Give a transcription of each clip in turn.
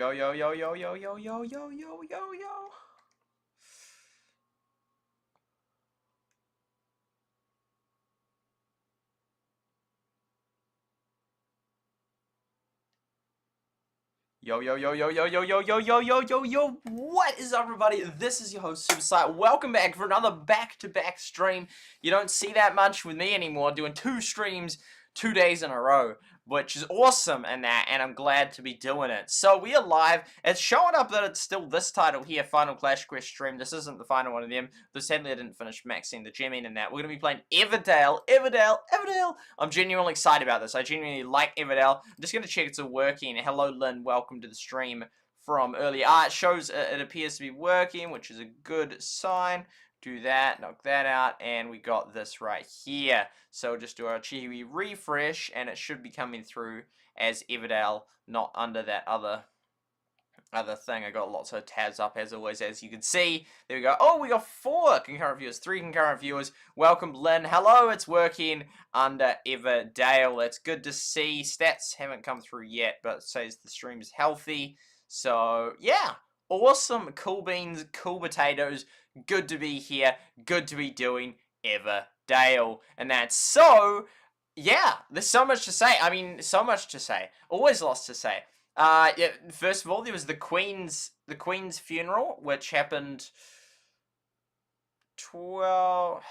Yo, yo, yo, yo, yo, yo, yo, yo, yo, yo, yo. Yo, yo, yo, yo, yo, yo, yo, yo, yo, yo, yo, yo, what is up, everybody? This is your host, SuperSight. Welcome back for another back-to-back stream. You don't see that much with me anymore, doing 2 streams 2 days in a row, which is awesome and I'm glad to be doing it. So we are live. It's showing up that it's still this title here, Final Clash Quest stream. This isn't the final one of them, though sadly I didn't finish maxing the gemming and that. We're going to be playing Everdale. I'm genuinely excited about this. I genuinely like Everdale. I'm just going to check it's all working. Hello, Lynn. Welcome to the stream from earlier. It shows it appears to be working, which is a good sign. Do that, knock that out, and we got this right here. So just do our Chiwi refresh, and it should be coming through as Everdale, not under that other thing. I got lots of tabs up as always, as you can see. There we go. Oh, we got 4 concurrent viewers, 3 concurrent viewers. Welcome, Lynn. Hello, it's working under Everdale. That's good to see. Stats haven't come through yet, but it says the stream is healthy. So, yeah. Awesome, cool beans, cool potatoes. Good to be here. Good to be doing Everdale. And that's so, yeah, there's so much to say. I mean, so much to say. Always lots to say. Yeah, first of all, there was the Queen's funeral, which happened 12,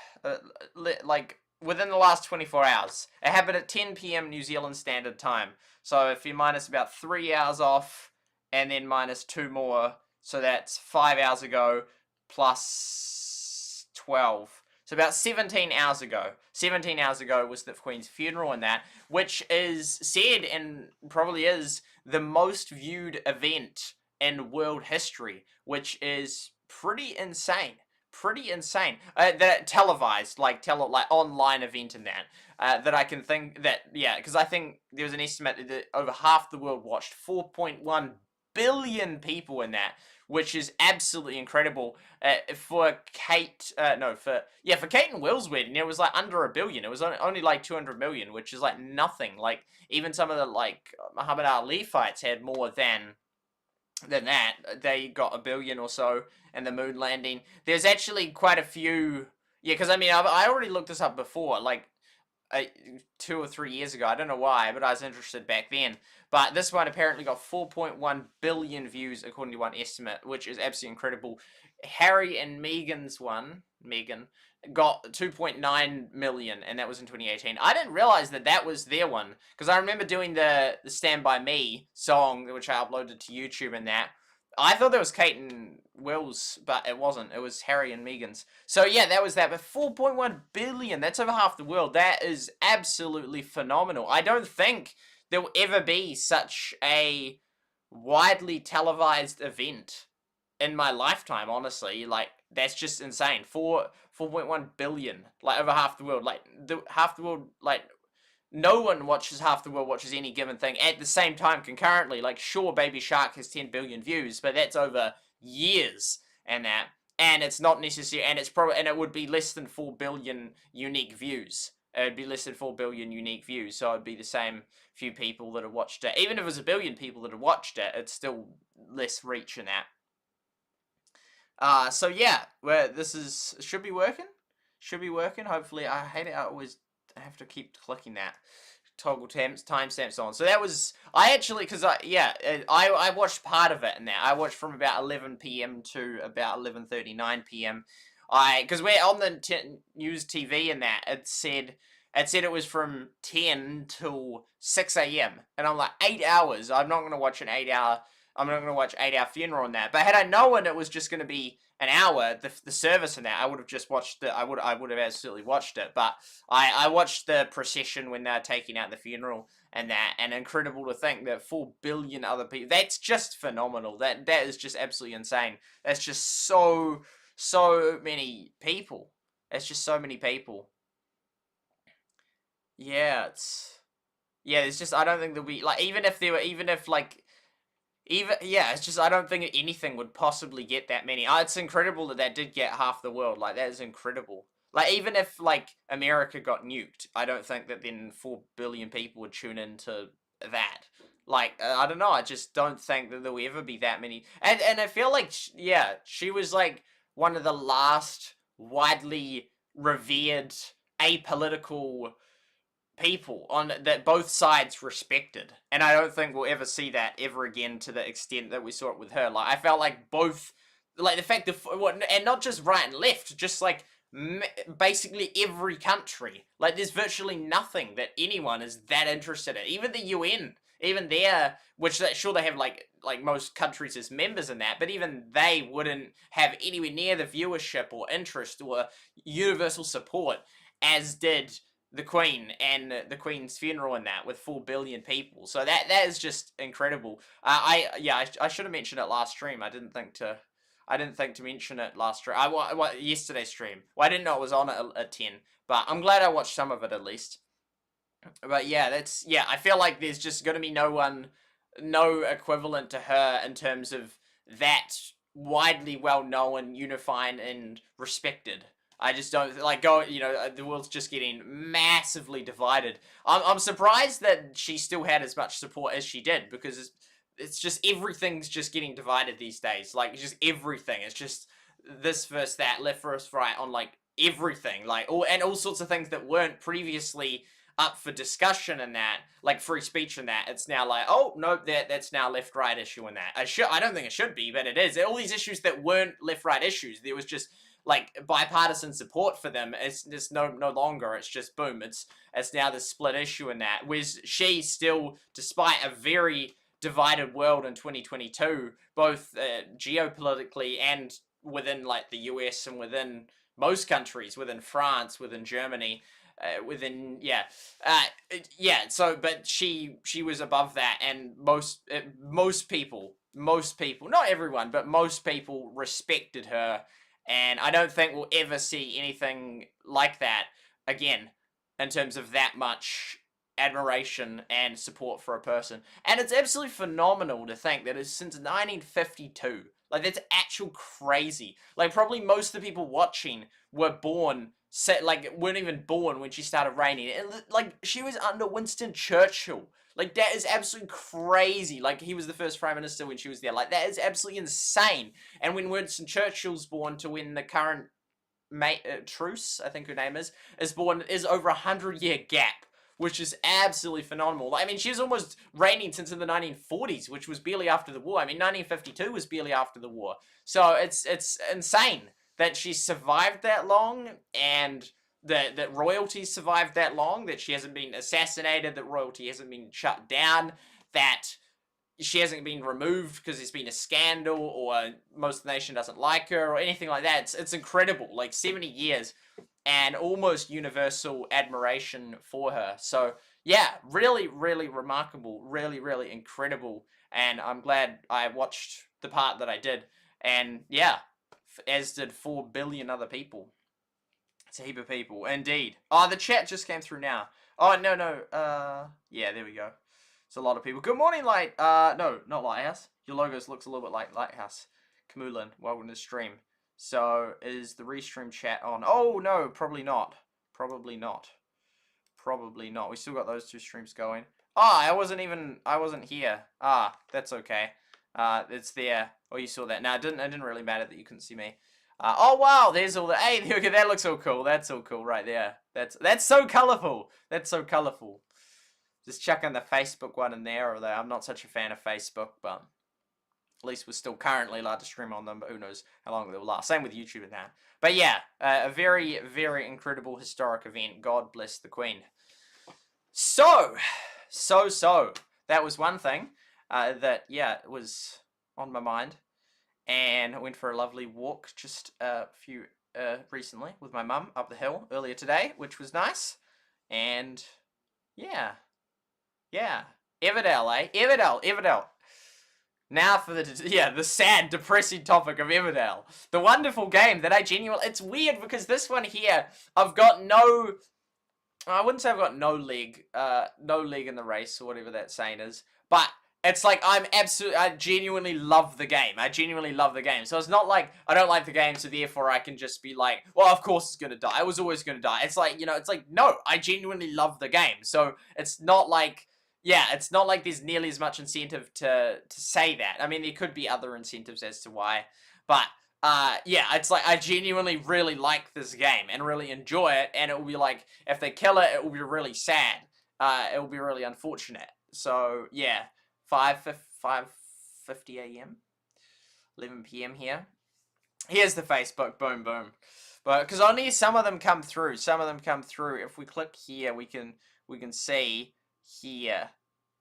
like, within the last 24 hours. It happened at 10 PM New Zealand Standard Time. So if you minus about 3 hours off, and then minus 2 more, so that's 5 hours ago, plus 12. So about 17 hours ago. 17 hours ago was the Queen's funeral and that, which is said and probably is the most viewed event in world history, which is pretty insane. Pretty insane. That televised, like online event in that. That I can think that, yeah, because I think there was an estimate that over half the world watched. 4.1 billion people in that, which is absolutely incredible. For Kate and Will's wedding, it was like under 1 billion. It was only like 200 million, which is like nothing. Like, even some of the, like, Muhammad Ali fights had more than that. They got 1 billion or so, and the moon landing. There's actually quite a few, yeah, because I mean, I already looked this up before, like, 2 or 3 years ago. I don't know why, but I was interested back then. But this one apparently got 4.1 billion views, according to one estimate, which is absolutely incredible. Harry and Meghan's one, Meghan, got 2.9 million, and that was in 2018. I didn't realize that was their one, because I remember doing the Stand By Me song, which I uploaded to YouTube and that. I thought that was Kate and Will's, but it wasn't. It was Harry and Meghan's. So yeah, that was that. But 4.1 billion, that's over half the world. That is absolutely phenomenal. I don't think there will ever be such a widely televised event in my lifetime, honestly. Like, that's just insane. 4.1 billion, like, over half the world. Like, half the world, like, no one watches, half the world watches any given thing at the same time concurrently. Like, sure, Baby Shark has 10 billion views, but that's over years and that. And it's not necessary, and it's probably, and it would be less than 4 billion unique views. It would be less than 4 billion unique views, so it'd be the same few people that have watched it. Even if it was 1 billion people that have watched it, it's still less reach in that. So yeah, should be working. Should be working. Hopefully, I hate it. I have to keep clicking that toggle timestamps on. So that was, I actually, because I watched part of it and that. I watched from about 11 PM to about 11:39 PM. Because we're on the news TV and that, it said it was from 10 till 6 AM. And I'm like, 8 hours. I'm not going to watch an 8 hour. I'm not going to watch 8 hour funeral on that. But had I known it was just going to be an hour, the service and that, I would have just watched it. I would have absolutely watched it. But I watched the procession when they're taking out the funeral and that. And incredible to think that 4 billion other people. That's just phenomenal. That is just absolutely insane. That's just so many people. It's just so many people. Yeah, it's just, I don't think there'll be, like, it's just, I don't think anything would possibly get that many. It's incredible that did get half the world. Like, that is incredible. Like, even if, like, America got nuked, I don't think that then 4 billion people would tune into that. Like, I don't know, I just don't think that there will ever be that many. And I feel like, she was, like, one of the last widely revered apolitical people on that both sides respected. And I don't think we'll ever see that ever again to the extent that we saw it with her. Like, I felt like both, like, the fact that, and not just right and left, just, like, basically every country. Like, there's virtually nothing that anyone is that interested in. Even the UN, even there, which sure they have like most countries as members in that, but even they wouldn't have anywhere near the viewership or interest or universal support as did the Queen and the Queen's funeral in that with 4 billion people. So that is just incredible. I should have mentioned it last stream. I didn't think to mention it last stream. Yesterday's stream. Well, I didn't know it was on at 10, but I'm glad I watched some of it at least. But yeah, I feel like there's just going to be no equivalent to her in terms of that widely well-known, unifying, and respected. I just don't, like, the world's just getting massively divided. I'm surprised that she still had as much support as she did, because it's just, everything's just getting divided these days. Like, just everything. It's just this versus that, left versus right on, like, everything. Like, all sorts of things that weren't previously up for discussion and that, like free speech and that, it's now like, oh, no, that's now left-right issue and that. I don't think it should be, but it is. All these issues that weren't left-right issues, there was just, like, bipartisan support for them. It's no longer. It's just, boom, it's now the split issue in that. Whereas she still, despite a very divided world in 2022, both geopolitically and within, like, the US and within most countries, within France, within Germany, but she was above that, and most people, not everyone, but most people respected her, and I don't think we'll ever see anything like that again in terms of that much admiration and support for a person. And it's absolutely phenomenal to think that it's since 1952. Like, that's actual crazy. Like, probably most of the people watching were born, weren't even born when she started reigning. Like, she was under Winston Churchill. Like, that is absolutely crazy. Like, he was the first Prime Minister when she was there. Like, that is absolutely insane. And when Winston Churchill's born to when the current Truce, I think her name is born, is over 100-year gap, which is absolutely phenomenal. I mean, she was almost reigning since the 1940s, which was barely after the war. I mean, 1952 was barely after the war. So it's insane that she survived that long, and that royalty survived that long, that she hasn't been assassinated, that royalty hasn't been shut down, that she hasn't been removed because there's been a scandal or most of the nation doesn't like her or anything like that. It's incredible. Like, 70 years and almost universal admiration for her. So, yeah, really, really remarkable. Really, really incredible. And I'm glad I watched the part that I did. And, yeah, as did 4 billion other people. It's a heap of people. Indeed. Oh, the chat just came through now. Oh, no. Yeah, there we go. It's a lot of people. Good morning, no, not Lighthouse. Your logos looks a little bit like Lighthouse. Kamulin, welcome to the stream. So, is the restream chat on? Oh, no, probably not. Probably not. We still got those 2 streams going. I wasn't here. That's okay. It's there. Oh, you saw that. No, it didn't really matter that you couldn't see me. Oh, wow, there's all the, hey, okay, that looks all cool. That's all cool right there. That's so colorful. That's so colorful. Just chucking the Facebook one in there, although I'm not such a fan of Facebook, but at least we're still currently allowed to stream on them, but who knows how long they'll last. Same with YouTube and that. But yeah, a very, very incredible historic event. God bless the Queen. So, that was one thing that, was on my mind. And I went for a lovely walk just recently with my mum up the hill earlier today, which was nice. And, yeah. Everdale, eh? Everdale. Now for the sad, depressing topic of Everdale. The wonderful game that it's weird because this one here, I've got I wouldn't say I've got no leg in the race or whatever that saying is, but it's like I genuinely love the game. So it's not like I don't like the game, so therefore I can just be like, well, of course it's gonna die. It was always gonna die. It's like, no, I genuinely love the game. So it's not like, yeah, it's not like there's nearly as much incentive to say that. I mean, there could be other incentives as to why, but yeah, it's like I genuinely really like this game and really enjoy it, and it will be like if they kill it, it will be really sad. It will be really unfortunate. So yeah, 5:50 a.m., 11 p.m. here. Here's the Facebook. Boom, boom. But because only some of them come through. Some of them come through. If we click here, we can see here.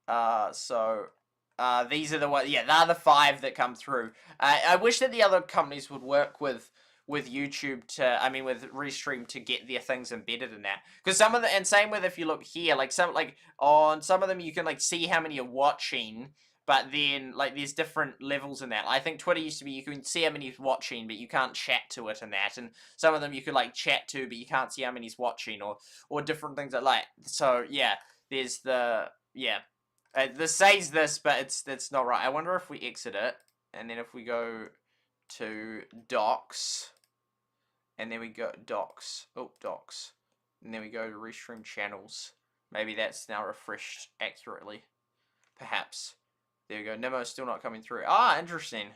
These are the ones. Yeah, they're the 5 that come through. I wish that the other companies would work with YouTube to, I mean, with Restream to get their things embedded in that. Because some of the, and same with if you look here, like some, like on some of them you can like see how many are watching, but then like there's different levels in that. I think Twitter used to be you can see how many's watching, but you can't chat to it and that. And some of them you could like chat to, but you can't see how many's watching or different things like. So yeah, there's the yeah. This says this, but it's not right. I wonder if we exit it, and then if we go to docs, and then we go docs, and then we go to restream channels. Maybe that's now refreshed accurately. Perhaps. There we go. Nemo's still not coming through. Ah, interesting.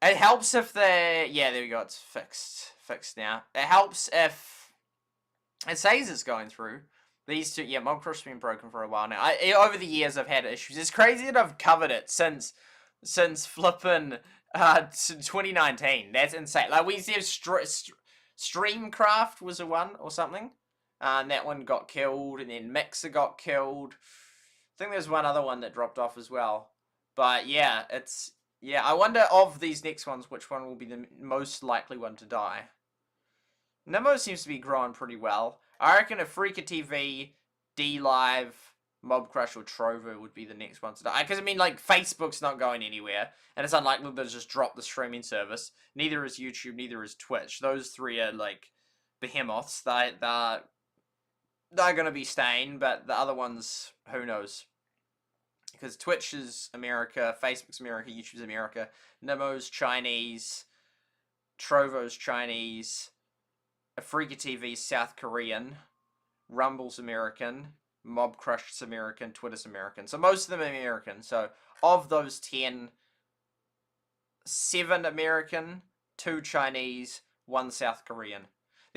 It helps if the... Yeah, there we go. It's fixed. Fixed now. It helps if... It says it's going through. These two... Yeah, Mobcrush's been broken for a while now. Over the years, I've had issues. It's crazy that I've covered it since flipping 2019. That's insane. Like, we said Streamcraft was a one or something. And that one got killed. And then Mixer got killed. I think there's one other one that dropped off as well. But yeah, it's... Yeah, I wonder of these next ones, which one will be the most likely one to die. Nemo seems to be growing pretty well. I reckon if Freaka TV, D-Live, Mobcrush, or Trovo would be the next ones to die. Because, I mean, like, Facebook's not going anywhere. And it's unlikely they'll just drop the streaming service. Neither is YouTube, neither is Twitch. Those 3 are, like, behemoths. They're going to be staying, but the other ones, who knows? Because Twitch is America, Facebook's America, YouTube's America, Nemo's Chinese, Trovo's Chinese, Freaka TV's South Korean, Rumble's American, Mobcrush's American, Twitter's American. So most of them are American. So of those 10, 7 American, 2 Chinese, 1 South Korean.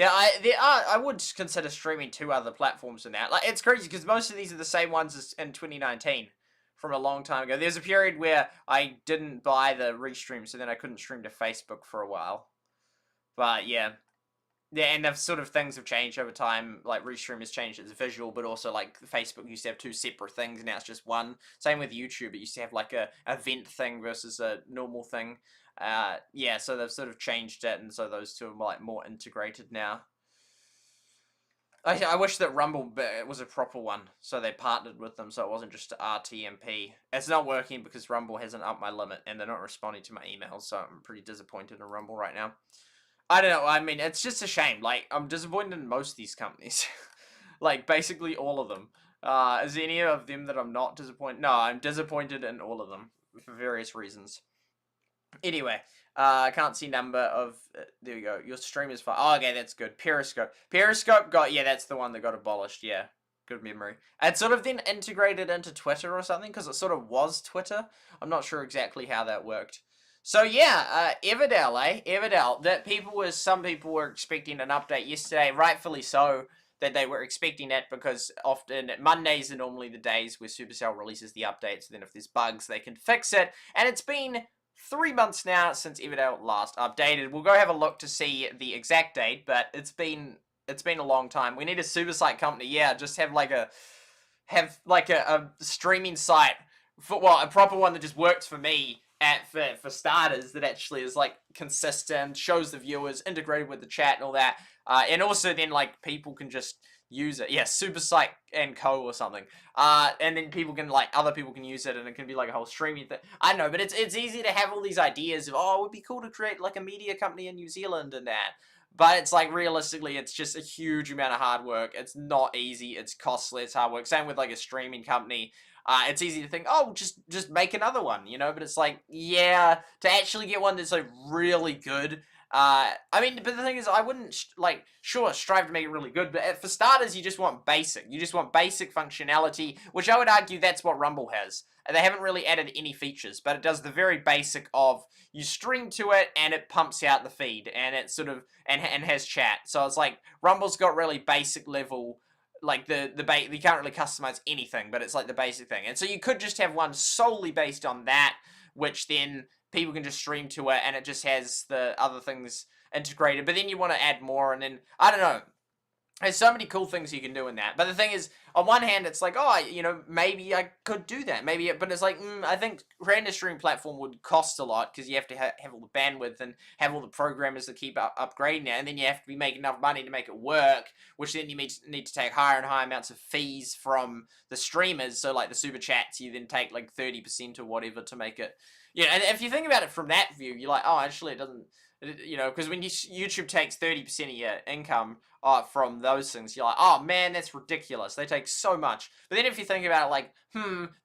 I would consider streaming 2 other platforms in that. Like, it's crazy because most of these are the same ones as in 2019 from a long time ago. There's a period where I didn't buy the restream, so then I couldn't stream to Facebook for a while. But yeah. Yeah, and the sort of things have changed over time. Like, Restream has changed its visual, but also, like, Facebook used to have 2 separate things, and now it's just one. Same with YouTube. It used to have, like, a event thing versus a normal thing. Yeah, so they've sort of changed it, and so those 2 are, like, more integrated now. I wish that Rumble was a proper one, so they partnered with them, so it wasn't just RTMP. It's not working because Rumble hasn't upped my limit, and they're not responding to my emails, so I'm pretty disappointed in Rumble right now. I don't know, I mean, it's just a shame. Like, I'm disappointed in most of these companies. Like, basically all of them. Is there any of them that I'm not disappointed? No, I'm disappointed in all of them, for various reasons. Anyway, I can't see number of... there we go. Your stream is fine. Oh, okay, that's good. Periscope. Periscope got... Yeah, that's the one that got abolished, yeah. Good memory. It sort of then integrated into Twitter or something, because it sort of was Twitter. I'm not sure exactly how that worked. So yeah, Everdale, Everdale. That some people were expecting an update yesterday, rightfully so, that they were expecting it because often Mondays are normally the days where Supercell releases the updates. So then if there's bugs, they can fix it. And it's been 3 months now since Everdale last updated. We'll go have a look to see the exact date, but it's been a long time. We need a SuperSight company, yeah, just have a streaming site for, well, a proper one that just works for me. For starters, that actually is like consistent, shows the viewers, integrated with the chat and all that, and also then like people can just use it. Yeah, SuperSight and Co or something, and then people can other people can use it, and it can be like a whole streaming thing. I don't know, but it's easy to have all these ideas of it would be cool to create like a media company in New Zealand and that. But it's like, realistically, it's just a huge amount of hard work. It's not easy. It's costly. It's hard work. Same with like a streaming company. It's easy to think, oh, just make another one, you know? But it's like, yeah, to actually get one that's like really good, I mean, but the thing is, I wouldn't sure strive to make it really good, but for starters, you just want basic. You just want basic functionality, which I would argue that's what Rumble has. They haven't really added any features, but it does the very basic of you stream to it and it pumps out the feed, and it sort of and has chat. So it's like Rumble's got really basic level. Like you can't really customize anything, but it's like the basic thing, and so you could just have one solely based on that, which then people can just stream to it and it just has the other things integrated. But then you want to add more, and then I don't know. There's so many cool things you can do in that. But the thing is, on one hand, it's like, oh, maybe I could do that. But it's like, I think creating a streaming platform would cost a lot because you have to have all the bandwidth and have all the programmers that keep upgrading it. And then you have to be making enough money to make it work, which then you need to take higher and higher amounts of fees from the streamers. So, like the super chats, you then take like 30% or whatever to make it. And if you think about it from that view, you're like, oh, actually, it doesn't. Because when YouTube takes 30% of your income from those things, you're like, oh man, that's ridiculous. They take so much. But then if you think about it, like,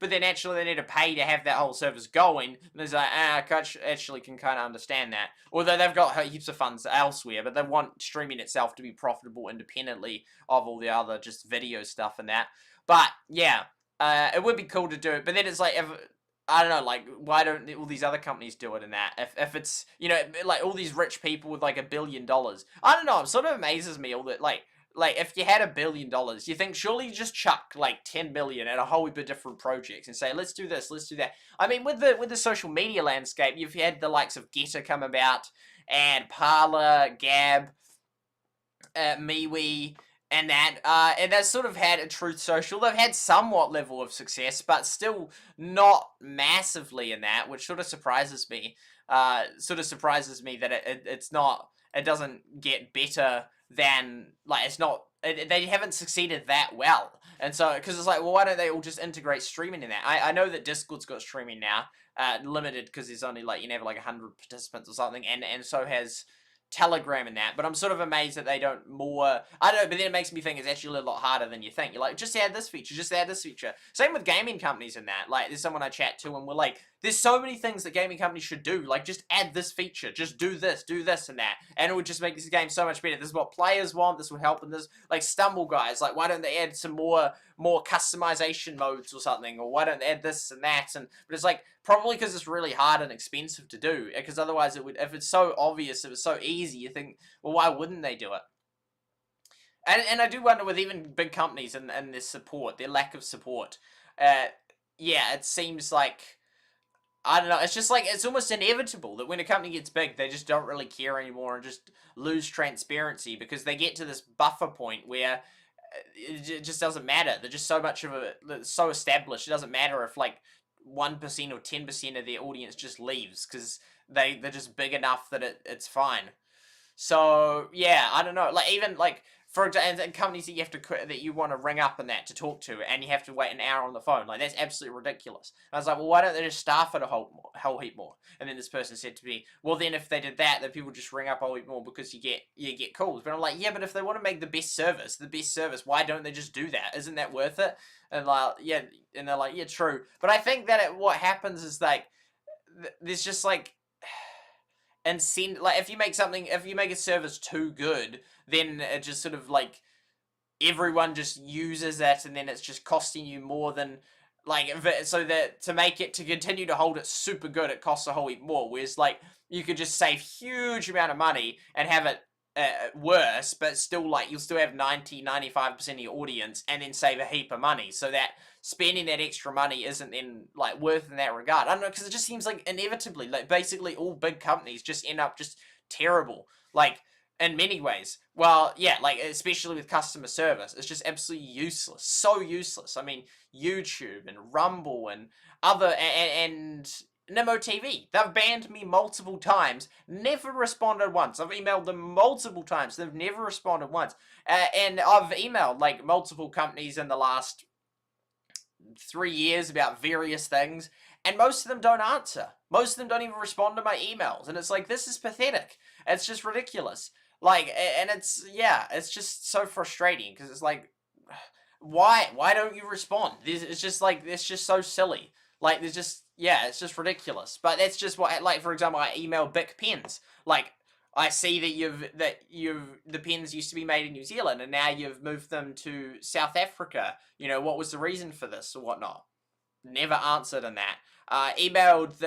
but then actually they need to pay to have that whole service going. And there's like, I actually can kind of understand that. Although they've got heaps of funds elsewhere, but they want streaming itself to be profitable independently of all the other just video stuff and that. But yeah, it would be cool to do it. But then it's like, I don't know, like, why don't all these other companies do it in that? If it's, like, all these rich people with, like, $1 billion. I don't know, it sort of amazes me all that, like, if you had $1 billion, you think, surely you just chuck, like, 10 million at a whole heap of different projects and say, let's do this, let's do that. I mean, with the social media landscape, you've had the likes of Getter come about, and Parler, Gab, MeWe, and that's sort of had a Truth Social. They've had somewhat level of success, but still not massively in that, which sort of surprises me. That it's not, it doesn't get better than, like, it's not, they haven't succeeded that well. And so, because it's like, well, why don't they all just integrate streaming in that? I know that Discord's got streaming now, limited because there's only, like, you have like 100 participants or something, and so has Telegram and that, but I'm sort of amazed that they don't more. I don't know, but then it makes me think it's actually a lot harder than you think. You're like, just add this feature, just add this feature. Same with gaming companies and that. Like, there's someone I chat to and we're like, there's so many things that gaming companies should do. Like, just add this feature, just do this and that, and it would just make this game so much better. This is what players want. This would help, and this, like, Stumble guys, like, why don't they add some more customization modes or something, or why don't they add this and that? But it's like, probably because it's really hard and expensive to do, because otherwise it would, if it's so obvious, if it's so easy, you think, well, why wouldn't they do it? And I do wonder with even big companies and their support, their lack of support, yeah, it seems like, I don't know, it's just like, it's almost inevitable that when a company gets big, they just don't really care anymore and just lose transparency, because they get to this buffer point where it just doesn't matter. They're just so much of so established, it doesn't matter if, like, 1% or 10% of their audience just leaves, because they're just big enough that it's fine. So yeah, I don't know, like, even like, for example, and companies that you have to that you want to ring up and that to talk to, and you have to wait an hour on the phone, like, that's absolutely ridiculous. And I was like, well, why don't they just staff it a whole heap more? And then this person said to me, well, then if they did that, then people just ring up a whole heap more, because you get calls. But I'm like, yeah, but if they want to make the best service, why don't they just do that? Isn't that worth it? And like, yeah, and they're like, yeah, true. But I think that what happens is, like, there's just like, and like, if you make a service too good, then it just sort of, like, everyone just uses it, and then it's just costing you more than, like, so that to continue to hold it super good, it costs a whole heap more. Whereas, like, you could just save huge amount of money and have it worse, but still, like, you'll still have 95% of your audience, and then save a heap of money, so that spending that extra money isn't then, like, worth in that regard. I don't know, because it just seems like inevitably, like, basically all big companies just end up just terrible, like, in many ways. Well, yeah, like, especially with customer service, it's just absolutely useless, so useless. I mean, YouTube and Rumble and other, and Nemo TV, they've banned me multiple times, never responded once. I've emailed them multiple times, they've never responded once. And I've emailed, like, multiple companies in the last 3 years about various things, and most of them don't answer. Most of them don't even respond to my emails, and it's like, this is pathetic. It's just ridiculous. Like, and it's just so frustrating, because it's like, why don't you respond? It's just like, it's just so silly. Like, it's just ridiculous. But that's just what, like, for example, I email Bic pens. Like, I see that the pens used to be made in New Zealand and now you've moved them to South Africa. You know, what was the reason for this or whatnot? Never answered in that. Emailed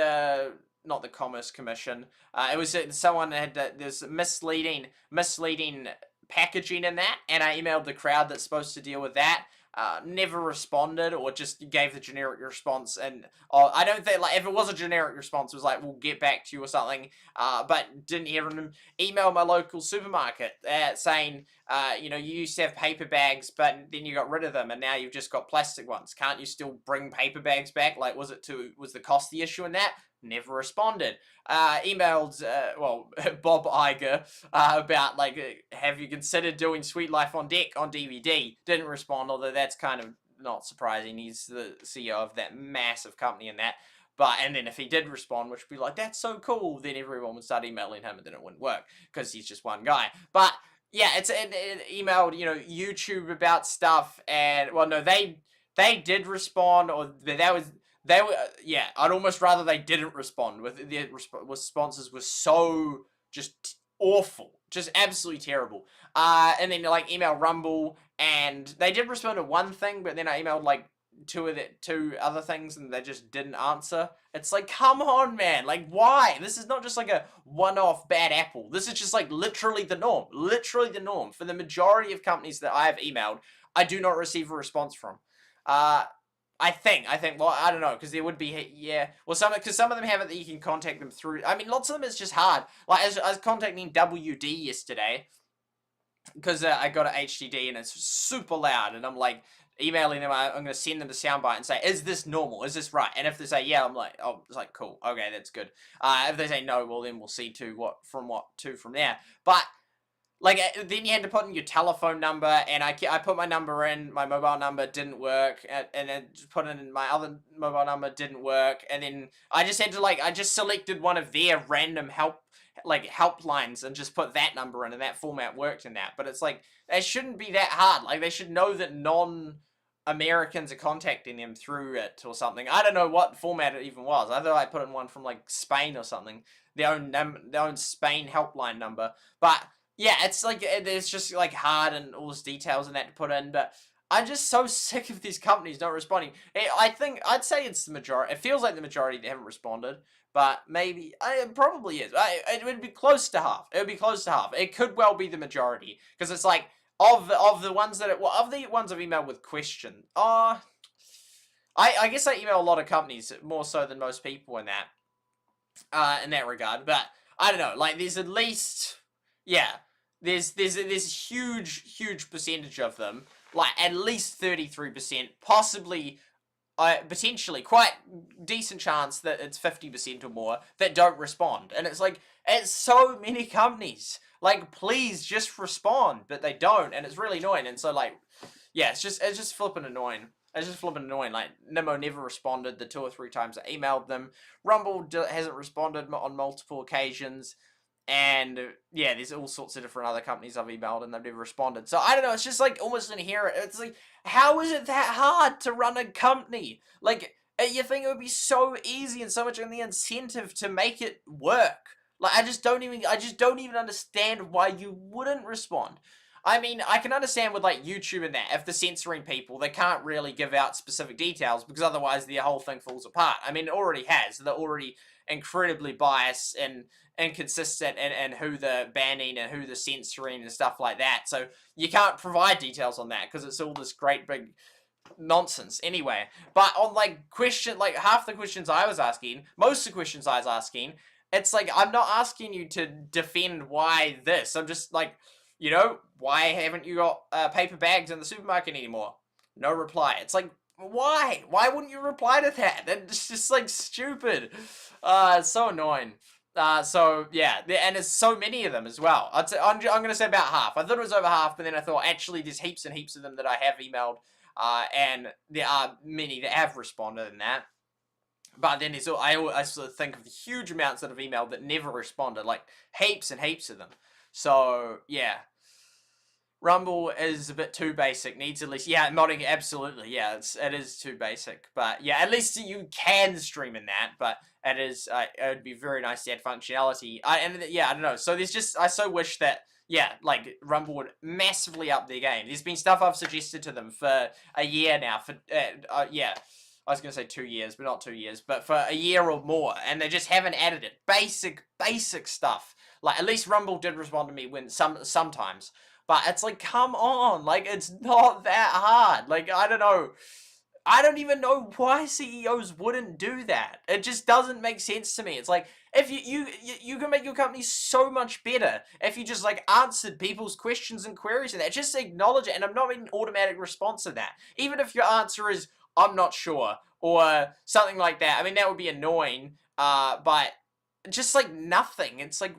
not the Commerce Commission. It was someone that had there's misleading packaging in that, and I emailed the crowd that's supposed to deal with that. Never responded, or just gave the generic response. And I don't think, like, if it was a generic response, it was like, we'll get back to you or something. But didn't hear from them. Email my local supermarket saying, you used to have paper bags, but then you got rid of them, and now you've just got plastic ones. Can't you still bring paper bags back? Like, was the cost the issue in that? Never responded. Emailed, Bob Iger about, like, have you considered doing Sweet Life on Deck on DVD? Didn't respond, although that's kind of not surprising. He's the CEO of that massive company and that. And then if he did respond, which would be like, that's so cool, then everyone would start emailing him and then it wouldn't work because he's just one guy. But yeah, it emailed, YouTube about stuff, and, well, no, they did respond, or I'd almost rather they didn't respond. With their responses were so just awful, just absolutely terrible. And then like email Rumble, and they did respond to one thing, but then I emailed like two other things, and they just didn't answer. It's like, come on, man, like, why? This is not just like a one-off bad apple. This is just like literally the norm for the majority of companies that I have emailed. I do not receive a response from. I think, well, I don't know, because there would be, well, because some of them have it that you can contact them through. I mean, lots of them it's just hard. Like, I was contacting WD yesterday, because I got an HDD, and it's super loud, and I'm like, emailing them, I'm going to send them a soundbite and say, is this normal? Is this right? And if they say, yeah, I'm like, oh, it's like, cool, okay, that's good. If they say no, well, then we'll see what from there. But, like, then you had to put in your telephone number, and I put my number in, my mobile number didn't work, and then put in my other mobile number, didn't work, and then I just had to, like, I just selected one of their random helplines and just put that number in, and that format worked in that. But it's like, it shouldn't be that hard. Like, they should know that non-Americans are contacting them through it or something. I don't know what format it even was. I thought I put in one from, like, Spain or something, their own Spain helpline number, but yeah, it's like, it's just like hard and all those details and that to put in, but I'm just so sick of these companies not responding. I'd say it's the majority. It feels like the majority that haven't responded, but maybe, it probably is. It would be close to half. It would be close to half. It could well be the majority, because it's like, of the ones that, of the ones I've emailed with question, I guess I email a lot of companies, more so than most people in that regard, but I don't know, like, there's at least, yeah, there's huge percentage of them, like at least 33%, possibly, potentially quite decent chance that it's 50% or more that don't respond. And it's like, it's so many companies, like, please just respond, but they don't, and it's really annoying. And so, like, yeah, it's just flipping annoying. Like, Nemo never responded the 2 or 3 times I emailed them. Rumble hasn't responded on multiple occasions. And, yeah, there's all sorts of different other companies I've emailed and they've never responded. So, I don't know, it's just, like, almost inherent. It's like, how is it that hard to run a company? Like, you think it would be so easy and so much in the incentive to make it work. Like, I just don't even understand why you wouldn't respond. I mean, I can understand with, like, YouTube and that, if they're censoring people, they can't really give out specific details, because otherwise the whole thing falls apart. I mean, it already has. They're already incredibly biased and inconsistent and who they're banning and who they're censoring and stuff like that. So you can't provide details on that, because it's all this great big nonsense anyway. But on, like, half the questions I was asking, most of the questions I was asking, it's like, I'm not asking you to defend why this. I'm just like, why haven't you got paper bags in the supermarket anymore? No reply. It's like, why? Why wouldn't you reply to that? That's just, like, stupid. It's so annoying. So, yeah, and there's so many of them as well. I'm going to say about half. I thought it was over half, but then I thought, actually, there's heaps and heaps of them that I have emailed, and there are many that have responded in that. But then I sort of think of the huge amounts that I've emailed that never responded, like, heaps and heaps of them. So, yeah. Rumble is a bit too basic. Needs at least, yeah, modding, absolutely, yeah, it is too basic. But yeah, at least you can stream in that. But it is, it would be very nice to add functionality. Yeah, I don't know. So there's just, I so wish that, yeah, like Rumble would massively up their game. There's been stuff I've suggested to them for a year now. Yeah. I was going to say 2 years, but not 2 years, but for a year or more, and they just haven't added it. Basic stuff. Like, at least Rumble did respond to me when sometimes. But it's like, come on, like, it's not that hard. Like, I don't know. I don't even know why CEOs wouldn't do that. It just doesn't make sense to me. It's like, if you can make your company so much better if you just, like, answered people's questions and queries and that. Just acknowledge it, and I'm not making an automatic response to that. Even if your answer is, I'm not sure, or something like that. I mean, that would be annoying, but just, like, nothing. It's like,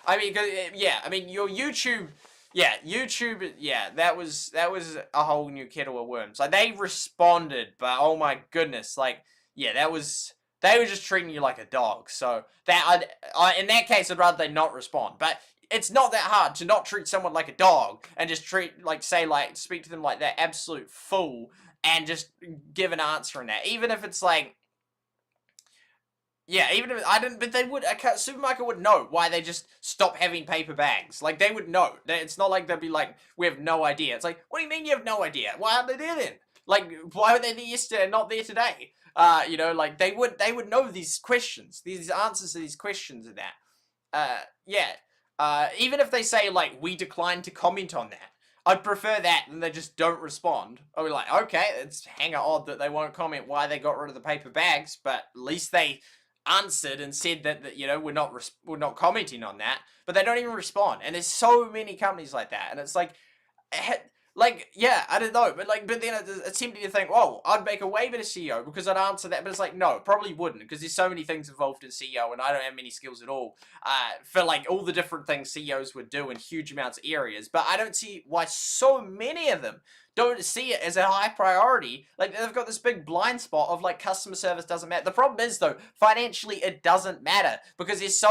I mean, yeah, I mean, your YouTube, yeah, that was a whole new kettle of worms. Like, they responded, but oh my goodness, like, yeah, they were just treating you like a dog. So that, in that case, I'd rather they not respond. But it's not that hard to not treat someone like a dog and just speak to them like that absolute fool and just give an answer in that. Even if it's like, yeah, even if I didn't, but they would, a supermarket would know why they just stop having paper bags. Like, they would know. It's not like they'd be like, we have no idea. It's like, what do you mean you have no idea? Why aren't they there then? Like, why were they there yesterday and not there today? You know, like, they would know these questions, these answers to these questions and that. Yeah. Even if they say, like, we decline to comment on that, I'd prefer that than they just don't respond. I'd be like, okay, it's hang odd that they won't comment why they got rid of the paper bags, but at least they answered and said that you know, we're not commenting on that, but they don't even respond. And there's so many companies like that, and it's like, yeah, I don't know, but then it's tempting to think, oh, I'd make a way better CEO because I'd answer that, but it's like, no, probably wouldn't, because there's so many things involved in CEO, and I don't have many skills at all for like all the different things CEOs would do in huge amounts of areas. But I don't see why so many of them don't see it as a high priority. Like, they've got this big blind spot of, like, customer service doesn't matter. The problem is, though, financially it doesn't matter, because it's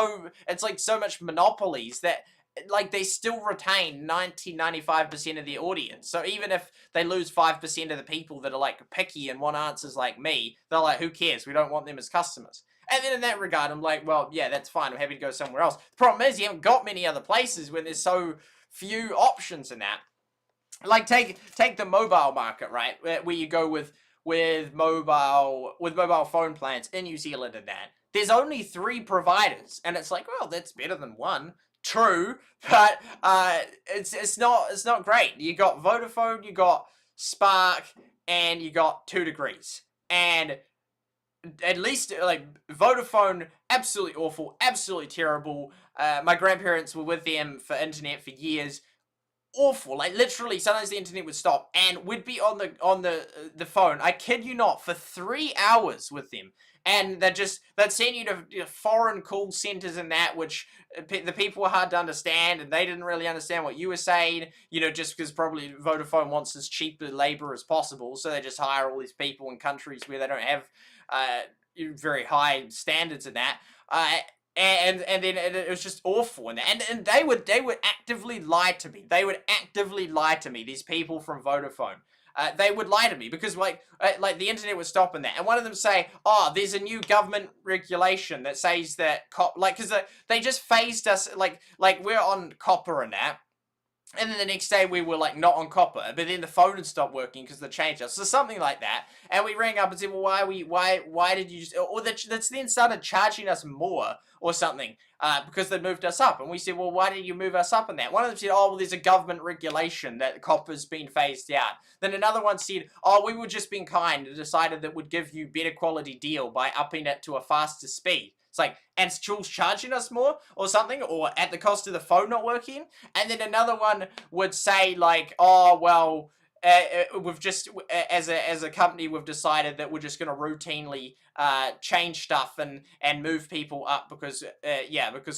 like so much monopolies that, like, they still retain 95% of the audience. So even if they lose 5% of the people that are, like, picky and want answers like me, they're like, who cares? We don't want them as customers. And then in that regard, I'm like, well, yeah, that's fine. I'm happy to go somewhere else. The problem is, you haven't got many other places when there's so few options in that. Like, take the mobile market, right? Where you go with mobile phone plans in New Zealand and that. There's only 3 providers, and it's like, well, that's better than 1. True, but it's not great. You got Vodafone, you got Spark, and you got 2 Degrees. And at least, like, Vodafone, absolutely awful, absolutely terrible. My grandparents were with them for internet for years. Awful. Like, literally, sometimes the internet would stop and we'd be on the phone, I kid you not, for 3 hours with them. And they'd send you to foreign call centers and that, which the people were hard to understand, and they didn't really understand what you were saying, you know, just because probably Vodafone wants as cheap labor as possible, so they just hire all these people in countries where they don't have very high standards in that. And then it was just awful, and they would actively lie to me. They would actively lie to me. These people from Vodafone, they would lie to me because like the internet was stopping that, and one of them say, "Oh, there's a new government regulation that says that because they just phased us like we're on copper and that." And then the next day we were like not on copper, but then the phone had stopped working because they changed us, so something like that. And we rang up and said, "Well, why did you just?" Or that's then started charging us more or something because they moved us up. And we said, "Well, why did you move us up in that?" One of them said, "Oh, well, there's a government regulation that copper's been phased out." Then another one said, "Oh, we were just being kind and decided that would give you better quality deal by upping it to a faster speed." It's like, and Jules charging us more or something, or at the cost of the phone not working. And then another one would say like, "Oh, well, we've just, as a company, we've decided that we're just going to routinely change stuff and move people up because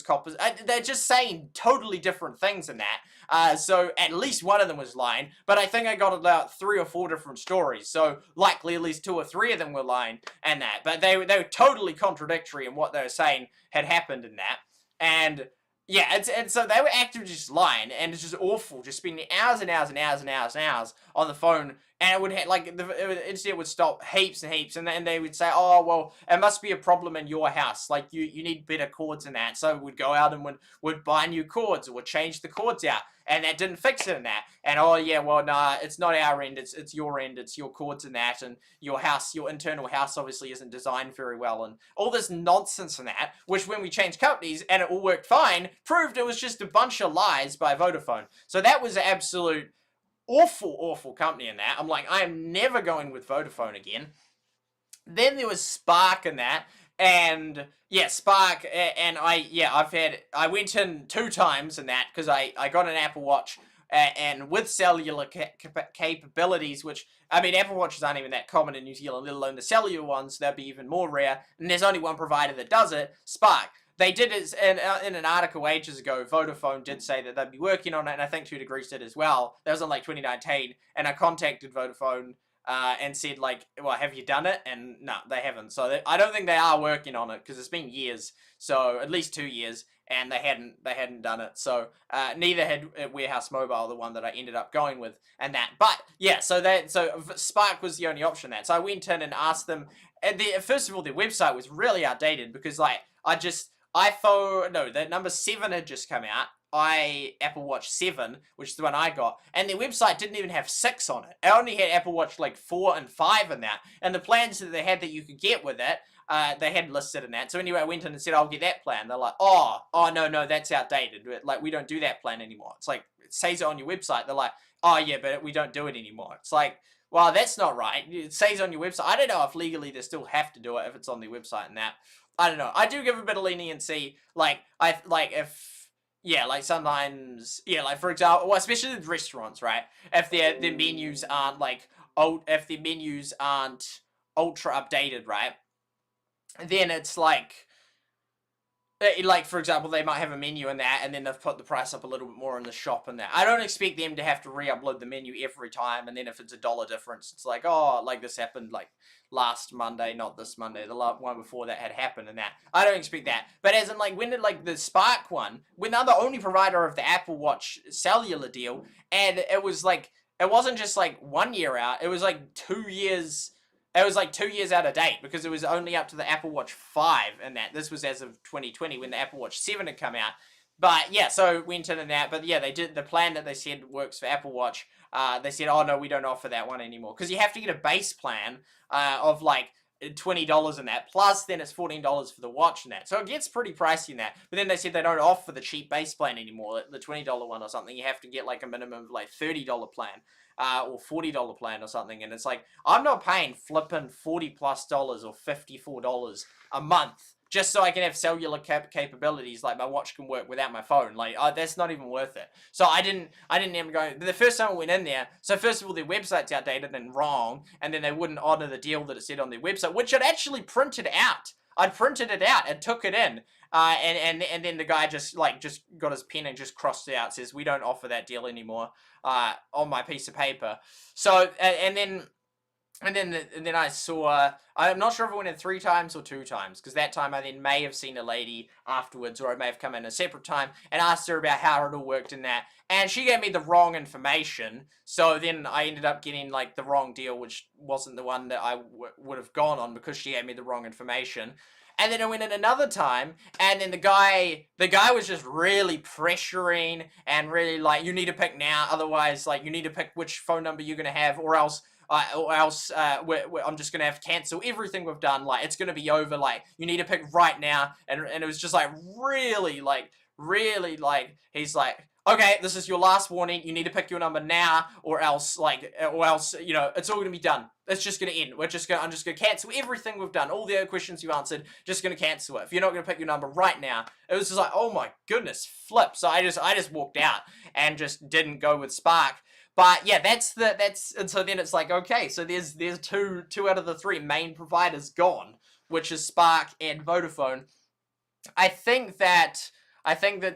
coppers." They're just saying totally different things in that. So at least one of them was lying, but I think I got about 3 or 4 different stories. So likely at least 2 or 3 of them were lying and that, but they were totally contradictory in what they were saying had happened in that. And Yeah, and so they were actively just lying, and it's just awful, just spending hours and hours and hours and hours and hours on the phone, and it would like the internet would stop heaps and heaps, and they would say, oh well, it must be a problem in your house, like you need better cords than that. So we'd go out and would buy new cords, or would change the cords out, and that didn't fix it in that. And oh yeah, well nah, it's not our end, it's your end, it's your cords in that, and your house, your internal house obviously isn't designed very well, and all this nonsense in that, which when we changed companies and it all worked fine, proved it was just a bunch of lies by Vodafone. So that was an absolute awful company in that. I'm like, I am never going with Vodafone again. Then there was Spark in that, and yeah, Spark, and I went in 2 times in that, because I got an Apple Watch, and with cellular capabilities, which, I mean, Apple Watches aren't even that common in New Zealand, let alone the cellular ones, they'll be even more rare, and there's only one provider that does it, Spark. They did it in an article ages ago. Vodafone did say that they'd be working on it, and I think 2 Degrees did as well. That was in like 2019, and I contacted Vodafone and said, like, well, have you done it? And no, they haven't. So I don't think they are working on it, because it's been years, so at least 2 years, and they hadn't done it. So neither had Warehouse Mobile, the one that I ended up going with, and that. But yeah, so Spark was the only option that. So I went in and asked them. And first of all, their website was really outdated, because like the number 7 had just come out. Apple Watch 7, which is the one I got, and their website didn't even have 6 on it. It only had Apple Watch like 4 and 5 in that, and the plans that they had that you could get with it, they had listed in that. So anyway, I went in and said, I'll get that plan. They're like, oh no, that's outdated. Like, we don't do that plan anymore. It's like, it says it on your website. They're like, oh yeah, but we don't do it anymore. It's like, well, that's not right. It says on your website. I don't know if legally they still have to do it if it's on their website and that. I don't know. I do give a bit of leniency. Like, sometimes, like, for example, well, especially with restaurants, right? If their menus aren't if their menus aren't ultra updated, right? Then it's like, for example, they might have a menu in that, and then they've put the price up a little bit more in the shop and that. I don't expect them to have to re-upload the menu every time, and then if it's $1 difference, it's like, oh, like this happened like last Monday, not this Monday, the one before that had happened and that. I don't expect that. But as in, like, when did, like, the Spark one, when they're the only provider of the Apple Watch cellular deal, and it was like, it wasn't just like 1 year out, it was like 2 years. It was like 2 years out of date, because it was only up to the Apple Watch 5 and that. This was as of 2020 when the Apple Watch 7 had come out. But yeah, so went in and that. But yeah, they did the plan that they said works for Apple Watch. They said, oh no, we don't offer that one anymore, because you have to get a base plan of like $20 in that, plus then it's $14 for the watch and that. So it gets pretty pricey in that. But then they said they don't offer the cheap base plan anymore, the $20 one or something. You have to get like a minimum of like $30 plan. Or $40 plan or something, and it's like, I'm not paying flipping $40+ or $54 a month just so I can have cellular capabilities, like my watch can work without my phone. Like, that's not even worth it. So I didn't even go. The first time I went in there, so first of all, their website's outdated and wrong, and then they wouldn't honor the deal that it said on their website, which I'd actually printed out. I'd printed it out and took it in. And then the guy just got his pen and just crossed it out, says, we don't offer that deal anymore, on my piece of paper. So, and then I saw, I'm not sure if I went in 3 times or 2 times, because that time I then may have seen a lady afterwards, or I may have come in a separate time and asked her about how it all worked in that, and she gave me the wrong information, so then I ended up getting like the wrong deal, which wasn't the one that I would have gone on, because she gave me the wrong information. And then I went in another time, and then the guy was just really pressuring and really like, you need to pick now, otherwise, like, you need to pick which phone number you're gonna have, or else I'm just gonna have to cancel everything we've done. Like, it's gonna be over. Like, you need to pick right now. And it was just like really like, he's like, okay, this is your last warning. You need to pick your number now, or else, you know, it's all gonna be done. It's just gonna end. I'm just gonna cancel everything we've done. All the other questions you answered, just gonna cancel it. If you're not gonna pick your number right now, it was just like, oh my goodness, flip. So I just walked out and just didn't go with Spark. But yeah, and so then it's like, okay, so there's two out of the 3 main providers gone, which is Spark and Vodafone. I think that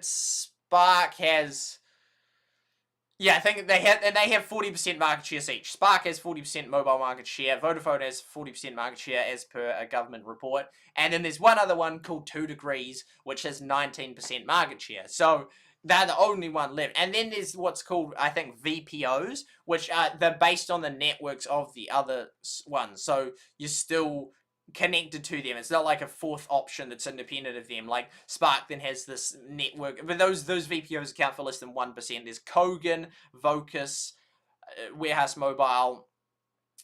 Spark has, Yeah, I think they have 40% market shares each. Spark has 40% mobile market share. Vodafone has 40% market share as per a government report. And then there's one other one called 2 Degrees, which has 19% market share. So they're the only one left. And then there's what's called, I think, VPOs, which are they're based on the networks of the other ones. So you're still connected to them. It's not like a fourth option that's independent of them. Like Spark then has this network, but those VPOs account for less than 1%. There's Kogan, Vocus, Warehouse Mobile,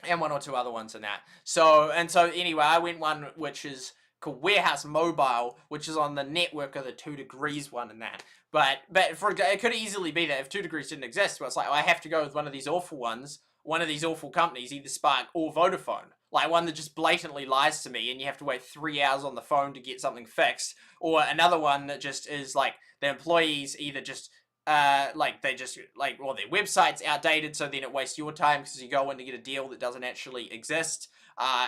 and one or two other ones in that. So anyway, I went one which is called Warehouse Mobile, which is on the network of the 2 Degrees one and that. But it could easily be that if 2 Degrees didn't exist, well, it's like, I have to go with one of these awful ones, one of these awful companies, either Spark or Vodafone. Like one that just blatantly lies to me and you have to wait 3 hours on the phone to get something fixed. Or another one that just is like the employees either just their website's outdated, so then it wastes your time because you go in to get a deal that doesn't actually exist,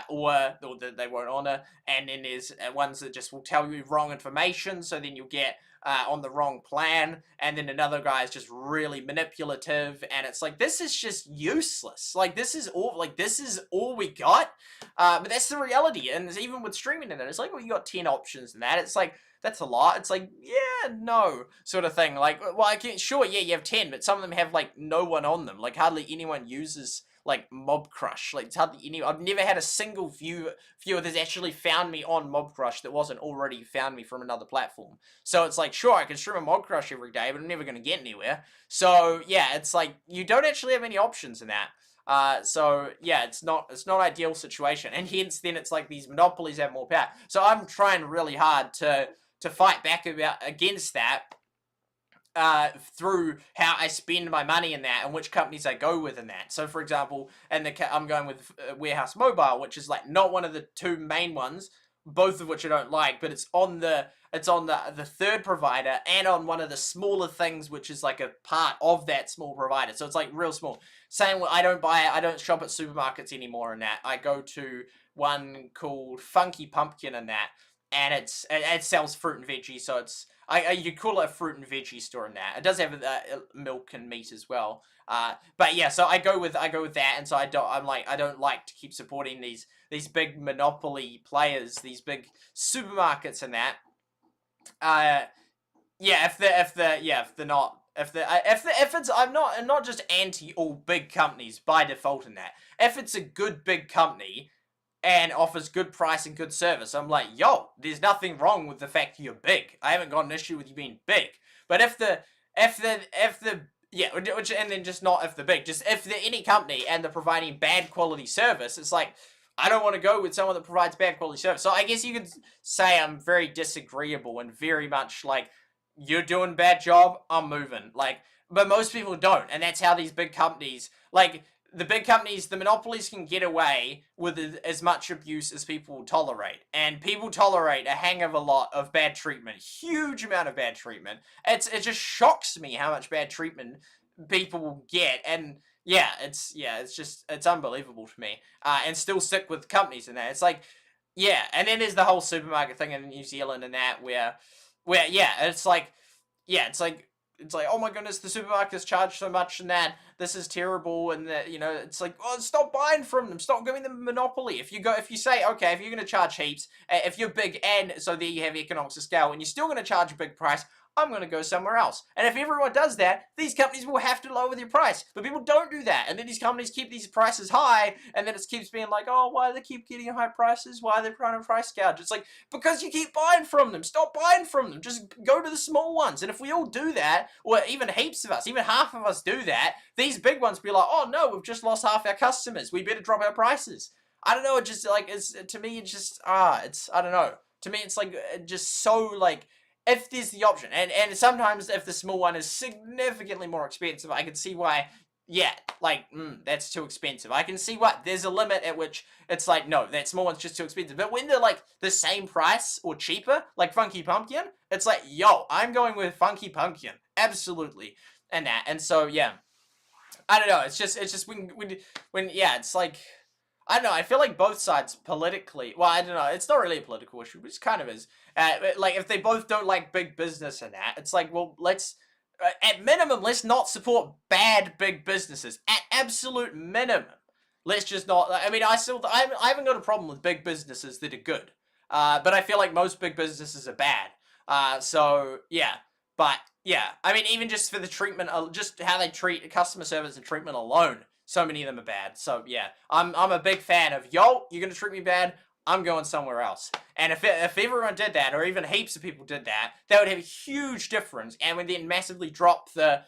or that they won't honor. And then there's ones that just will tell you wrong information, so then you'll get on the wrong plan. And then another guy is just really manipulative, and it's like, this is just useless. Like this is all we got. But that's the reality. And even with streaming in it, it's like, well, you got 10 options in that. It's like, that's a lot. It's like, yeah, no, sort of thing. Like, well, sure, yeah, you have 10, but some of them have, like, no one on them. Like, hardly anyone uses, like, Mob Crush. Like, it's hardly anyone. I've never had a single viewer that's actually found me on Mob Crush that wasn't already found me from another platform. So it's like, sure, I can stream a Mob Crush every day, but I'm never going to get anywhere. So, yeah, it's like, you don't actually have any options in that. So yeah, it's not ideal situation, and hence then it's like these monopolies have more power. So I'm trying really hard to fight back against that through how I spend my money in that and which companies I go with in that. So for example, I'm going with Warehouse Mobile, which is like not one of the two main ones, both of which I don't like, but it's on the third provider and on one of the smaller things, which is like a part of that small provider. So it's like real small. Saying, well, I don't shop at supermarkets anymore in that. I go to one called Funky Pumpkin in that, and it sells fruit and veggie. So it's you call it a fruit and veggie store in that. It does have milk and meat as well. But yeah, so I go with that, and so I don't like to keep supporting these big monopoly players, these big supermarkets and that. I'm not just anti all big companies by default in that. If it's a good big company and offers good price and good service, I'm like, yo, there's nothing wrong with the fact you're big. I haven't got an issue with you being big. But if they're any company and they're providing bad quality service, it's like, I don't want to go with someone that provides bad quality service. So I guess you could say I'm very disagreeable and very much like, you're doing a bad job, I'm moving. Like, but most people don't, and that's how these big companies, like, the big companies, the monopolies can get away with as much abuse as people will tolerate. And people tolerate a hang of a lot of bad treatment. Huge amount of bad treatment. It just shocks me how much bad treatment people will get. And it's unbelievable to me. And still stick with companies in that. It's like, yeah. And then there's the whole supermarket thing in New Zealand and that where it's like, oh my goodness, the supermarkets charge so much and that, this is terrible, and that, it's like, oh, stop buying from them, stop giving them a monopoly. If you say, okay, if you're going to charge heaps, if you're big, and so there you have economics of scale, and you're still going to charge a big price, I'm going to go somewhere else. And if everyone does that, these companies will have to lower their price. But people don't do that. And then these companies keep these prices high, and then it keeps being like, oh, why do they keep getting high prices? Why are they trying to price gouge? It's like, because you keep buying from them. Stop buying from them. Just go to the small ones. And if we all do that, or even heaps of us, even half of us do that, these big ones be like, oh no, we've just lost half our customers. We better drop our prices. I don't know. It just like, to me, it's just, I don't know. To me, it's like, just so like, if there's the option, and sometimes if the small one is significantly more expensive, I can see why, that's too expensive. I can see why there's a limit at which it's like, no, that small one's just too expensive. But when they're like the same price or cheaper, like Funky Pumpkin, it's like, yo, I'm going with Funky Pumpkin, absolutely, and that, and so yeah, I don't know. It's just when it's like, I don't know, I feel like both sides politically, well, I don't know, it's not really a political issue, but it kind of is. Like, if they both don't like big business and that, it's like, well, let's at minimum, let's not support bad big businesses. At absolute minimum, let's just not. I mean, I haven't got a problem with big businesses that are good, but I feel like most big businesses are bad. So yeah, but yeah, I mean, even just for the treatment, just how they treat customer service and treatment alone, so many of them are bad. So yeah, I'm a big fan of, yo, you're gonna treat me bad, I'm going somewhere else. And if everyone did that, or even heaps of people did that, that would have a huge difference, and would then massively drop the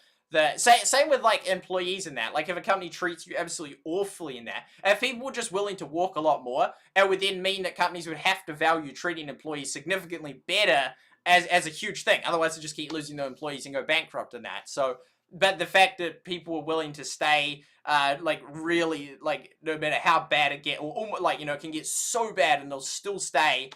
same with like employees in that. Like if a company treats you absolutely awfully in that, if people were just willing to walk a lot more, it would then mean that companies would have to value treating employees significantly better as a huge thing. Otherwise, they just keep losing their employees and go bankrupt in that. So, but the fact that people are willing to stay, like really, like no matter how bad it get, or like, you know, it can get so bad and they'll still stay,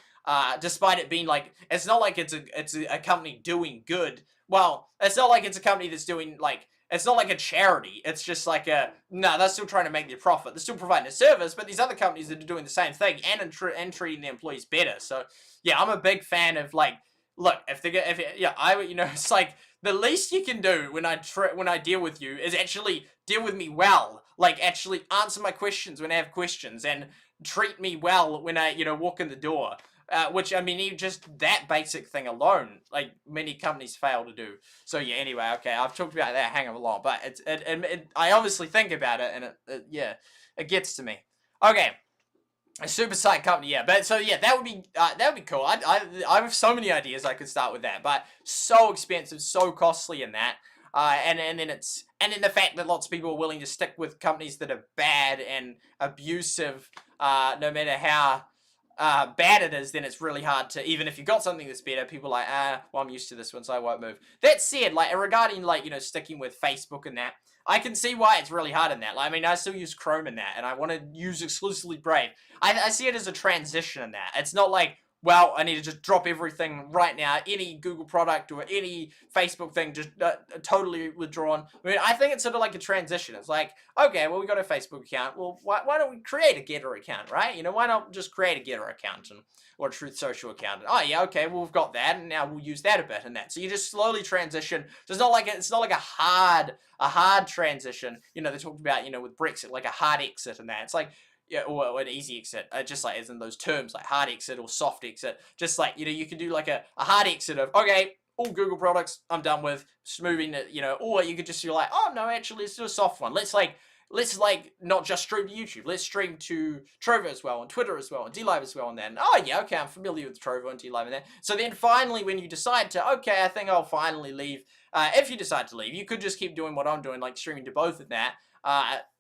despite it being like, it's not like it's a company doing good. Well, it's not like it's a company that's doing like, it's not like a charity. It's just like no, they're still trying to make their profit. They're still providing a service, but these other companies that are doing the same thing and treating their employees better. So yeah, I'm a big fan of like, look, it's like the least you can do when I deal with you is actually deal with me well. Like actually answer my questions when I have questions and treat me well when I, walk in the door. Which, I mean, even just that basic thing alone, like, many companies fail to do. So, yeah, anyway, okay, I've talked about that hang of a lot, but I obviously think about it, and it gets to me. Okay, a SuperSight company, yeah, but, so, yeah, that would be cool. I have so many ideas I could start with that, but so expensive, so costly in that. And then the fact that lots of people are willing to stick with companies that are bad and abusive, no matter how bad it is, then it's really hard to, even if you got something that's better, people are like, well, I'm used to this one, so I won't move. That said, like, regarding, like, sticking with Facebook and that, I can see why it's really hard in that. Like, I mean, I still use Chrome in that, and I want to use exclusively Brave. I see it as a transition in that. It's not like, well, I need to just drop everything right now, any Google product or any Facebook thing, just totally withdrawn. I mean, I think it's sort of like a transition. It's like, okay, well, we got a Facebook account. Well, why don't we create a Getter account, right? Why not just create a Getter account or a Truth Social account? Oh, yeah, okay, well, we've got that, and now we'll use that a bit and that. So you just slowly transition. So it's not like a hard transition. They talked about, with Brexit, like a hard exit and that. It's like, yeah, or an easy exit, just like as in those terms, like hard exit or soft exit. Just like, you can do like a hard exit of, okay, all Google products I'm done with, just moving it, or you could just be like, oh no, actually let's do a soft one. Let's not just stream to YouTube. Let's stream to Trovo as well, and Twitter as well, and DLive as well, and then, oh yeah, okay, I'm familiar with Trovo and DLive and that. So then finally, when you decide to, okay, I think I'll finally leave, if you decide to leave, you could just keep doing what I'm doing, like streaming to both of that.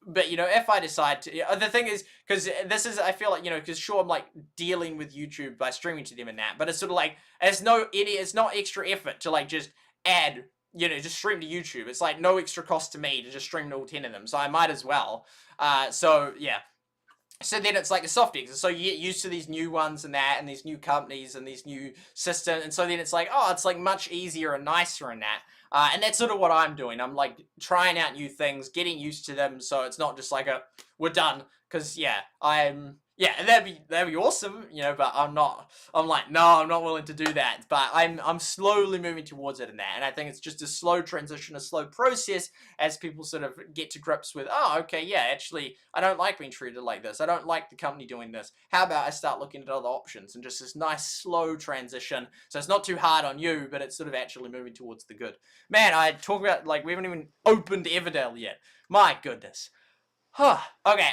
But if I decide to, the thing is, because this is, I feel like, because sure, I'm like dealing with YouTube by streaming to them and that, but it's sort of like, it's not extra effort to like just add, just stream to YouTube. It's like no extra cost to me to just stream to all 10 of them, so I might as well. So yeah. So then it's like a soft exit. So you get used to these new ones and that, and these new companies and these new systems, and so then it's like, oh, it's like much easier and nicer in that. And that's sort of what I'm doing. I'm like trying out new things, getting used to them, so it's not just like we're done. Because that'd be awesome, but I'm like, no, I'm not willing to do that. But I'm slowly moving towards it in that. And I think it's just a slow transition, a slow process as people sort of get to grips with, oh, okay, yeah, actually, I don't like being treated like this. I don't like the company doing this. How about I start looking at other options, and just this nice slow transition. So it's not too hard on you, but it's sort of actually moving towards the good. Man, I talk about, like, we haven't even opened Everdale yet. My goodness. Huh. Okay.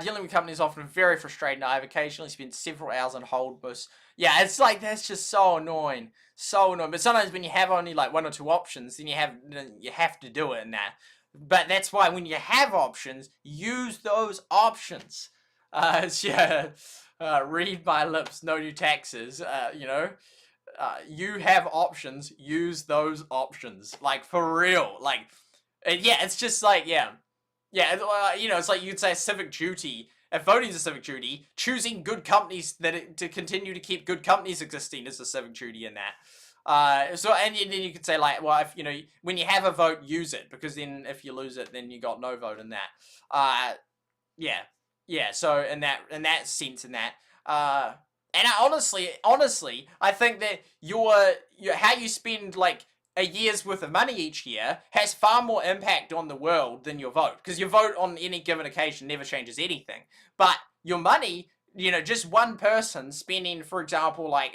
Dealing with companies is often very frustrating. I've occasionally spent several hours on hold. Yeah, it's like, that's just so annoying. So annoying. But sometimes when you have only like one or two options, then you have to do it and that. But that's why when you have options, use those options. Read my lips, no new taxes. You have options, use those options. Like, for real. Like, yeah, it's just like, yeah. Yeah, it's like you'd say a civic duty. If voting is a civic duty, choosing good companies to continue to keep good companies existing is a civic duty in that. And then you could say, like, well, if when you have a vote, use it, because then if you lose it, then you got no vote in that. Yeah. So in that sense, in that. And honestly, I think that your how you spend like a year's worth of money each year has far more impact on the world than your vote. Because your vote on any given occasion never changes anything. But your money, you know, just one person spending, for example, like,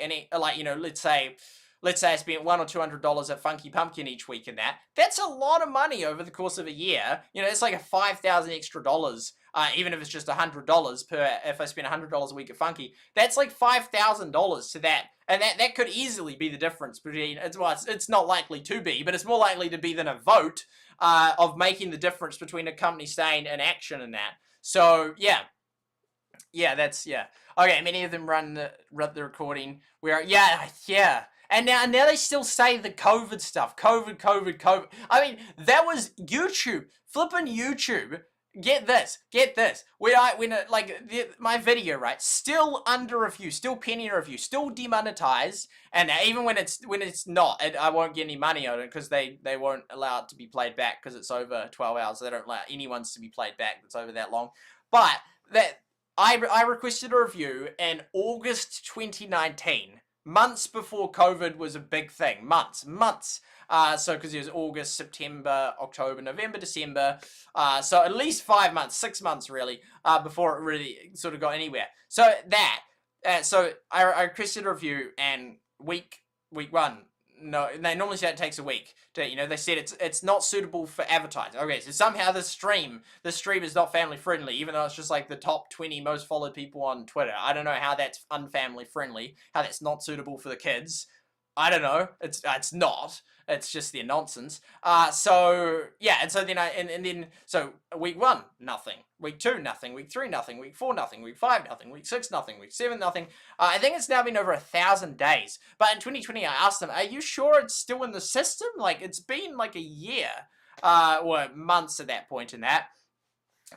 you know, let's say I spent $100 or $200 at Funky Pumpkin each week in that's a lot of money over the course of a year. You know, it's like a $5,000 extra dollars, even if it's just $100 if I spend $100 a week at Funky, that's like $5,000 to that. And that could easily be the difference between, it's not likely to be, but it's more likely to be than a vote, of making the difference between a company staying in action and that. So, yeah. Yeah, Okay, many of them run the recording where, yeah. And now they still say the COVID stuff. COVID. I mean, that was YouTube. Flipping YouTube. Get this. My video, right, still under review, still pending review, still demonetized, and even when it's not, I won't get any money on it because they won't allow it to be played back because it's over 12 hours. They don't allow anyone's to be played back that's over that long. But that I requested a review in August 2019. Months before COVID was a big thing. Months. So, because it was August, September, October, November, December. So, at least 5 months, 6 months, really, before it really sort of got anywhere. So, so I requested a review, and week 1, no, they normally say it takes a week to, you know, they said it's not suitable for advertising. Okay, so somehow the stream is not family friendly, even though it's just like the top 20 most followed people on Twitter. I don't know how that's unfamily friendly, how that's not suitable for the kids. I don't know. It's not. It's just their nonsense. So yeah, and so then so week 1, nothing. Week 2, nothing. Week 3, nothing. Week 4, nothing. Week 5, nothing. Week 6, nothing. Week 7, nothing. I think it's now been over 1,000 days. But in 2020, I asked them, "Are you sure it's still in the system? Like, it's been like a year, or months at that point in that."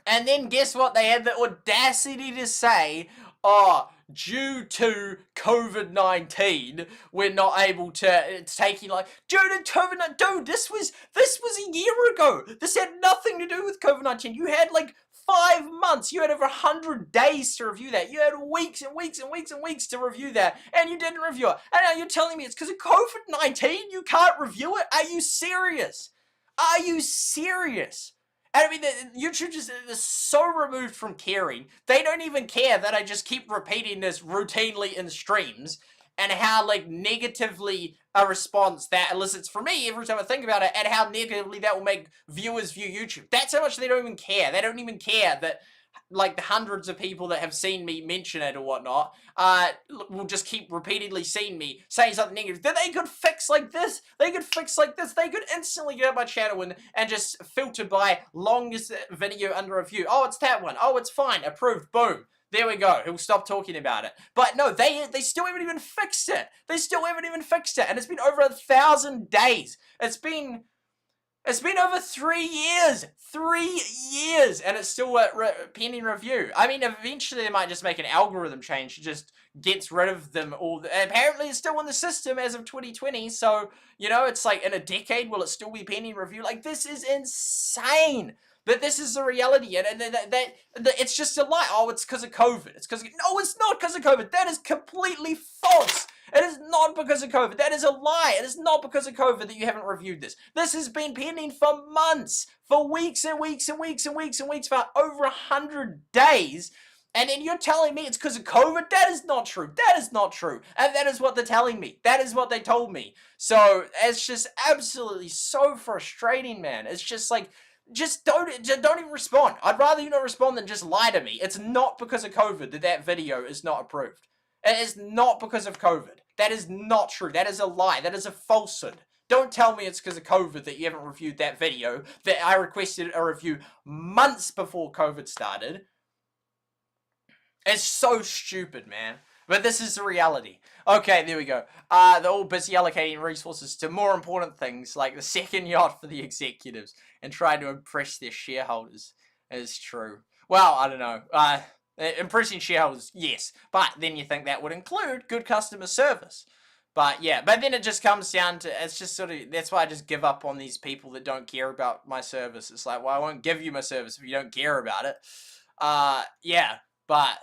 And then guess what? They had the audacity to say, "Oh, due to COVID-19, we're not able to, it's taking like, due to COVID-19, dude, this was a year ago. This had nothing to do with COVID-19. You had like 5 months. You had over 100 days to review that. You had weeks and weeks and weeks and weeks to review that, and you didn't review it. And now you're telling me it's because of COVID-19 you can't review it? Are you serious? Are you serious?" And I mean, YouTube just is so removed from caring. They don't even care that I just keep repeating this routinely in streams, and how, like, negatively a response that elicits for me every time I think about it, and how negatively that will make viewers view YouTube. That's how much they don't even care. They don't even care that, like, the hundreds of people that have seen me mention it or whatnot, will just keep repeatedly seeing me saying something negative. That they could fix like this. They could instantly get up my channel and just filter by longest video under review. Oh, it's that one. Oh, it's fine. Approved. Boom. There we go. He'll stop talking about it. But no, they still haven't even fixed it. And it's been over 1,000 days. It's been over 3 years. 3 years. And it's still pending review. I mean, eventually they might just make an algorithm change. It just gets rid of them all. Apparently it's still in the system as of 2020. So, you know, it's like in a decade, will it still be pending review? Like, this is insane. But this is the reality, and it's just a lie. Oh, it's because of COVID. No, it's not because of COVID. That is completely false. It is not because of COVID. That is a lie. It is not because of COVID that you haven't reviewed this. This has been pending for months, for weeks and weeks and weeks and weeks and weeks, for over 100 days. And then you're telling me it's because of COVID? That is not true. That is not true. And that is what they're telling me. That is what they told me. So it's just absolutely so frustrating, man. It's just like, just don't even respond. I'd rather you not respond than just lie to me. It's not because of COVID that video is not approved. It is not because of COVID. That is not true. That is a lie. That is a falsehood. Don't tell me it's because of COVID that you haven't reviewed that video, that I requested a review months before COVID started. It's so stupid, man. But this is the reality. Okay, there we go. They're all busy allocating resources to more important things, like the second yacht for the executives, and trying to impress their shareholders. It's true. Well, I don't know. Impressing shareholders, yes. But then you think that would include good customer service. But yeah, but then it just comes down to, it's just sort of, that's why I just give up on these people that don't care about my service. It's like, well, I won't give you my service if you don't care about it. Yeah, but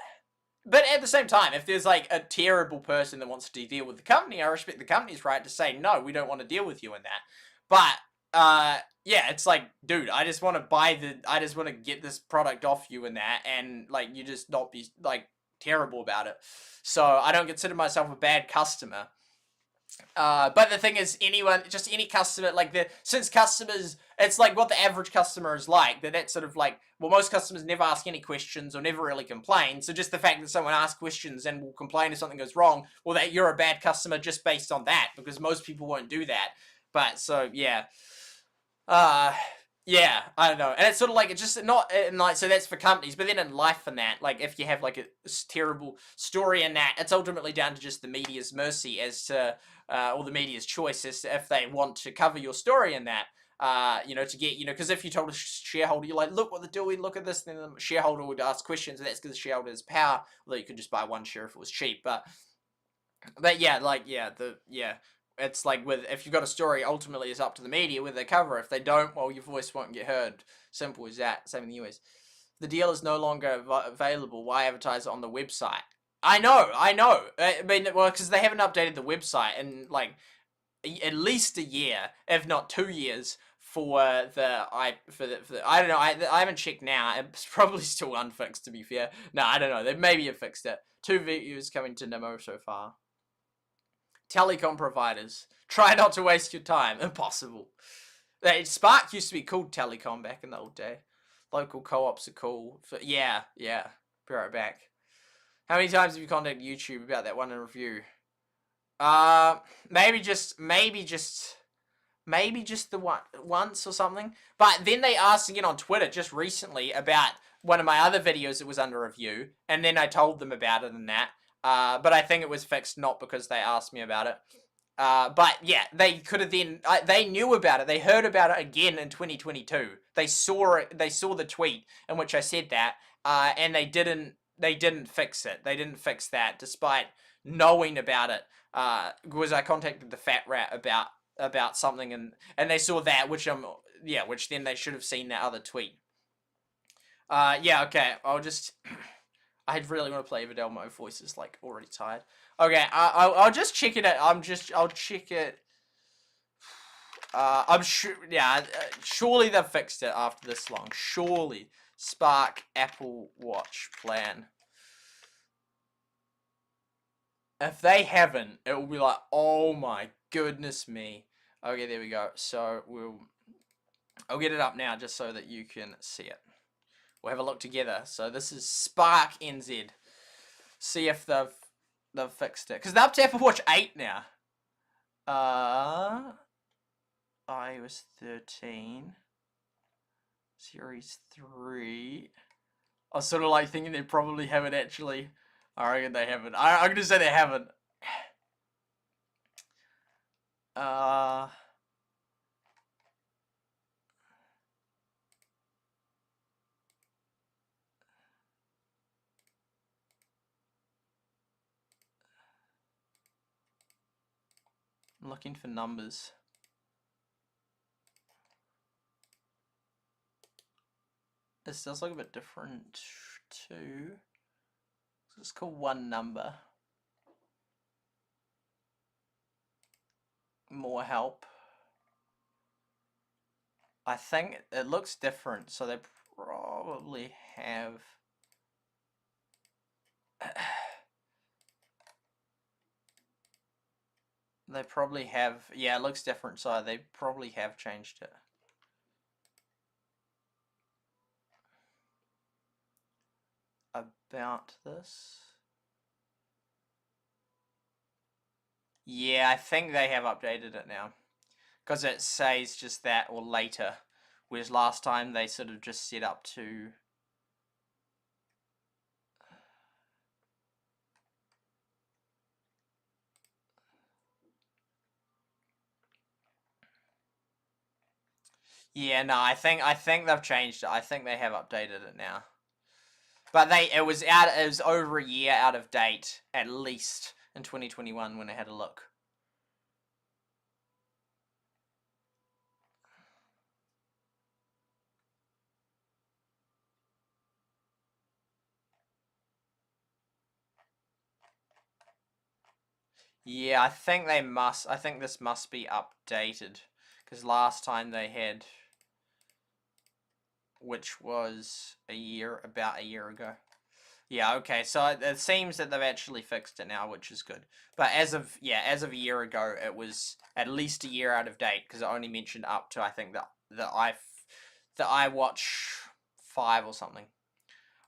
But at the same time, if there's like a terrible person that wants to deal with the company, I respect the company's right to say, no, we don't want to deal with you in that. But, yeah, it's like, dude, I just want to I just want to get this product off you in that, and, like, you just not be, like, terrible about it. So, I don't consider myself a bad customer. But the thing is, just any customer, like, since customers, it's like what the average customer is like, that's sort of like, well, most customers never ask any questions or never really complain, so just the fact that someone asks questions and will complain if something goes wrong, well, that you're a bad customer just based on that, because most people won't do that. But, so, yeah. Yeah, I don't know. And it's sort of like, it's just not, and like, so that's for companies, but then in life and that, like, if you have, like, a terrible story in that, it's ultimately down to just the media's mercy as to, or the media's choice as to if they want to cover your story in that. You know, to get, you know, because if you told a shareholder, you're like, look what they're doing, look at this, then the shareholder would ask questions, and that's because the shareholder has power, although you could just buy one share if it was cheap, but yeah, like, yeah, it's like if you've got a story, ultimately it's up to the media whether they cover. If they don't, well, your voice won't get heard. Simple as that. Same in the US. The deal is no longer available. Why advertise it on the website? I know. I mean, well, because they haven't updated the website in, like, at least a year, if not 2 years, for I don't know. I haven't checked now. It's probably still unfixed, to be fair. No, I don't know. They maybe have fixed it. 2 views coming to Nemo so far. Telecom providers. Try not to waste your time. Impossible. Spark used to be called Telecom back in the old day. Local co-ops are cool. Yeah. Be right back. How many times have you contacted YouTube about that one in review? Maybe just the once or something. But then they asked again on Twitter just recently about one of my other videos that was under review, and then I told them about it and that. But I think it was fixed not because they asked me about it. But yeah, they could have then, they knew about it. They heard about it again in 2022. They saw it. They saw the tweet in which I said that, and they didn't fix it. They didn't fix that despite knowing about it. Because I contacted the Fat Rat about something, and they saw that, which then they should have seen that other tweet. Yeah, okay. I'll just. I really want to play Everdale. My voice is, like, already tired. Okay, I'll just check it out. I'll check it. I'm sure. Yeah, surely they've fixed it after this long. Surely. Spark Apple Watch plan. If they haven't, it will be like, oh my goodness me. Okay, there we go. So I'll get it up now just so that you can see it. We'll have a look together. So this is Spark NZ. See if they've fixed it. Because they're up to Apple Watch 8 now. iOS 13. Series 3. I was sort of like thinking they probably haven't actually. I reckon they haven't. I'm going to say they haven't. I'm looking for numbers. This does look a bit different too. It's called one number. More help. I think it looks different, so they probably have. They probably have. Yeah, it looks different, so they probably have changed it. About this. Yeah, I think they have updated it now. Because it says just that or later. Whereas last time they sort of just set up to. Yeah, no, I think they've changed it. I think they have updated it now. But it was over a year out of date, at least, in 2021 when I had a look. Yeah, I think they must. I think this must be updated. Because last time they had... Which was about a year ago. Yeah, okay, so it seems that they've actually fixed it now, which is good. But as of a year ago, it was at least a year out of date, because it only mentioned up to, I think, the iWatch 5 or something.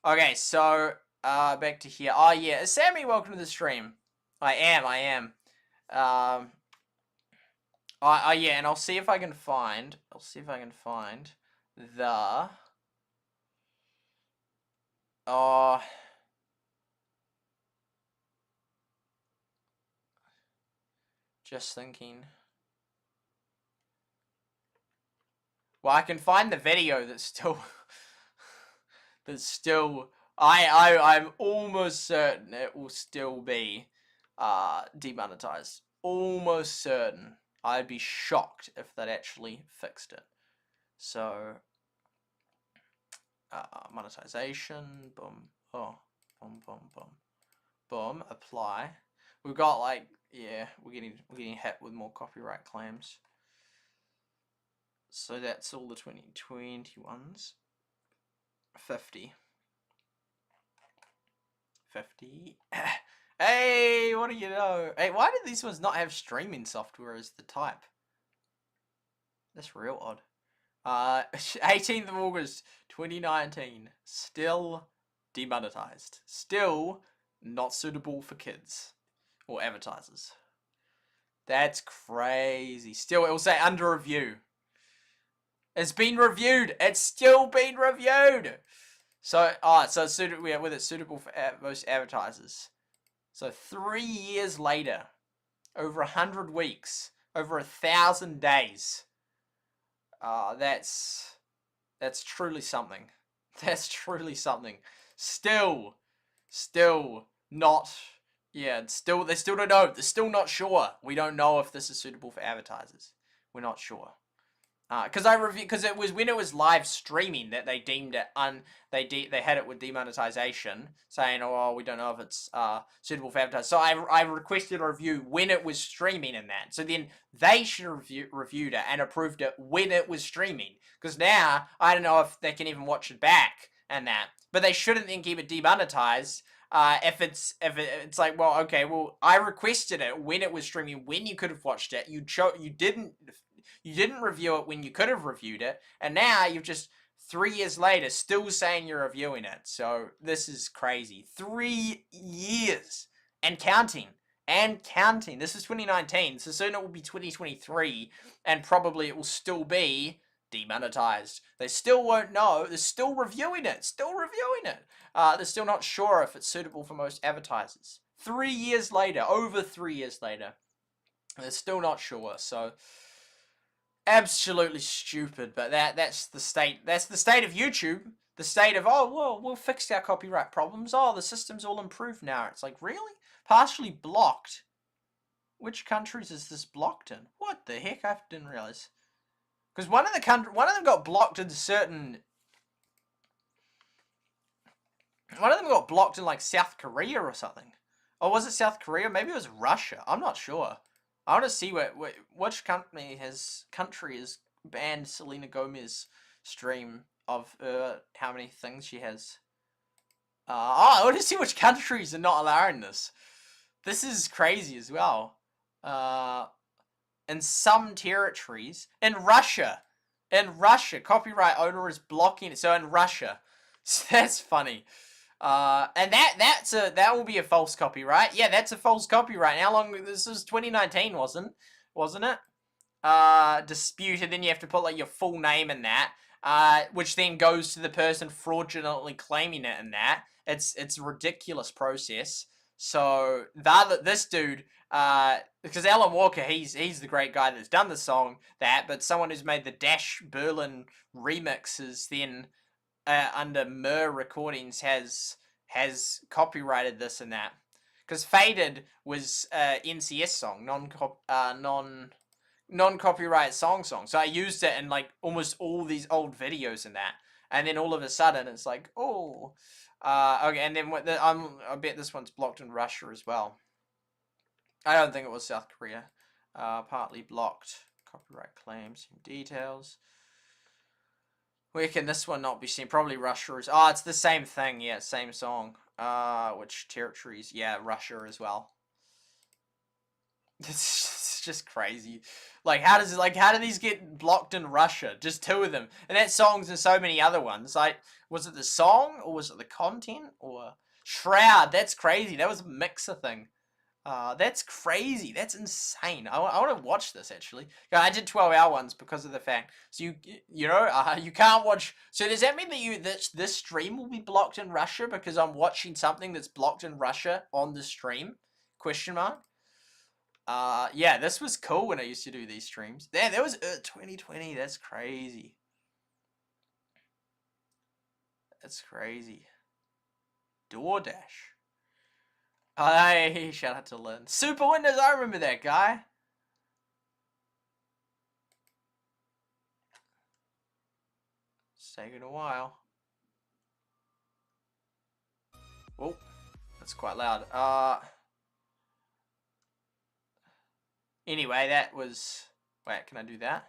Okay, so, back to here. Oh, yeah, Sammy, welcome to the stream. I am. Yeah, and I'll see if I can find the... Oh... Just thinking. Well, I can find the video that's still... I'm almost certain it will still be demonetized. Almost certain. I'd be shocked if that actually fixed it. So, monetization, boom, oh, boom, boom, boom, boom, apply. We've got like, yeah, we're getting hit with more copyright claims. So that's all the 2021s. 50. Hey, what do you know? Hey, why did these ones not have streaming software as the type? That's real odd. 18th of August 2019. Still demonetized. Still not suitable for kids or advertisers. That's crazy. Still, it will say under review. It's been reviewed. It's still been reviewed. So, so it's suitable for most advertisers. So 3 years later, over 100 weeks, over 1,000 days. That's truly something. That's truly something. Still not. Yeah, they still don't know. They're still not sure. We don't know if this is suitable for advertisers. We're not sure. Because it was when it was live streaming that they deemed it they had it with demonetization, saying, oh, we don't know if it's suitable for advertisers. So I requested a review when it was streaming and that. So then they should have reviewed it and approved it when it was streaming. Because now I don't know if they can even watch it back and that. But they shouldn't then keep it demonetized. If it's like, well, okay, well, I requested it when it was streaming, when you could have watched it. You didn't review it when you could have reviewed it, and now you've just 3 years later still saying you're reviewing it. So this is crazy. 3 years and counting. This is 2019, so soon it will be 2023, and probably it will still be demonetized. They still won't know. They're still reviewing it. They're still not sure if it's suitable for most advertisers. 3 years later, over 3 years later, they're still not sure. So absolutely stupid. But that's the state. That's the state of YouTube. The state of, oh, well, we'll fix our copyright problems. Oh, the system's all improved now. It's like, really? Partially blocked? Which countries is this blocked in? What the heck? I didn't realize. Because one of them got blocked in certain... One of them got blocked in like South Korea or something. Or was it South Korea? Maybe it was Russia. I'm not sure. I want to see which country has banned Selena Gomez's stream of how many things she has. I want to see which countries are not allowing this. This is crazy as well. In some territories, in Russia, copyright owner is blocking it. So in Russia, so that's funny. And that will be a false copyright. Yeah, that's a false copyright. How long? This was 2019, wasn't it? Disputed. Then you have to put like your full name in that. Which then goes to the person fraudulently claiming it in that. It's a ridiculous process. So this dude, because Alan Walker, he's the great guy that's done the song, but someone who's made the Dash Berlin remixes then under Myrrh Recordings has copyrighted this and that. Because Faded was NCS song, non-copyright song. So I used it in like almost all these old videos and that. And then all of a sudden it's like, oh, okay. And then I bet this one's blocked in Russia as well. I don't think it was South Korea. Partly blocked. Copyright claims. Details. Where can this one not be seen? Probably Russia is. Oh, it's the same thing. Yeah, same song. Which territories? Yeah, Russia as well. It's just crazy. Like, how do these get blocked in Russia? Just two of them, and that song's in so many other ones. Like, was it the song or was it the content or Shroud? That's crazy. That was a mixer thing. That's crazy. That's insane. I want to watch this actually. Yeah, I did 12-hour ones because of the fact. So you can't watch. So does that mean that this stream will be blocked in Russia because I'm watching something that's blocked in Russia on the stream? Question mark. Yeah, this was cool when I used to do these streams. Damn, that was 2020. That's crazy. That's crazy. DoorDash. Hey, shout out to Lynn. Super Windows, I remember that guy. It's taking a while. Oh, that's quite loud. Anyway, that was... Wait, can I do that?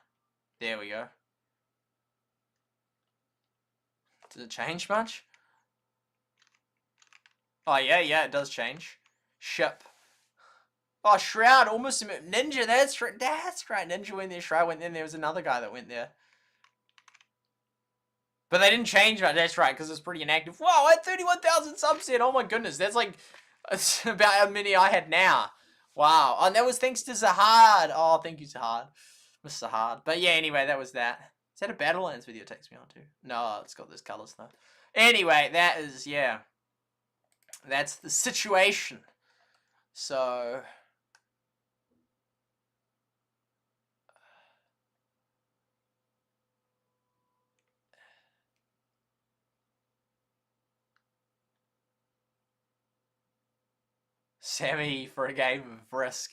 There we go. Does it change much? Oh, yeah, it does change. Ship. Oh, Shroud, almost Ninja, that's right, Ninja went there, Shroud went there, and there was another guy that went there. But they didn't change much, that's right, because it's pretty inactive. Wow, I had 31,000 subs in, oh my goodness, that's like, that's about how many I had now. Wow, and that was thanks to Zahard. Oh, thank you, Zahard. Mr. Hard. But yeah, anyway, that was that. Is that a Battlelands video takes me on to? No, it's got those colors though. Anyway, that is, yeah. That's the situation. So... Sammy for a game of Risk.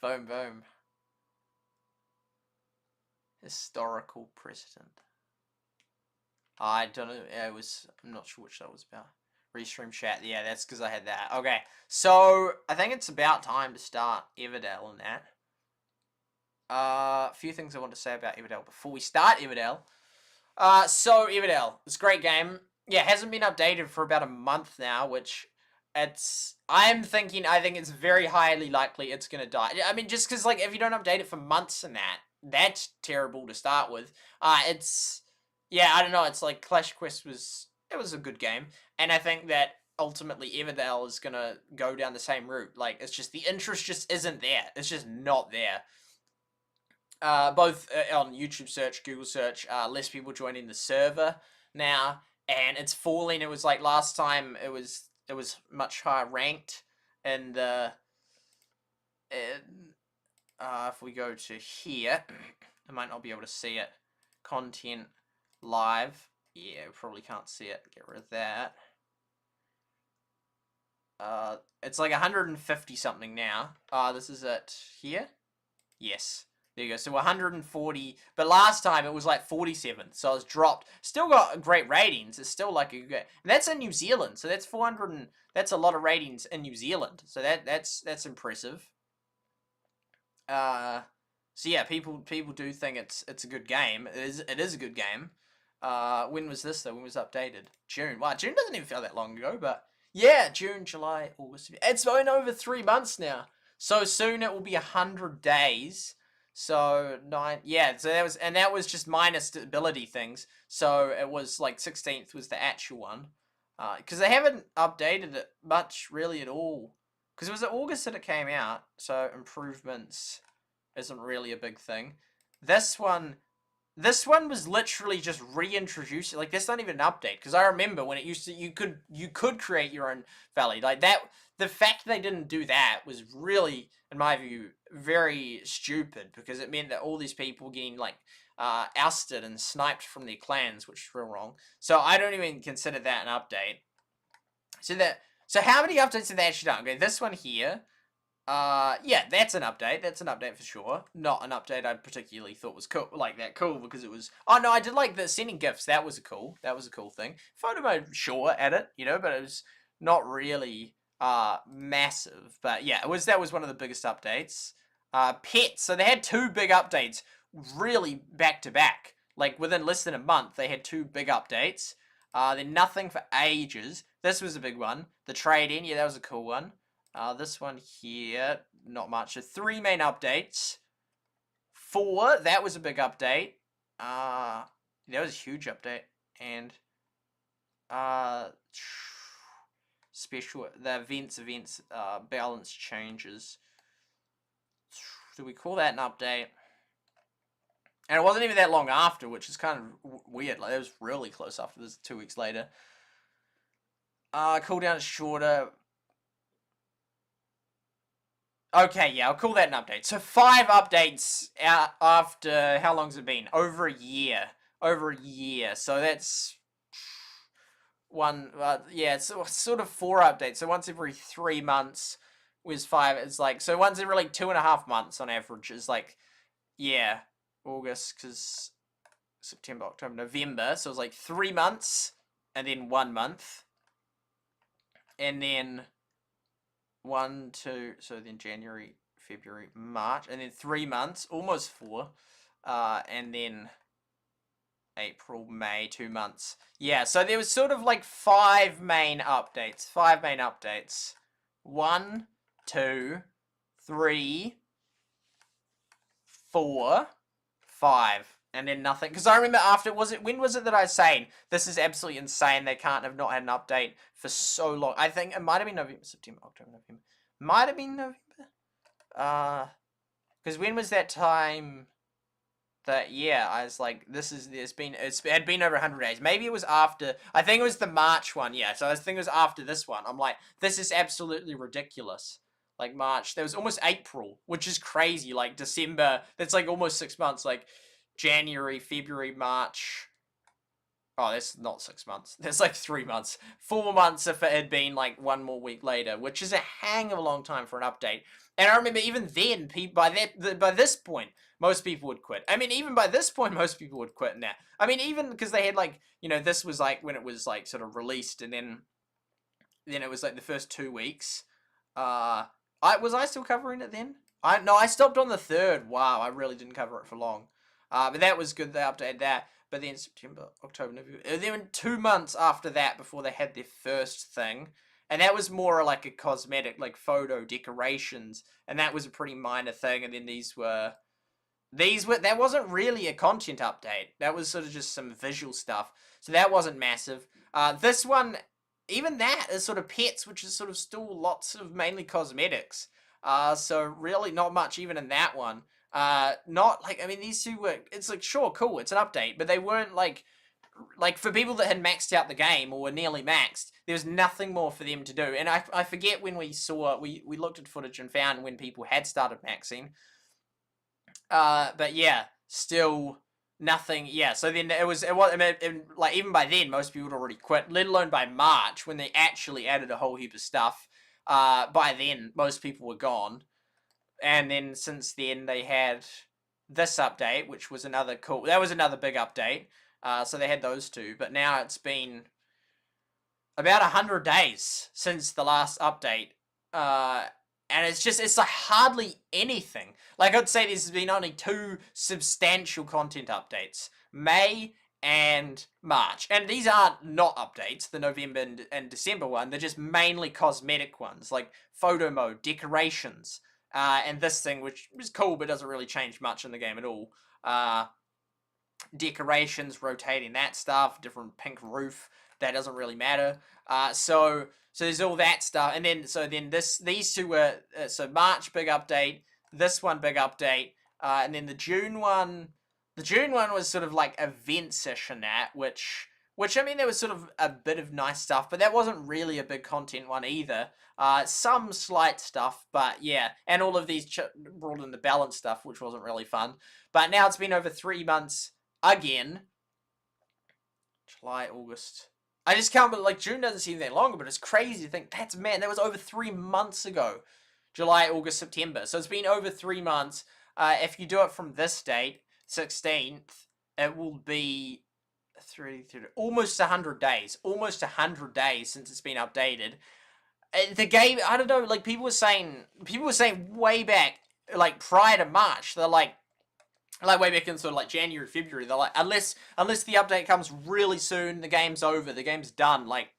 Boom, boom. Historical precedent. I don't know. I'm not sure which that was about. Restream chat. Yeah, that's because I had that. Okay, so I think it's about time to start Everdale and that. A few things I want to say about Everdale before we start Everdale. So Everdale, it's a great game. Yeah, it hasn't been updated for about a month now, which I think it's very highly likely it's gonna die. I mean, just because like if you don't update it for months and that's terrible to start with. Yeah, I don't know. It's like Clash Quest was a good game, and I think that ultimately Everdale is gonna go down the same route. Like it's just the interest just isn't there. It's just not there. Both on YouTube search, Google search, less people joining the server now, and it's falling. It was like last time it was much higher ranked, and if we go to here, I might not be able to see it. Content live, yeah, we probably can't see it. Get rid of that. It's like 150 something now. This is it here. Yes. There you go. So 140, but last time it was like 47, so it's dropped. Still got great ratings. It's still like a good, and that's in New Zealand. So that's 400. That's a lot of ratings in New Zealand. So that's impressive. So yeah, people do think it's a good game. It is a good game. When was this though? When was it updated? June. Wow, June doesn't even feel that long ago, but yeah, June, July, August. It's been over 3 months now. So soon it will be 100 days. So 9, yeah. So that was just minus ability things. So it was like 16th was the actual one, because they haven't updated it much really at all. Because it was in August that it came out. So improvements isn't really a big thing. This one was literally just reintroduced. Like that's not even an update. Because I remember when it used to, you could create your own Valley like that. The fact they didn't do that was really, in my view, very stupid, because it meant that all these people were getting like ousted and sniped from their clans, which is real wrong. So I don't even consider that an update. So how many updates have they actually done? Okay, this one here. Yeah, that's an update. That's an update for sure. Not an update I particularly thought was cool, cool, because it was. Oh no, I did like the sending gifts. That was a cool thing. Photo mode, sure, at it, but it was not really massive. But yeah, that was one of the biggest updates. Pets. So they had 2 big updates, really back to back. Like within less than a month, they had 2 big updates. Then nothing for ages. This was a big one. The trade-in, yeah, that was a cool one. This one here, not much. So 3 main updates. 4, that was a big update. That was a huge update. And special, the events, balance changes. Do we call that an update? And it wasn't even that long after, which is kind of weird. Like, it was really close after this, 2 weeks later. Cooldown is shorter. Okay, yeah, I'll call that an update. So 5 updates out after, how long's it been? Over a year. Over a year. So that's one, yeah, it's sort of 4 updates. So once every 3 months was 5. It's like, so once every like 2.5 months on average is like, yeah, August, because September, October, November. So it was like 3 months and then 1 month. And then 1, 2, so then January, February, March, and then 3 months, almost 4, and then April, May, 2 months. Yeah, so there was sort of like 5 main updates. 5 main updates. 1, 2, 3, 4, 5. And then nothing. Because I remember after, when was it that I was saying, this is absolutely insane, they can't have not had an update for so long. I think it might have been November, September, October, November. Might have been November. Because when was that time that, yeah, I was like, it had been over 100 days. Maybe it was after, I think it was the March one, yeah. So I think it was after this one. I'm like, this is absolutely ridiculous. Like March, there was almost April, which is crazy. Like December, that's like almost 6 months. Like January, February, March. Oh, that's not 6 months. That's like 3 months. 4 months if it had been like 1 more week later, which is a hang of a long time for an update. And I remember even then, by this point, most people would quit. I mean, even by this point, most people would quit now. I mean, even because they had like, this was like when it was like sort of released, and then it was like the first 2 weeks. Was I still covering it then? No, I stopped on the 3rd. Wow, I really didn't cover it for long. But that was good. They updated that. But then September, October, November. Then 2 months after that, before they had their first thing. And that was more like a cosmetic, like photo decorations. And that was a pretty minor thing. And then that wasn't really a content update. That was sort of just some visual stuff. So that wasn't massive. This one, even that is sort of pets, which is sort of still lots of mainly cosmetics. So really not much even in that one. Not like, I mean, these 2 were, it's like, sure, cool, it's an update, but they weren't like for people that had maxed out the game or were nearly maxed, there was nothing more for them to do. And I forget when we looked at footage and found when people had started maxing. But yeah, still nothing. Yeah, so then it was I mean, like even by then most people had already quit, let alone by March when they actually added a whole heap of stuff. By then most people were gone. And then since then they had this update, which was another big update. So they had those 2, but now it's been about 100 days since the last update. And it's like hardly anything. Like I'd say there's been only 2 substantial content updates. May and March. And these aren't not updates, the November and December one. They're just mainly cosmetic ones, like photo mode, decorations. And this thing, which is cool, but doesn't really change much in the game at all. Decorations, rotating that stuff, different pink roof, that doesn't really matter. So there's all that stuff. And then these 2 were, so March, big update, this one, big update, and then the June one was sort of like event-ish and that, which I mean, there was sort of a bit of nice stuff, but that wasn't really a big content one either. Some slight stuff, but yeah. And all of these brought in the balance stuff, which wasn't really fun. But now it's been over 3 months again. July, August. I just can't believe, like, June doesn't seem that long, but it's crazy to think, that was over 3 months ago. July, August, September. So it's been over 3 months. If you do it from this date, 16th, it will be almost 100 days. Almost 100 days since it's been updated. the game, I don't know, like people were saying way back, like prior to March, they're like way back in sort of like January, February, they're like, unless the update comes really soon, the game's over, the game's done. Like,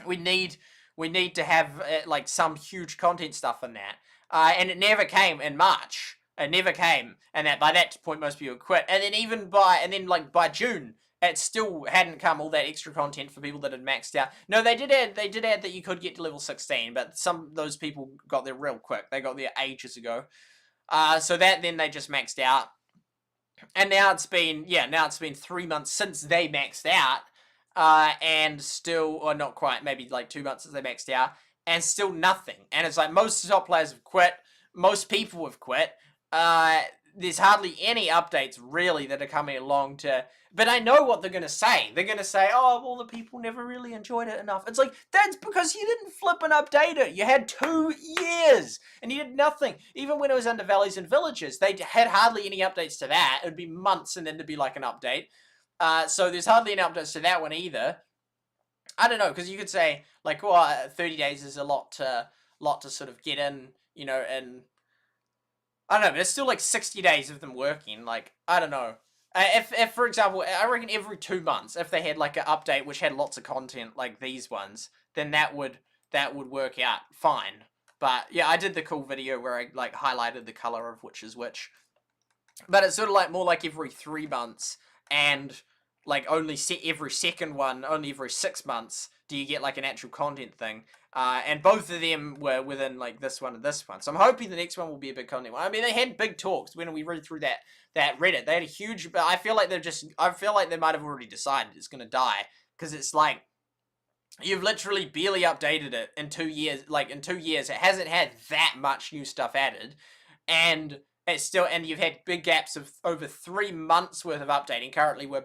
we need to have like some huge content stuff in that. And it never came in March. It never came, and by that point, most people quit. And then by June, it still hadn't come all that extra content for people that had maxed out. No, they did add that you could get to level 16, but some of those people got there real quick. They got there ages ago. So that then they just maxed out. And now it's been 3 months since they maxed out, and still, or not quite, maybe like 2 months since they maxed out, and still nothing. And it's like most top players have quit, most people have quit. There's hardly any updates really that are coming along to. But I know what they're gonna say. They're gonna say, "Oh, well, the people never really enjoyed it enough." It's like, that's because you didn't flip and update it. You had 2 years and you did nothing. Even when it was under Valleys and Villages, they had hardly any updates to that. It'd be months and then there'd be like an update. So there's hardly any updates to that one either. I don't know, because you could say like, well, 30 days is a lot to sort of get in, you know, and I don't know, but it's still like 60 days of them working. Like, I don't know. If for example, I reckon every 2 months, if they had like an update which had lots of content like these ones, then that would work out fine. But yeah, I did the cool video where I like highlighted the color of which is which. But it's sort of like more like every 3 months, and like only every second one, only every 6 months do you get like an actual content thing. And both of them were within like this one and this one. So I'm hoping the next one will be a big content one. I mean, they had big talks when we read through that Reddit. They had a huge, but I feel like they might have already decided it's going to die. Because it's like, you've literally barely updated it in 2 years. Like, in 2 years, it hasn't had that much new stuff added. And it's still, and you've had big gaps of over 3 months worth of updating. Currently, we're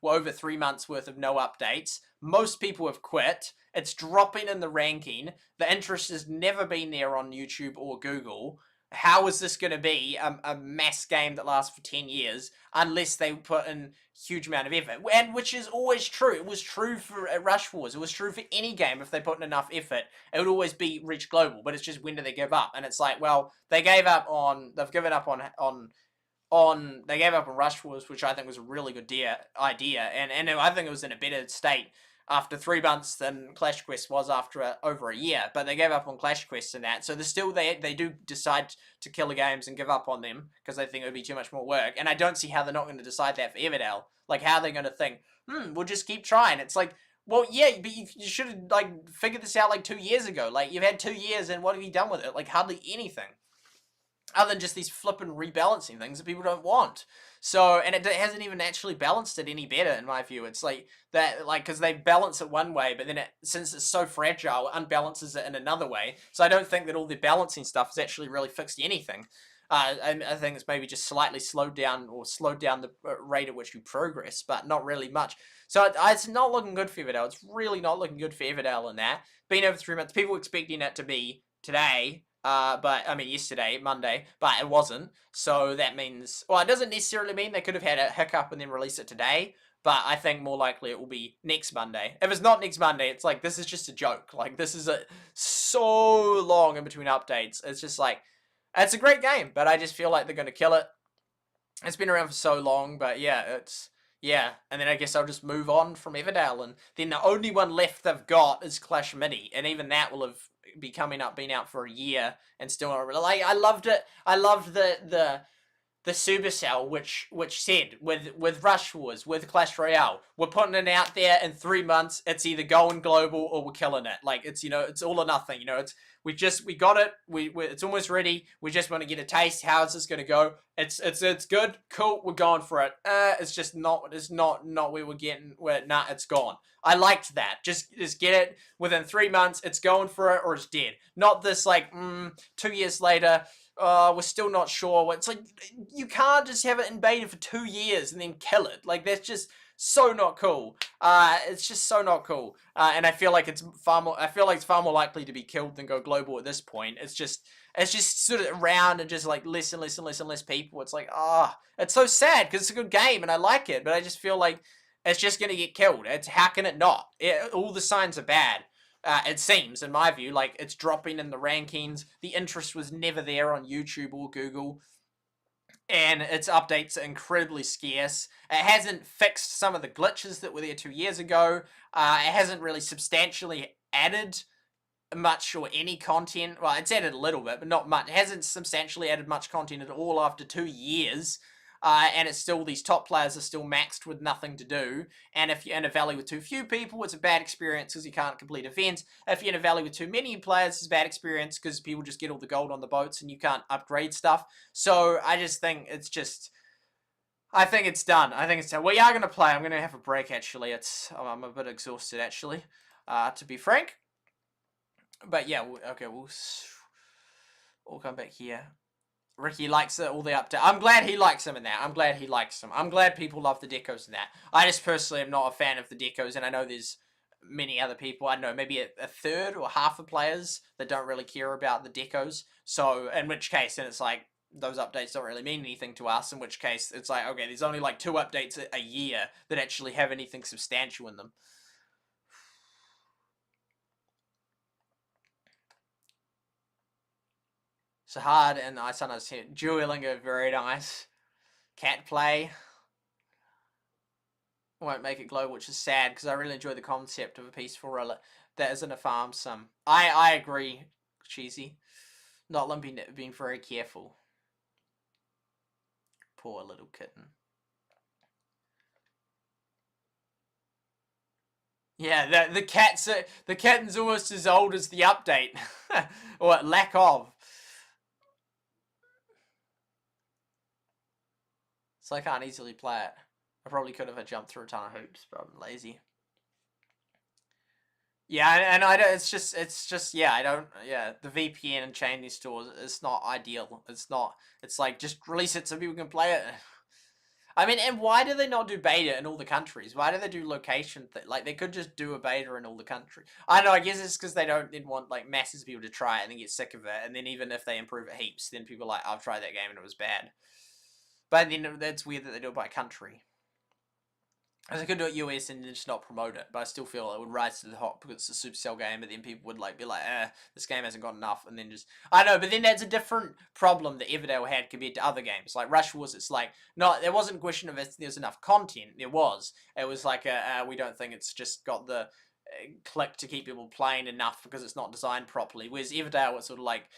over 3 months worth of no updates. Most people have quit. It's dropping in the ranking. The interest has never been there on YouTube or Google. How is this going to be a mass game that lasts for 10 years unless they put in huge amount of effort? And which is always true. It was true for Rush Wars. It was true for any game. If they put in enough effort, it would always be reach global. But it's just, when do they give up? And it's like, well, they've given up on Rush Wars, which I think was a really good idea. And I think it was in a better state after 3 months than Clash Quest was after over a year. But they gave up on Clash Quest and that. So they do decide to kill the games and give up on them because they think it would be too much more work. And I don't see how they're not going to decide that for Everdale. Like, how they're going to think, we'll just keep trying. It's like, well, yeah, but you should have like figured this out like 2 years ago. Like, you've had 2 years, and what have you done with it? Like, hardly anything. Other than just these flippin' rebalancing things that people don't want. So, and it hasn't even actually balanced it any better, in my view. It's like that, like, because they balance it one way, but then since it's so fragile, it unbalances it in another way. So I don't think that all the balancing stuff has actually really fixed anything. I think it's maybe just slightly slowed down the rate at which you progress, but not really much. So it's not looking good for Everdale. It's really not looking good for Everdale in that. Been over 3 months. People expecting it to be today. But I mean yesterday, Monday, but it wasn't. So that means, well, it doesn't necessarily mean they could have had a hiccup and then release it today. But I think more likely it will be next Monday. If it's not next Monday, it's like, this is just a joke. Like, this is so long in between updates. It's just like, it's a great game, but I just feel like they're going to kill it. It's been around for so long, but yeah, and then I guess I'll just move on from Everdale, and then the only one left they've got is Clash Mini, and even that will have been out for a year, and still not really. Like, I loved it. I loved the Supercell, which said with Rush Wars, with Clash Royale, we're putting it out there in 3 months. It's either going global or we're killing it. Like, it's, you know, it's all or nothing. You know, it's we got it. It's almost ready. We just want to get a taste. How is this going to go? It's good. Cool. We're going for it. It's just not. It's not where we're getting. Nah, it's gone. I liked that. Just get it within 3 months. It's going for it or it's dead. Not this like 2 years later. We're still not sure. It's like, you can't just have it in beta for 2 years and then kill it. Like, that's just so not cool. It's just so not cool. And I feel like it's far more likely to be killed than go global at this point. It's just sort of around and just like less and less people. It's like, it's so sad because it's a good game and I like it, but I just feel like it's just gonna get killed. How can it not? All the signs are bad. It seems, in my view, like it's dropping in the rankings. The interest was never there on YouTube or Google, and its updates are incredibly scarce. It hasn't fixed some of the glitches that were there 2 years ago. It hasn't really substantially added much or any content. Well, it's added a little bit, but not much. It hasn't substantially added much content at all after 2 years. And it's still, these top players are still maxed with nothing to do. And if you're in a valley with too few people, it's a bad experience because you can't complete events. If you're in a valley with too many players, it's a bad experience because people just get all the gold on the boats and you can't upgrade stuff. So I just think it's just, I think it's done. I think it's done. We are going to play. I'm going to have a break, actually. I'm a bit exhausted, actually, to be frank. But yeah, okay, we'll come back here. Ricky likes all the update. I'm glad he likes them in that. I'm glad he likes them. I'm glad people love the decos in that. I just personally am not a fan of the decos, and I know there's many other people. I don't know, maybe a third or half of players that don't really care about the decos. So, in which case, then it's like, those updates don't really mean anything to us, in which case, it's like, okay, there's only like 2 updates a year that actually have anything substantial in them. So hard and I sometimes hear dueling are very nice. Cat play won't make it global, which is sad because I really enjoy the concept of a peaceful relic that isn't a farm sim. I agree, Cheesy. Not limping, being very careful. Poor little kitten. Yeah, the kitten's almost as old as the update, or lack of. So I can't easily play it. I probably could if I jumped through a ton of hoops, but I'm lazy. Yeah, and I don't. It's just. Yeah, I don't. Yeah, the VPN and chain these stores. It's not ideal. It's not. It's like just release it so people can play it. I mean, and why do they not do beta in all the countries? Why do they do location? Like they could just do a beta in all the country. I know. I guess it's because they don't want like masses of people to try it and then get sick of it, and then even if they improve it heaps, then people are like, I've tried that game and it was bad. But then that's weird that they do it by country. As I could do it US and just not promote it, but I still feel it would rise to the top because it's a Supercell game, but then people would like be like, this game hasn't got enough, and then just I don't know, but then that's a different problem that Everdale had compared to other games. Like Rush Wars, it's like no, there wasn't a question of if there's enough content. There was. It was like we don't think it's just got the click to keep people playing enough because it's not designed properly. Whereas Everdale was sort of like,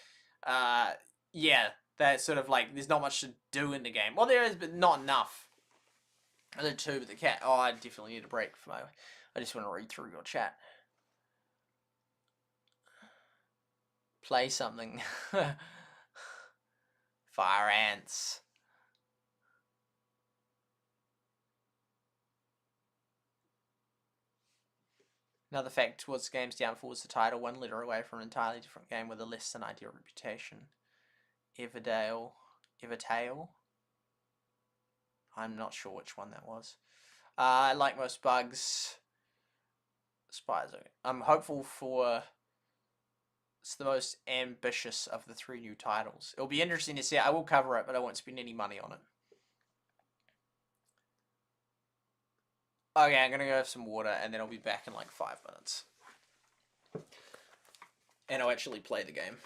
yeah, that's sort of like there's not much to do in the game. Well, there is, but not enough. I did too, but the cat. Oh, I definitely need a break for my. I just want to read through your chat. Play something. Fire ants. Another fact towards the game's downfall was the title, one letter away from an entirely different game with a less than ideal reputation. Everdale. Evertale? I'm not sure which one that was. Like most bugs, Spires. I'm hopeful for. It's the most ambitious of the 3 new titles. It'll be interesting to see. I will cover it, but I won't spend any money on it. Okay, I'm gonna go have some water, and then I'll be back in like 5 minutes. And I'll actually play the game.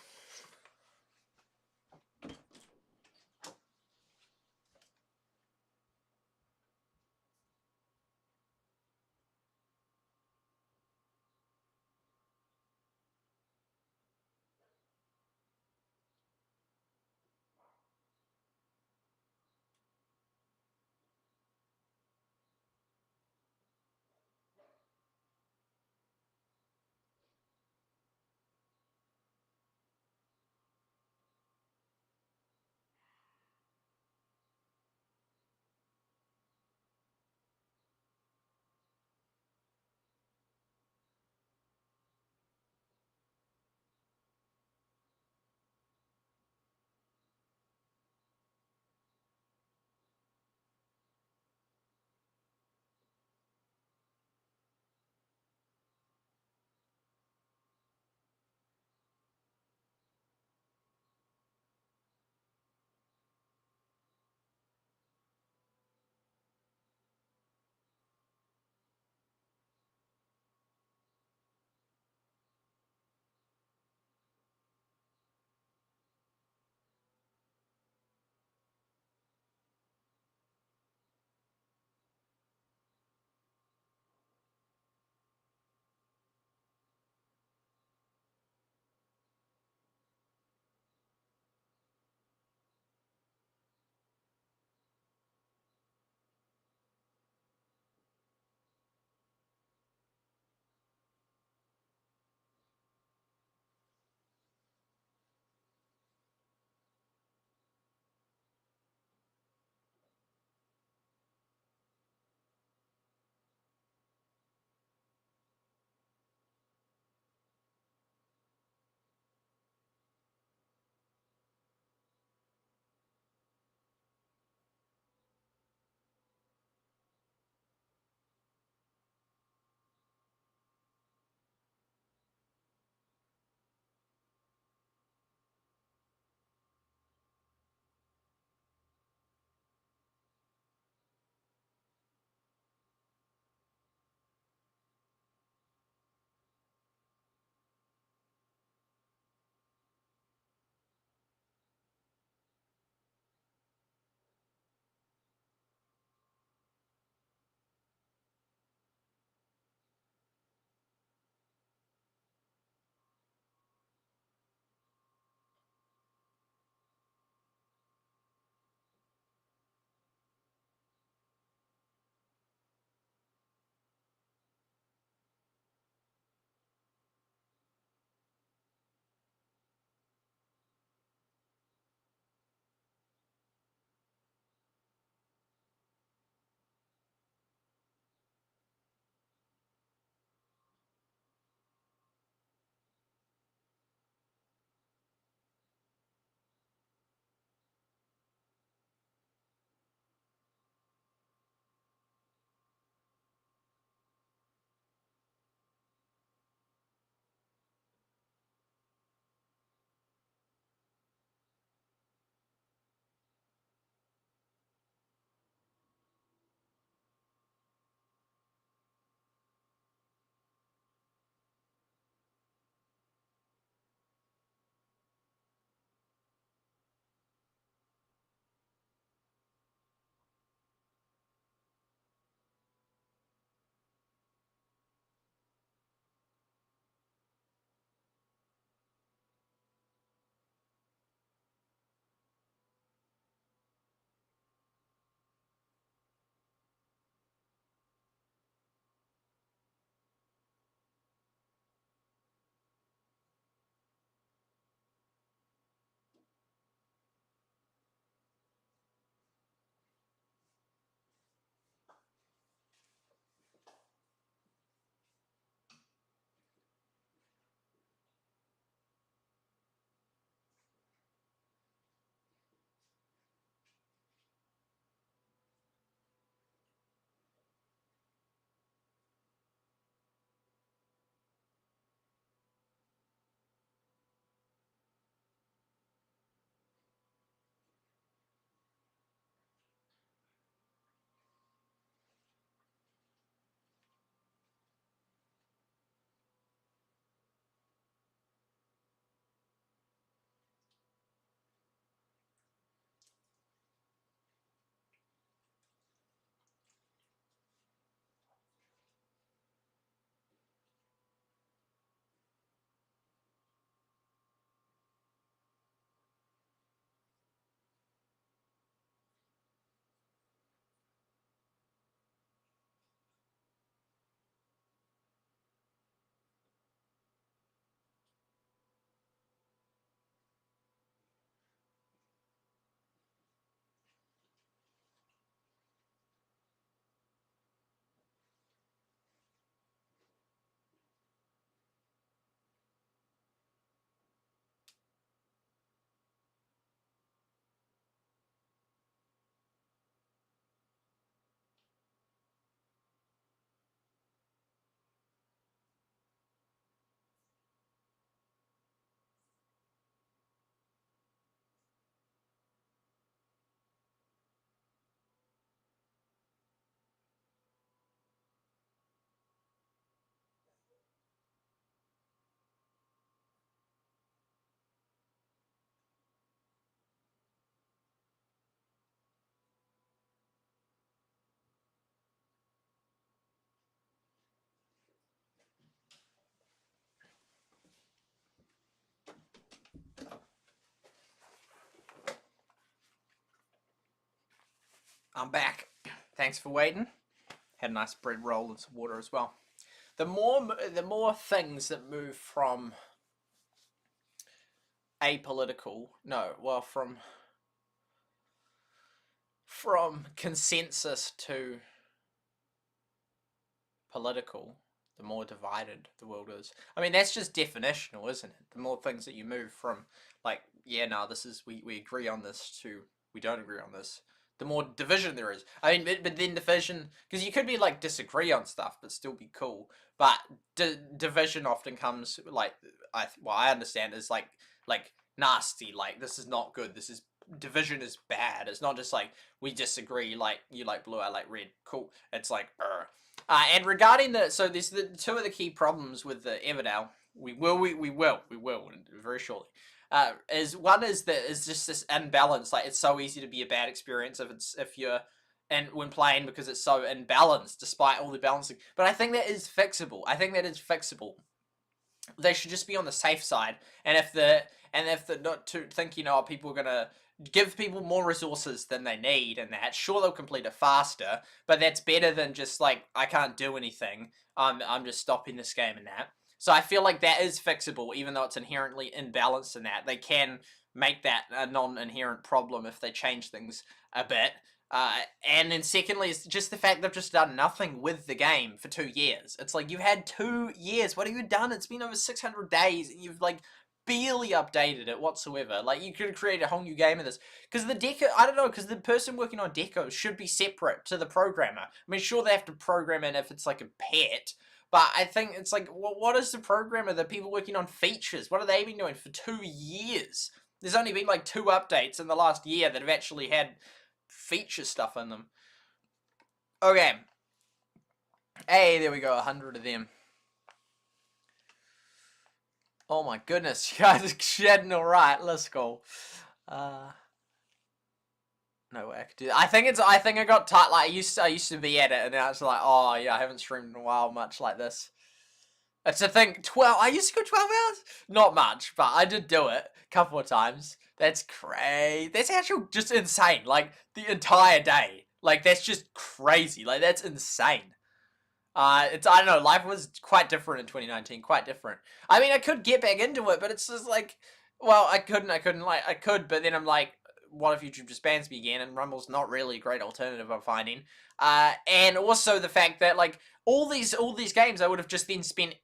I'm back. Thanks for waiting. Had a nice bread roll and some water as well. The more things that move from apolitical, from consensus to political, the more divided the world is. I mean, that's just definitional, isn't it? The more things that you move from, like, yeah, no, this is, we agree on this, to we don't agree on this, the more division there is. I mean, but then division, because you could be, like, disagree on stuff, but still be cool. But division often comes, like, I understand is, like, nasty, like, this is not good, this is, division is bad. It's not just, like, we disagree, like, you like blue, I like red, cool. It's like, and regarding so there's the two of the key problems with the Everdale, we will very shortly. One is just this imbalance. Like, it's so easy to be a bad experience if you're and when playing, because it's so imbalanced despite all the balancing. But I think that is fixable. They should just be on the safe side. And if they're not to thinking, oh, people are gonna give people more resources than they need, and that, sure, they'll complete it faster, but that's better than just like, I can't do anything, I'm just stopping this game and that. So I feel like that is fixable, even though it's inherently imbalanced in that. They can make that a non-inherent problem if they change things a bit. And then secondly, it's just the fact they've just done nothing with the game for 2 years. It's like, you've had 2 years. What have you done? It's been over 600 days, and you've, like, barely updated it whatsoever. Like, you could create a whole new game of this. Because the deco, I don't know, because the person working on deco should be separate to the programmer. I mean, sure, they have to program it if it's like a pet, but I think it's like, what is the programmer, the people working on features, what have they been doing for 2 years? There's only been like 2 updates in the last year that have actually had feature stuff in them. Okay. Hey, there we go, 100 of them. Oh my goodness, you guys are shedding alright, let's go. No way I could do that. I think I got tight, like, I used to be at it, and now it's like, oh yeah, I haven't streamed in a while much like this. It's a thing, I used to go 12 hours? Not much, but I did do it a couple of times. That's crazy. That's actually just insane, like, the entire day. Like, that's just crazy, like, that's insane. I don't know, life was quite different in 2019, quite different. I mean, I could get back into it, but it's just like, well, I could, but then I'm like, what if YouTube just bans me again? And Rumble's not really a great alternative, I'm finding. And also the fact that, like, all these games I would have just then spent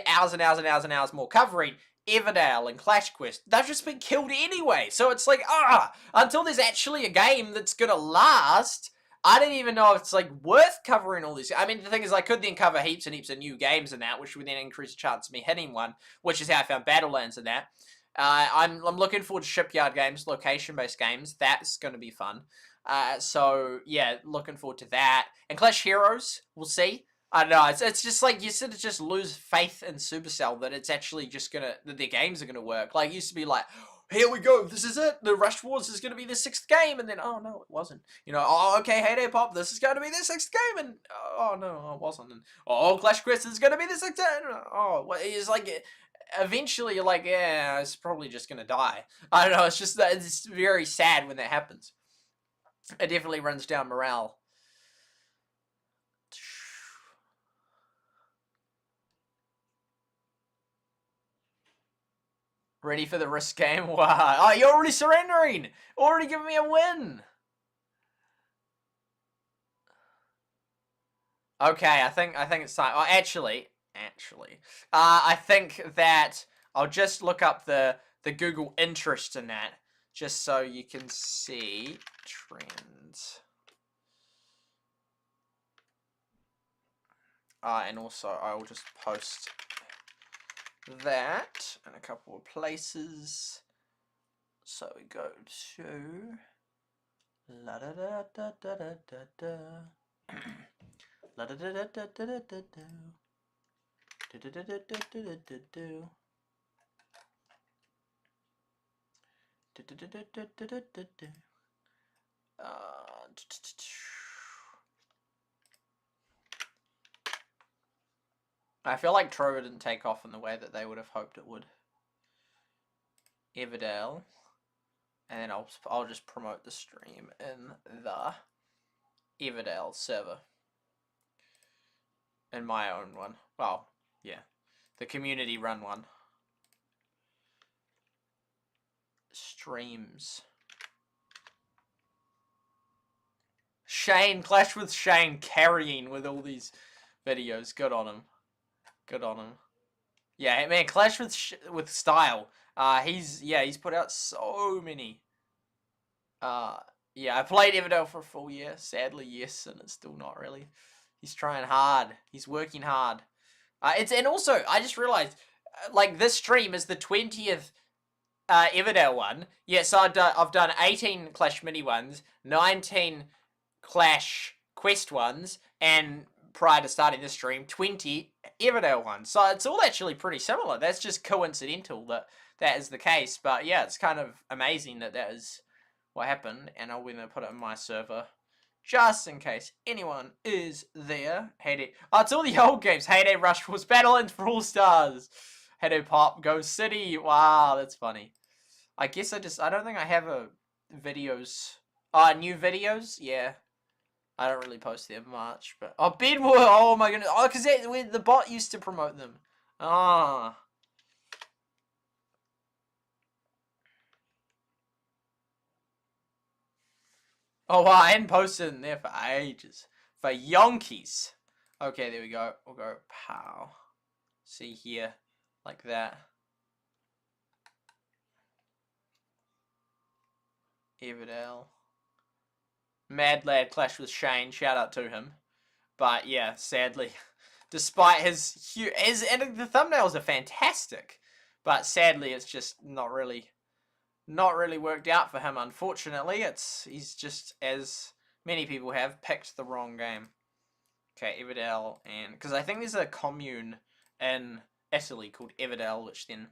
hours and hours and hours and hours more covering, Everdale and Clash Quest, they've just been killed anyway. So it's like, until there's actually a game that's gonna last, I didn't even know if it's, like, worth covering all this. I mean, the thing is, I could then cover heaps and heaps of new games and that, which would then increase the chance of me hitting one, which is how I found Battlelands and that. I'm looking forward to shipyard games, location-based games. That's going to be fun. So, yeah, looking forward to that. And Clash Heroes, we'll see. I don't know, it's just like, you sort of just lose faith in Supercell that it's actually just that their games are gonna work. Like, it used to be like, here we go, this is it, the Rush Wars is gonna be the 6th game, and then, oh no, it wasn't. You know, oh, okay, Heyday Pop, this is gonna be the 6th game, and, oh no, it wasn't. And, oh, Clash Quest is gonna be the 6th game, oh, well, it's like, eventually you're like, yeah, it's probably just gonna die. I don't know, it's just that, it's very sad when that happens. It definitely runs down morale. Ready for the risk game? Wow. Oh, you're already surrendering! Already giving me a win! Okay, I think it's time. Oh, actually, I think that I'll just look up the Google interest in that, just so you can see trends. And also, I will just post that in a couple of places. So we go to la da da da da da da da la da da da da da da da do do do do do do do do do. I feel like Trover didn't take off in the way that they would have hoped it would. Everdale, and then I'll just promote the stream in the Everdale server. And my own one. Well, yeah. The community run one. Streams. Shane, Clash with Shane carrying with all these videos. Good on him. Good on him. Yeah, man, Clash with style. He's put out so many. Yeah, I played Everdale for a full year. Sadly, yes, and it's still not really. He's trying hard. He's working hard. And also I just realized, like, this stream is the 20th Everdale one. Yeah, so I've done 18 Clash mini ones, 19 Clash quest ones, and prior to starting this stream, 20 Everdale ones. So it's all actually pretty similar. That's just coincidental that is the case. But yeah, it's kind of amazing that is what happened. And I'm going to put it in my server just in case anyone is there. Heyday. Oh, it's all the old games. Heyday, Rush Force, Battlelands, Brawl Stars. Heyday, Pop, Go City. Wow, that's funny. I guess I don't think I have videos. New videos? Yeah. I don't really post them much, but... Oh, Bedwar! Oh my goodness. Oh, because the bot used to promote them. Ah. Oh, wow, I hadn't posted in there for ages. For yonkies. Okay, there we go. We'll go pow. See here. Like that. Everdale. Mad Lad Clash with Shane. Shout out to him. But yeah, sadly, despite his and the thumbnails are fantastic, but sadly it's just not really worked out for him. Unfortunately, he's just, as many people have, picked the wrong game. Okay, Everdale, and because I think there's a commune in Italy called Everdale, which then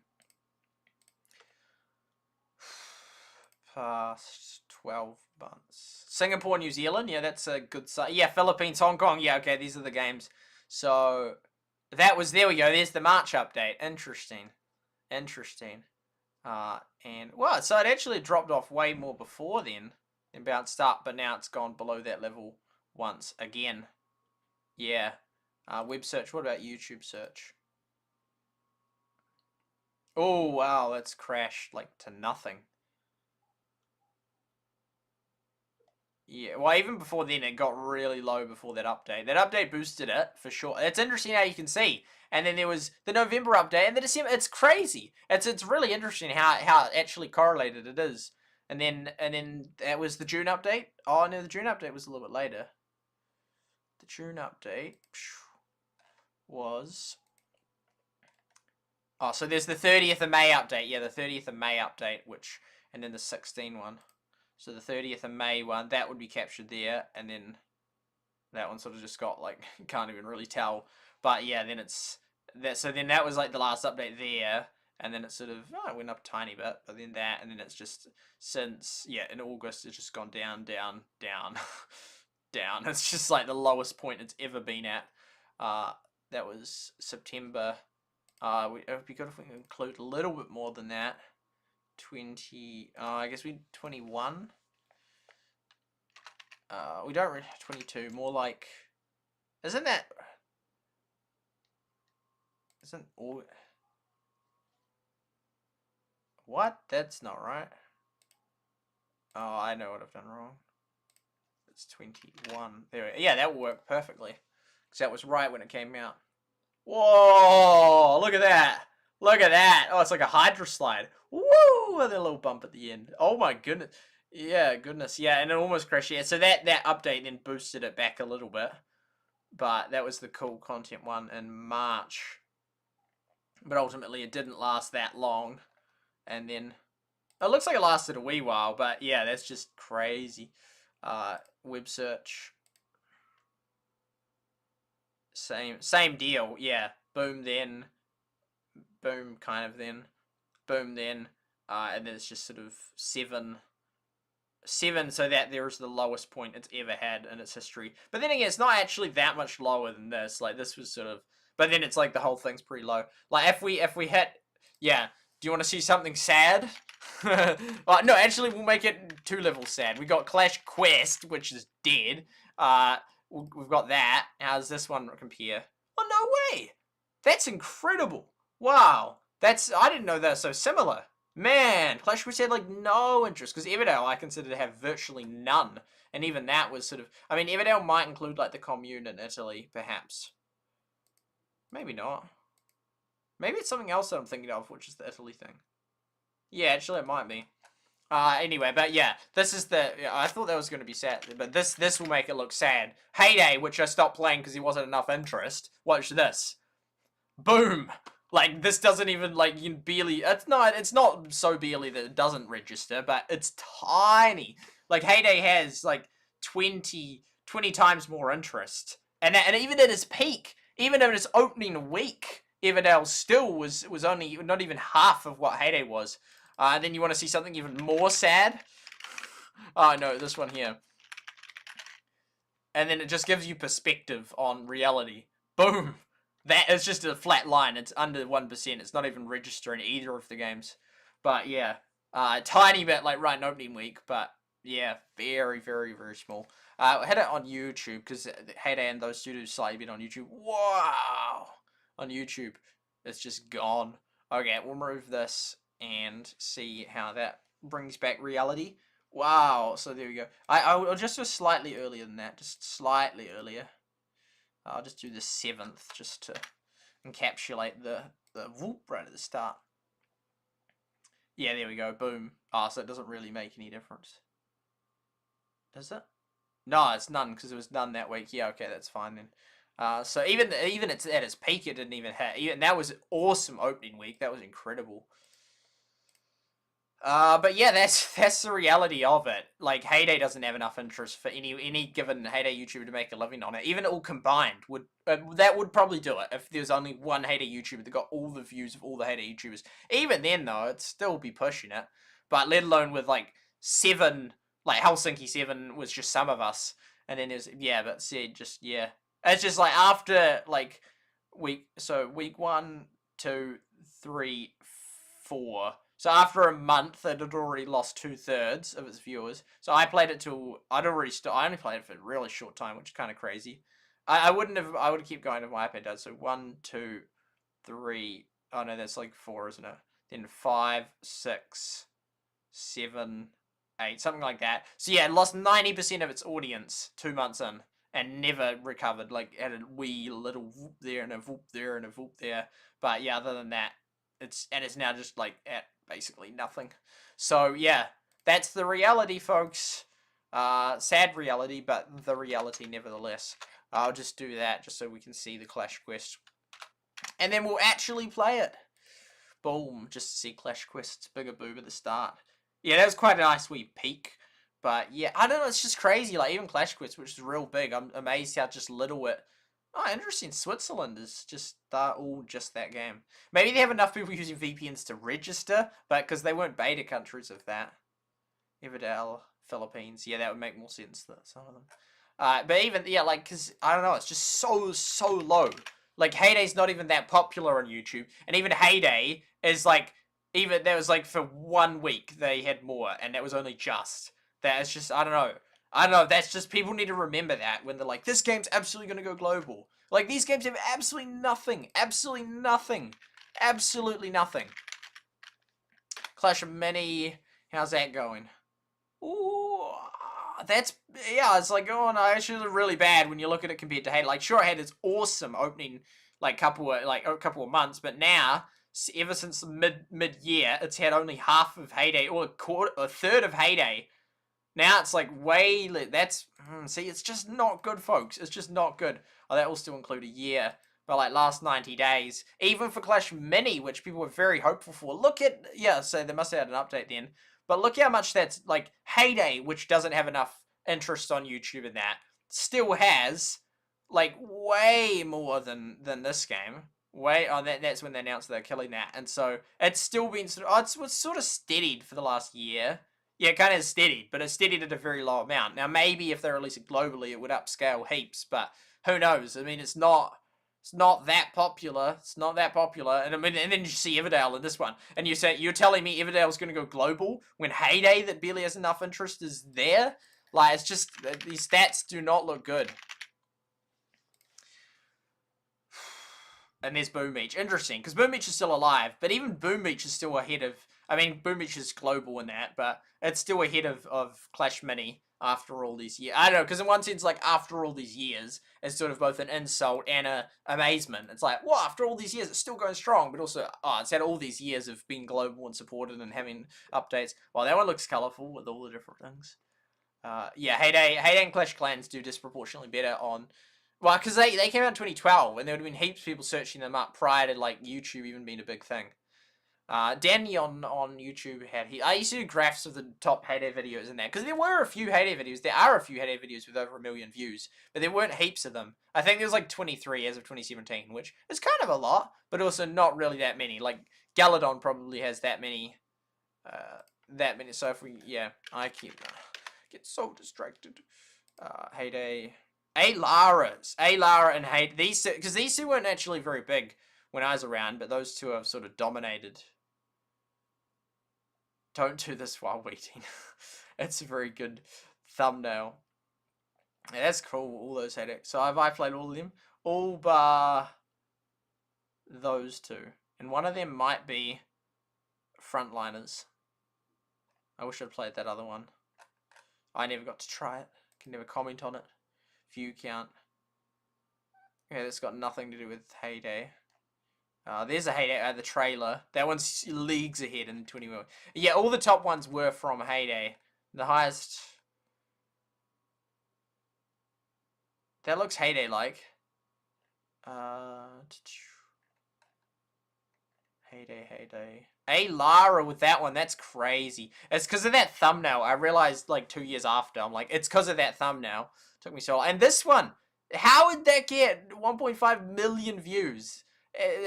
past 12 months. Singapore, New Zealand, yeah, that's a good site. Yeah, Philippines, Hong Kong, yeah, okay, these are the games. So, there we go, there's the March update. Interesting. And, well, so it actually dropped off way more before then, and bounced up, but now it's gone below that level once again. Yeah. Web search, what about YouTube search? Oh, wow, that's crashed, like, to nothing. Yeah, well, even before then, it got really low before that update. That update boosted it, for sure. It's interesting how you can see. And then there was the November update and the December. It's crazy. It's really interesting how actually correlated it is. And then that was the June update. Oh, no, the June update was a little bit later. The June update was... Oh, so there's the 30th of May update. Yeah, the 30th of May update, and then the 16 one. So the 30th of May one, that would be captured there, and then that one sort of just got, like, can't even really tell. But yeah, then so then that was like the last update there, and then it sort of, it went up a tiny bit, but then that, and then it's just, since, yeah, in August, it's just gone down, down, down, down. It's just like the lowest point it's ever been at. That was September. It would be good if we could include a little bit more than that. 20, I guess we 21. We don't really 22, more like, isn't all, what? That's not right. Oh, I know what I've done wrong. It's 21. There, yeah, that will work perfectly, because that was right when it came out. Whoa, look at that. Look at that. Oh, it's like a Hydra slide. Woo! With a little bump at the end. Oh my goodness. Yeah, goodness. Yeah, and it almost crashed. Yeah, so that update then boosted it back a little bit. But that was the cool content one in March. But ultimately it didn't last that long. And then it looks like it lasted a wee while, but yeah, that's just crazy. Web search. Same deal. Yeah. Boom then. Boom kind of then. Boom then. And then it's just sort of 7, so that there is the lowest point it's ever had in its history. But then again, it's not actually that much lower than this. Like, this was sort of, but then it's like the whole thing's pretty low. Like, if we hit, yeah, do you want to see something sad? No, actually, we'll make it 2 levels sad. We got Clash Quest, which is dead. We've got that. How does this one compare? Oh, no way! That's incredible. Wow. I didn't know they're so similar. Man, Clash Quest had, like, no interest. Because Everdale, I consider to have virtually none. And even that was sort of... I mean, Everdale might include, like, the commune in Italy, perhaps. Maybe not. Maybe it's something else that I'm thinking of, which is the Italy thing. Yeah, actually, it might be. Anyway, but yeah, this is the... I thought that was going to be sad, but this will make it look sad. Heyday, which I stopped playing because there wasn't enough interest. Watch this. Boom! Like, this doesn't even, like, you can barely... It's not so barely that it doesn't register, but it's tiny. Like, Heyday has, like, 20 times more interest. And even at its peak, even in its opening week, Everdale still was only not even half of what Heyday was. Then you want to see something even more sad? Oh, no, this one here. And then it just gives you perspective on reality. Boom! That is just a flat line. It's under 1%. It's not even registering either of the games. But, yeah. Tiny bit, like, right in opening week. But, yeah, very, very, very small. I had it on YouTube, because Heyday and those studios slightly been on YouTube. Wow! On YouTube. It's just gone. Okay, we'll remove this and see how that brings back reality. Wow, so there we go. I'll just do slightly earlier than that, just slightly earlier. I'll just do the 7th, just to encapsulate the whoop right at the start. Yeah, there we go, boom. So it doesn't really make any difference. Does it? No, it's none, because it was none that week. Yeah, okay, that's fine then. So even it's at its peak, it didn't even hit. Even that was awesome opening week. That was incredible. But yeah, that's the reality of it. Like, Heyday doesn't have enough interest for any given Heyday YouTuber to make a living on it. Even all combined would that would probably do it if there's only one Heyday YouTuber that got all the views of all the Heyday YouTubers. Even then, though, it'd still be pushing it. But let alone with like 7, like Helsinki 7 was just some of us, and then there's but said just it's just like after like week 1, 2, 3, 4. So after a month, it had already lost 2/3 of its viewers. So I played it till I only played it for a really short time, which is kind of crazy. I would have kept going if my iPad does. So 1, 2, 3. Oh no, that's like 4, isn't it? Then 5, 6, 7, 8, something like that. So yeah, it lost 90% of its audience 2 months in, and never recovered. Like, had a wee little whoop there and a whoop there and a whoop there. But yeah, other than that, it's now just like at basically nothing. So yeah, that's the reality, folks. Sad reality, but the reality nevertheless. I'll just do that just so we can see the Clash Quest, and then we'll actually play it. Boom, just to see Clash Quest's bigger boob at the start. Yeah, that was quite a nice wee peak. But yeah, I don't know, it's just crazy. Like, even Clash Quest, which is real big, I'm amazed how just little it... Oh, interesting. Switzerland is just... They're all just that game. Maybe they have enough people using VPNs to register, but because they weren't beta countries of that. Everdale, Philippines. Yeah, that would make more sense than some of them. But even, yeah, like, because, I don't know, it's just so low. Like, Heyday's not even that popular on YouTube. And even Heyday is, like, even, that was, like, for 1 week they had more, and that was only just. That is just, I don't know, that's just, people need to remember that when they're like, this game's absolutely going to go global. Like, these games have absolutely nothing. Absolutely nothing. Absolutely nothing. Clash of Mini, how's that going? Ooh, that's, yeah, it's like, oh no, actually really bad when you look at it compared to Heyday. Like, sure, it had its awesome opening, like, couple of months, but now, ever since mid-year, it's had only half of Heyday, or a third of Heyday. Now it's like way, that's, see, it's just not good, folks. It's just not good. Oh, that will still include a year. But like last 90 days, even for Clash Mini, which people were very hopeful for. Look at, yeah, so they must have had an update then. But look how much that's, like, Heyday, which doesn't have enough interest on YouTube in that, still has, like, way more than this game. That's when they announced they're killing that. And so, it's still been, it was sort of steadied for the last year. Yeah, it kind of steadied, but it steadied at a very low amount. Now, maybe if they release it globally, it would upscale heaps, but who knows? I mean, it's not It's not that popular. It's not that popular. And I mean, and then you see Everdale in this one, and you're telling me Everdale's going to go global when Heyday, that barely has enough interest, is there? Like, it's just these stats do not look good. And there's Boom Beach. Interesting, because Boom Beach is still alive, but even Boom Beach is still ahead of. I mean, Boom Beach is global in that, but it's still ahead of Clash Mini after all these years. I don't know, because in one sense, like, after all these years, it's sort of both an insult and a amazement. It's like, well, after all these years, it's still going strong, but also, oh, it's had all these years of being global and supported and having updates. Well, that one looks colourful with all the different things. Yeah, Heyday and Clash Clans do disproportionately better on. Well, because they came out in 2012, and there would have been heaps of people searching them up prior to, like, YouTube even being a big thing. Danny on YouTube I used to do graphs of the top Heyday videos in there, because there were a few Heyday videos. There are a few Heyday videos with over 1 million views, but there weren't heaps of them. I think there was like 23 as of 2017, which is kind of a lot, but also not really that many. Like, Galadon probably has that many. So if we, yeah, I get so distracted. Heyday. Lara and Heyday. Because these two weren't actually very big when I was around, but those two have sort of dominated. Don't do this while waiting. It's a very good thumbnail. Yeah, that's cool, all those Heyday. So I played all of them. All bar those two. And one of them might be Frontliners. I wish I'd played that other one. I never got to try it. Can never comment on it. View count. Okay, that's got nothing to do with Heyday. There's a Heyday, the trailer. That one's leagues ahead in 20 million. Yeah, all the top ones were from Heyday. The highest... That looks Heyday-like. Heyday. Lara with that one, that's crazy. It's because of that thumbnail. I realized, like, 2 years after. I'm like, it's because of that thumbnail. Took me so long. And this one, how would that get 1.5 million views?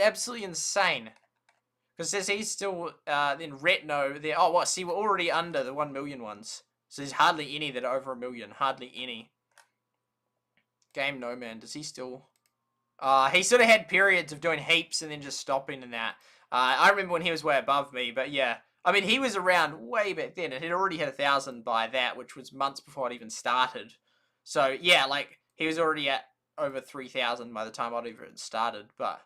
Absolutely insane. Because says he's still, then Retno, there. Oh, what? See, we're already under the 1 million ones. So there's hardly any that are over 1 million. Hardly any. Game No Man, does he still... he sort of had periods of doing heaps and then just stopping and that. I remember when he was way above me, but yeah. I mean, he was around way back then. It had already had 1,000 by that, which was months before it even started. So, yeah, like, he was already at over 3,000 by the time I'd even started, but...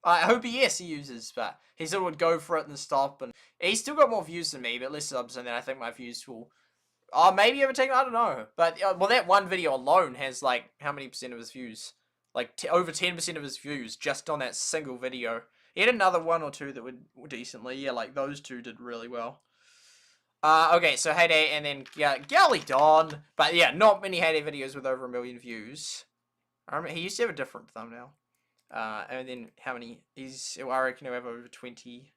I hope he uses, but he sort of would go for it and stop, and he's still got more views than me, but less subs, and then I think my views will... maybe overtake, I don't know. But, well, that one video alone has, like, how many percent of his views? Like, over 10% of his views just on that single video. He had another one or two that were decently. Yeah, like, those two did really well. Okay, so Heyday and then Galadon. But, yeah, not many Heyday videos with over 1 million views. I remember he used to have a different thumbnail. And then how many? I reckon he'll have over 20.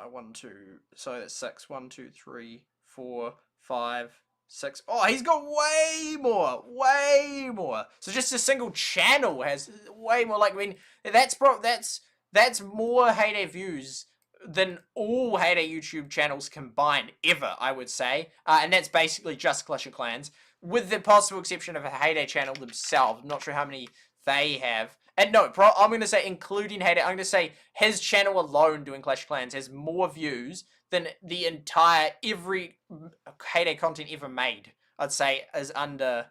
1, 2. So that's 6. 1, 2, 3, 4, 5, 6. Oh, he's got way more. Way more. So just a single channel has way more. Like, I mean, that's more Heyday views than all Heyday YouTube channels combined ever, I would say. And that's basically just Clash of Clans, with the possible exception of a Heyday channel themselves. I'm not sure how many they have. And no, I'm going to say including Heyday, I'm going to say his channel alone doing Clash of Clans has more views than the entire, every Heyday content ever made. I'd say is under...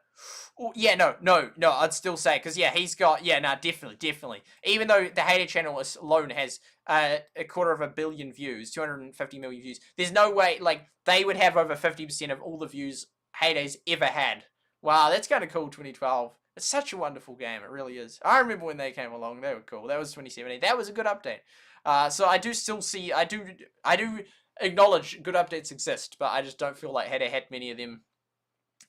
Oh, yeah, no, I'd still say, because, yeah, he's got... Yeah, no, definitely. Even though the Heyday channel alone has 250 million views, 250 million views, there's no way, like, they would have over 50% of all the views Heyday's ever had. Wow, that's kind of cool, 2012. It's such a wonderful game, it really is. I remember when they came along, they were cool. That was 2017. That was a good update. So I do still see, I do acknowledge good updates exist, but I just don't feel like Heyday had many of them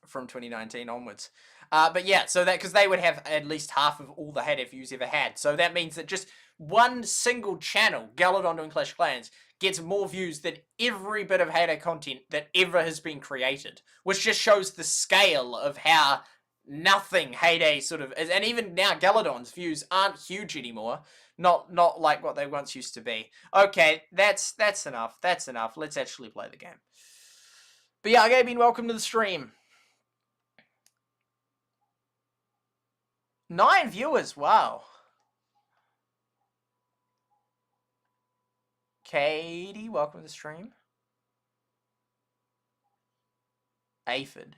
from 2019 onwards. But yeah, so that, because they would have at least half of all the Heyday views ever had. So that means that just one single channel, Galadon doing Clash of Clans, gets more views than every bit of Heyday content that ever has been created. Which just shows the scale of how nothing Heyday sort of is. And even now, Galadon's views aren't huge anymore. Not like what they once used to be. Okay, that's enough. That's enough. Let's actually play the game. But yeah, Gabe, welcome to the stream. 9 viewers, wow. Katie, welcome to the stream. Aphid.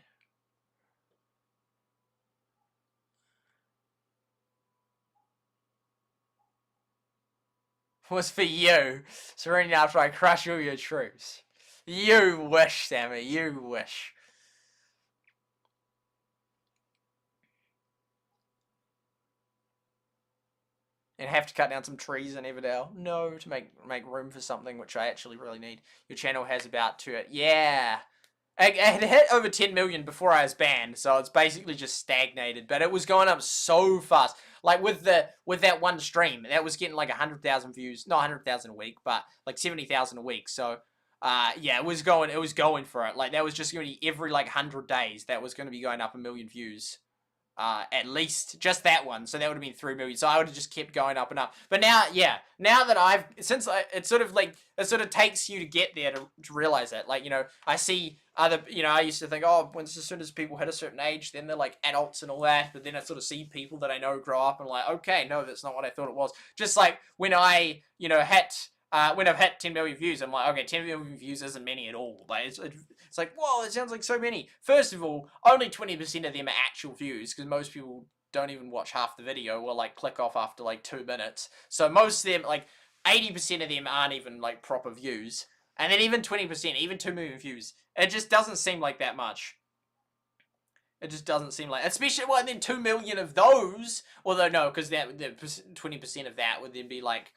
Was for you. Sworin after I crush all your troops. You wish, Sammy, you wish. And have to cut down some trees in Everdale? No, to make room for something which I actually really need. Your channel has about to it. Yeah. It hit over 10 million before I was banned, so it's basically just stagnated. But it was going up so fast. Like with that one stream, that was getting like 100,000 views. Not 100,000 a week, but like 70,000 a week. So yeah, it was going for it. Like that was just going to be every like 100 days. That was going to be going up 1 million views. At least just that one, so that would have been 3 million. So I would have just kept going up and up. But now, yeah, now that it sort of takes you to get there to realize that. Like, you know, I see other, you know, I used to think, oh, as soon as people hit a certain age, then they're like adults and all that. But then I sort of see people that I know grow up and like, okay, no, that's not what I thought it was. Just like when I, you know, when I've hit 10 million views, I'm like, okay, 10 million views isn't many at all. Like, it's like, whoa, it sounds like so many. First of all, only 20% of them are actual views, because most people don't even watch half the video or, like, click off after, like, 2 minutes. So most of them, like, 80% of them aren't even, like, proper views. And then even 20%, even 2 million views, it just doesn't seem like that much. It just doesn't seem like, especially, well, and then 2 million of those, although no, because that 20% of that would then be, like,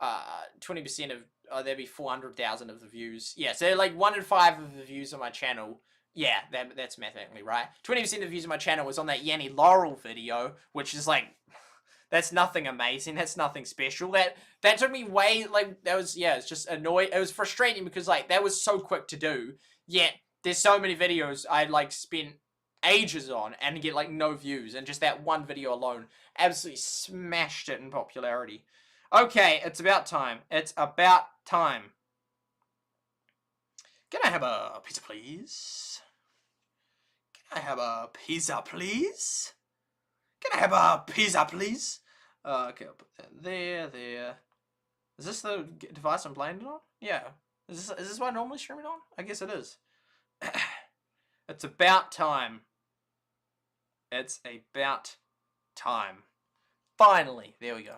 20% of, there'd be 400,000 of the views. Yeah, so like 1 in 5 of the views on my channel, yeah, that's mathematically right. 20% of the views on my channel was on that Yanni Laurel video, which is like, that's nothing amazing, that's nothing special. That took me way, like, that was, yeah, it's just annoying. It was frustrating because, like, that was so quick to do, yet there's so many videos I, like, spent ages on and get, like, no views, and just that one video alone absolutely smashed it in popularity. Okay, it's about time. It's about time. Can I have a pizza, please? Can I have a pizza, please? Can I have a pizza, please? Okay, I'll put that there. Is this the device I'm playing it on? Yeah. Is this what I normally stream it on? I guess it is. It's about time. It's about time. Finally, there we go.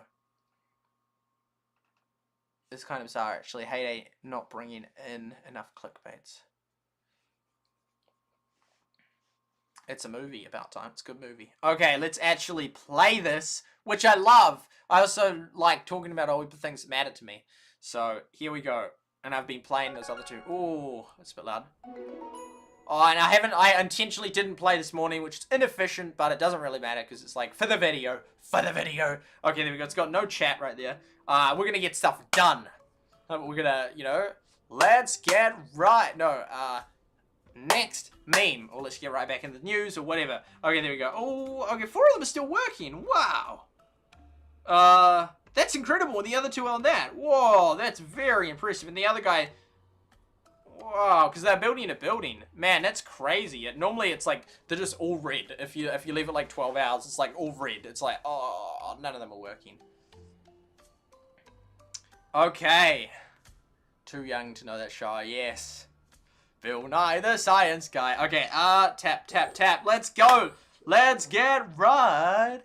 It's kind of bizarre, actually. Heyday not bringing in enough clickbaits. It's a movie about time. It's a good movie. Okay, let's actually play this, which I love. I also like talking about all the things that matter to me. So, here we go. And I've been playing those other two. Ooh, that's a bit loud. Oh, and I intentionally didn't play this morning, which is inefficient, but it doesn't really matter, because it's like, for the video. Okay, there we go. It's got no chat right there. We're gonna get stuff done. We're gonna, you know, let's get right. No, next meme. Or let's get right back into the news, or whatever. Okay, there we go. Oh, okay, 4 of them are still working. Wow. That's incredible. And the other 2 on that. Whoa, that's very impressive. And the other guy... Wow, because they're building a building. Man, that's crazy. Normally it's like, they're just all red. If you leave it like 12 hours, it's like all red. It's like, oh, none of them are working. Okay. Too young to know that show, yes. Bill Nye the Science Guy. Okay, tap. Let's go. Let's get right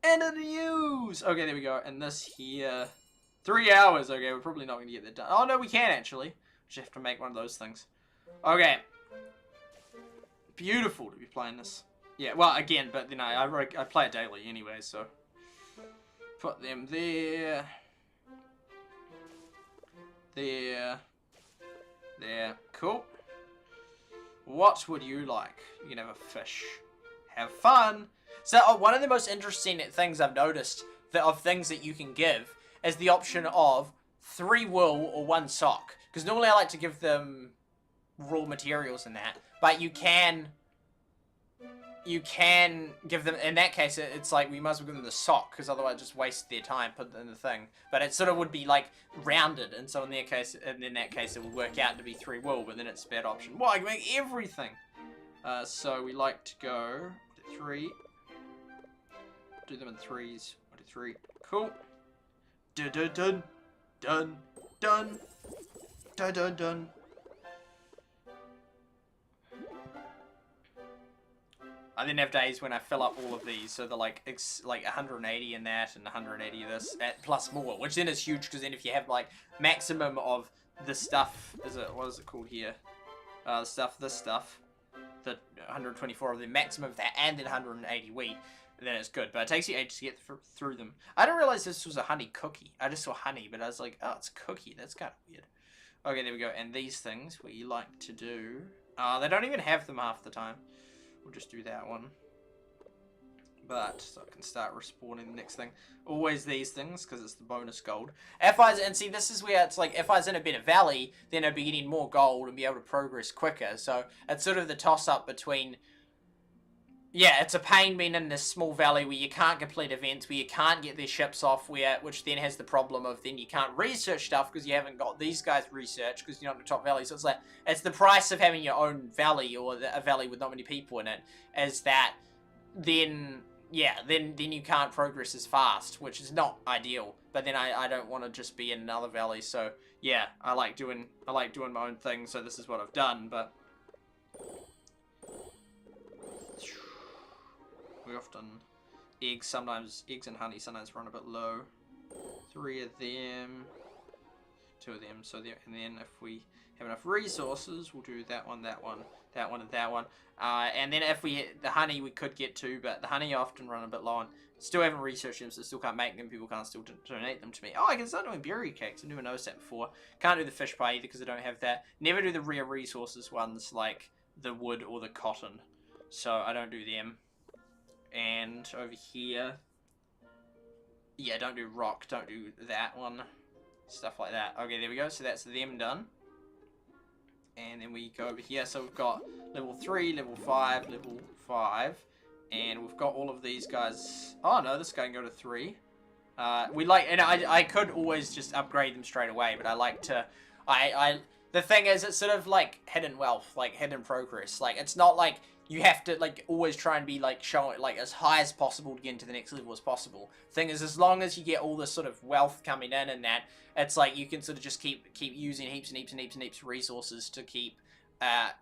into the news. Okay, there we go. And this here, 3 hours. Okay, we're probably not going to get that done. Oh, no, we can actually. Just have to make one of those things. Okay. Beautiful to be playing this. Yeah, well, again, but, you know, I play it daily anyway, so. Put them there. There. Cool. What would you like? You can have a fish. Have fun. So, one of the most interesting things I've noticed of things that you can give is the option of 3 wool or 1 sock. Because normally I like to give them raw materials and that, but you can give them, in that case, it's like, we must as well give them the sock, because otherwise just waste their time, put it in the thing. But it sort of would be like rounded, and so in that case it would work out to be 3 wool, but then it's a bad option. Well, I can make everything. So we like to go 3, do them in threes. 1, 2, 3. Cool. Dun dun dun dun dun dun dun dun. I then have days when I fill up all of these, so they're like 180 in that and 180 this, plus more, which then is huge, because then if you have like maximum of the stuff, what is it called here? This stuff, the 124 of the maximum of that, and then 180 wheat, then it's good. But it takes you ages to get through them. I didn't realize this was a honey cookie. I just saw honey, but I was like, oh, it's cookie. That's kind of weird. Okay, there we go. And these things, what you like to do, they don't even have them half the time. We'll just do that one. But, so I can start respawning the next thing. Always these things, because it's the bonus gold. And see, this is where it's like, if I was in a better valley, then I'd be getting more gold and be able to progress quicker. So, it's sort of the toss-up between, yeah, it's a pain being in this small valley where you can't complete events, where you can't get their ships off, which then has the problem of then you can't research stuff because you haven't got these guys research because you're not in the top valley. So it's like, it's the price of having your own valley, or a valley with not many people in it, is that then, yeah, then you can't progress as fast, which is not ideal. But then I don't want to just be in another valley, so yeah, I like doing my own thing, so this is what I've done, but we often eggs and honey sometimes run a bit low. 3 of them, 2 of them, so there, and then if we have enough resources, we'll do that one, that one, that one, and that one. And then if we hit the honey, we could get 2, but the honey often run a bit low, and still haven't researched them, so still can't make them. People can't still donate them to me. Oh, I can start doing berry cakes. I never noticed that before. Can't do the fish pie either because I don't have that. Never do the rare resources ones like the wood or the cotton, so I don't do them. And over here, yeah, don't do rock, don't do that one, stuff like that. Okay, there we go, so that's them done. And then we go over here, so we've got level 3, level 5, level 5, and we've got all of these guys. Oh no, this guy can go to 3. And I could always just upgrade them straight away, but I like to, the thing is, it's sort of like hidden wealth, like hidden progress. Like, it's not like you have to, like, always try and be, like, showing, like, as high as possible to get into the next level as possible. Thing is, as long as you get all this sort of wealth coming in and that, it's like you can sort of just keep using heaps and heaps and heaps and heaps of resources to keep,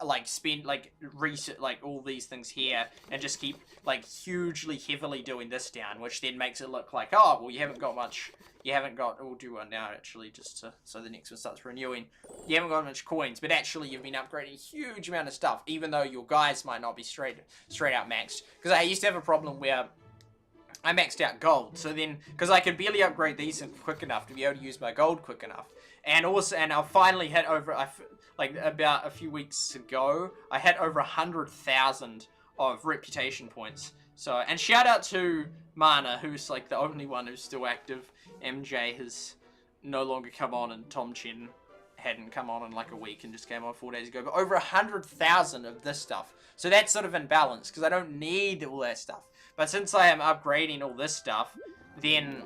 like, spend, like, research, like, all these things here, and just keep, like, hugely, heavily doing this down, which then makes it look like, oh, well, you haven't got much, we'll do one now, actually, just to, so the next one starts renewing. You haven't got much coins, but actually you've been upgrading a huge amount of stuff, even though your guys might not be straight out maxed. Because I used to have a problem where I maxed out gold, so then, because I could barely upgrade these quick enough to be able to use my gold quick enough. And also, and I finally hit over, like about a few weeks ago, I hit over 100,000 of reputation points. So, and shout out to Mana, who's like the only one who's still active. MJ has no longer come on, and Tom Chen hadn't come on in like a week and just came on 4 days ago. But over 100,000 of this stuff. So that's sort of in balance, because I don't need all that stuff. But since I am upgrading all this stuff, then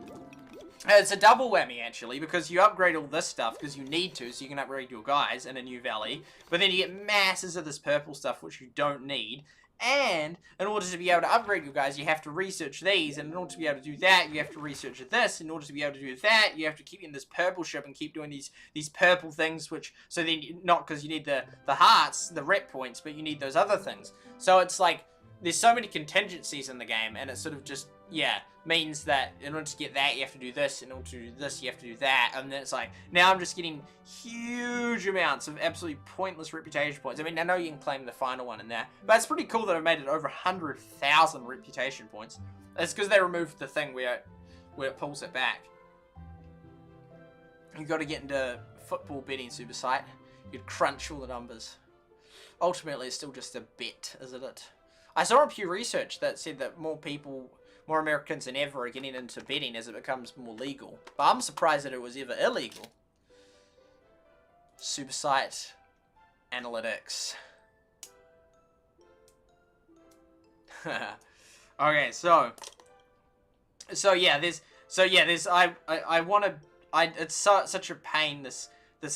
it's a double whammy, actually, because you upgrade all this stuff because you need to, so you can upgrade your guys in a new valley, but then you get masses of this purple stuff which you don't need, and in order to be able to upgrade your guys, you have to research these, and in order to be able to do that, you have to research this, in order to be able to do that, you have to keep in this purple ship and keep doing these purple things, which, so then, not because you need the hearts, the rep points, but you need those other things. So it's like, there's so many contingencies in the game, and it sort of just, yeah, means that in order to get that, you have to do this, in order to do this, you have to do that, and then it's like, now I'm just getting huge amounts of absolutely pointless reputation points. I mean, I know you can claim the final one in there, but it's pretty cool that I've made it over 100,000 reputation points. It's because they removed the thing where it pulls it back. You've got to get into football betting, SuperSight. You'd crunch all the numbers. Ultimately, it's still just a bet, isn't it? I saw a Pew Research that said that more Americans than ever are getting into betting as it becomes more legal. But I'm surprised that it was ever illegal. SuperSight Analytics. Okay, it's such a pain, this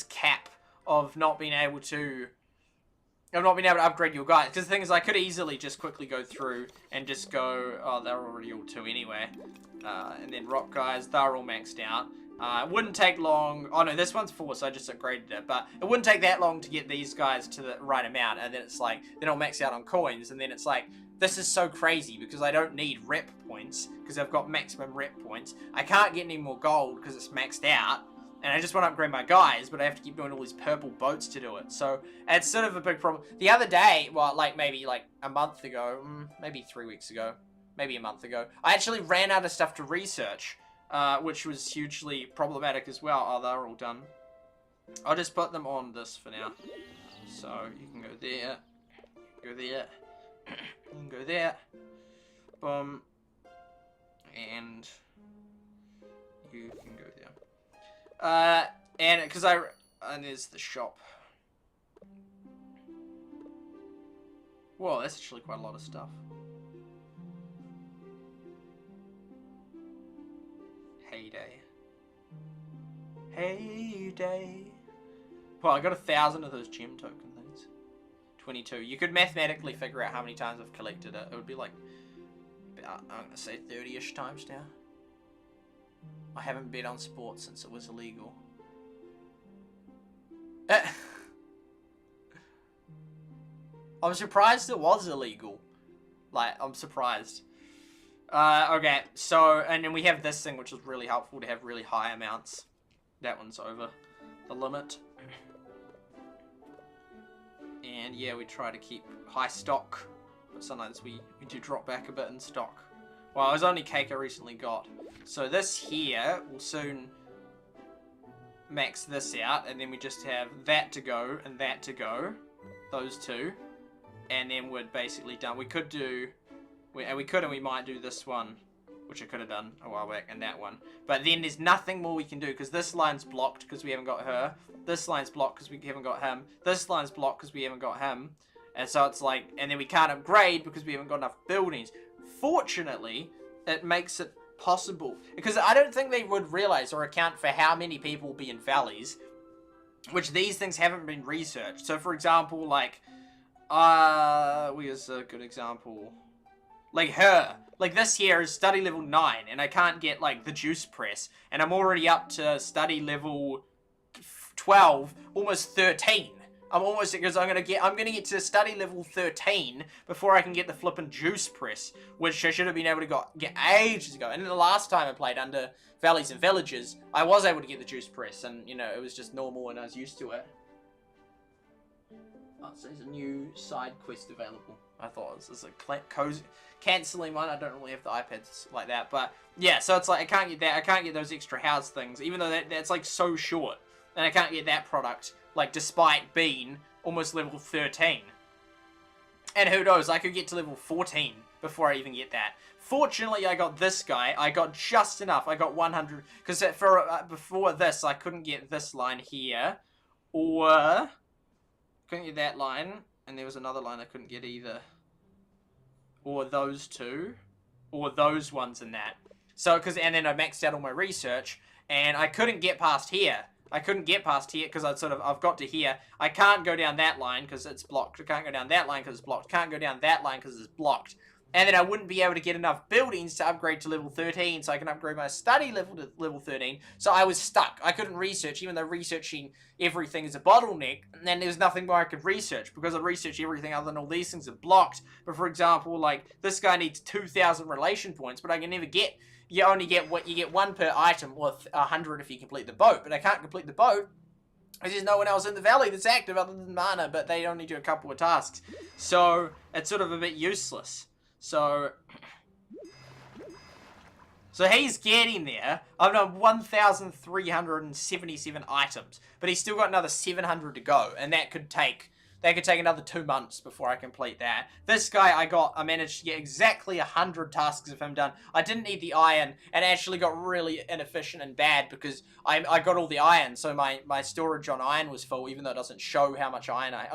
cap of not being able to I've not been able to upgrade your guys. Because the thing is, I could easily just quickly go through and just go, oh, they're already all 2 anyway. And then rock guys, they're all maxed out. It wouldn't take long. Oh no, this one's 4, so I just upgraded it. But it wouldn't take that long to get these guys to the right amount. And then it's like, then I'll max out on coins. And then it's like, this is so crazy because I don't need rep points because I've got maximum rep points. I can't get any more gold because it's maxed out. And I just want to upgrade my guys, but I have to keep doing all these purple boats to do it. So it's sort of a big problem. The other day, well, like maybe like a month ago, maybe 3 weeks ago, maybe a month ago, I actually ran out of stuff to research, which was hugely problematic as well. Oh, they're all done. I'll just put them on this for now. So you can go there, go there, you can go there, boom, and you can go there. And because and there's the shop. Whoa, that's actually quite a lot of stuff. Heyday. Heyday. Well, I got 1,000 of those gem token things. 22. You could mathematically figure out how many times I've collected it. It would be like, about, I'm going to say 30-ish times now. I haven't bet on sports since it was illegal. I'm surprised it was illegal. Like, I'm surprised. Okay, so, and then we have this thing, which is really helpful to have really high amounts. That one's over the limit. And yeah, we try to keep high stock, but sometimes we do drop back a bit in stock. Well, it was only cake I recently got. So this here will soon max this out, and then we just have that to go and that to go. Those two. And then we're basically done. We could do, and we might do this one, which I could have done a while back, and that one. But then there's nothing more we can do, because this line's blocked because we haven't got her. This line's blocked because we haven't got him. This line's blocked because we haven't got him. And so it's like, and then we can't upgrade because we haven't got enough buildings. Fortunately, it makes it possible, because I don't think they would realize or account for how many people will be in valleys, which these things haven't been researched. So for example, like, here's a good example. Like her. Like this here is study level 9, and I can't get like the juice press, and I'm already up to study level 12, almost 13. I'm almost, because I'm gonna get to study level 13 before I can get the flippin' juice press, which I should have been able to get ages ago. And the last time I played under Valleys and Villages, I was able to get the juice press, and you know, it was just normal and I was used to it. Oh, so there's a new side quest available. I thought this is a cozy, cancelling one. I don't really have the iPads like that, but yeah. So it's like I can't get that. I can't get those extra house things, even though that's like so short, and I can't get that product. Like, despite being almost level 13. And who knows, I could get to level 14 before I even get that. Fortunately, I got this guy. I got just enough. I got 100. Because before this, I couldn't get this line here. Or couldn't get that line. And there was another line I couldn't get either. Or those two. Or those ones and that. So, and then I maxed out all my research. And I couldn't get past here. I couldn't get past here because I've got to here. I can't go down that line because it's blocked. I can't go down that line because it's blocked. Can't go down that line because it's blocked. And then I wouldn't be able to get enough buildings to upgrade to level 13 so I can upgrade my study level to level 13. So I was stuck. I couldn't research, even though researching everything is a bottleneck. And then there's nothing more I could research because I've researched everything other than all these things are blocked. But for example, like this guy needs 2,000 relation points, but I can never get... You only get what you get, 1 per item, or 100 if you complete the boat. But I can't complete the boat because there's no one else in the valley that's active other than Mana, but they only do a couple of tasks. So it's sort of a bit useless. So he's getting there. I've done 1,377 items, but he's still got another 700 to go, and that could take another 2 months before I complete that. This guy I managed to get exactly 100 tasks of him done. I didn't need the iron, and actually got really inefficient and bad because I got all the iron, so my storage on iron was full, even though it doesn't show how much iron I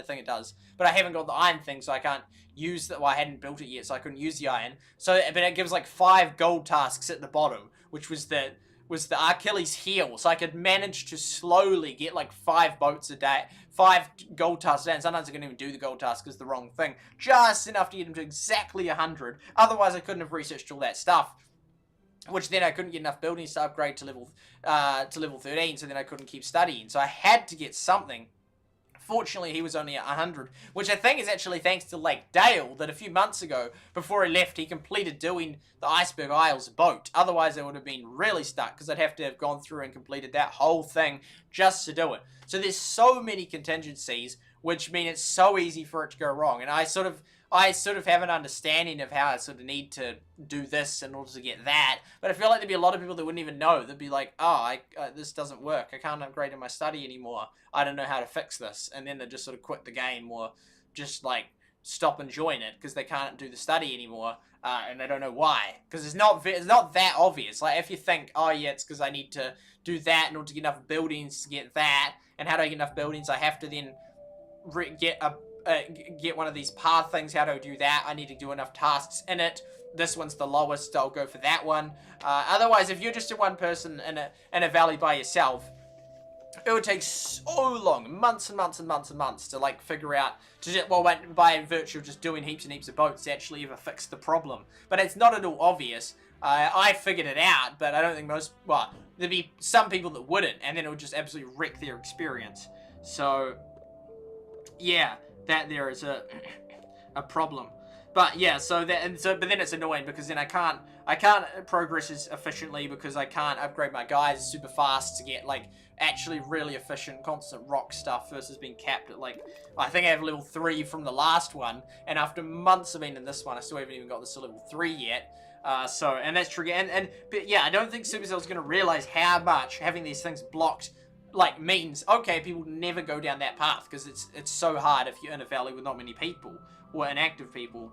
think it does. But I haven't got the iron thing, so I can't use that. Well, I hadn't built it yet, so I couldn't use the iron. So, but it gives like 5 gold tasks at the bottom, which was the Achilles heel. So I could manage to slowly get like 5 boats a day, 5 gold tasks a day, and sometimes I couldn't even do the gold task because the wrong thing. Just enough to get them to exactly 100. Otherwise, I couldn't have researched all that stuff. Which then I couldn't get enough buildings to upgrade to level 13, so then I couldn't keep studying. So I had to get something. Fortunately, he was only at 100, which I think is actually thanks to Lake Dale, that a few months ago, before he left, he completed doing the Iceberg Isles boat. Otherwise, I would have been really stuck, because I'd have to have gone through and completed that whole thing just to do it. So there's so many contingencies, which mean it's so easy for it to go wrong. And I sort of have an understanding of how I sort of need to do this in order to get that. But I feel like there'd be a lot of people that wouldn't even know. They'd be like, oh, this doesn't work. I can't upgrade in my study anymore. I don't know how to fix this. And then they just sort of quit the game or just like stop enjoying it because they can't do the study anymore. And they don't know why. Because it's not that obvious. Like if you think, oh yeah, it's because I need to do that in order to get enough buildings to get that. And how do I get enough buildings? I have to then get one of these path things. How do I do that? I need to do enough tasks in it. This one's the lowest, I'll go for that one. Otherwise, if you're just a one person in a valley by yourself, it would take so long, months and months and months and months to like figure out, by virtue of just doing heaps and heaps of boats to actually ever fix the problem. But it's not at all obvious. I figured it out, but I don't think there'd be some people that wouldn't, and then it would just absolutely wreck their experience. So, yeah, that there is a problem. But yeah, but then it's annoying because then I can't progress as efficiently because I can't upgrade my guys super fast to get like actually really efficient constant rock stuff versus being capped at like, I think I have level 3 from the last one, and after months of being in this one, I still haven't even got this to level 3 yet. And that's true. But yeah, I don't think Supercell's going to realize how much having these things blocked like means, okay, people never go down that path because it's so hard if you're in a valley with not many people or inactive people.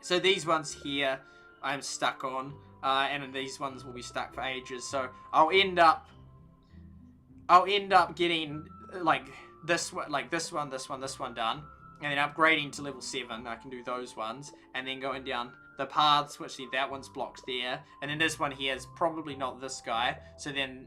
So these ones here I'm stuck on, and then these ones will be stuck for ages. So I'll end up getting like this one done, and then upgrading to level 7. I can do those ones, and then going down the paths, which see that one's blocked there, and then this one here is probably not this guy. So then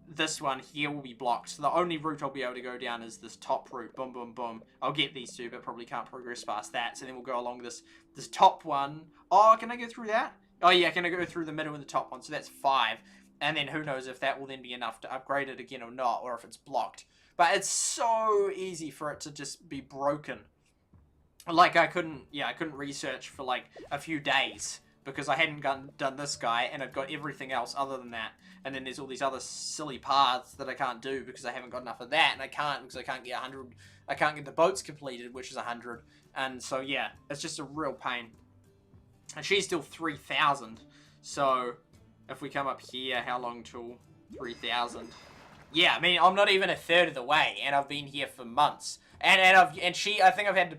this one here will be blocked. So the only route I'll be able to go down is this top route. Boom, boom, boom. I'll get these two, but probably can't progress past that. So then we'll go along this top one. Oh, can I go through that? Oh yeah, can I go through the middle and the top one? So that's 5. And then who knows if that will then be enough to upgrade it again or not, or if it's blocked. But it's so easy for it to just be broken. Like I couldn't research for like a few days because I hadn't done this guy, and I've got everything else other than that. And then there's all these other silly paths that I can't do because I haven't got enough of that, and I can't because I can't get 100. I can't get the boats completed, which is 100. And so yeah, it's just a real pain. And she's still 3,000. So if we come up here, how long till 3,000? Yeah, I mean, I'm not even a third of the way, and I've been here for months. I think I've had the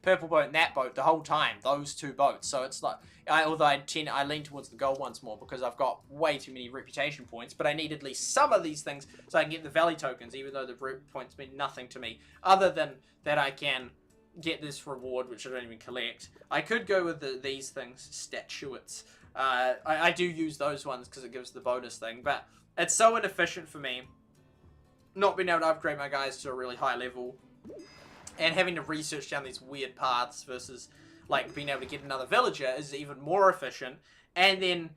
purple boat and that boat the whole time, those 2 boats. So it's like, although I lean towards the gold ones more because I've got way too many reputation points, but I need at least some of these things so I can get the valley tokens, even though the rep points mean nothing to me, other than that I can get this reward, which I don't even collect. I could go with these things, statuettes. I do use those ones because it gives the bonus thing, but it's so inefficient for me not being able to upgrade my guys to a really high level and having to research down these weird paths versus like being able to get another villager is even more efficient. And then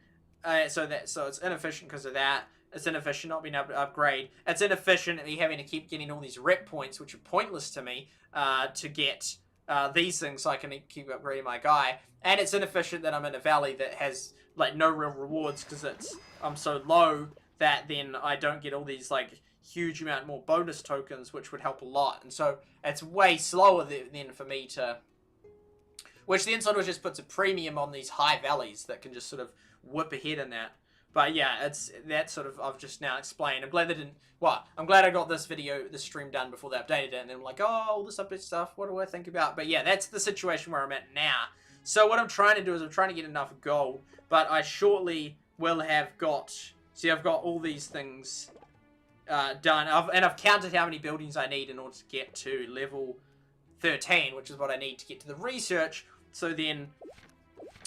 so it's inefficient because of that. It's inefficient not being able to upgrade. It's inefficient me having to keep getting all these rep points, which are pointless to me, to get these things so I can keep upgrading my guy. And it's inefficient that I'm in a valley that has like no real rewards because I'm so low that then I don't get all these like huge amount more bonus tokens, which would help a lot. And so it's way slower than for me to, which then sort of just puts a premium on these high valleys that can just sort of whip ahead in that. But yeah, it's that sort of, I've just now explained. I'm glad I'm glad I got this stream done before they updated it, and then I'm like, oh, all this update stuff, what do I think about? But yeah, that's the situation where I'm at now. So what I'm trying to do is I'm trying to get enough gold, but I shortly will have got, see, I've got all these things done, and I've counted how many buildings I need in order to get to level 13, which is what I need to get to the research. So then,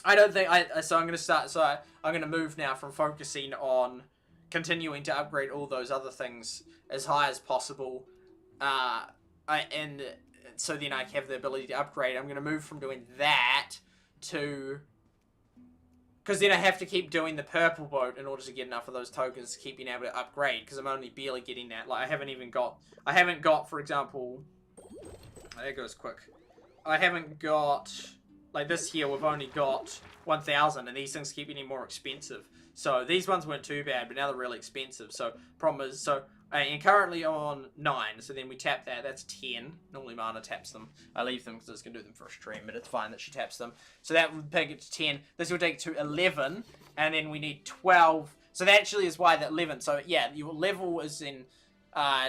I don't think, so I'm going to start, so I'm going to move now from focusing on continuing to upgrade all those other things as high as possible. And so then I have the ability to upgrade. I'm going to move from doing that to... Because then I have to keep doing the purple boat in order to get enough of those tokens to keep being able to upgrade. Because I'm only barely getting that. Like, I haven't got, for example... There goes quick. I haven't got... Like, this here, we've only got 1,000. And these things keep getting more expensive. So, these ones weren't too bad. But now they're really expensive. So, problem is... So, and currently on 9. So, then we tap that. That's 10. Normally, Mana taps them. I leave them because I was going to do them for a stream. But it's fine that she taps them. So, that would take it to 10. This would take it to 11. And then we need 12. So, that actually is why that 11. So, yeah, your level is in...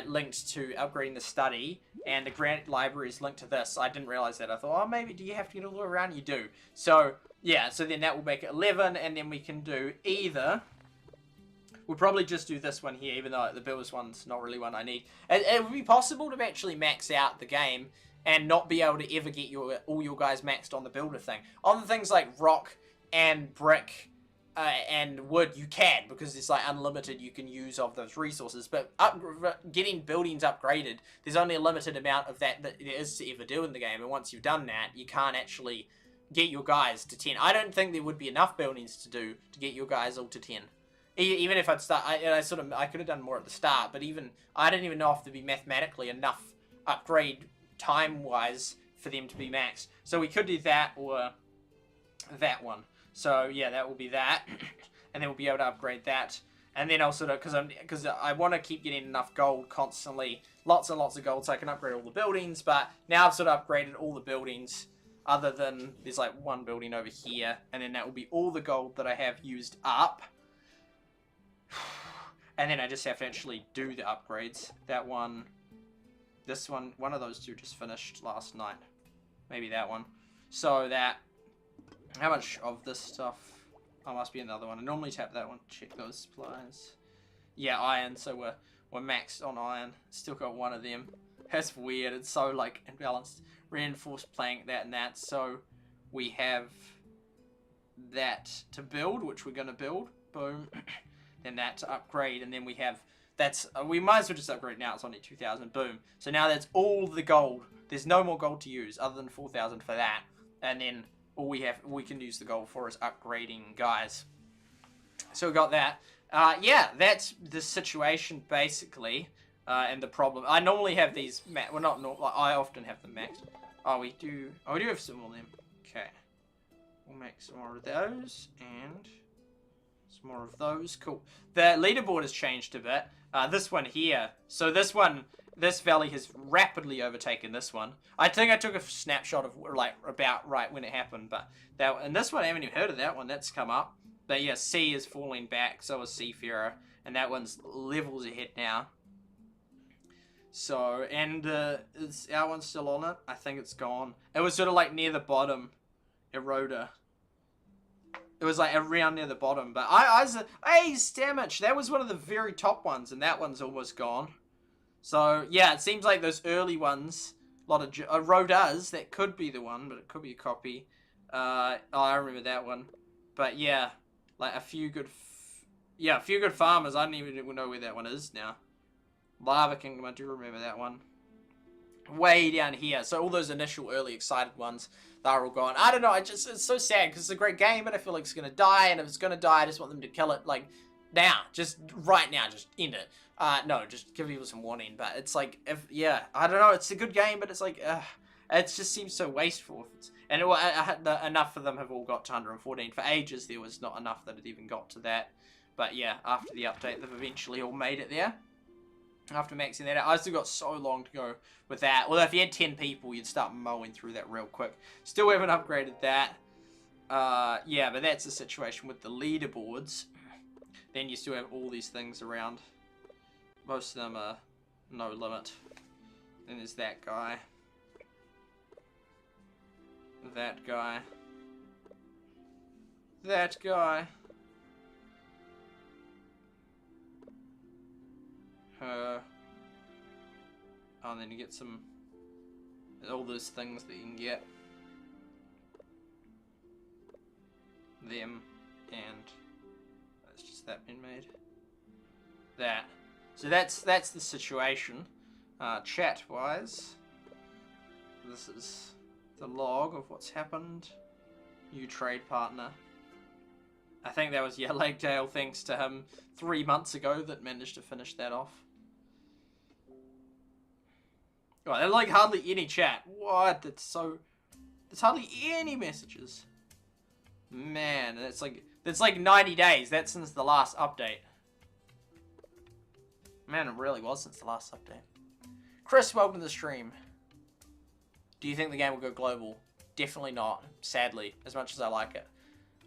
linked to upgrading the study, and the grant library is linked to this. I didn't realize that. I thought, oh, maybe do you have to get all the way around? You do. So, yeah, so then that will make it 11, and then we can do either... We'll probably just do this one here, even though the builders one's not really one I need. It would be possible to actually max out the game and not be able to ever get all your guys maxed on the builder thing. On the things like rock and brick... and wood, you can, because it's like unlimited you can use of those resources, but getting buildings upgraded, there's only a limited amount of that there is to ever do in the game, and once you've done that, you can't actually get your guys to 10. I don't think there would be enough buildings to do to get your guys all to 10. Even if I'd start, I could have done more at the start, but even, I don't even know if there'd be mathematically enough upgrade time-wise for them to be maxed. So we could do that, or that one. So, yeah, that will be that. And then we'll be able to upgrade that. And then also, because I want to keep getting enough gold constantly. Lots and lots of gold so I can upgrade all the buildings. But now I've sort of upgraded all the buildings. Other than, there's like one building over here. And then that will be all the gold that I have used up. And then I just have to actually do the upgrades. That one, this one of those two just finished last night. Maybe that one. So that... How much of this stuff? Oh, must be another one. I normally tap that one. Check those supplies. Yeah, iron. So we're maxed on iron. Still got one of them. That's weird. It's so like imbalanced. Reinforced plank, that and that. So we have that to build, which we're gonna build. Boom. Then that to upgrade, and then we have that's. We might as well just upgrade now. It's only 2,000. Boom. So now that's all the gold. There's no more gold to use other than 4,000 for that, and then. All we can use the gold for is upgrading guys. So we got that. Yeah, that's the situation basically, and the problem. I normally have these. Well, not normal. I often have them maxed. Oh, we do. Oh, we do have some more of them. Okay, we'll make some more of those and some more of those. Cool. The leaderboard has changed a bit. This one here. So this one. This valley has rapidly overtaken this one. I think I took a snapshot of like about right when it happened, but that and this one I haven't even heard of that one. That's come up. But yeah, C is falling back. So is Seafarer, and that one's levels ahead now. So and is our one still on it? I think it's gone. It was sort of like near the bottom, Eroda. It was like around near the bottom, but hey, Stamich, that was one of the very top ones, and that one's almost gone. So, yeah, it seems like those early ones, a lot of Rodas, that could be the one, but it could be a copy. Oh, I remember that one. But, yeah, like a few good farmers. I don't even know where that one is now. Lava Kingdom, I do remember that one. Way down here. So, all those initial early excited ones, they're all gone. I don't know, it's so sad, because it's a great game, but I feel like it's going to die, and if it's going to die, I just want them to kill it, like, now. Just right now, just end it. No, just give people some warning, but it's like, I don't know, it's a good game, but it's like, it just seems so wasteful. And enough of them have all got to 114. For ages, there was not enough that had even got to that. But yeah, after the update, they've eventually all made it there. After maxing that out, I still got so long to go with that. Well, if you had 10 people, you'd start mowing through that real quick. Still haven't upgraded that. Yeah, but that's the situation with the leaderboards. Then you still have all these things around. Most of them are no limit. Then there's that guy. That guy. That guy. Her. Oh, and then you get all those things that you can get. Them. And that's just that been made. that. So that's the situation. Chat-wise, this is the log of what's happened. New trade partner. I think that was, yeah, Lakedale, thanks to him 3 months ago that managed to finish that off. Oh, there's like hardly any chat. What? There's hardly any messages. Man, that's like 90 days. That's since the last update. Man, it really was since the last update. Chris, welcome to the stream. Do you think the game will go global? Definitely not, sadly, as much as I like it.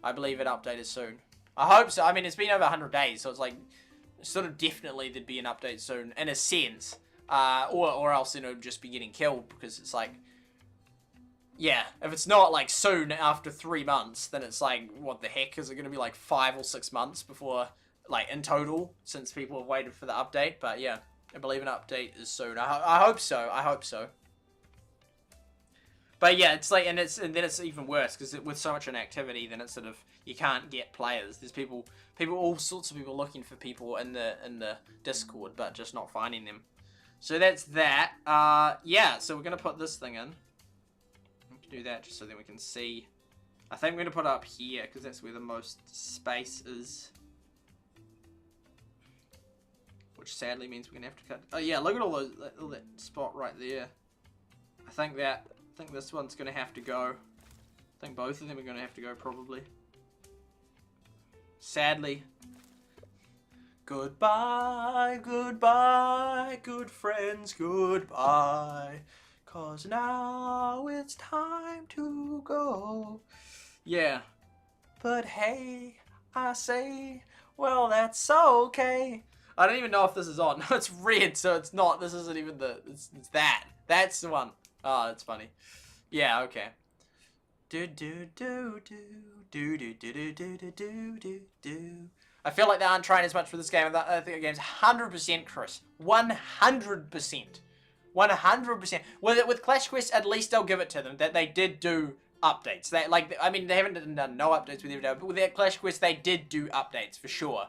I believe it updated soon. I hope so. I mean, it's been over 100 days, so it's like, sort of definitely there'd be an update soon, in a sense. Or else, it'd just be getting killed, because it's like, yeah, if it's not like soon after 3 months, then it's like, what the heck? Is it going to be like 5 or 6 months before, like, in total, since people have waited for the update? But yeah, I believe an update is soon. I hope so. I hope so. But yeah, it's like, and then it's even worse, because with so much inactivity, then it's sort of, you can't get players. There's people, all sorts of people looking for people in the Discord, but just not finding them. So that's that. Yeah, so we're going to put this thing in. We can do that just so that we can see. I think we're going to put it up here, because that's where the most space is. Which sadly means we're going to have to cut. Oh yeah, look at all that spot right there. I think this one's going to have to go. I think both of them are going to have to go, probably. Sadly. Goodbye, goodbye, good friends, goodbye. 'Cause now it's time to go. Yeah. But hey, I say, well, that's okay. I don't even know if this is on. No, it's red, so it's not. This isn't even it's that. That's the one. Oh, that's funny. Yeah, okay. Do do do do do do do do do do do do. I feel like they aren't trying as much for this game. I think the game's 100%, Chris. 100%. 100%. With Clash Quest, at least I'll give it to them that they did do updates. They I mean, they haven't done no updates with Everdale, but with their Clash Quest, they did do updates for sure.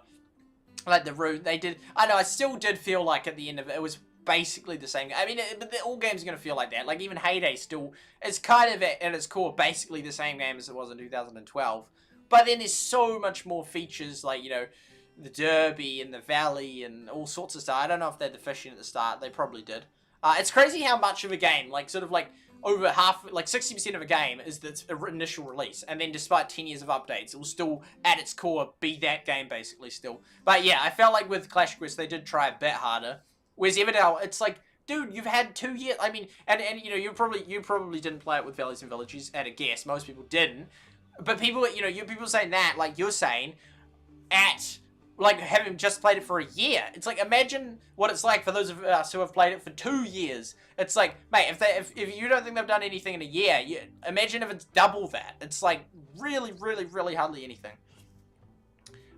Like the route, they did. I know, I still did feel like at the end of it, it was basically the same. I mean, but all games are going to feel like that. Like, even Heyday still is kind of, at its core, basically the same game as it was in 2012. But then there's so much more features, like, you know, the Derby and the Valley and all sorts of stuff. I don't know if they're deficient at the start. They probably did. It's crazy how much of a game, like, sort of like, over half, like 60% of a game is its initial release, and then despite 10 years of updates, it will still, at its core, be that game basically still. But yeah, I felt like with Clash Quest, they did try a bit harder. Whereas Everdale, it's like, dude, you've had 2 years. I mean, and you know, you probably didn't play it with Valleys and Villages at a guess. Most people didn't. But people, you know, people saying that, like you're saying, at like having just played it for a year. It's like, imagine what it's like for those of us who have played it for 2 years. It's like, mate, if you don't think they've done anything in a year, imagine if it's double that. It's like really, really, really hardly anything.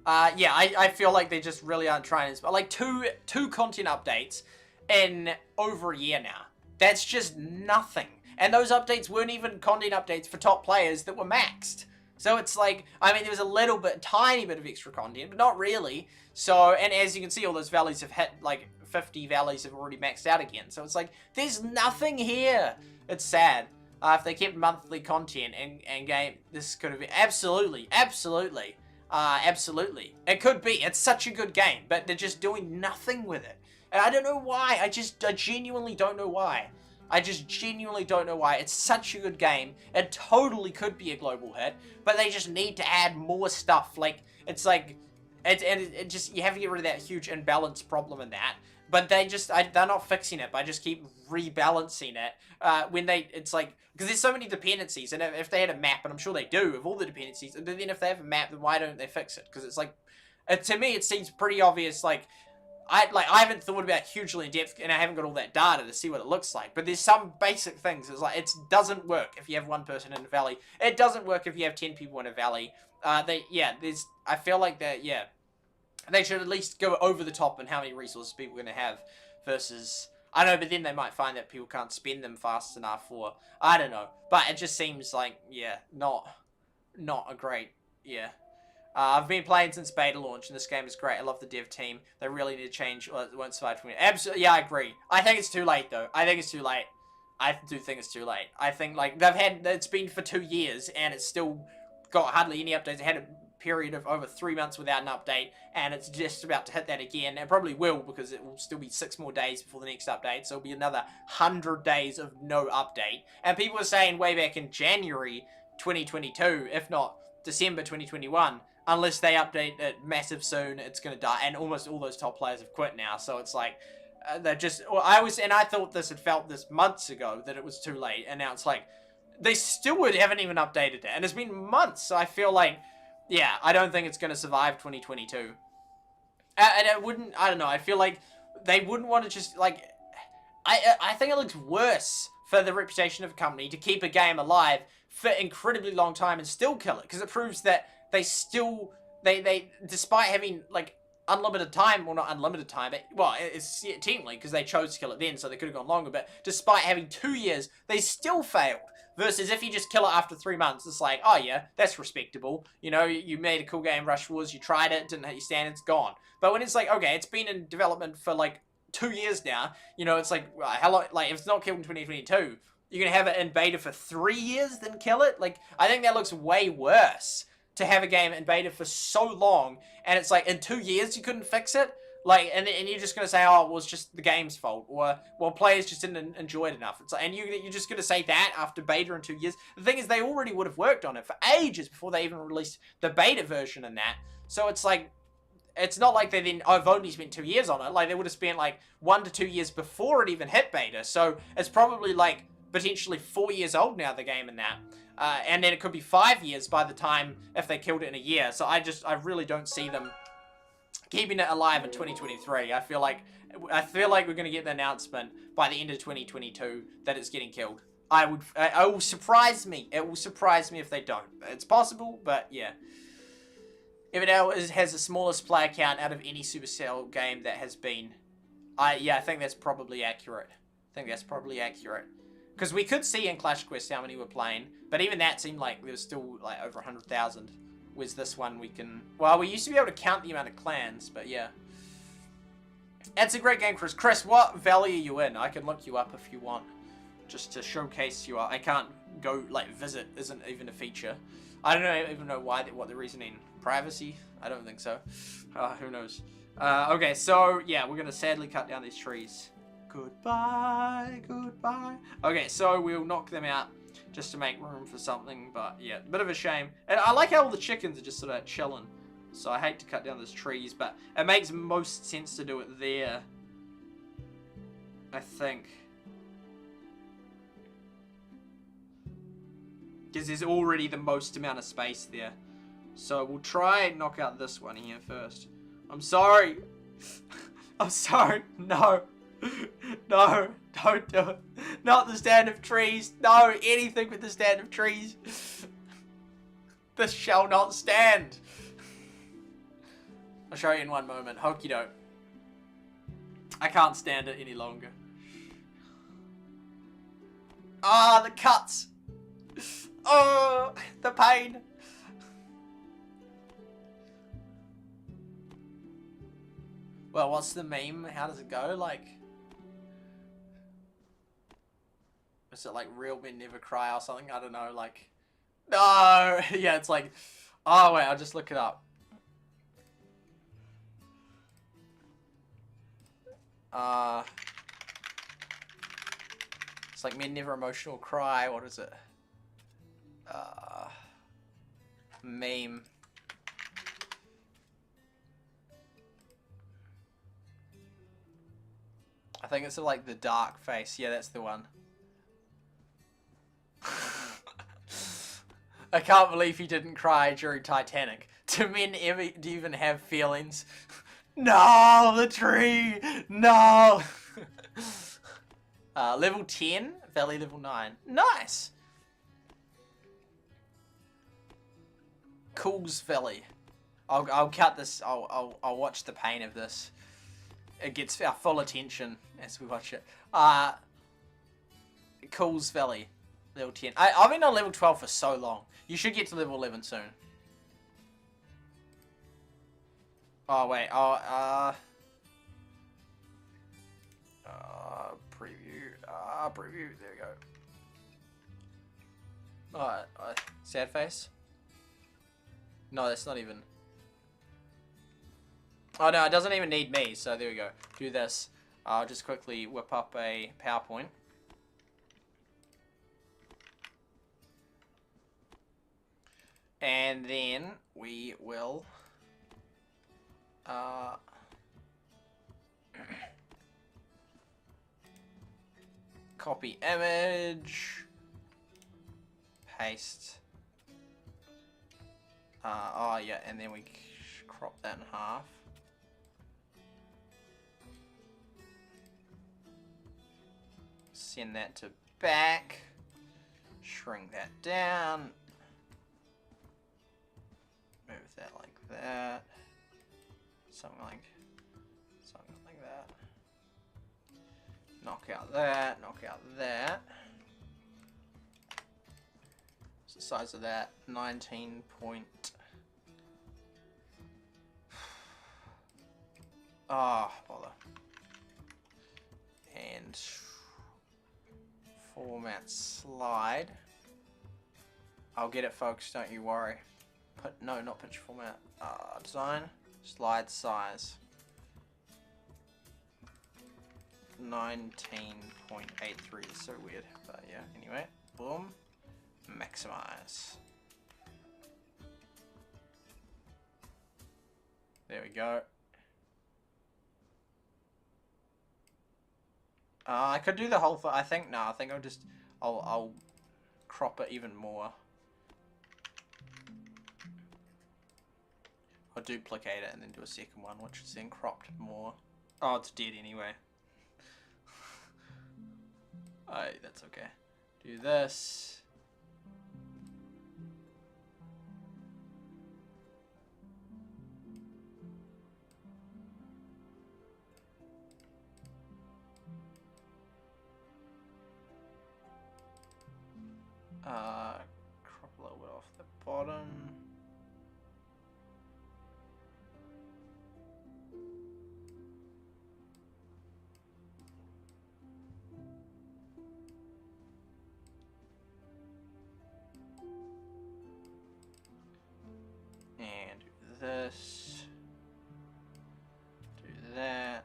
Yeah, I feel like they just really aren't trying as well. Like two content updates in over a year now. That's just nothing. And those updates weren't even content updates for top players that were maxed. So it's like, I mean, there was a little bit, tiny bit of extra content, but not really. So, and as you can see, all those valleys have hit, like, 50 valleys have already maxed out again. So it's like, there's nothing here. It's sad. If they kept monthly content and game, this could have been, absolutely. It could be. It's such a good game, but they're just doing nothing with it. And I don't know why. I genuinely don't know why. I just genuinely don't know why. It's such a good game. It totally could be a global hit, but they just need to add more stuff. Like, it's like, it just, you have to get rid of that huge imbalance problem in that. But they're not fixing it by just keep rebalancing it. When it's like, because there's so many dependencies, and if they had a map, and I'm sure they do, of all the dependencies, but then if they have a map, then why don't they fix it? Because it's like, to me, it seems pretty obvious, like, I haven't thought about hugely in depth, and I haven't got all that data to see what it looks like. But there's some basic things. It's like, it doesn't work if you have one person in a valley. It doesn't work if you have 10 people in a valley. I feel like that. Yeah, they should at least go over the top in how many resources people are going to have. Versus, I don't know, but then they might find that people can't spend them fast enough, or I don't know. But it just seems like, yeah, not a great, yeah. I've been playing since beta launch, and this game is great. I love the dev team. They really need to change. Well, it won't survive 20. Absolutely, yeah, I agree. I think it's too late, though. I think it's too late. I do think it's too late. I think, like, it's been for 2 years, and it's still got hardly any updates. It had a period of over 3 months without an update, and it's just about to hit that again. It probably will, because it will still be 6 more days before the next update, so it'll be another 100 days of no update. And people were saying way back in January 2022, if not December 2021, unless they update it massive soon, it's going to die. And almost all those top players have quit now, so it's like, they're just, I thought this had felt this months ago, that it was too late, and now it's like, they still haven't even updated it, and it's been months, so I feel like, yeah, I don't think it's going to survive 2022. And it wouldn't, I don't know, I feel like they wouldn't want to just, like, I think it looks worse for the reputation of a company to keep a game alive for an incredibly long time and still kill it, because it proves that they still, they despite having, like, unlimited time, well, not unlimited time, but, well, it's technically, because they chose to kill it then, so they could have gone longer, but despite having 2 years, they still failed. Versus if you just kill it after 3 months, it's like, oh yeah, that's respectable. You know, you made a cool game, Rush Wars, you tried it, didn't hit your standards, gone. But when it's like, okay, it's been in development for like 2 years now, you know, it's like, how long, like, if it's not killed in 2022, you're going to have it in beta for 3 years, then kill it? Like, I think that looks way worse, to have a game in beta for so long, and it's like, in 2 years you couldn't fix it? Like, and you're just going to say, oh, well, it's just the game's fault, or, well, players just didn't enjoy it enough. It's like, and you're just going to say that after beta in 2 years? The thing is, they already would have worked on it for ages before they even released the beta version and that. So it's like, it's not like they then, oh, I've only spent 2 years on it. Like, they would have spent, like, 1 to 2 years before it even hit beta. So it's probably, like, potentially 4 years old now, the game and that. And then it could be 5 years by the time, if they killed it in a year. So I really don't see them keeping it alive in 2023. I feel like we're going to get the announcement by the end of 2022 that it's getting killed. It will surprise me. It will surprise me if they don't. It's possible, but yeah. Everdale has the smallest player count out of any Supercell game that has been. I think that's probably accurate. Because we could see in Clash Quest how many were playing, but even that seemed like there was still like over 100,000. Whereas this one we can... Well, we used to be able to count the amount of clans, but yeah. It's a great game, Chris. Chris, what valley are you in? I can look you up if you want. Just to showcase you are. I can't go, like, visit isn't even a feature. I don't even know why, what the reasoning. Privacy? I don't think so. Who knows? Okay, so, yeah, we're going to sadly cut down these trees. Goodbye, goodbye. Okay, so we'll knock them out just to make room for something, but yeah, a bit of a shame. And I like how all the chickens are just sort of chilling. So I hate to cut down those trees, but it makes most sense to do it there, I think. Because there's already the most amount of space there. So we'll try and knock out this one here first. I'm sorry. I'm sorry. No. No, don't do it. Not the stand of trees. No, anything with the stand of trees. This shall not stand. I'll show you in one moment. Hokey doke. I can't stand it any longer. Ah, the cuts. Oh, the pain. Well, what's the meme? How does it go? Like... Is it like real men never cry or something? I don't know, like... No! Yeah, it's like... Oh, wait, I'll just look it up. It's like men never emotional cry. What is it? Meme. I think it's like the dark face. Yeah, that's the one. I can't believe he didn't cry during Titanic. Do men ever even have feelings? No, the tree! No! Level 10, Valley level 9. Nice! Cool's Valley. I'll cut this. I'll watch the pain of this. It gets our full attention as we watch it. Cool's Valley. Level 10. I've been on level 12 for so long. You should get to level 11 soon. Oh, wait. Oh, preview. Preview. There we go. Alright, sad face? No, that's not even... Oh no, it doesn't even need me, so there we go. Do this. I'll just quickly whip up a PowerPoint. And then we will... copy image. Paste. Oh yeah, and then we crop that in half. Send that to back. Shrink that down. Move that like that. Something like that. Knock out that. Knock out that. What's the size of that? 19 point. Ah, bother. And format slide. I'll get it, folks. Don't you worry. No, not picture format. Design. Slide size. 19.83 is so weird, but yeah. Anyway, boom. Maximize. There we go. I could do the whole thing. I think no. I think I'll crop it even more. I'll duplicate it and then do a second one, which is then cropped more. Oh, it's dead anyway. Alright, that's okay. Do this. Crop a little bit off the bottom. And do this. Do that.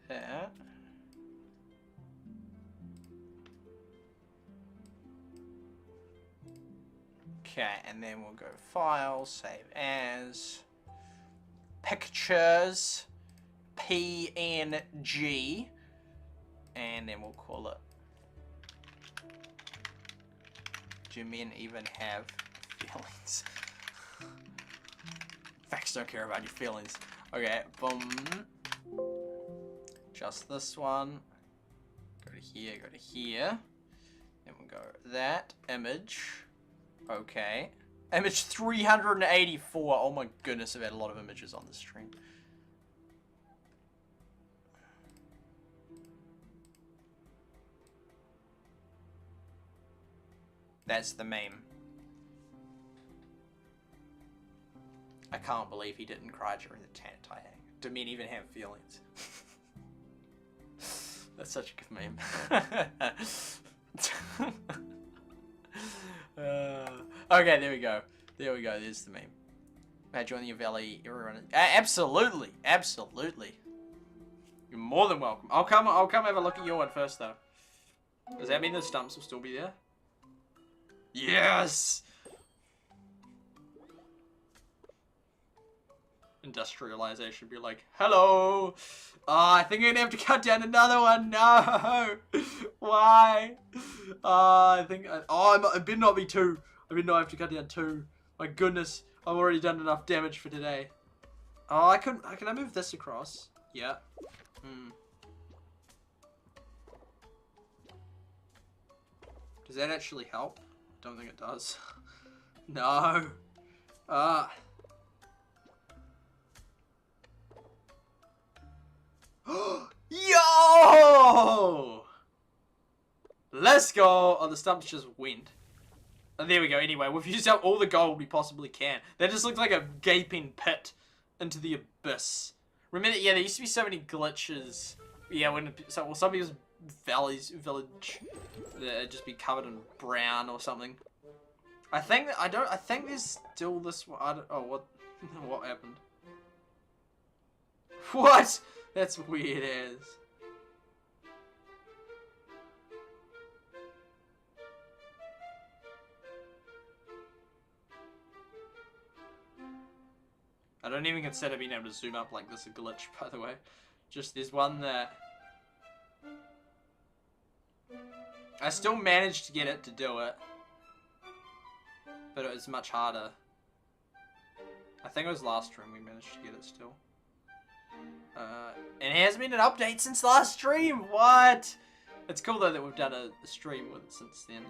That. Okay, and then we'll go File, Save As, Pictures, PNG, and then we'll call it. Do men even have feelings? Facts don't care about your feelings. Okay, boom. Just this one. Go to here, go to here. Then we'll go that. Image. Okay. Image 384. Oh my goodness, I've had a lot of images on this stream. That's the meme. I can't believe he didn't cry during the tie hang. Do men even have feelings? That's such a good meme. Okay, there we go. There we go. There's the meme. Joining your Valley Eroda. Absolutely, absolutely. You're more than welcome. I'll come have a look at your one first, though. Does that mean the stumps will still be there? Yes. Industrialization be like, hello. I think I'm gonna have to cut down another one. No. Why? I think. It better not be two. I better not have to cut down two. My goodness, I've already done enough damage for today. Oh, can I move this across? Yeah. Does that actually help? Don't think it does. No. Yo! Let's go. Oh, the stumps just went. Oh, there we go. Anyway, we've used up all the gold we possibly can. That just looks like a gaping pit into the abyss. Remember, yeah, there used to be so many glitches. Yeah, when some people's village that'd just be covered in brown or something. I think there's still this one. What what happened? What? That's weird as. I don't even consider being able to zoom up like this a glitch, by the way. Just there's one that I still managed to get it to do it, but it was much harder. I think it was last stream we managed to get it still. And it hasn't been an update since last stream. What? It's cool though that we've done a stream with it since then.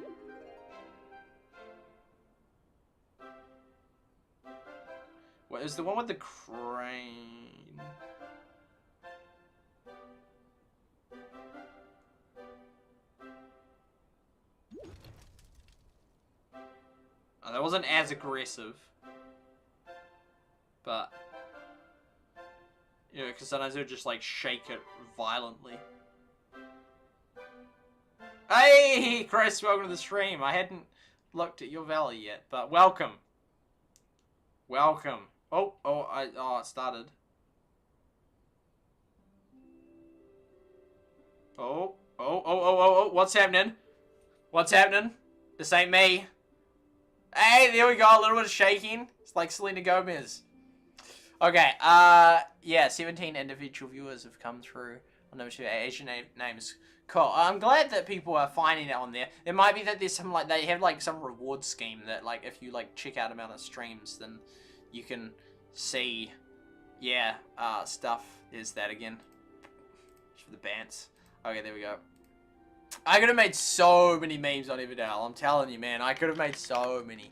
What is the one with the crane? Oh, that wasn't as aggressive, but you know, because sometimes it would just like shake it violently. Hey, Chris, welcome to the stream. I hadn't looked at your valley yet, but welcome. Welcome. Oh, it started. Oh, what's happening? What's happening? This ain't me. Hey, there we go, a little bit of shaking. It's like Selena Gomez. Okay, yeah, 17 individual viewers have come through on number 2 Asian names. Cool. I'm glad that people are finding it on there. It might be that there's some, like, they have, like, some reward scheme that, like, if you, like, check out amount of streams, then you can see, yeah, stuff. There's that again. For the bants. Okay, there we go. I could have made so many memes on Everdale. I'm telling you, man. I could have made so many.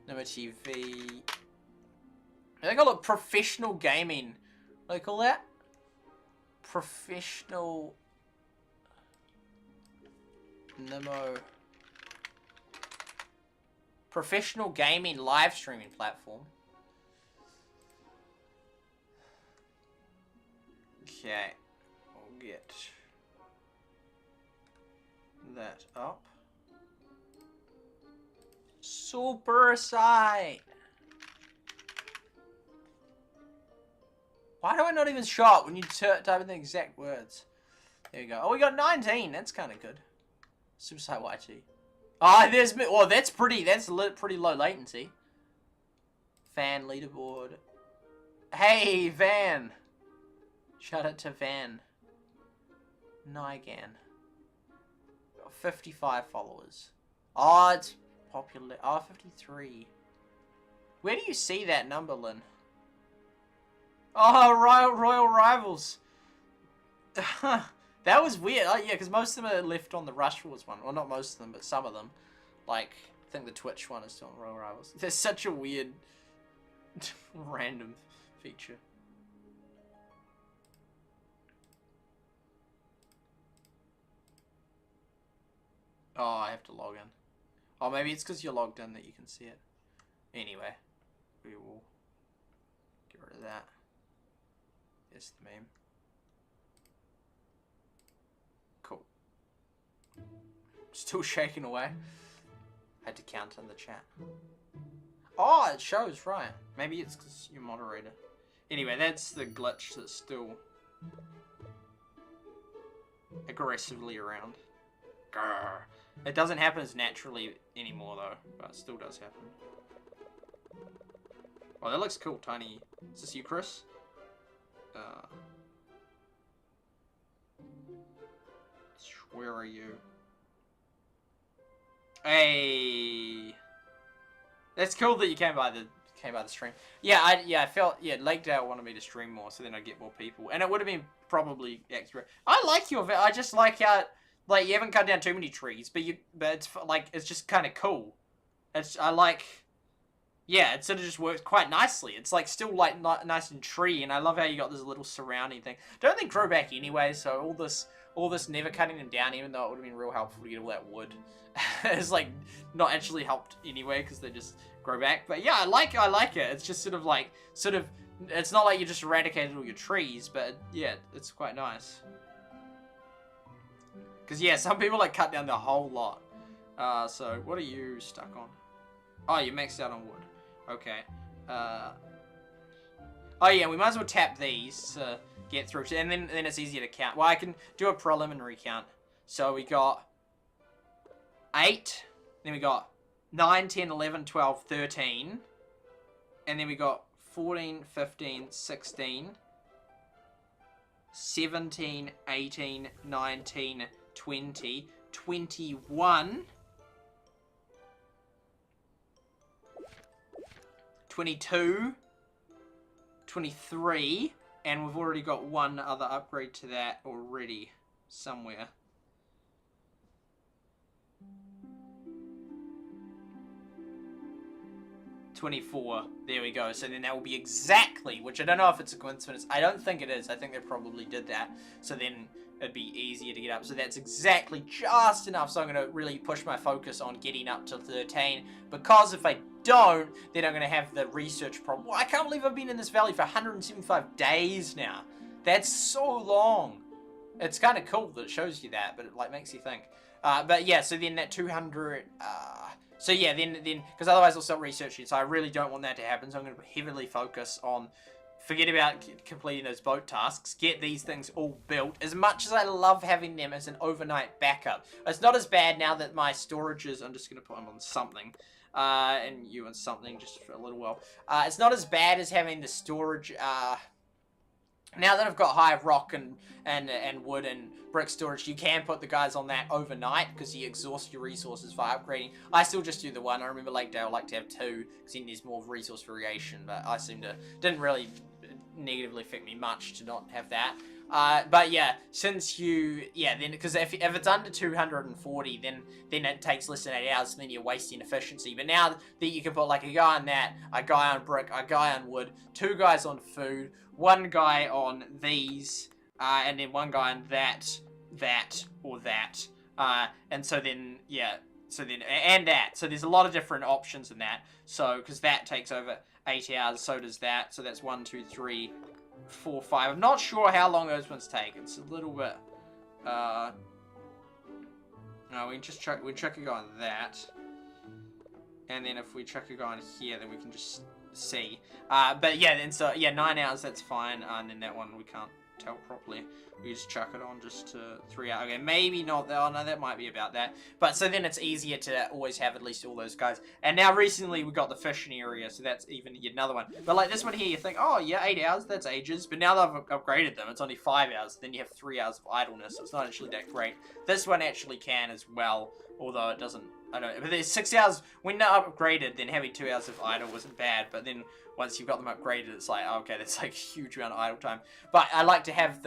Number TV. They call it professional gaming. What do they call that? Professional. Nemo. Professional gaming live streaming platform. Okay. We'll get that up. SuperSight. Why do I not even show up when you type in the exact words? There you go. Oh, we got 19. That's kind of good. SuperSight YT. Oh, there's... Well, that's pretty low latency. Fan leaderboard. Hey, Van. Shout out to Van. Nigan. 55 followers. Oh, it's popular. Oh, 53. Where do you see that number, Lynn? Oh, Royal Rivals. That was weird. Oh, yeah, because most of them are left on the Rush Wars one. Well, not most of them, but some of them. Like, I think the Twitch one is still on Royal Rivals. There's such a weird, random feature. Oh, I have to log in. Oh, maybe it's because you're logged in that you can see it. Anyway, we will get rid of that. There's the meme. Cool. Still shaking away. Had to count in the chat. Oh, it shows, right. Maybe it's because you're moderator. Anyway, that's the glitch that's still aggressively around. Grr. It doesn't happen as naturally anymore, though, but it still does happen. Oh, that looks cool, tiny. Is this you, Chris? Where are you? Hey, that's cool that you came by the stream. Yeah, I felt Lakedale wanted me to stream more, so then I'd get more people, and it would have been probably extra. I like your. I just like how. Like, you haven't cut down too many trees, but it's like, it's just kind of cool. Yeah, it sort of just works quite nicely. It's like still like nice and tree, and I love how you got this little surrounding thing. Don't think grow back anyway, so all this never cutting them down, even though it would have been real helpful to get all that wood. It's like not actually helped anyway because they just grow back. But yeah, I like it. It's just sort of it's not like you just eradicated all your trees, but yeah, it's quite nice. Because yeah, some people like cut down the whole lot. So what are you stuck on? Oh, you maxed out on wood. Okay. Oh yeah, we might as well tap these to get through, and then it's easier to count. Well, I can do a preliminary count. So we got 8, then we got 9, 10, 11, 12, 13, and then we got 14, 15, 16, 17, 18, 19, 20, 21, 22, 23, and we've already got one other upgrade to that already somewhere. 24. There we go. So then that will be exactly, which I don't know if it's a coincidence. I don't think it is. I think they probably did that. So then it'd be easier to get up. So that's exactly just enough. So I'm going to really push my focus on getting up to 13. Because if I don't, then I'm going to have the research problem. Well, I can't believe I've been in this valley for 175 days now. That's so long. It's kind of cool that it shows you that, but it like makes you think. But yeah, so then that 200... So yeah, then because otherwise I'll start researching. So I really don't want that to happen. So I'm going to heavily focus on, forget about completing those boat tasks. Get these things all built. As much as I love having them as an overnight backup, it's not as bad now that my storages. I'm just going to put them on something, and you on something just for a little while. It's not as bad as having the storage. Now that I've got high rock and wood and brick storage, you can put the guys on that overnight because you exhaust your resources for upgrading. I still just do the one. I remember Lakedale liked to have 2 because then there's more resource variation, but I didn't really negatively affect me much to not have that. But yeah, since then because if it's under 240, then it takes less than 8 hours, and then you're wasting efficiency. But now that you can put like a guy on that, a guy on brick, a guy on wood, 2 guys on food, 1 guy on these, and then 1 guy on that, or that. And so then, yeah, and that. So there's a lot of different options in that. So, because that takes over 8 hours, so does that. So that's 1, 2, 3, 4, 5. I'm not sure how long those ones take. It's a little bit, no, we can just chuck a guy on that. And then if we chuck a guy on here, then we can just see. But yeah, then so yeah, 9 hours, that's fine. And then that one we can't tell properly. We just chuck it on just to 3 hours. Okay, maybe not that. Oh no, that might be about that. But so then it's easier to always have at least all those guys. And now recently we got the fishing area, so that's even yet another one. But like this one here, you think, oh yeah, 8 hours, that's ages. But now that I've upgraded them, it's only 5 hours. Then you have 3 hours of idleness, so it's not actually that great. This one actually can as well, although it doesn't. I don't know, but there's 6 hours, when they're upgraded, then having 2 hours of idle wasn't bad, but then once you've got them upgraded, it's like, oh, okay, that's like a huge amount of idle time. But I like to have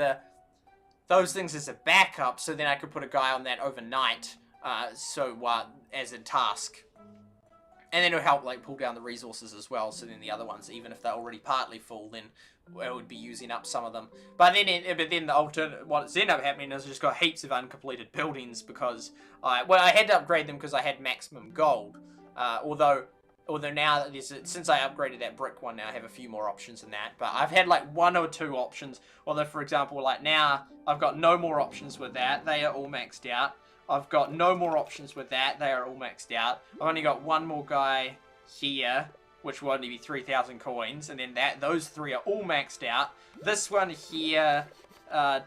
those things as a backup, so then I could put a guy on that overnight, as a task. And then it'll help, like, pull down the resources as well, so then the other ones, even if they're already partly full, then it would be using up some of them. But then the alternate, what's ended up happening is I just got heaps of uncompleted buildings because I had to upgrade them because I had maximum gold. Although now since I upgraded that brick one, now I have a few more options than that. But I've had like 1 or 2 options. Although, for example, like now I've got no more options with that. They are all maxed out. I've got no more options with that. They are all maxed out. I've only got 1 more guy here, which will only be 3,000 coins, and then those 3 are all maxed out. This one here,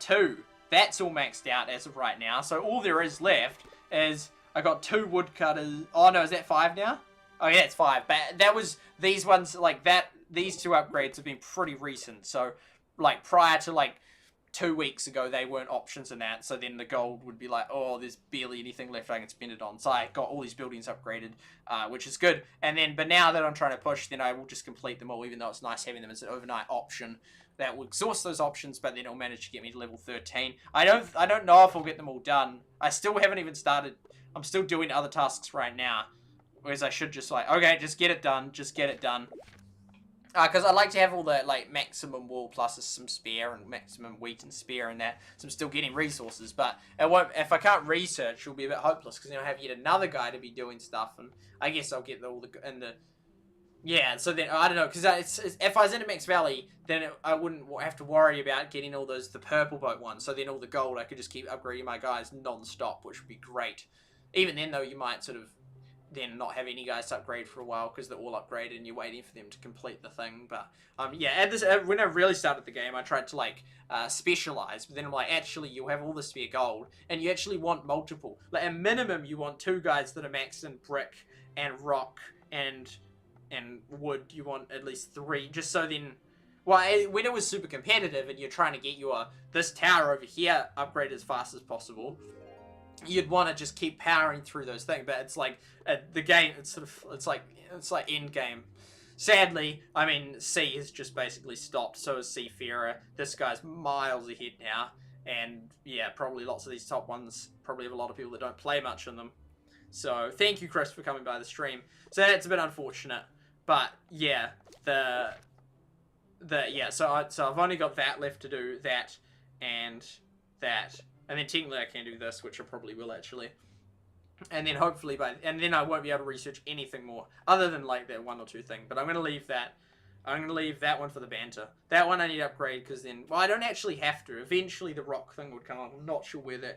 2, that's all maxed out as of right now. So all there is left is I got 2 woodcutters. Oh no, is that 5 now? Oh yeah, it's 5. But that was these ones like that. These 2 upgrades have been pretty recent. So like prior to like 2 weeks ago, they weren't options in that, so then the gold would be like, oh, there's barely anything left I can spend it on. So I got all these buildings upgraded, which is good. But now that I'm trying to push, then I will just complete them all, even though it's nice having them as an overnight option. That will exhaust those options, but then it'll manage to get me to level 13. I don't know if I'll get them all done. I still haven't even started. I'm still doing other tasks right now, whereas I should just like, okay, just get it done, just get it done. Because I like to have all the like maximum wool plus some spare and maximum wheat and spare and that, so I'm still getting resources. But it won't, if I can't research, it'll be a bit hopeless because then I'll have yet another guy to be doing stuff, and I guess I'll get all the in the. Yeah, so then I don't know, because if I was in a Max Valley, then I wouldn't have to worry about getting all the purple boat ones. So then all the gold, I could just keep upgrading my guys non-stop, which would be great. Even then, though, you might sort of then not have any guys to upgrade for a while because they're all upgraded and you're waiting for them to complete the thing. But yeah, when I really started the game, I tried to like specialize, but then I'm like, actually, you'll have all the spare gold, and you actually want multiple. Like at minimum, you want 2 guys that are maxed in brick and rock and wood. You want at least 3, just so then, well, when it was super competitive and you're trying to get this tower over here upgraded as fast as possible, you'd want to just keep powering through those things. But it's like the game, it's like end game. Sadly, I mean, C has just basically stopped. So is Seafarer. This guy's miles ahead now, and yeah, probably lots of these top ones probably have a lot of people that don't play much in them. So thank you, Chris, for coming by the stream. So that's a bit unfortunate. But yeah, so I've only got that left to do, that, and then technically I can do this, which I probably will actually, and then hopefully and then I won't be able to research anything more other than like that 1 or 2 thing. But I'm gonna leave that. I'm gonna leave that one for the banter. That one I need to upgrade because then, well, I don't actually have to. Eventually the rock thing would come up. I'm not sure where the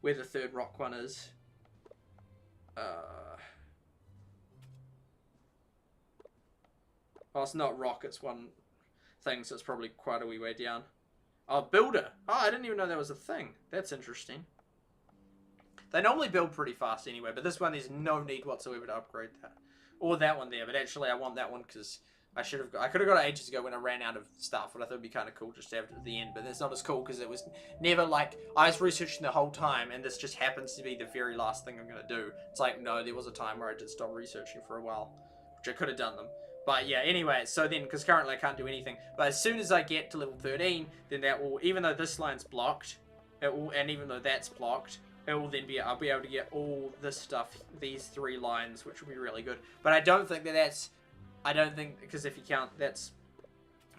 3rd rock one is. Well, it's not rock, it's one thing, so it's probably quite a wee way down. Oh, builder. Oh, I didn't even know that was a thing. That's interesting. They normally build pretty fast anyway, but this one there's no need whatsoever to upgrade that. Or that one there, but actually I want that one because I could have got it ages ago when I ran out of stuff, but I thought it'd be kind of cool just to have it at the end. But it's not as cool because it was never like, I was researching the whole time and this just happens to be the very last thing I'm going to do. It's like, no, there was a time where I did stop researching for a while, which I could have done them. But yeah, anyway, so then, because currently I can't do anything, but as soon as I get to level 13, then that will, even though this line's blocked, it will, and even though that's blocked, it will then be, I'll be able to get all this stuff, these 3 lines, which will be really good. But I don't think because if you count, that's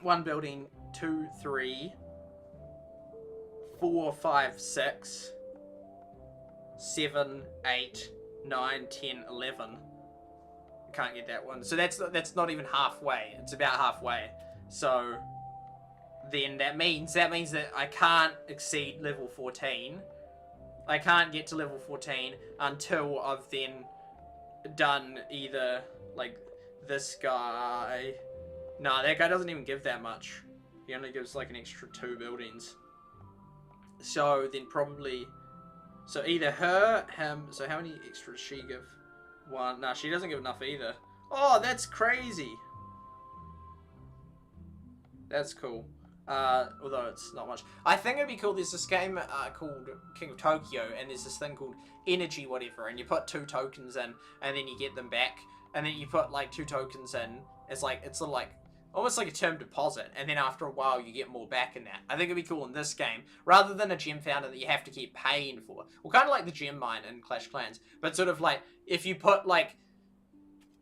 1 building, 2, 3, 4, 5, 6, 7, 8, 9, 10, 11. Can't get that one, so that's not even halfway. It's about halfway. So then that means that I can't exceed level 14. I can't get to level 14 until I've then done either like this guy. Nah, that guy doesn't even give that much. He only gives like an extra 2 buildings. So then probably, so either her, him. So how many extra does she give? 1. Nah, she doesn't give enough either. Oh, that's crazy. That's cool. Although it's not much. I think it'd be cool. There's this game called King of Tokyo, and there's this thing called energy whatever, and you put 2 tokens in, and then you get them back, and then you put like 2 tokens in. It's sort of like almost like a term deposit, and then after a while you get more back in that. I think it'd be cool in this game, rather than a gem fountain that you have to keep paying for. Well, kind of like the gem mine in Clash Clans, but sort of like if you put like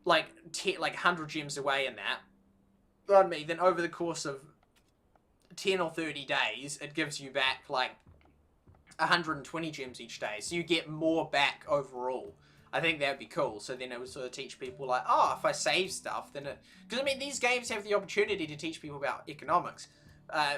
100 gems away in that, pardon me, then over the course of 10 or 30 days, it gives you back like 120 gems each day, so you get more back overall. I think that would be cool. So then it would sort of teach people like, oh, if I save stuff, then it... Because, I mean, these games have the opportunity to teach people about economics,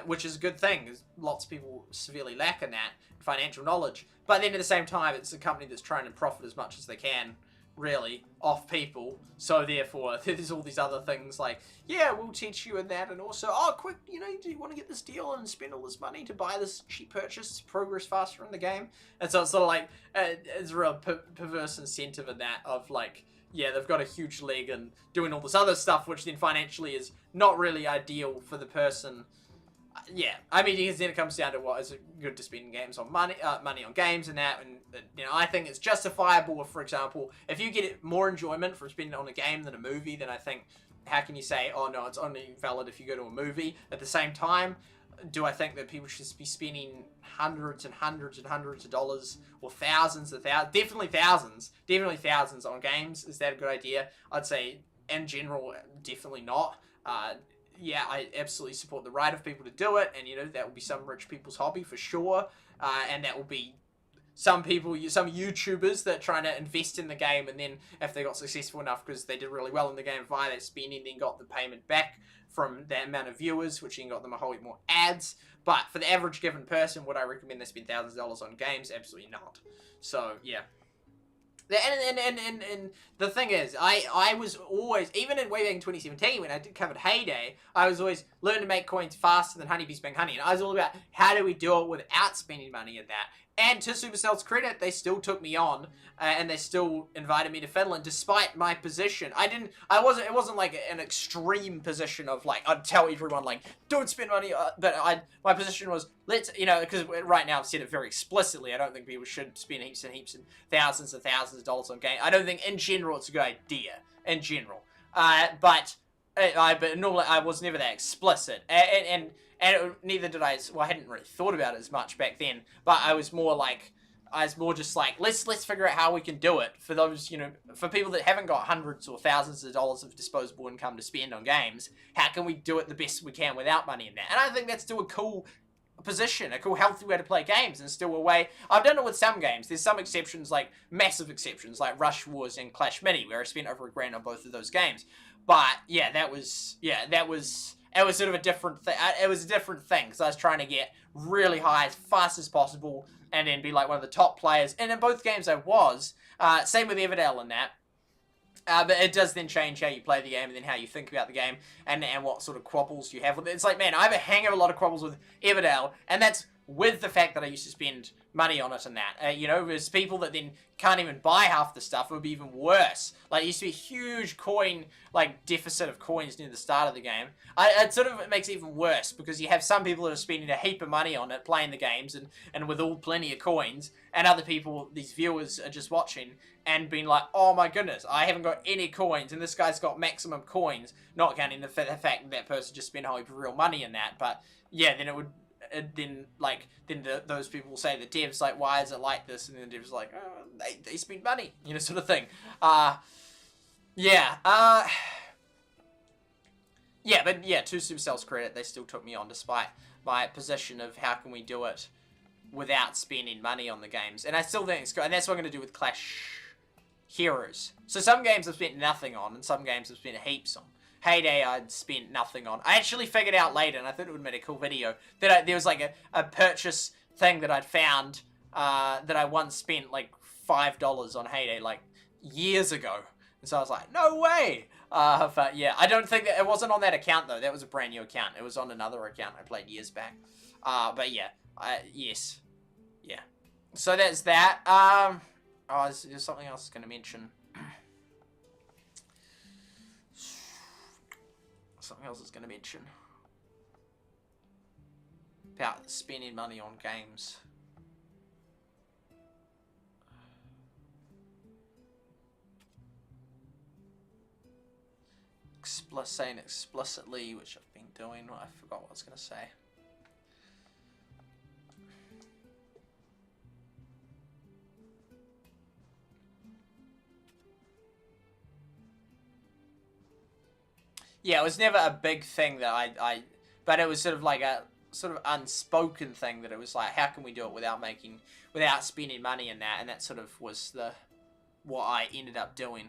which is a good thing, because lots of people severely lack in that, financial knowledge. But then at the same time, it's a company that's trying to profit as much as they can, really, off people. So therefore, there's all these other things like, yeah, we'll teach you in that, and also, oh, quick, you know, do you want to get this deal and spend all this money to buy this cheap purchase to progress faster in the game? And so it's sort of like, it's a real perverse incentive in that of like, yeah, they've got a huge leg and doing all this other stuff, which then financially is not really ideal for the person. Yeah, I mean, because then it comes down to what is it good to spend games on money on games and that, and you know, I think it's justifiable. For example, if you get more enjoyment from spending it on a game than a movie, then I think, how can you say, oh no, it's only valid if you go to a movie? At the same time, do I think that people should be spending hundreds and hundreds and hundreds of dollars, or thousands, definitely thousands on games? Is that a good idea? I'd say, in general, definitely not. yeah, I absolutely support the right of people to do it, and you know that will be some rich people's hobby for sure, and that will be some people, some YouTubers that are trying to invest in the game, and then if they got successful enough because they did really well in the game via that spending, then got the payment back from that amount of viewers, which then got them a whole heap more ads. But for the average given person, would I recommend they spend thousands of dollars on games? Absolutely not. So yeah. And the thing is, I was always, even way back in 2017 when I did covered Heyday, I was always learn to make coins faster than honeybees bang honey, and I was all about how do we do it without spending money at that. And to Supercell's credit, they still took me on, and they still invited me to Finland despite my position. It wasn't like an extreme position of like, I'd tell everyone like, don't spend money, but my position was, let's, you know, because right now I've said it very explicitly, I don't think people should spend heaps and heaps and thousands of dollars on games. I don't think in general it's a good idea, in general. But normally I was never that explicit, and neither did I. Well, I hadn't really thought about it as much back then. But I was more just like, let's figure out how we can do it for those, you know, for people that haven't got hundreds or thousands of dollars of disposable income to spend on games. How can we do it the best we can without money in that? And I think that's still a cool position, a cool healthy way to play games, and still a way. I've done it with some games. There's some exceptions, like massive exceptions, like Rush Wars and Clash Mini, where I spent over $1,000 on both of those games. But yeah, it was sort of a different thing. It was a different thing because I was trying to get really high as fast as possible and then be like one of the top players. And in both games I was. Same with Everdale and that. But it does then change how you play the game and then how you think about the game and what sort of quabbles you have with it. It's like, man, I have a hang of a lot of quabbles with Everdale, and that's with the fact that I used to spend money on it and that. You know, there's people that then can't even buy half the stuff. It would be even worse. Like, it used to be a huge coin, like, deficit of coins near the start of the game. It makes it even worse because you have some people that are spending a heap of money on it, playing the games, and with all plenty of coins, and other people, these viewers, are just watching and being like, oh my goodness, I haven't got any coins, and this guy's got maximum coins, not counting the fact that that person just spent a whole heap of real money in that. But yeah, then it would... those people will say, the devs, like, why is it like this? And then the devs like, oh, they spend money, you know, sort of thing. Yeah, but yeah, to Supercell's credit, they still took me on despite my position of how can we do it without spending money on the games. And I still think it's good, and that's what I'm going to do with Clash Heroes. So some games I've spent nothing on, and some games I've spent heaps on. Heyday I'd spent nothing on. I actually figured out later, and I thought it would make a cool video, that there was like a purchase thing that I'd found that I once spent like $5 on Heyday like years ago. And so I was like, no way! But yeah, I don't think that... It wasn't on that account though. That was a brand new account. It was on another account I played years back. But yeah, yes. Yeah. So that's that. There's something else I was going to mention. Something else I was going to mention about spending money on games. Saying explicitly, which I've been doing. I forgot what I was going to say. Yeah, it was never a big thing that but it was sort of like a sort of unspoken thing that it was like, how can we do it without spending money in that, and that sort of was what I ended up doing.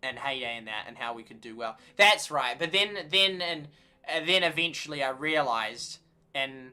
And Heyday and that, and how we could do well. That's right. But then eventually I realized in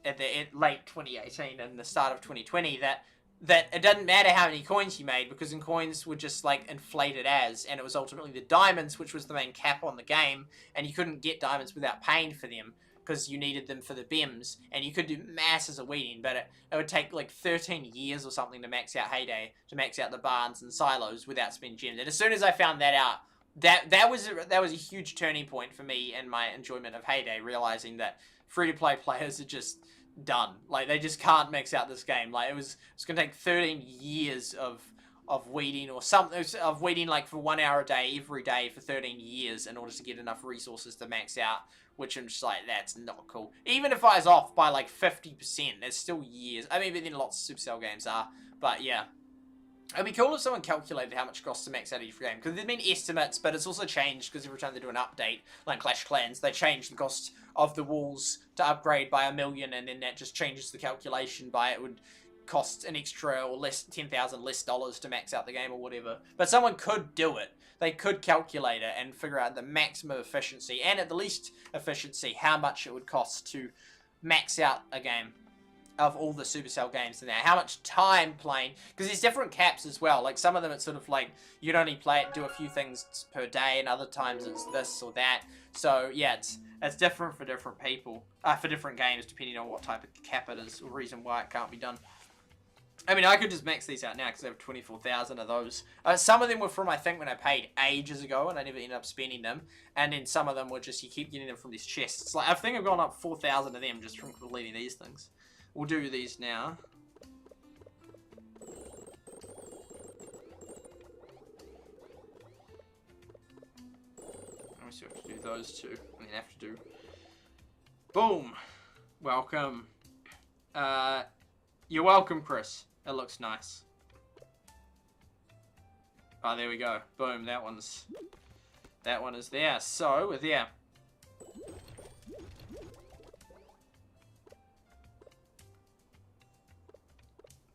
late 2018 and the start of 2020 that it doesn't matter how many coins you made, because in coins were just like inflated as, and it was ultimately the diamonds which was the main cap on the game, and you couldn't get diamonds without paying for them because you needed them for the BIMs, and you could do masses of weeding, but it would take like 13 years or something to max out Heyday, to max out the barns and silos without spending gems. And as soon as I found that out, that was a huge turning point for me and my enjoyment of Heyday, realizing that free-to-play players are just done. Like, they just can't max out this game. Like, it's going to take 13 years of weeding or something, of weeding like for 1 hour a day, every day for 13 years in order to get enough resources to max out, which I'm just like, that's not cool. Even if I was off by like 50%, there's still years. I mean, but then lots of Supercell games are, but yeah. It'd be cool if someone calculated how much it costs to max out each game, because there've been estimates, but it's also changed, because every time they do an update, like Clash of Clans, they change the cost of the walls to upgrade by 1 million, and then that just changes the calculation by it would cost an extra or less, 10,000 less dollars to max out the game or whatever. But someone could do it. They could calculate it and figure out the maximum efficiency, and at the least efficiency, how much it would cost to max out a game of all the Supercell games in there. How much time playing, because there's different caps as well. Like some of them it's sort of like you'd only play it, do a few things per day, and other times it's this or that. So yeah, it's different for different people, for different games, depending on what type of cap it is or reason why it can't be done. I mean, I could just max these out now because I have 24,000 of those. Some of them were from, I think, when I paid ages ago and I never ended up spending them. And then some of them were just, you keep getting them from these chests. Like, I think I've gone up 4,000 of them just from completing these things. We'll do these now. Let me see if I have to do those two. And then have to do... Boom! Welcome. You're welcome, Chris. It looks nice. Oh, there we go. Boom, that one is there. So, we're there.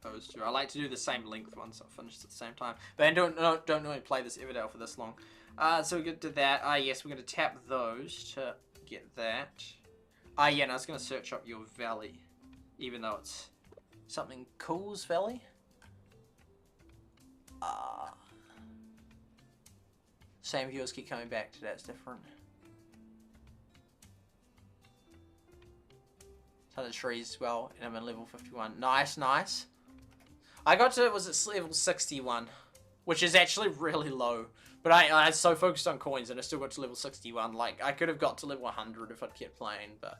Those two. I like to do the same length ones, so I'll finish at the same time. But I don't normally play this Everdale for this long. So we get to that. Yes, we're going to tap those to get that. Yeah, and I was going to search up your Valley, even though it's something cool's Valley. Same viewers keep coming back to that. It's different. Ton of trees as well, and I'm in level 51. Nice, nice. I got to, was it level 61? Which is actually really low. But I was so focused on coins and I still got to level 61. Like, I could have got to level 100 if I'd kept playing, but...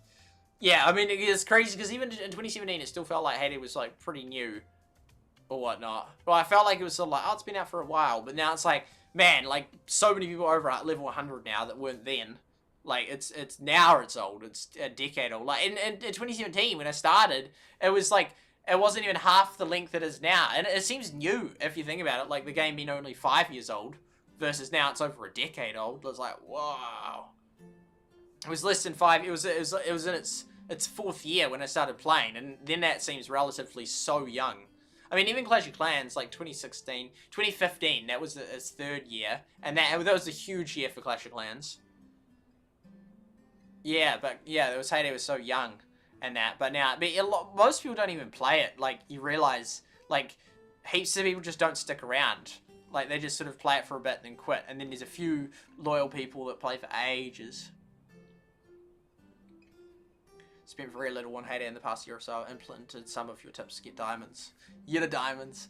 Yeah, I mean, it's crazy, because even in 2017, it still felt like Hades was, like, pretty new. Or whatnot. Well, I felt like it was sort of like, oh, it's been out for a while. But now it's like, man, like, so many people over at level 100 now that weren't then. Like, it's now it's old. It's a decade old. Like, in 2017, when I started, it was like, it wasn't even half the length it is now. And it seems new, if you think about it. Like, the game being only 5 years old, versus now it's over a decade old. It was like, wow. It was less than 5, it was in its 4th year when I started playing, and then that seems relatively so young. I mean, even Clash of Clans, like 2016, 2015, that was its 3rd year, and that was a huge year for Clash of Clans. Yeah, but yeah, Hades was so young, and that, but now, most people don't even play it. Like, you realize, like, heaps of people just don't stick around. Like, they just sort of play it for a bit and then quit, and then there's a few loyal people that play for ages. Spent very little on Hades in the past year or so. Implemented some of your tips to get diamonds. Get the diamonds.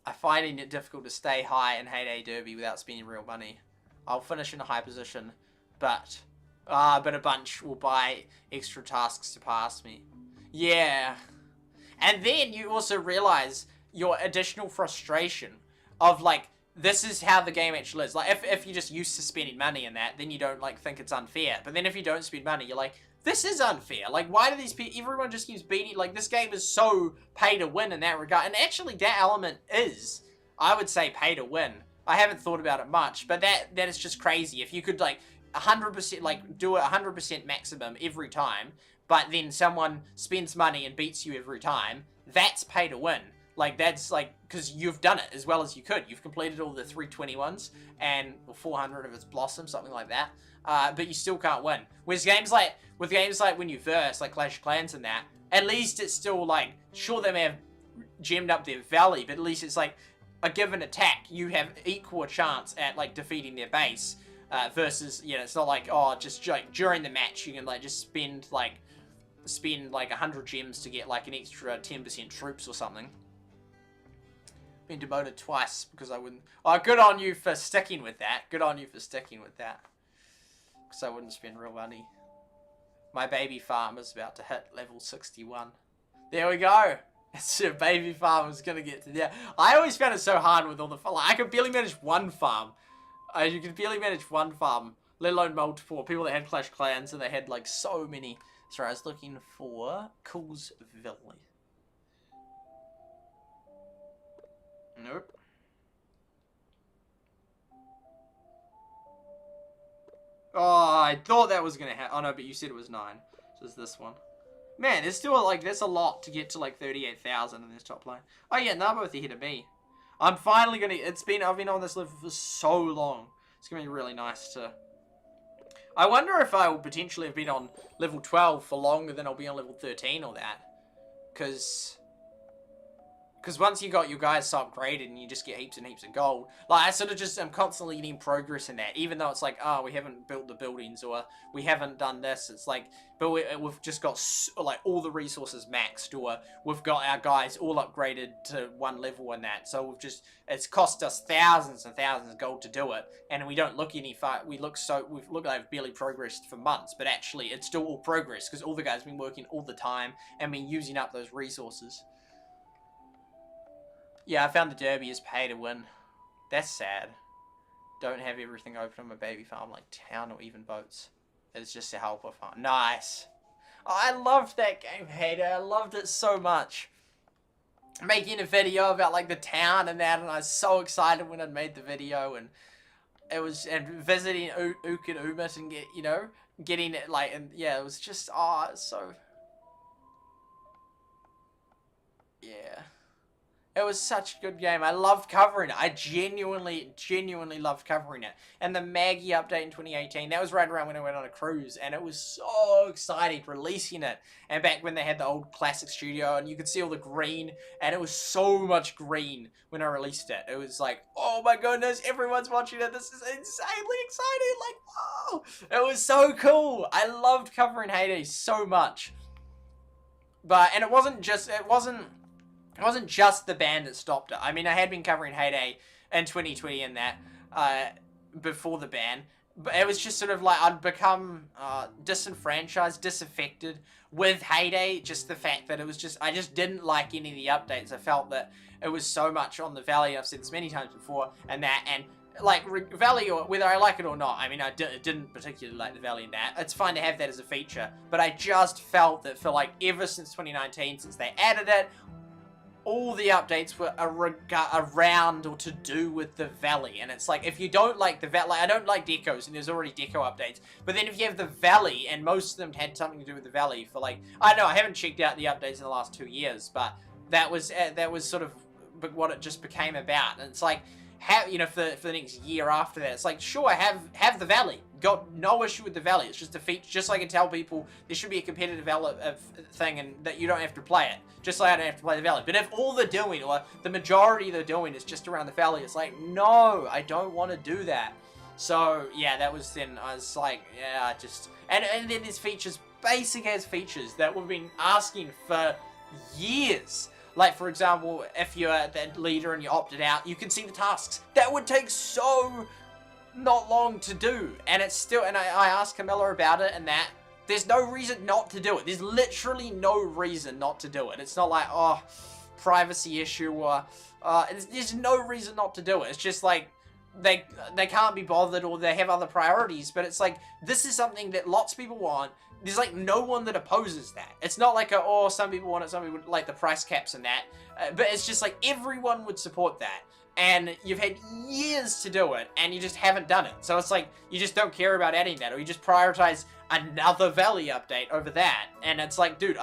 I'm finding it difficult to stay high in Hades Derby without spending real money. I'll finish in a high position, but a bunch will buy extra tasks to pass me. Yeah. And then you also realize your additional frustration of, like, this is how the game actually is. Like, if you're just used to spending money in that, then you don't, like, think it's unfair. But then if you don't spend money, you're like, this is unfair. Like, why do these people... Everyone just keeps beating... Like, this game is so pay to win in that regard. And actually, that element is, I would say, pay to win. I haven't thought about it much, but that is just crazy. If you could, like, 100%, like, do it 100% maximum every time, but then someone spends money and beats you every time, that's pay to win. Like, that's, like, because you've done it as well as you could. You've completed all the 321s, and 400 of its Blossom, something like that. But you still can't win. With games like when you verse, like Clash of Clans and that, at least it's still, like, sure they may have gemmed up their Valley, but at least it's, like, a given attack, you have equal chance at, like, defeating their base, versus, you know, it's not like, oh, just, like, during the match, you can, like, just spend, like, 100 gems to get, like, an extra 10% troops or something. Been demoted twice because I wouldn't... Oh, good on you for sticking with that. Good on you for sticking with that. Because I wouldn't spend real money. My baby farm is about to hit level 61. There we go. So baby farm is going to get to there. I always found it so hard with all the... Like, I could barely manage one farm. You could barely manage one farm, let alone multiple. People that had Clash Clans and they had, like, so many. Sorry, I was looking for Cool's Valley. I thought that was gonna happen. Oh no, but you said it was 9. So it's this one. Man, there's still like there's a lot to get to like 38,000 in this top line. Oh yeah, now both ahead of me. I'm finally gonna. I've been on this level for so long. It's gonna be really nice to. I wonder if I will potentially have been on level 12 for longer than I'll be on level 13 or that, because once you got your guys so upgraded and you just get heaps and heaps of gold, like I sort of just am constantly getting progress in that, even though it's like, oh, we haven't built the buildings or we haven't done this. It's like, but we've just got like all the resources maxed, or we've got our guys all upgraded to one level in that. So it's cost us thousands and thousands of gold to do it, and we don't look any far. We've looked like we've barely progressed for months, but actually it's still all progress because all the guys have been working all the time and been using up those resources. Yeah, I found the derby is pay to win. That's sad. Don't have everything open on my baby farm like town or even boats. It's just a helper farm. Nice. Oh, I loved that game, Hater. I loved it so much. Making a video about like the town and that, and I was so excited when I made the video, and it was, and visiting Ook and Umit and getting it like, and yeah, it was just, oh, it's so, yeah. It was such a good game. I loved covering it. I genuinely loved covering it. And the Maggie update in 2018, that was right around when I went on a cruise, and it was so exciting releasing it. And back when they had the old classic studio, and you could see all the green, and it was so much green when I released it. It was like, oh my goodness, everyone's watching it. This is insanely exciting. Like, oh, it was so cool. I loved covering Hades so much. And it wasn't just the ban that stopped it. I mean, I had been covering Heyday in 2020 and that, before the ban. But it was just sort of like I'd become disenfranchised, disaffected with Heyday. Just the fact that it was just, I just didn't like any of the updates. I felt that it was so much on the Valley, I've said this many times before, and like Valley, or whether I like it or not, I mean, I didn't particularly like the Valley in that. It's fine to have that as a feature, but I just felt that for like ever since 2019, since they added it, all the updates were around or to do with the Valley. And it's like, if you don't like the Valley, like, I don't like decos, and there's already deco updates, but then if you have the Valley, and most of them had something to do with the Valley for like, I know I haven't checked out the updates in the last 2 years, but that was sort of what it just became about. And it's like, for the next year after that, it's like, sure, have the Valley. Got no issue with the Valley. It's just a feature. Just like I can tell people there should be a competitive thing, and that you don't have to play it. Just like I don't have to play the Valley. But if all they're doing, or the majority they're doing, is just around the Valley, it's like, no, I don't want to do that. So yeah, that was then. I was like, yeah, and then there's features, basic ass features that we've been asking for years. Like, for example, if you're the leader and you opted out, you can see the tasks. That would take so not long to do. And it's still, and I asked Camilla about it, and that, there's no reason not to do it. There's literally no reason not to do it. It's not like, oh, privacy issue, or, there's no reason not to do it. It's just like, they can't be bothered, or they have other priorities, but it's like, this is something that lots of people want. There's like no one that opposes that. It's not like some people want it, some people like the price caps and that, but it's just like everyone would support that, and you've had years to do it, and you just haven't done it. So it's like, you just don't care about adding that, or you just prioritize another Valley update over that, and it's like, dude,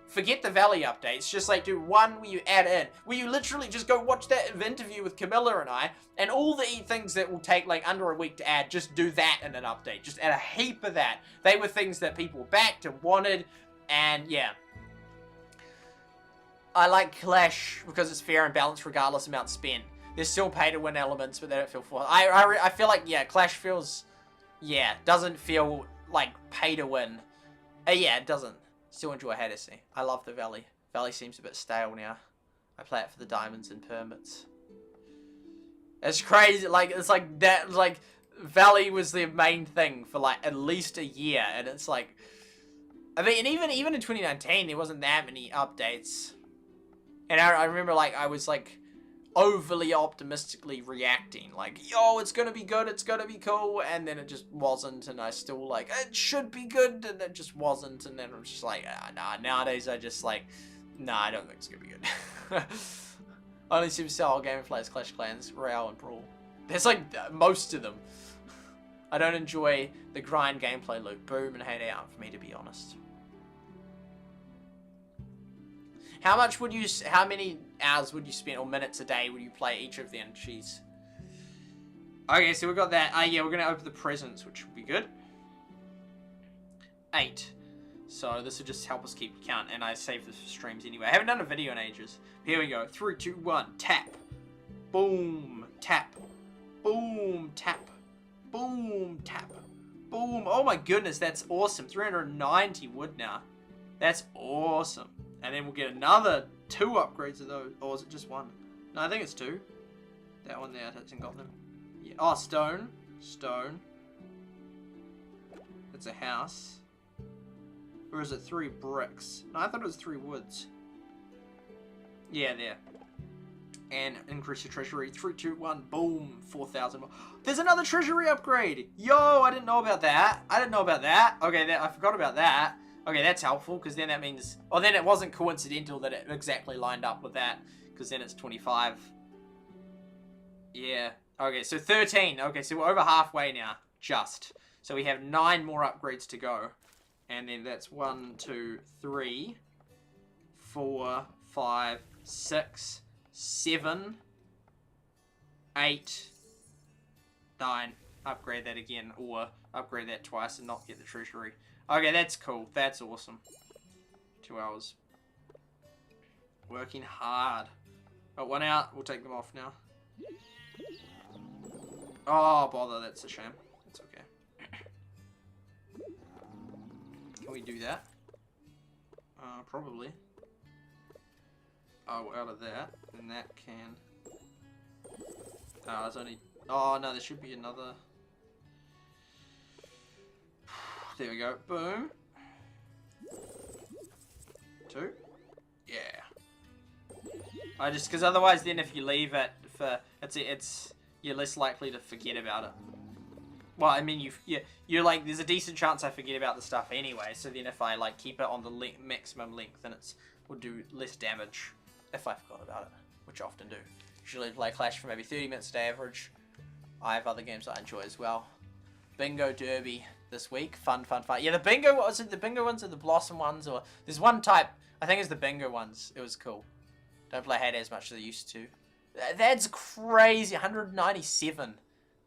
forget the Valley updates. Just like do one where you add in, where you literally just go watch that interview with Camilla and I, and all the things that will take like under a week to add, just do that in an update. Just add a heap of that. They were things that people backed and wanted, and yeah. I like Clash because it's fair and balanced regardless of amount spent. There's still pay to win elements, but they don't feel forced. I feel like, yeah, Clash feels, yeah, doesn't feel like pay to win. Yeah, it doesn't. Still enjoy Hades. I love the Valley. Valley seems a bit stale now. I play it for the diamonds and permits. It's crazy. Like, it's like that. Like, Valley was the main thing for like at least a year, and it's like, I mean, and even in 2019, there wasn't that many updates. And I remember, like, I was like overly optimistically reacting, like, yo, it's gonna be good, it's gonna be cool, and then it just wasn't, and I still like, it should be good, and it just wasn't, and then I'm just like, nah, nowadays I just like, nah, I don't think it's gonna be good. Only SuperSightLIVE game players Clash Clans, Royale, and Brawl. There's like most of them. I don't enjoy the grind gameplay loop. Boom and Heyday aren't for me, to be honest. How many hours would you spend, or minutes a day would you play each of them? Jeez. Okay, so we've got that. Yeah, we're going to open the presents, which will be good. 8. So this will just help us keep count, and I save this for streams anyway. I haven't done a video in ages. Here we go. 3, 2, 1. Tap. Boom. Tap. Boom. Tap. Boom. Tap. Boom. Oh my goodness, that's awesome. 390 wood now. That's awesome. And then we'll get another 2 upgrades of those. Or is it just 1? No, I think it's 2. That one there hasn't got them. Yeah. Oh, stone. Stone. That's a house. Or is it 3 bricks? No, I thought it was 3 woods. Yeah, there. And increase your treasury. 3, 2, 1. Boom. 4,000 more. There's another treasury upgrade. Yo, I didn't know about that. I didn't know about that. Okay, I forgot about that. Okay, that's helpful, because then that means... Oh, then it wasn't coincidental that it exactly lined up with that, because then it's 25. Yeah. Okay, so 13. Okay, so we're over halfway now. Just. So we have 9 more upgrades to go. And then that's 1, 2, 3, 4, 5, 6, 7, 8, 9. Upgrade that again, or upgrade that twice and not get the treasury. Okay, that's cool. That's awesome. 2 hours. Working hard. Got 1 out. We'll take them off now. Oh, bother. That's a shame. That's okay. Can we do that? Probably. Oh, we're out of that. And that can... there's only... Oh, no, there should be another... There we go. Boom. 2. Yeah. Because otherwise then if you leave it for... You're less likely to forget about it. Well, I mean, you're like, there's a decent chance I forget about the stuff anyway, so then if I, like, keep it on the maximum length, then it will do less damage if I forgot about it, which I often do. Usually play Clash for maybe 30 minutes to average. I have other games I enjoy as well. Bingo Derby this week. Fun. Yeah, the bingo, was it the bingo ones or the blossom ones? Or there's one type, I think it's the bingo ones. It was cool. Don't play Heyday as much as I used to. That's crazy. 197.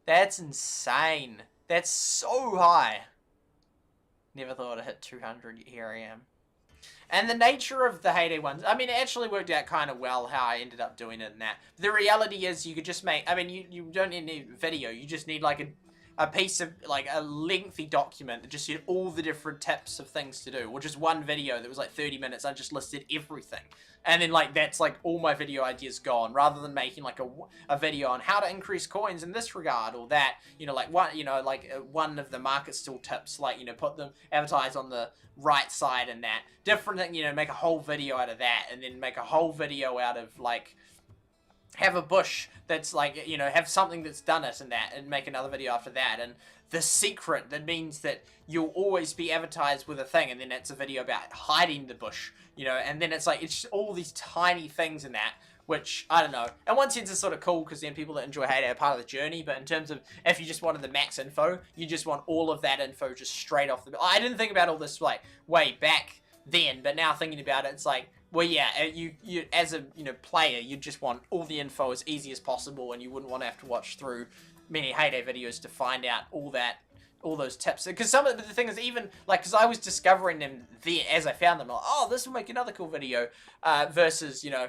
That's insane. That's so high. Never thought I'd hit 200. Here I am. And the nature of the Heyday ones, I mean, it actually worked out kind of well how I ended up doing it and that. The reality is you could just make, I mean, you don't need a video. You just need like a piece of, like a lengthy document that just had all the different tips of things to do. Or just one video that was like 30 minutes. I just listed everything. And then like, that's like all my video ideas gone. Rather than making like a video on how to increase coins in this regard or that. You know, like one of the market stall tips, like, you know, put them, advertise on the right side and that. Different thing, you know, make a whole video out of that. And then make a whole video out of like, have a bush that's like, you know, have something that's done it and that, and make another video after that. And the secret that means that you'll always be advertised with a thing, and then it's a video about hiding the bush, you know, and then it's like, it's just all these tiny things in that, which, I don't know. In one sense, it's sort of cool, because then people that enjoy Heyday are part of the journey, but in terms of, if you just wanted the max info, you just want all of that info just straight off the... I didn't think about all this, like, way back then, but now thinking about it, it's like, well, yeah, you as a, you know, player, you just want all the info as easy as possible, and you wouldn't want to have to watch through many Heyday videos to find out all those tips. Because some of the thing is, even, like, because I was discovering them there as I found them, like, oh, this will make another cool video, versus, you know,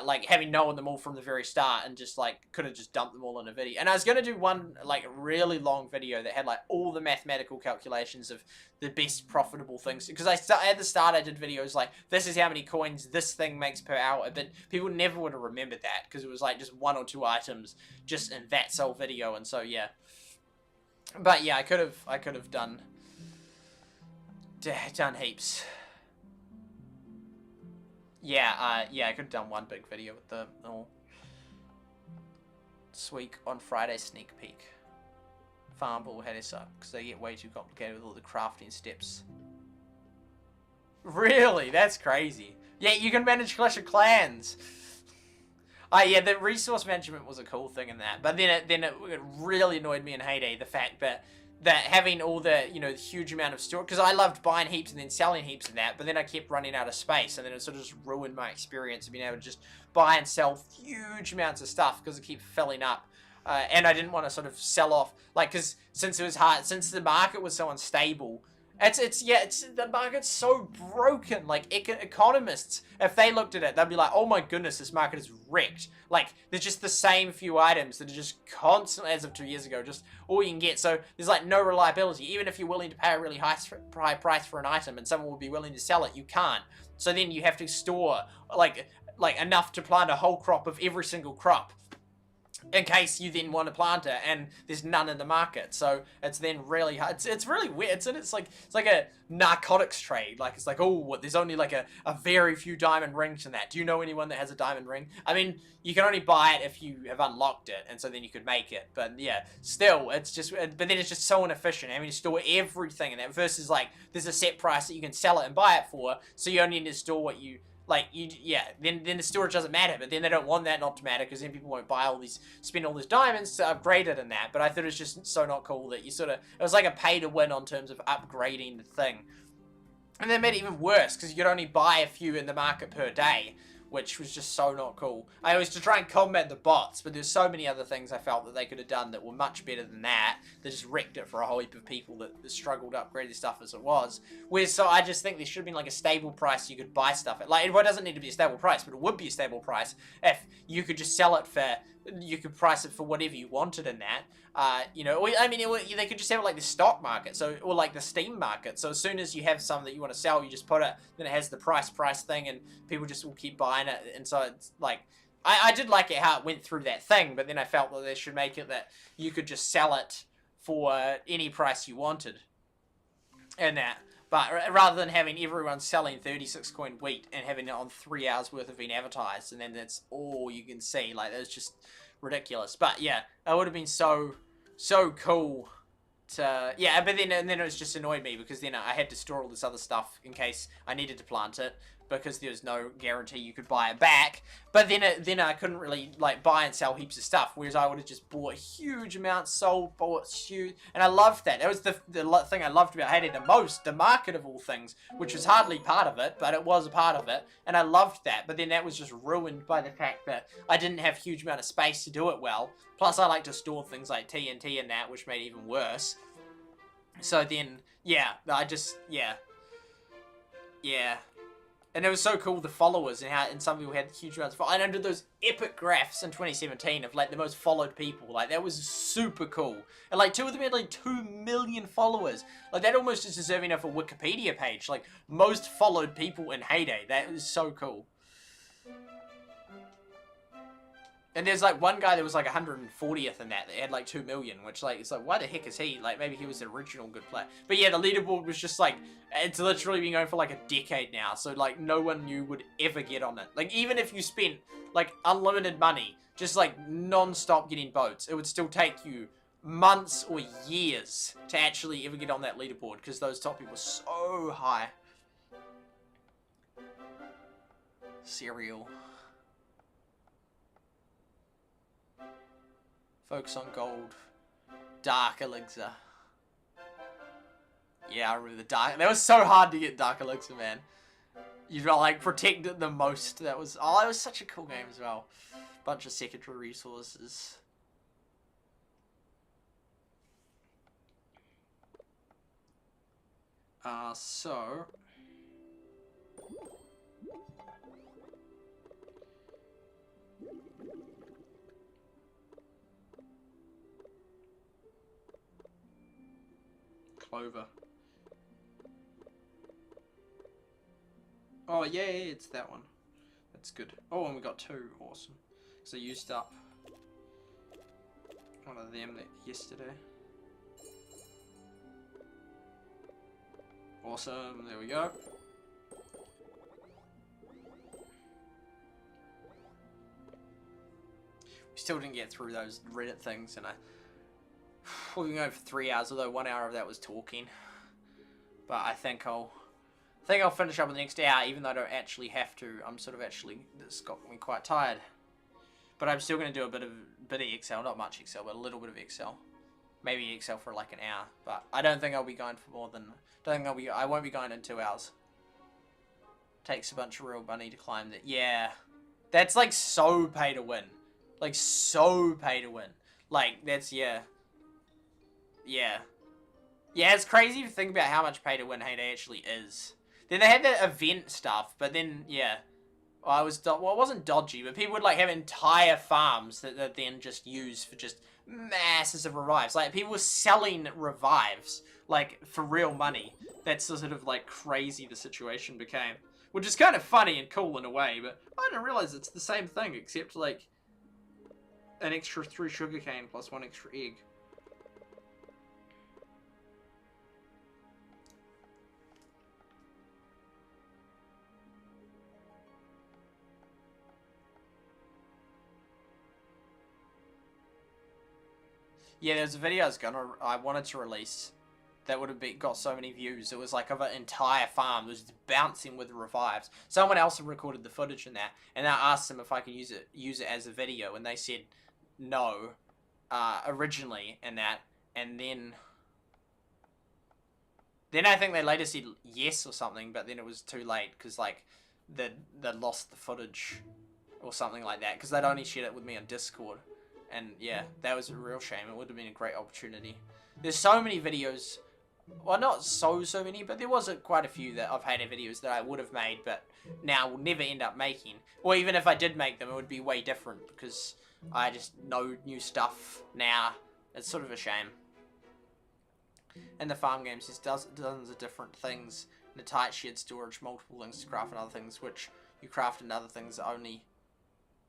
like, having known them all from the very start and just, like, could have just dumped them all in a video. And I was going to do one, like, really long video that had, like, all the mathematical calculations of the best profitable things. Because at the start, I did videos like, this is how many coins this thing makes per hour. But people never would have remembered that, because it was, like, just 1 or 2 items just in that sole video. And so, yeah. But, yeah, I could have done heaps. Yeah, I could have done one big video with the this week on Friday sneak peek. Farmable had us up, because they get way too complicated with all the crafting steps. Really? That's crazy. Yeah, you can manage Clash of Clans. Yeah, the resource management was a cool thing in that. But then it really annoyed me in Heyday, the fact that that having all the, you know, the huge amount of storage, because I loved buying heaps and then selling heaps and that, but then I kept running out of space, and then it sort of just ruined my experience of being able to just buy and sell huge amounts of stuff because it kept filling up. And I didn't want to sort of sell off, like, because since it was hard, since the market was so unstable, the market's so broken. Like, economists, if they looked at it, they'd be like, oh my goodness, this market is wrecked. Like, there's just the same few items that are just constantly, as of 2 years ago, just all you can get. So there's like no reliability. Even if you're willing to pay a really high price for an item and someone will be willing to sell it, you can't. So then you have to store like enough to plant a whole crop of every single crop, in case you then want to plant it, and there's none in the market. So it's then really hard. It's really weird. It's like a narcotics trade. Like, it's like, oh, there's only like a very few diamond rings in that. Do you know anyone that has a diamond ring? I mean, you can only buy it if you have unlocked it, and so then you could make it. But yeah, still, it's just, but then it's just so inefficient. I mean, you store everything in that versus like there's a set price that you can sell it and buy it for. So you only need to store what you. Like, then the storage doesn't matter, but then they don't want that not to matter, because then people won't buy spend all these diamonds to upgrade it and that. But I thought it was just so not cool that you sort of, it was like a pay to win on terms of upgrading the thing. And they made it even worse, because you could only buy a few in the market per day, which was just so not cool. I was to try and combat the bots, but there's so many other things I felt that they could have done that were much better than that. They just wrecked it for a whole heap of people that struggled to upgrade their stuff as it was. So I just think there should have been like a stable price you could buy stuff at. Like, it doesn't need to be a stable price, but it would be a stable price if you could just sell it for, you could price it for whatever you wanted in that. You know, I mean, they could just have it like the stock market, so, or like the Steam market. So as soon as you have some that you want to sell, you just put it, then it has the price thing, and people just will keep buying it. And so it's like, I did like it how it went through that thing, but then I felt that they should make it that you could just sell it for any price you wanted, and that. But rather than having everyone selling 36 coin wheat and having it on 3 hours worth of being advertised, and then that's all you can see, like, that's just ridiculous. But yeah, it would have been so cool to, yeah, but then it was just annoyed me, because then I had to store all this other stuff in case I needed to plant it, because there was no guarantee you could buy it back. But then I couldn't really like buy and sell heaps of stuff, whereas I would have just bought huge amounts, bought huge, and I loved that. That was the thing I loved about Hay Day the most, the market of all things, which was hardly part of it, but it was a part of it, and I loved that. But then that was just ruined by the fact that I didn't have a huge amount of space to do it well. Plus, I like to store things like TNT and that, which made it even worse. So then, yeah, yeah. And it was so cool, the followers, and some people had huge amounts of followers. And I did those epic graphs in 2017 of, like, the most followed people. Like, that was super cool. And, like, two of them had, like, 2 million followers. Like, that almost is deserving of a Wikipedia page. Like, most followed people in Hay Day. That was so cool. And there's, like, one guy that was, like, 140th in that had, like, 2 million, which, like, it's like, why the heck is he? Like, maybe he was the original good player. But, yeah, the leaderboard was just, like, it's literally been going for, like, a decade now. So, like, no one you would ever get on it. Like, even if you spent, like, unlimited money, just, like, non-stop getting boats, it would still take you months or years to actually ever get on that leaderboard, because those top people are so high. Cereal. Focus on gold. Dark elixir. Yeah, I remember the dark. That was so hard to get dark elixir, man. You got like protect it the most. That was, oh, it was such a cool game as well. Bunch of secondary resources. So Clover. Oh, yeah, it's that one. That's good. Oh, and we got 2. Awesome. So I used up one of them yesterday. Awesome. There we go. We still didn't get through those Reddit things, and we've been going for 3 hours, although 1 hour of that was talking. But I think I'll finish up in the next hour, even though I don't actually have to. I'm sort of this got me quite tired. But I'm still going to do a bit of Excel, not much Excel, but a little bit of Excel. maybe EXL for like an hour. But I don't think I'll be going for more than. I won't be going in 2 hours. Takes a bunch of real money to climb that. Yeah, that's like so pay to win. Like so pay to win. Like that's yeah. Yeah. Yeah, it's crazy to think about how much pay to win Hay Day actually is. Then they had the event stuff, but then yeah. Well, it wasn't dodgy, but people would like have entire farms that they then just use for just masses of revives. Like people were selling revives like for real money. That's sort of like crazy the situation became, which is kind of funny and cool in a way. But I didn't realize it's the same thing except like an extra 3 sugarcane plus 1 extra egg. Yeah, there's a video I wanted to release that would have got so many views. It was like of an entire farm. It was bouncing with revives. Someone else had recorded the footage in that, and I asked them if I could use it as a video, and they said no, originally, and that, and then I think they later said yes or something, but then it was too late because like they lost the footage or something like that because they'd only shared it with me on Discord. And yeah, that was a real shame. It would have been a great opportunity. There's so many videos. Well, not so many, but there was quite a few that I've hated videos that I would have made, but now will never end up making. Or even if I did make them, it would be way different because I just know new stuff now. It's sort of a shame. In the farm games, there's dozens of different things. In the tight shared storage, multiple things to craft and other things, which you craft and other things that only...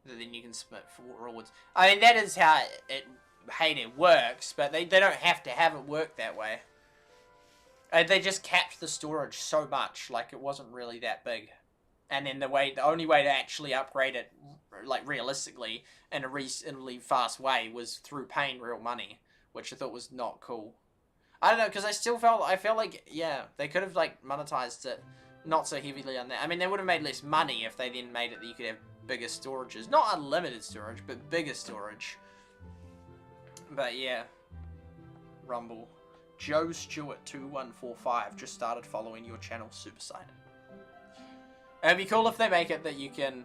that then you can submit for rewards. I mean, that is how it works, but they don't have to have it work that way. They just capped the storage so much, like it wasn't really that big. And then the only way to actually upgrade it, like realistically, in a reasonably fast way, was through paying real money, which I thought was not cool. I don't know, because I felt like, yeah, they could have like monetized it not so heavily on that. I mean, they would have made less money if they then made it that you could have bigger storages. Not unlimited storage, but bigger storage. But yeah. Rumble. Joe Stewart 2145 just started following your channel, SuperSight. It'd be cool if they make it that you can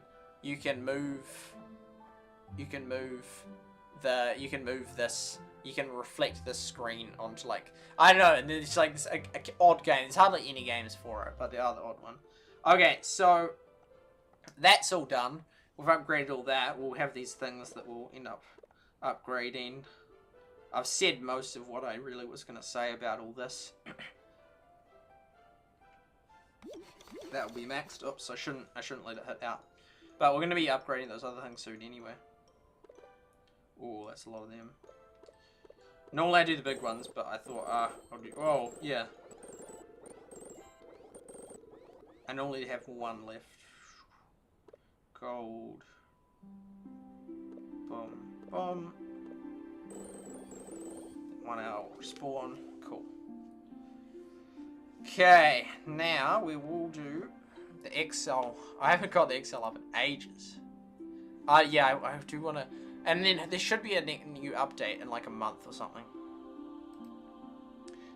reflect this screen onto like, I don't know, and then it's like this odd game. There's hardly any games for it, but there are the odd one. Okay, so that's all done. We've upgraded all that. We'll have these things that we'll end up upgrading. I've said most of what I really was going to say about all this. That'll be maxed up, so I shouldn't let it hit out. But we're going to be upgrading those other things soon anyway. Oh, that's a lot of them. Normally I do the big ones, but I thought, I'll do... Oh, yeah. I normally have one left. Gold. Boom. Boom. One out. Spawn. Cool. Okay, now we will do the XL. I haven't got the XL up in ages. Yeah, I do want to... And then there should be a new update in like a month or something.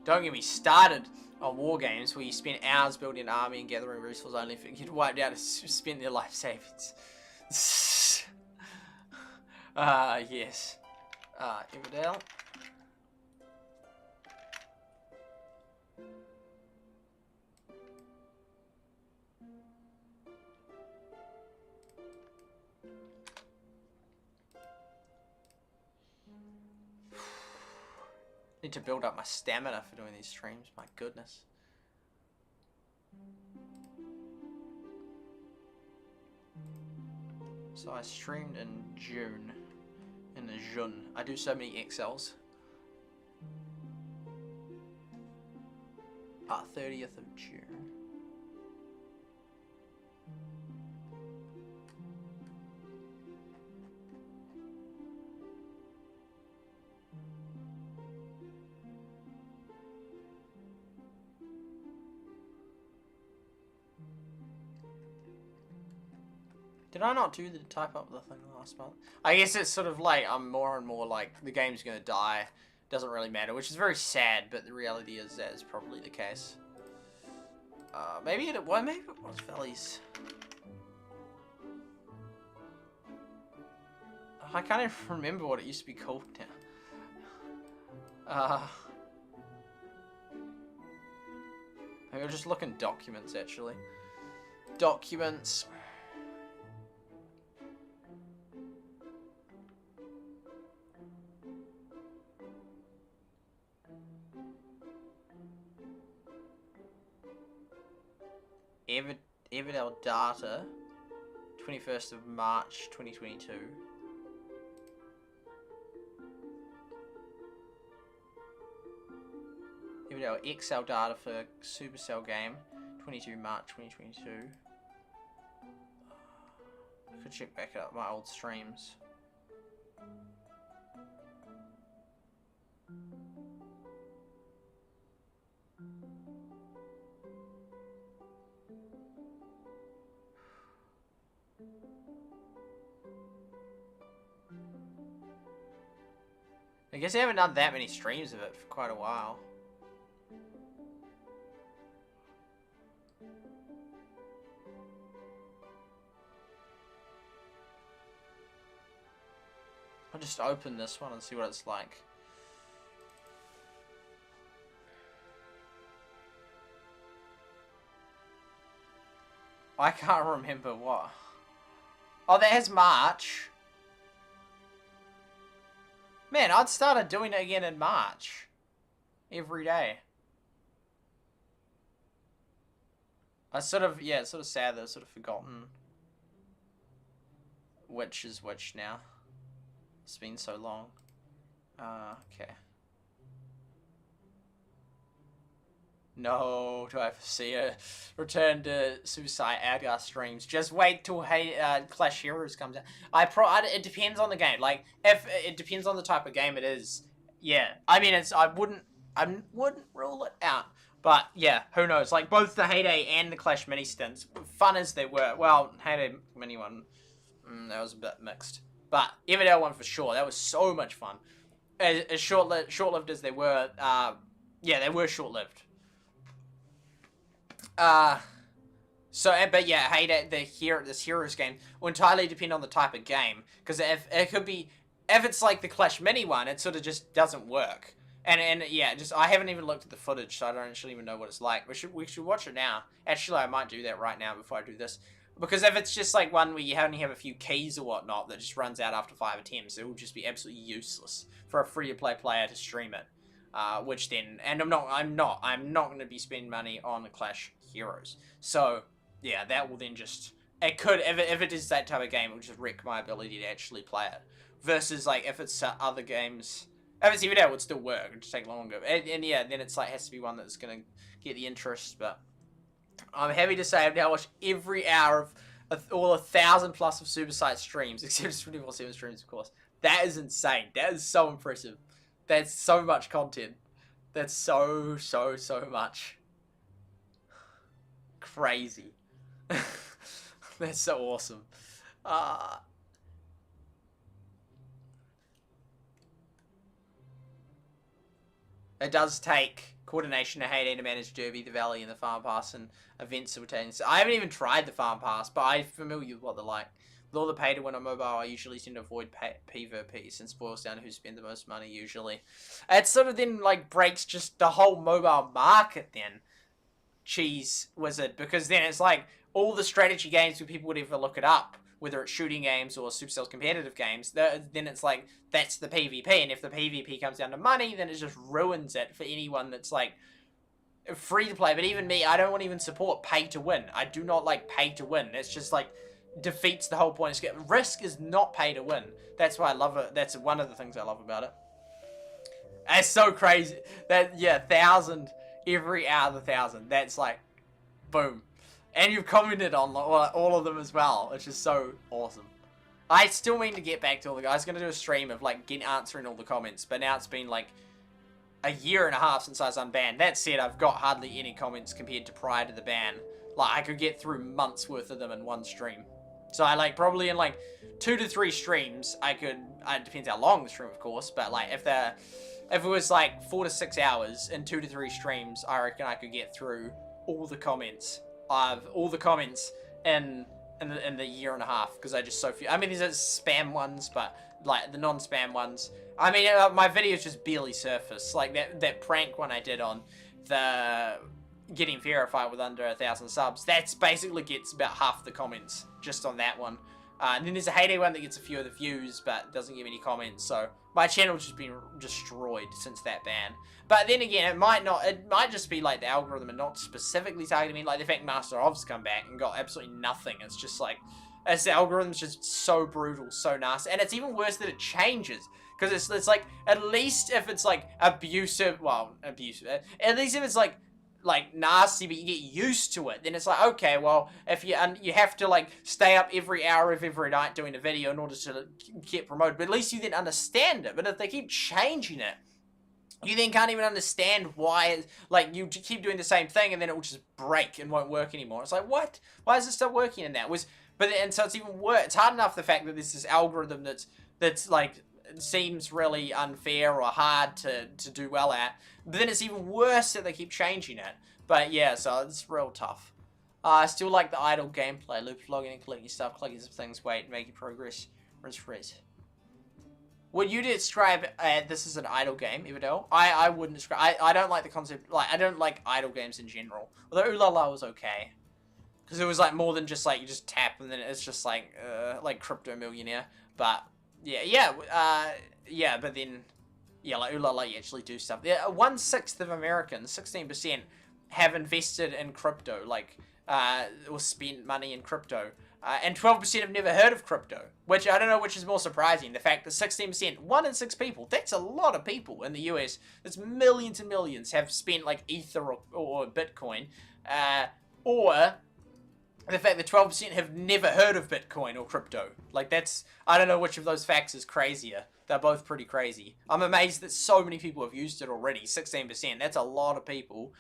Don't get me started on war games where you spend hours building an army and gathering resources only for you to wipe out and spend their life savings. Yes. Everdale. Need to build up my stamina for doing these streams, my goodness. So I streamed in June. I do so many XLs. 30th of June. Did I not do the type up the thing last month? I guess it's sort of like I'm more and more like the game's gonna die doesn't really matter, which is very sad, but the reality is that is probably the case. Maybe it was Valley's. I can't even remember what it used to be called now. Maybe I'll just look in documents, actually. Documents. Everdale data, 21st of March 2022. Everdale XL data for Supercell game, 22 March 2022. I could check back up my old streams. I guess I haven't done that many streams of it for quite a while. I'll just open this one and see what it's like. I can't remember what. Oh, that has March. Man, I'd started doing it again in March. Every day. It's sort of sad that I've sort of forgotten which is which now. It's been so long. Okay. No, do I have to see a return to SuperSight Edgar streams? Just wait till Clash Heroes comes out. It depends on the game. Like, if it depends on the type of game it is. Yeah, I mean, I wouldn't rule it out. But yeah, who knows? Like both the Heyday and the Clash mini stints, fun as they were. Well, Heyday mini one, that was a bit mixed. But Everdale one for sure. That was so much fun. As short-lived as they were, yeah, they were short-lived. But yeah, Heyday, this Heroes game will entirely depend on the type of game. Because if it's like the Clash mini one, it sort of just doesn't work. And yeah, I haven't even looked at the footage, so I don't actually even know what it's like. We should watch it now. Actually, I might do that right now before I do this. Because if it's just like one where you only have a few keys or whatnot that just runs out after 5 attempts, it will just be absolutely useless for a free-to-play player to stream it. Which then, and I'm not going to be spending money on the Clash Heroes. So yeah, that will then just, it could, if it is that type of game, it will just wreck my ability to actually play it. Versus like if it's other games, if it's Everdale, it would still work. It would just take longer. And yeah, then it's like has to be one that's going to get the interest. But I'm happy to say I've now watched every hour of all 1,000 plus of SuperSight streams, except 24/7 streams, of course. That is insane. That is so impressive. That's so much content. That's so much. Crazy. That's so awesome. It does take coordination to Heyday to manage Derby, the Valley, and the Farm Pass and events simultaneously. I haven't even tried the Farm Pass, but I'm familiar with what they're like. With all the pay to win on mobile, I usually tend to avoid PvP since it boils down to who spends the most money usually. It sort of then like breaks just the whole mobile market then. Cheese Wizard, because then it's like all the strategy games where people would ever look it up, whether it's shooting games or Supercell's competitive games, then it's like, that's the PvP, and if the PvP comes down to money, then it just ruins it for anyone that's like free to play. But even me, I don't want to even support pay to win. I do not like pay to win. It's just like defeats the whole point. Risk is not pay to win. That's why I love it. That's one of the things I love about it. It's so crazy that, yeah, 1,000 every hour of the 1,000. That's like, boom. And you've commented on all of them as well, which is so awesome. I still mean to get back to all the guys. I was going to do a stream of like answering all the comments, but now it's been like a year and a half since I was unbanned. That said, I've got hardly any comments compared to prior to the ban. Like, I could get through months worth of them in one stream. So I like probably in like 2 to 3 streams, I could, it depends how long the stream of course, but like if it was like 4 to 6 hours in 2 to 3 streams, I reckon I could get through all the comments in the year and a half, because I just so few. I mean, there's spam ones, but like the non-spam ones. I mean, my videos just barely surface. Like that prank one I did on the getting verified with under 1,000 subs. That's basically gets about half the comments just on that one. And then there's a Heyday one that gets a few of the views, but doesn't give any comments. So my channel's just been destroyed since that ban. But then again, it might just be like the algorithm and not specifically targeting me. Like the fact Master of's come back and got absolutely nothing. It's just like, the algorithm's just so brutal, so nasty. And it's even worse that it changes. Because it's like, at least if it's like abusive, at least if it's like nasty, but you get used to it, then it's like, okay, well, if you have to like stay up every hour of every night doing a video in order to get promoted, but at least you then understand it. But if they keep changing it, you then can't even understand why, like, you keep doing the same thing and then it will just break and won't work anymore. It's like, what? Why does it stop working in that? And so it's even worse. It's hard enough the fact that there's this algorithm that's like, seems really unfair or hard to do well at, but then it's even worse that they keep changing it. But yeah, so it's real tough. I still like the idle gameplay, loop logging and collecting stuff, collecting some things, wait, making progress, rinse. Would you describe this as an idle game, Everdale? I wouldn't describe. I don't like the concept. Like, I don't like idle games in general. Although Ooh La La was okay, because it was like more than just like you just tap and then it's just like Crypto Millionaire. But yeah, but then like Ooh La La, you actually do stuff. Yeah, 1/6 of Americans, 16%, have invested in crypto, like or spent money in crypto. And 12% have never heard of crypto, which I don't know which is more surprising. The fact that 16%, 1 in 6 people, that's a lot of people in the US. That's millions and millions have spent like Ether or Bitcoin. Or the fact that 12% have never heard of Bitcoin or crypto. Like that's, I don't know which of those facts is crazier. They're both pretty crazy. I'm amazed that so many people have used it already. 16%, that's a lot of people.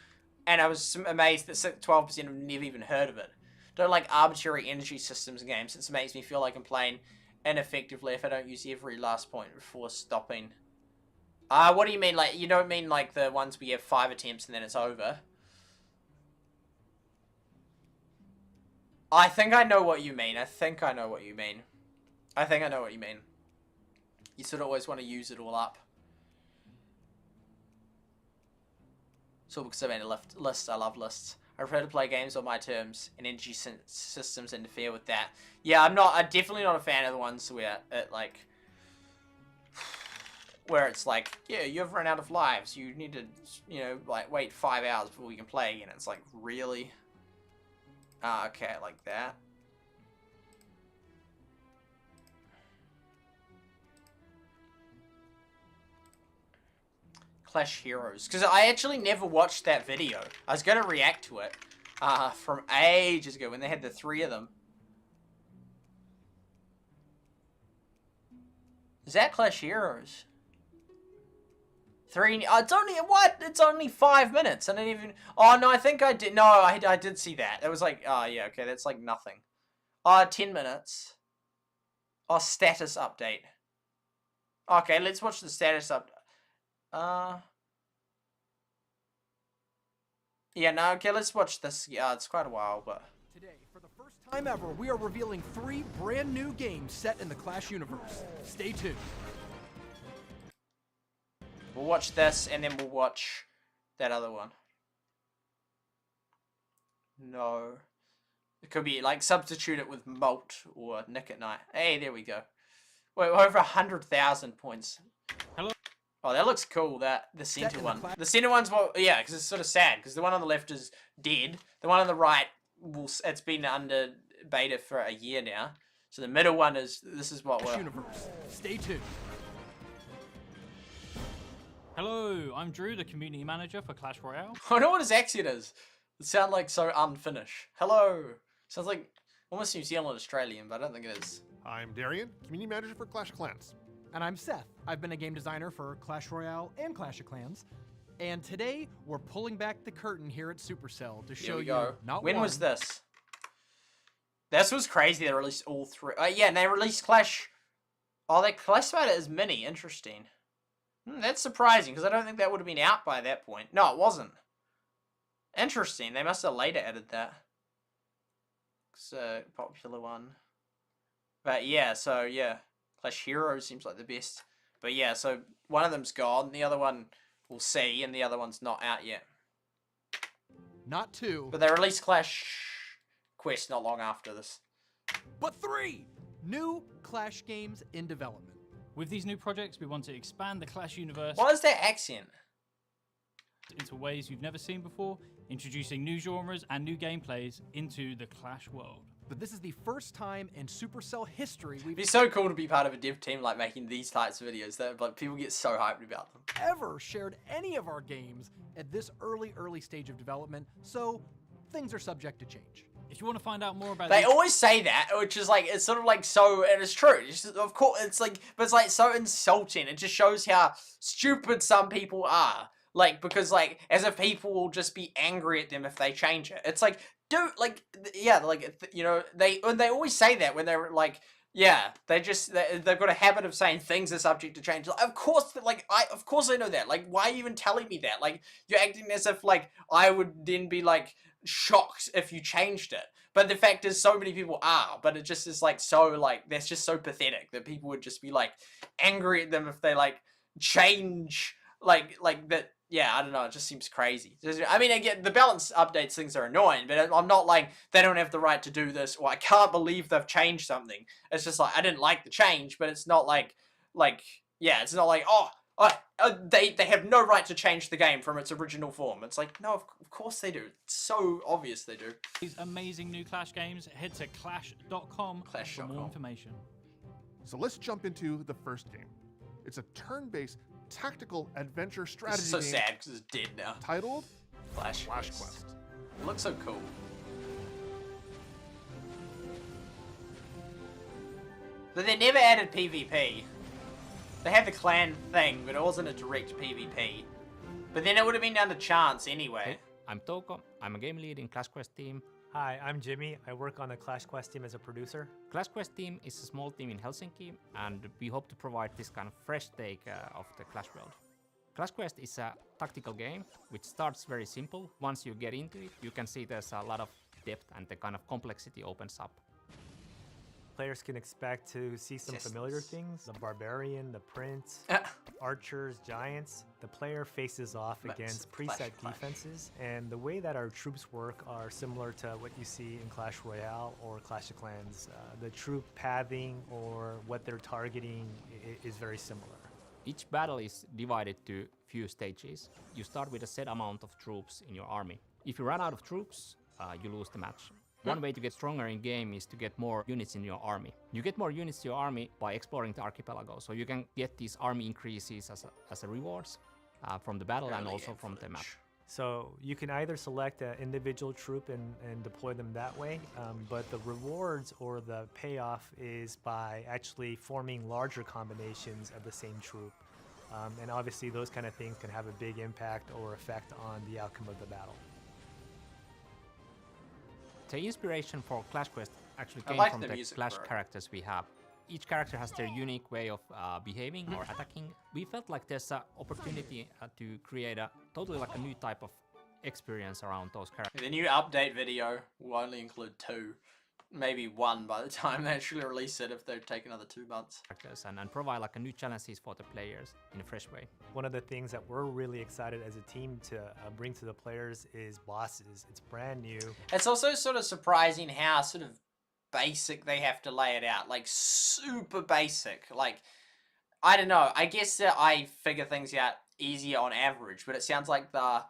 And I was amazed that 12% have never even heard of it. Don't like arbitrary energy systems in games. It makes me feel like I'm playing ineffectively if I don't use every last point before stopping. What do you mean? Like, you don't mean like the ones where you have 5 attempts and then it's over? I think I know what you mean. I think I know what you mean. You sort of always want to use it all up. So because I made a list, I love lists. I prefer to play games on my terms, and energy systems interfere with that. Yeah, I'm definitely not a fan of the ones where it's like, yeah, you've run out of lives. You need to, like, wait 5 hours before we can play again. It's like, really? Okay, I like that. Clash Heroes, because I actually never watched that video. I was going to react to it from ages ago when they had the 3 of them. Is that Clash Heroes? 3, it's only, what? It's only 5 minutes. I didn't even, oh no, I think I did, no, I did see that. It was like, oh yeah, okay, that's like nothing. 10 minutes. Oh, status update. Okay, let's watch the status update. Yeah, no, okay, let's watch this. Yeah, it's quite a while, but... Today, for the first time ever, we are revealing 3 brand new games set in the Clash universe. Stay tuned. We'll watch this, and then we'll watch that other one. No. It could be, like, substitute it with Molt or Nick at Night. Hey, there we go. Wait, over 100,000 points. Hello. Oh, that looks cool, the center one. The center one's, well, yeah, because it's sort of sad, because the one on the left is dead. The one on the right, it's been under beta for a year now. So the middle one is, this is what we're... Universe. Stay tuned. Hello, I'm Drew, the community manager for Clash Royale. I know what his accent is. It sounds like so unfinished. Hello. Sounds like almost New Zealand Australian, but I don't think it is. I'm Darian, community manager for Clash of Clans. And I'm Seth. I've been a game designer for Clash Royale and Clash of Clans. And today, we're pulling back the curtain here at Supercell to show you not When one, was this? This was crazy. They released all three. Yeah, and they released Clash. Oh, they classified it as mini. Interesting. That's surprising because I don't think that would have been out by that point. No, it wasn't. Interesting. They must have later added that. It's a popular one. But yeah, so yeah. Clash Heroes seems like the best. But yeah, so one of them's gone. The other one we'll see, and the other one's not out yet. Not 2, But they released Clash Quest not long after this. but 3 new Clash games in development. With these new projects, we want to expand the Clash universe What is that accent? into ways you've never seen before, introducing new genres and new gameplays into the Clash world. But this is the first time in Supercell history we've It'd be so cool to be part of a dev team like making these types of videos. That like people get so hyped about them. ever shared any of our games at this early stage of development, so things are subject to change. If you want to find out more about They these- always say that, which is like it's sort of like so, and it's true. It's just, of course, it's like, but it's like so insulting. It just shows how stupid some people are. Like because like as if people will just be angry at them if they change it. It's like, dude, like yeah, like you know they always say that when they're like. Yeah, they've got a habit of saying things are subject to change. Like, of course I know that. Like, why are you even telling me that? Like, you're acting as if like I would then be like shocked if you changed it. But the fact is, so many people are. But it just is like so like that's just so pathetic that people would just be like angry at them if they like change like that. Yeah, I don't know. It just seems crazy. I mean, again, the balance updates things are annoying, but I'm not like they don't have the right to do this, or I can't believe they've changed something. It's just like I didn't like the change, but it's not like yeah, it's not like they have no right to change the game from its original form. It's like no, of course they do. It's so obvious they do. these amazing new Clash games, head to clash.com for Clash.com. more information. So let's jump into the first game. It's a turn-based tactical adventure This strategy is so game sad because it's dead now. titled Flash Quest. It looks so cool. But they never added PvP. They had the clan thing, but it wasn't a direct PvP. But then it would have been down to chance anyway. I'm Toko. I'm a game lead in Clash Quest team. Hi, I'm Jimmy. I work on the Clash Quest team as a producer. Clash Quest team is a small team in Helsinki, and we hope to provide this kind of fresh take of the Clash world. Clash Quest is a tactical game which starts very simple. Once you get into it, you can see there's a lot of depth and the kind of complexity opens up. Players can expect to see some familiar things. The Barbarian, the Prince, Archers, Giants. The player faces off That's against Clash preset Clash. defenses, and the way that our troops work are similar to what you see in Clash Royale or Clash of Clans. The troop pathing or what they're targeting is very similar. Each battle is divided to few stages. You start with a set amount of troops in your army. If you run out of troops, you lose the match. One way to get stronger in game is to get more units in your army. You get more units to your army by exploring the archipelago, so you can get these army increases as a rewards from the battle and also from the map. So you can either select an individual troop and deploy them that way, but the rewards or the payoff is by actually forming larger combinations of the same troop. And obviously those kind of things can have a big impact or effect on the outcome of the battle. The inspiration for Clash Quest actually I came like from the the music Clash for it. characters we have. Each character has their unique way of behaving or attacking. We felt like there's an opportunity to create a totally like a new type of experience around those characters. The new update video will only include 2, maybe 1 by the time they actually release it if they take another 2 months. And provide like a new challenges for the players in a fresh way. One of the things that we're really excited as a team to bring to the players is bosses. It's brand new. It's also sort of surprising how sort of basic they have to lay it out. Like, super basic. Like, I don't know. I guess that I figure things out easier on average, but it sounds like they're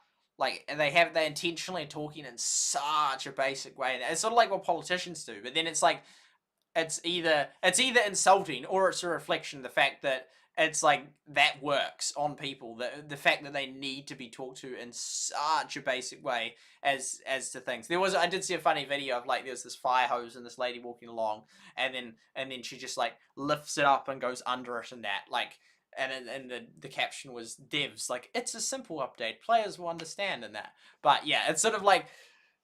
intentionally talking in such a basic way. It's sort of like what politicians do, but then it's like, it's either insulting or it's a reflection of the fact that it's like that works on people. The fact that they need to be talked to in such a basic way as to things. I did see a funny video of like there's this fire hose and this lady walking along, and then she just like lifts it up and goes under it and that like. And the caption was devs like it's a simple update, players will understand and that. But yeah, it's sort of like,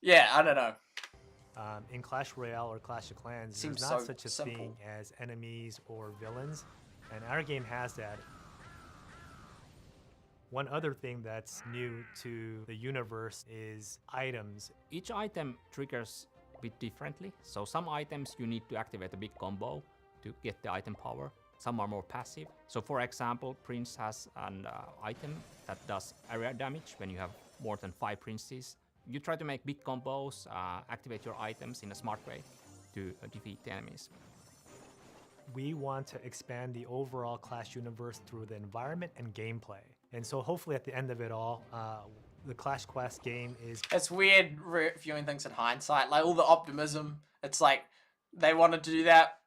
yeah, I don't know. In Clash Royale or Clash of Clans, Seems there's not so such a simple. thing as enemies or villains, and our game has that. One other thing that's new to the universe is items. Each item triggers a bit differently. So some items you need to activate a big combo to get the item power. Some are more passive. So for example, Prince has an item that does area damage when you have more than 5 princes. You try to make big combos, activate your items in a smart way to defeat the enemies. We want to expand the overall Clash universe through the environment and gameplay. And so hopefully at the end of it all, the Clash Quest game is... It's weird viewing things in hindsight. Like all the optimism, it's like they wanted to do that.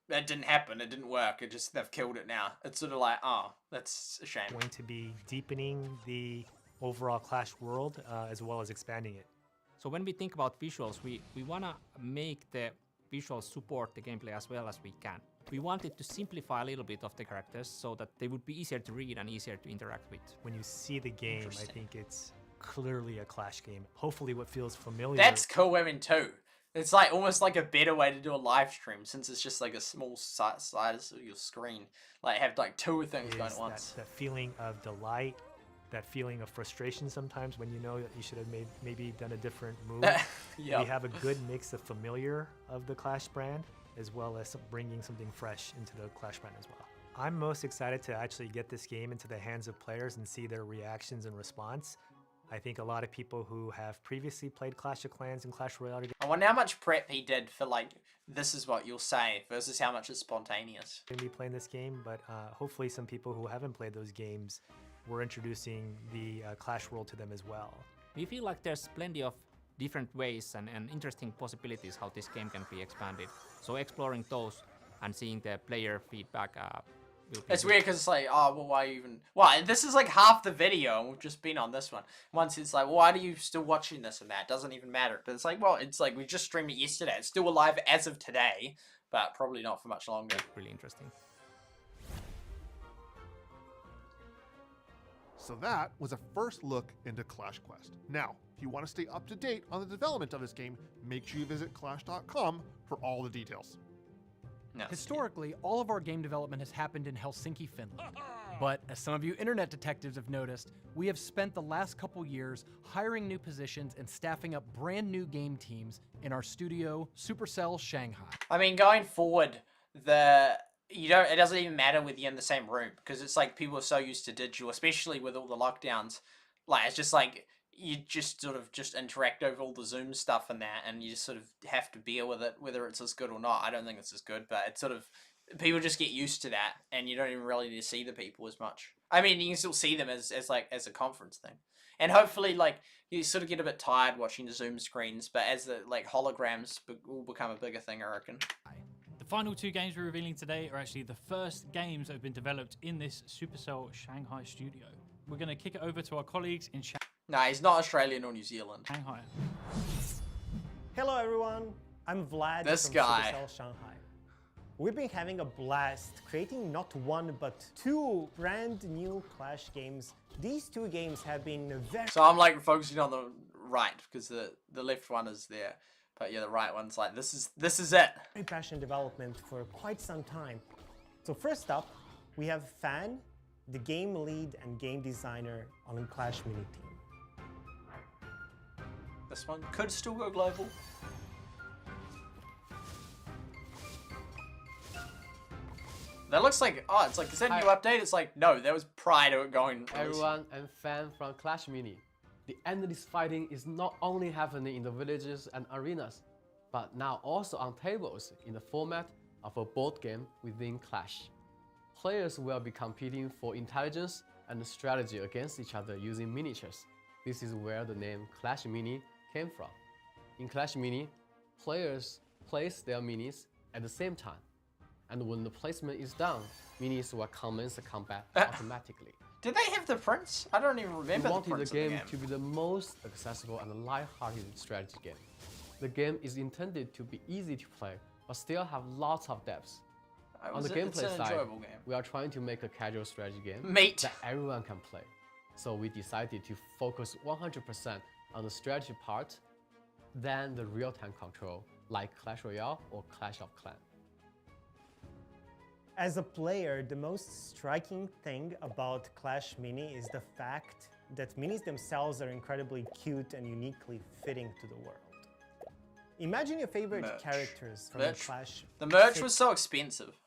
That didn't happen. It didn't work. It just, they've killed it now. It's sort of like, oh, that's a shame. going to be deepening the overall Clash world as well as expanding it. So when we think about visuals, we want to make the visuals support the gameplay as well as we can. We wanted to simplify a little bit of the characters so that they would be easier to read and easier to interact with. When you see the game, I think it's clearly a Clash game. Hopefully what feels familiar... That's cool, I mean, too. It's like almost like a better way to do a live stream since it's just like a small size of your screen. Like have like 2 things going at once. That feeling of delight, that feeling of frustration sometimes when you know that you should have maybe done a different move. Yeah. We have a good mix of familiar of the Clash brand as well as bringing something fresh into the Clash brand as well. I'm most excited to actually get this game into the hands of players and see their reactions and response. I think a lot of people who have previously played Clash of Clans and Clash Royale I wonder how much prep he did for like, this is what you'll say versus how much is spontaneous. are going to be playing this game, but hopefully some people who haven't played those games, we're introducing the Clash world to them as well. We feel like there's plenty of different ways and interesting possibilities how this game can be expanded. So exploring those and seeing the player feedback will be It's good. weird because it's like, oh, well, why even... Why? This is like half the video and we've just been on this one. Once it's like, why are you still watching this and that? Doesn't even matter. But it's like, well, it's like we just streamed it yesterday. It's still alive as of today, but probably not for much longer. Really interesting. So that was a first look into Clash Quest. Now, if you want to stay up to date on the development of this game, make sure you visit clash.com for all the details. No. Historically, all of our game development has happened in Helsinki, Finland. But as some of you internet detectives have noticed, we have spent the last couple years hiring new positions and staffing up brand new game teams in our studio, Supercell Shanghai. I mean, going forward, it doesn't even matter whether you're in the same room because it's like people are so used to digital, especially with all the lockdowns. Like it's just like you just sort of just interact over all the Zoom stuff and that, and you just sort of have to bear with it, whether it's as good or not. I don't think it's as good, but it's sort of people just get used to that, and you don't even really need to see the people as much. I mean, you can still see them as a conference thing, and hopefully like you sort of get a bit tired watching the Zoom screens, but as the like holograms will become a bigger thing, I reckon. The final 2 games we're revealing today are actually the first games that have been developed in this Supercell Shanghai studio. We're going to kick it over to our colleagues in No, he's not Australian or New Zealand. Shanghai. Hello everyone, I'm Vlad This from guy. SuperSight Shanghai. We've been having a blast creating not 1 but 2 brand new Clash games. These 2 games have been very So I'm like focusing on the right because the left one is there. But yeah, the right one's like, this is it. passionate development for quite some time. So first up, we have Fan, the game lead and game designer on the Clash Mini team. This one could still go global. That looks like, oh, it's like, is that a new update? It's like, no, that was prior to it going. Everyone and fan from Clash Mini. The endless fighting is not only happening in the villages and arenas, but now also on tables in the format of a board game within Clash. Players will be competing for intelligence and strategy against each other using miniatures. This is where the name Clash Mini came from. In Clash Mini, players place their minis at the same time, and when the placement is done, minis will commence the combat automatically. Did they have the prince? I don't even remember We the wanted prince the in game to be the most accessible and light-hearted strategy game. The game is intended to be easy to play, but still have lots of depth. On the It's gameplay an side, enjoyable game. we are trying to make a casual strategy game Mate. that everyone can play. So we decided to focus 100% on the strategy part than the real-time control, like Clash Royale or Clash of Clans. As a player, the most striking thing about Clash Mini is the fact that minis themselves are incredibly cute and uniquely fitting to the world. Imagine your favorite characters from Merch. Clash. The merch was so expensive.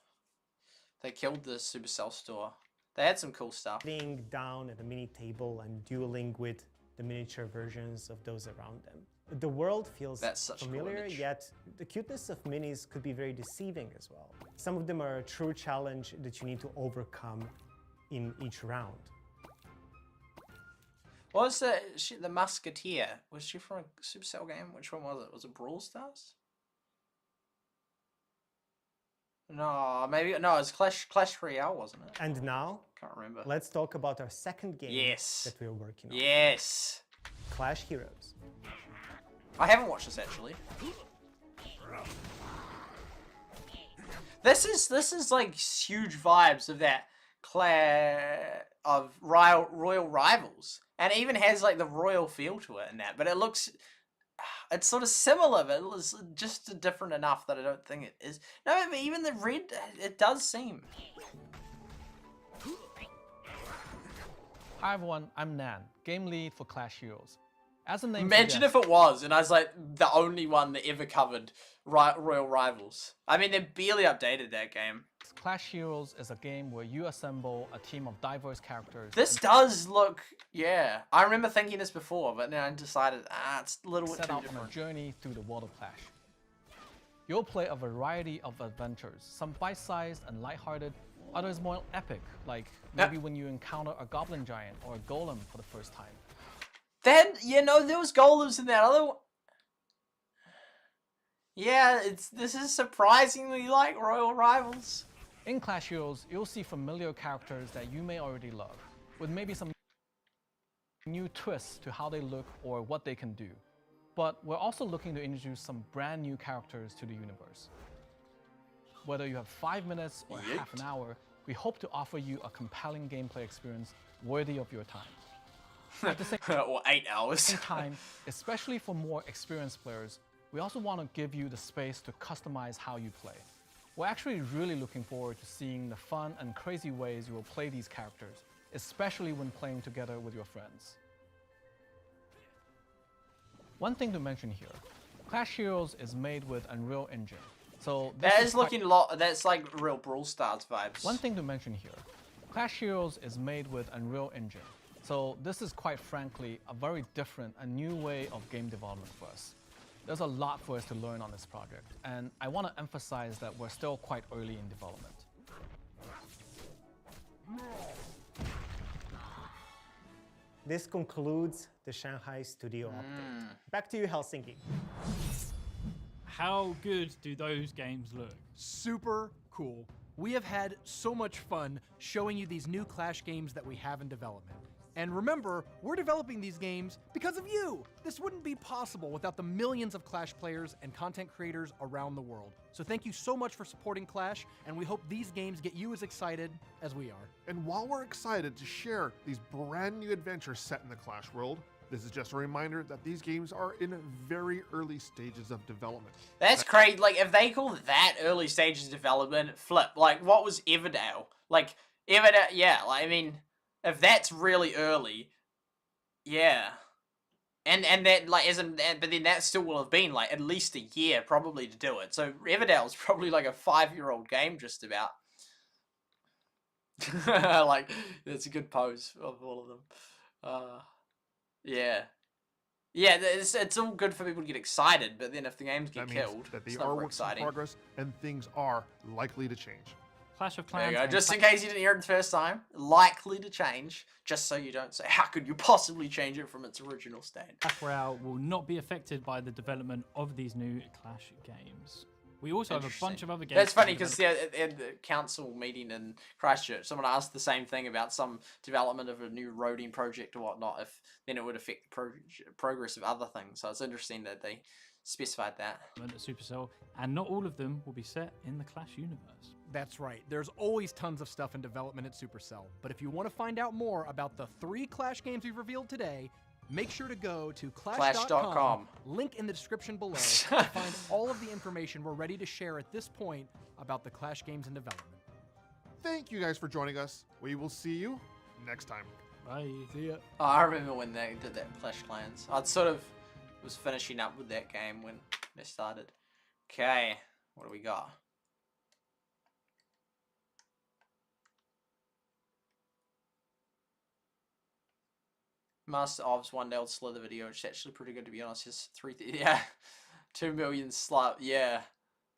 They killed the Supercell store. They had some cool stuff. Sitting down at a mini table and dueling with the miniature versions of those around them. The world feels That's such a cool familiar, image. yet the cuteness of minis could be very deceiving as well. Some of them are a true challenge that you need to overcome in each round. What was the Musketeer? Was she from a Supercell game? Which one was it? Was it Brawl Stars? No, maybe no. It was Clash Royale, wasn't it? And now, Can't remember. let's talk about our second game Yes. that we're working on. Yes. Clash Heroes. I haven't watched this actually. This is like huge vibes of that Royal Rivals, and it even has like the royal feel to it and that. But it's sort of similar, but it's just different enough that I don't think it is. No, but even the red, it does seem. Hi everyone, I'm Nan, game lead for Clash Heroes. As the name Imagine if it was, and I was like the only one that ever covered Royal Rivals. I mean, they barely updated that game. Clash Heroes is a game where you assemble a team of diverse characters. This does look, yeah. I remember thinking this before, but then I decided, it's a little bit set too out on a different. journey through the world of Clash. You'll play a variety of adventures, some bite-sized and lighthearted, others more epic, like maybe when you encounter a goblin giant or a golem for the first time. Then, there was golems in that other one. Yeah, this is surprisingly like Royal Rivals. In Clash Heroes, you'll see familiar characters that you may already love, with maybe some new twists to how they look or what they can do. But we're also looking to introduce some brand new characters to the universe. Whether you have 5 minutes or half an hour, we hope to offer you a compelling gameplay experience worthy of your time. At the same or 8 hours. time, especially for more experienced players, we also want to give you the space to customize how you play. We're actually really looking forward to seeing the fun and crazy ways you will play these characters, especially when playing together with your friends. One thing to mention here, Clash Heroes is made with Unreal Engine. So That is looking that's like real Brawl Stars vibes. One thing to mention here, Clash Heroes is made with Unreal Engine. So this is quite frankly a very different and new way of game development for us. There's a lot for us to learn on this project, and I want to emphasize that we're still quite early in development. This concludes the Shanghai studio update. Back to you, Helsinki. How good do those games look? Super cool. We have had so much fun showing you these new Clash games that we have in development. And remember, we're developing these games because of you! This wouldn't be possible without the millions of Clash players and content creators around the world. So thank you so much for supporting Clash, and we hope these games get you as excited as we are. And while we're excited to share these brand new adventures set in the Clash world, this is just a reminder that these games are in very early stages of development. That's crazy. Like, if they call that early stages of development, flip. Like, what was Everdale? Like, Everdale, yeah, like, I mean, if that's really early, yeah. And that, like, but then that still will have been, like, at least a year, probably, to do it. So, Everdale's probably, like, a 5-year-old game, just about. Like, that's a good pose of all of them. Yeah. Yeah, it's all good for people to get excited, but then if the games get That means killed, that they it's are not very works in exciting. progress and things are likely to change. Clash of There Clans. you go. and Just in case you didn't hear it the first time, likely to change, just so you don't say, how could you possibly change it from its original state? Clash Royale will not be affected by the development of these new Clash games. We also have a bunch of other games. That's funny because at the council meeting in Christchurch, someone asked the same thing about some development of a new roading project or whatnot, if then it would affect the progress of other things. So it's interesting that they specified that. At Supercell, and not all of them will be set in the Clash universe. That's right. There's always tons of stuff in development at Supercell. But if you want to find out more about the 3 Clash games we've revealed today, Make sure to go to Clash.com. clash.com, link in the description below, to find all of the information we're ready to share at this point about the Clash games in development. Thank you guys for joining us. We will see you next time. Bye. See ya. Oh, I remember when they did that Clash Clans. I sort of was finishing up with that game when they started. Okay, what do we got? Master Of's one day old Slither video, which is actually pretty good to be honest. His 2 million slot. Yeah,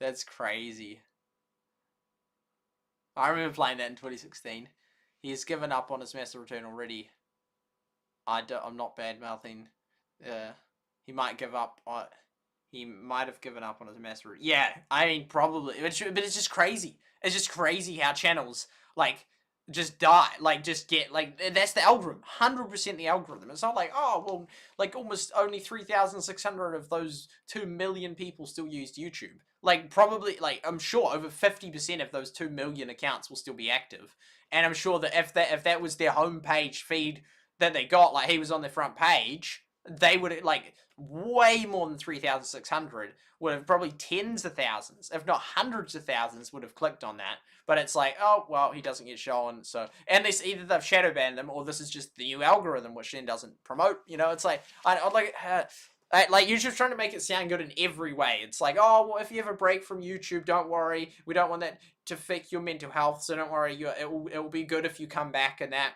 that's crazy. I remember playing that in 2016. He has given up on his Master Return already. I'm not bad mouthing. He might give up on. He might have given up on his Master. Yeah, I mean probably. But it's just crazy. It's just crazy how channels like just die, like just get like that's the algorithm, 100% the algorithm. It's not like, oh well, like almost only 3,600 of those 2 million people still used YouTube. Like probably, like I'm sure over 50% of those 2 million accounts will still be active, and I'm sure that if that was their homepage feed that they got, like he was on their front page, they would like way more than 3,600 would have probably tens of thousands, if not hundreds of thousands, would have clicked on that. But it's like, oh well, he doesn't get shown, so and this either they've shadow banned them or this is just the new algorithm which then doesn't promote. You know, it's like I like YouTube's trying to make it sound good in every way. It's like, oh well, if you have a break from YouTube, don't worry, we don't want that to affect your mental health, so don't worry, it will be good if you come back and that.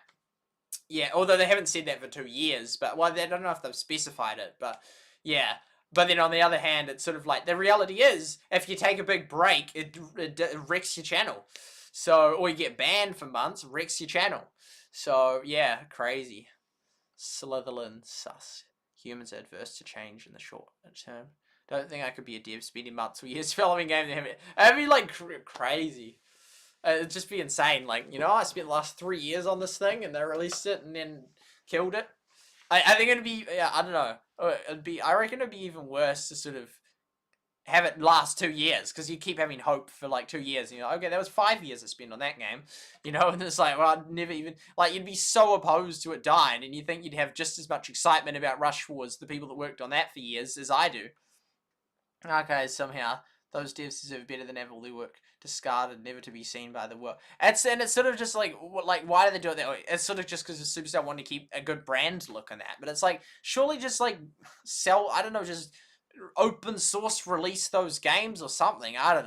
Yeah, although they haven't said that for 2 years, but well, I don't know if they've specified it, but yeah. But then on the other hand, it's sort of like the reality is, if you take a big break, it wrecks your channel. So, or you get banned for months, wrecks your channel. So yeah, crazy. Slytherin sus. Humans are adverse to change in the short term. Don't think I could be a dev spending months or years following game. That'd be like crazy. It'd just be insane. Like, you know, I spent the last 3 years on this thing and they released it and then killed it. I think it'd be, yeah, I don't know. I reckon it'd be even worse to sort of have it last 2 years because you keep having hope for like 2 years. And you're like, okay, that was 5 years I spent on that game. You know, and it's like, well, I'd never even, like, you'd be so opposed to it dying and you think you'd have just as much excitement about Rush Wars, the people that worked on that for years, as I do. Okay, somehow those devs deserve better than ever. Their work discarded, never to be seen by the world. And it's sort of just like why do they do it that way? It's sort of just because the Superstar want to keep a good brand look on that. But it's like, surely just like sell, I don't know, just open source release those games or something. I don't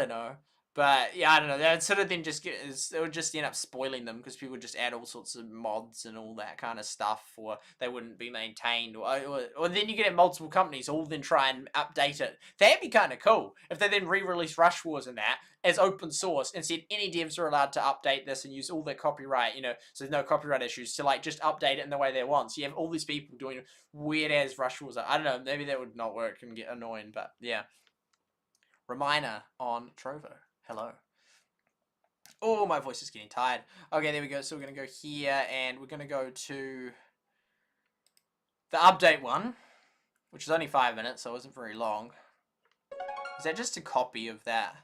know. But yeah, I don't know. That sort of then just it would just end up spoiling them because people would just add all sorts of mods and all that kind of stuff, or they wouldn't be maintained, or then you get multiple companies all then try and update it. That'd be kind of cool if they then re-release Rush Wars and that as open source and said any devs are allowed to update this and use all their copyright, you know, so there's no copyright issues to like just update it in the way they want. So you have all these people doing weird ass Rush Wars. I don't know. Maybe that would not work and get annoying, but yeah. Reminder on Trovo. Hello. Oh, my voice is getting tired. Okay, there we go. So we're going to go here, and we're going to go to the update one, which is only 5 minutes, so it wasn't very long. Is that just a copy of that?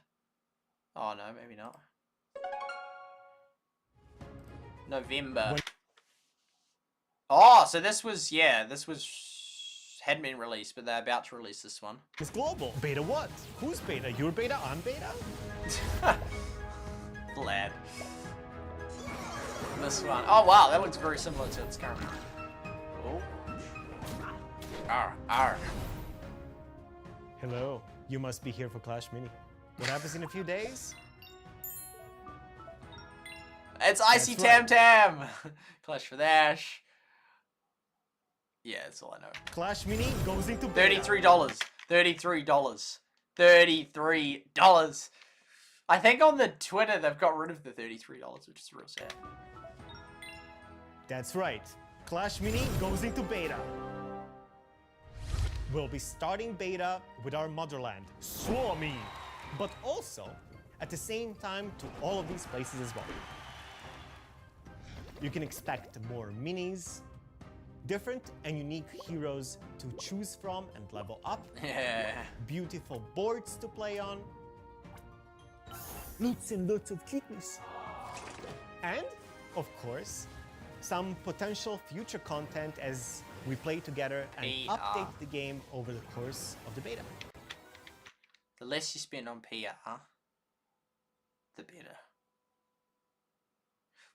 Oh, no, maybe not. November. Oh, so this was, yeah, hadn't been released, but they're about to release this one. It's global. Beta what? Who's beta? Your beta? I'm beta? Lad. This one. Oh wow, that looks very similar to its current. Oh. Arr. Hello. You must be here for Clash Mini. What happens in a few days? It's Icy Tam Tam! Clash for Dash. Yeah, that's all I know. Clash Mini goes into beta. $33. $33. I think on the Twitter they've got rid of the $33, which is real sad. That's right. Clash Mini goes into beta. We'll be starting beta with our motherland, Sworin, but also at the same time to all of these places as well. You can expect more minis, different and unique heroes to choose from and level up. Yeah. Beautiful boards to play on. Lots and lots of cuteness. And, of course, some potential future content as we play together and update the game over the course of the beta. The less you spend on PR, the better.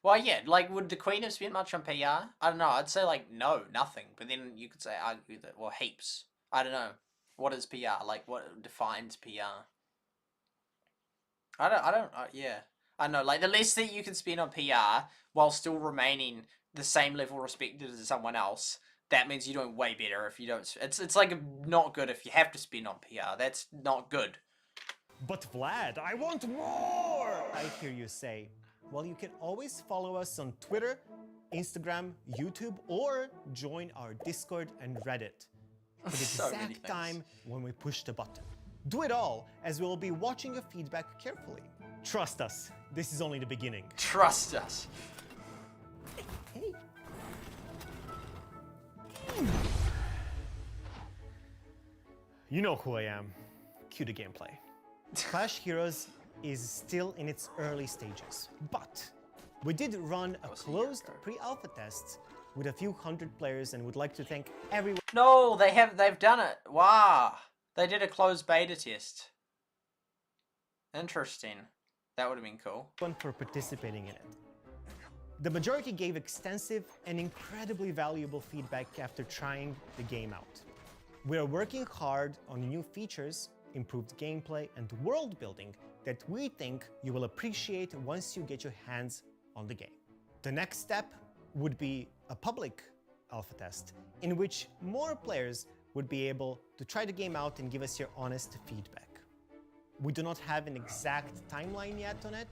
Well, yeah, like, would the Queen have spent much on PR? I don't know. I'd say, like, no, nothing. But then you could say, argue that, well, heaps. I don't know. What is PR? Like, what defines PR? Yeah. I don't know. Like, the less that you can spend on PR while still remaining the same level respected as someone else, that means you're doing way better if you don't. It's like not good if you have to spend on PR. That's not good. But Vlad, I want more! I hear you say. Well, you can always follow us on Twitter, Instagram, YouTube, or join our Discord and Reddit for the exact time when we push the button. Do it all, as we will be watching your feedback carefully. Trust us, this is only the beginning. Trust us. Hey. You know who I am. Cue the gameplay. Clash Heroes is still in its early stages, but we did run a closed pre-alpha test with a few hundred players and would like to thank everyone. No, they've done it. Wow. They did a closed beta test. Interesting. That would have been cool. For participating in it. The majority gave extensive and incredibly valuable feedback after trying the game out. We are working hard on new features, improved gameplay, and world building that we think you will appreciate once you get your hands on the game. The next step would be a public alpha test in which more players would be able to try the game out and give us your honest feedback. We do not have an exact timeline yet on it,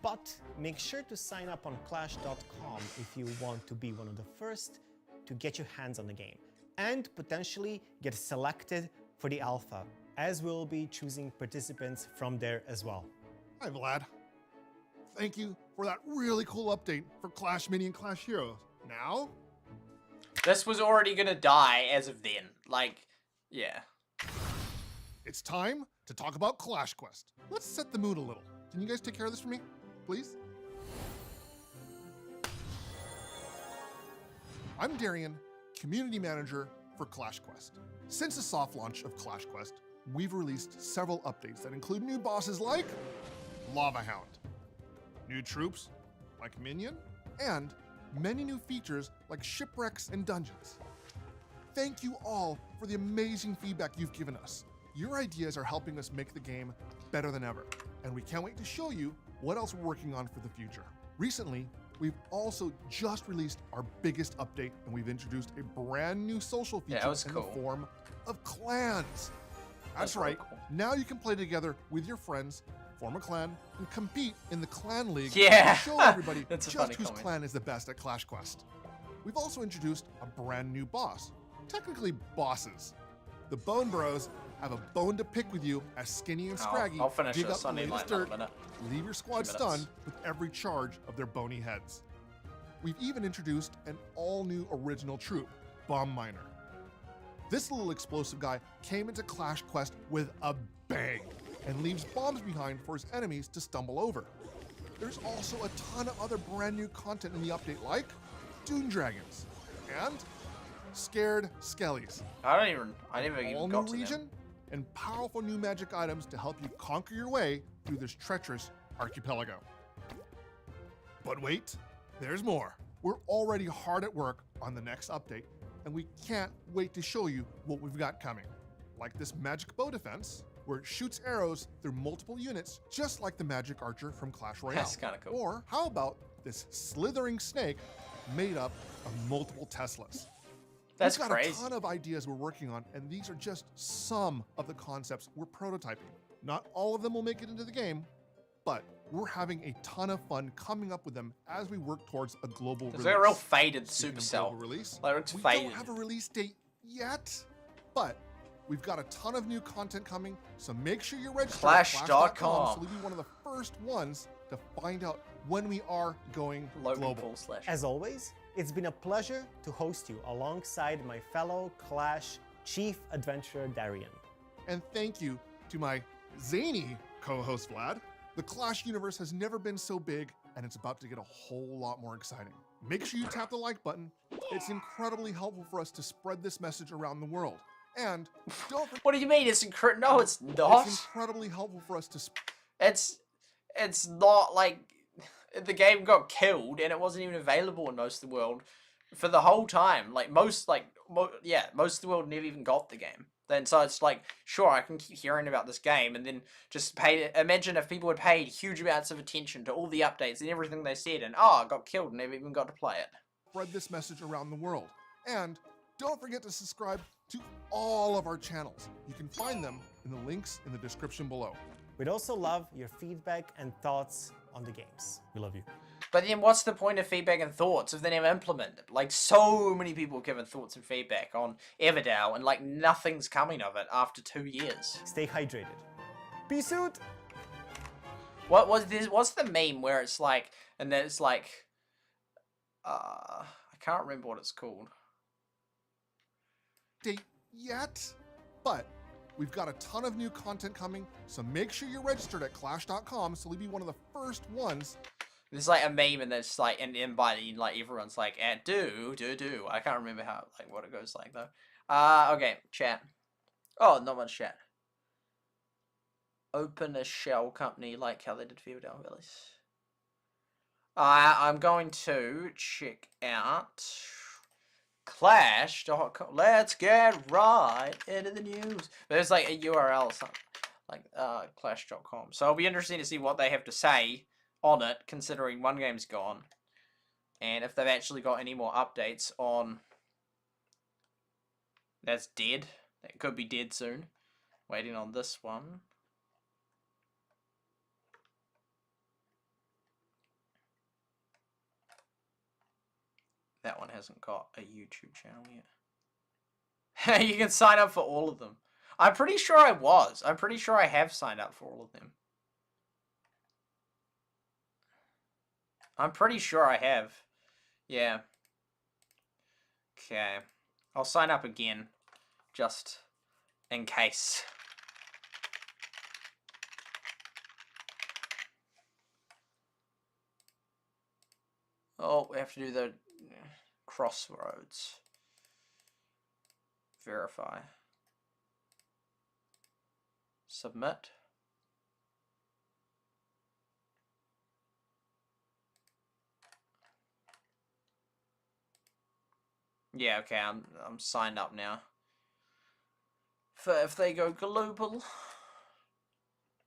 but make sure to sign up on clash.com if you want to be one of the first to get your hands on the game and potentially get selected for the alpha, as we'll be choosing participants from there as well. Hi, Vlad. Thank you for that really cool update for Clash Mini and Clash Heroes. Now? This was already gonna die as of then. Like, yeah. It's time to talk about Clash Quest. Let's set the mood a little. Can you guys take care of this for me, please? I'm Darian, Community Manager for Clash Quest. Since the soft launch of Clash Quest, we've released several updates that include new bosses like Lava Hound, new troops like Minion, and many new features like shipwrecks and dungeons. Thank you all for the amazing feedback you've given us. Your ideas are helping us make the game better than ever, and we can't wait to show you what else we're working on for the future. Recently, we've also just released our biggest update, and we've introduced a brand new social feature in the form of clans. That's right, now you can play together with your friends, form a clan, and compete in the clan league to show everybody just whose clan is the best at Clash Quest. We've also introduced a brand new boss, technically bosses. The Bone Bros have a bone to pick with you as Skinny and Scraggy dig up the latest dirt, leave your squad stunned with every charge of their bony heads. We've even introduced an all-new original troop, Bomb Miner. This little explosive guy came into Clash Quest with a bang and leaves bombs behind for his enemies to stumble over. There's also a ton of other brand new content in the update like Dune Dragons and Scared Skellies. I never even got to region them. And powerful new magic items to help you conquer your way through this treacherous archipelago. But wait, there's more. We're already hard at work on the next update, and we can't wait to show you what we've got coming. Like this magic bow defense, where it shoots arrows through multiple units, just like the magic archer from Clash Royale. That's kind of cool. Or how about this slithering snake made up of multiple Teslas? That's We've got crazy. a ton of ideas we're working on, and these are just some of the concepts we're prototyping. Not all of them will make it into the game, but we're having a ton of fun coming up with them as we work towards a global release. It's a real faded Speaking of Supercell. global release, Like, it's we faded. don't have a release date yet, but we've got a ton of new content coming, so make sure you're registered at Clash.com so you'll be one of the first ones to find out when we are going global. As always, it's been a pleasure to host you alongside my fellow Clash Chief Adventurer Darian. And thank you to my zany co-host Vlad. The Clash universe has never been so big, and it's about to get a whole lot more exciting. Make sure you tap the like button. It's incredibly helpful for us to spread this message around the world. And don't forget, What do you mean? It's no, it's not. it's incredibly helpful for us to It's not like the game got killed and it wasn't even available in most of the world for the whole time. Like most of the world never even got the game. Then so it's like, sure, I can keep hearing about this game and then just imagine if people had paid huge amounts of attention to all the updates and everything they said and it got killed and never even got to play it. spread this message around the world. And don't forget to subscribe to all of our channels. You can find them in the links in the description below. We'd also love your feedback and thoughts on the games. We love you. But then what's the point of feedback and thoughts if they never implement it? Like, so many people have given thoughts and feedback on Everdale, and like nothing's coming of it after 2 years. Stay hydrated. Peace out! What was this? What's the meme where it's like, and then it's like, I can't remember what it's called. Date yet, but we've got a ton of new content coming, so make sure you're registered at clash.com so you'll be one of the first ones. There's like a meme and there's like, and then by the, like everyone's like, do. I can't remember how, like what it goes like though. Okay, chat. Oh, not much chat. Open a shell company like how they did for Everdale Villas. I'm going to check out Clash.com. Let's get right into the news. There's like a URL or something, like Clash.com. So it'll be interesting to see what they have to say on it, considering one game's gone, and if they've actually got any more updates on that's dead. That could be dead soon. Waiting on this one. That one hasn't got a YouTube channel yet. You can sign up for all of them. I'm pretty sure I was. I'm pretty sure I have signed up for all of them. I'm pretty sure I have. Yeah. Okay. I'll sign up again. Just in case. Oh, we have to do the crossroads. Verify. Submit. Yeah, okay, I'm signed up now. For if they go global.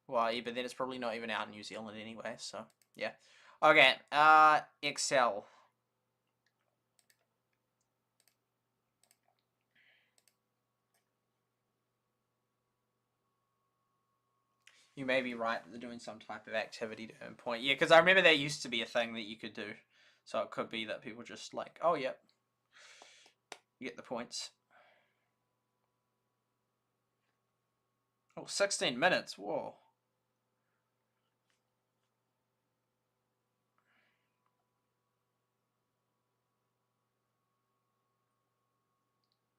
Well, yeah, but then it's probably not even out in New Zealand anyway, so yeah. Okay, Excel. You may be right, they're doing some type of activity to earn point. Yeah, because I remember there used to be a thing that you could do. So it could be that people just like, oh, yep. You get the points. Oh, 16 minutes. Whoa.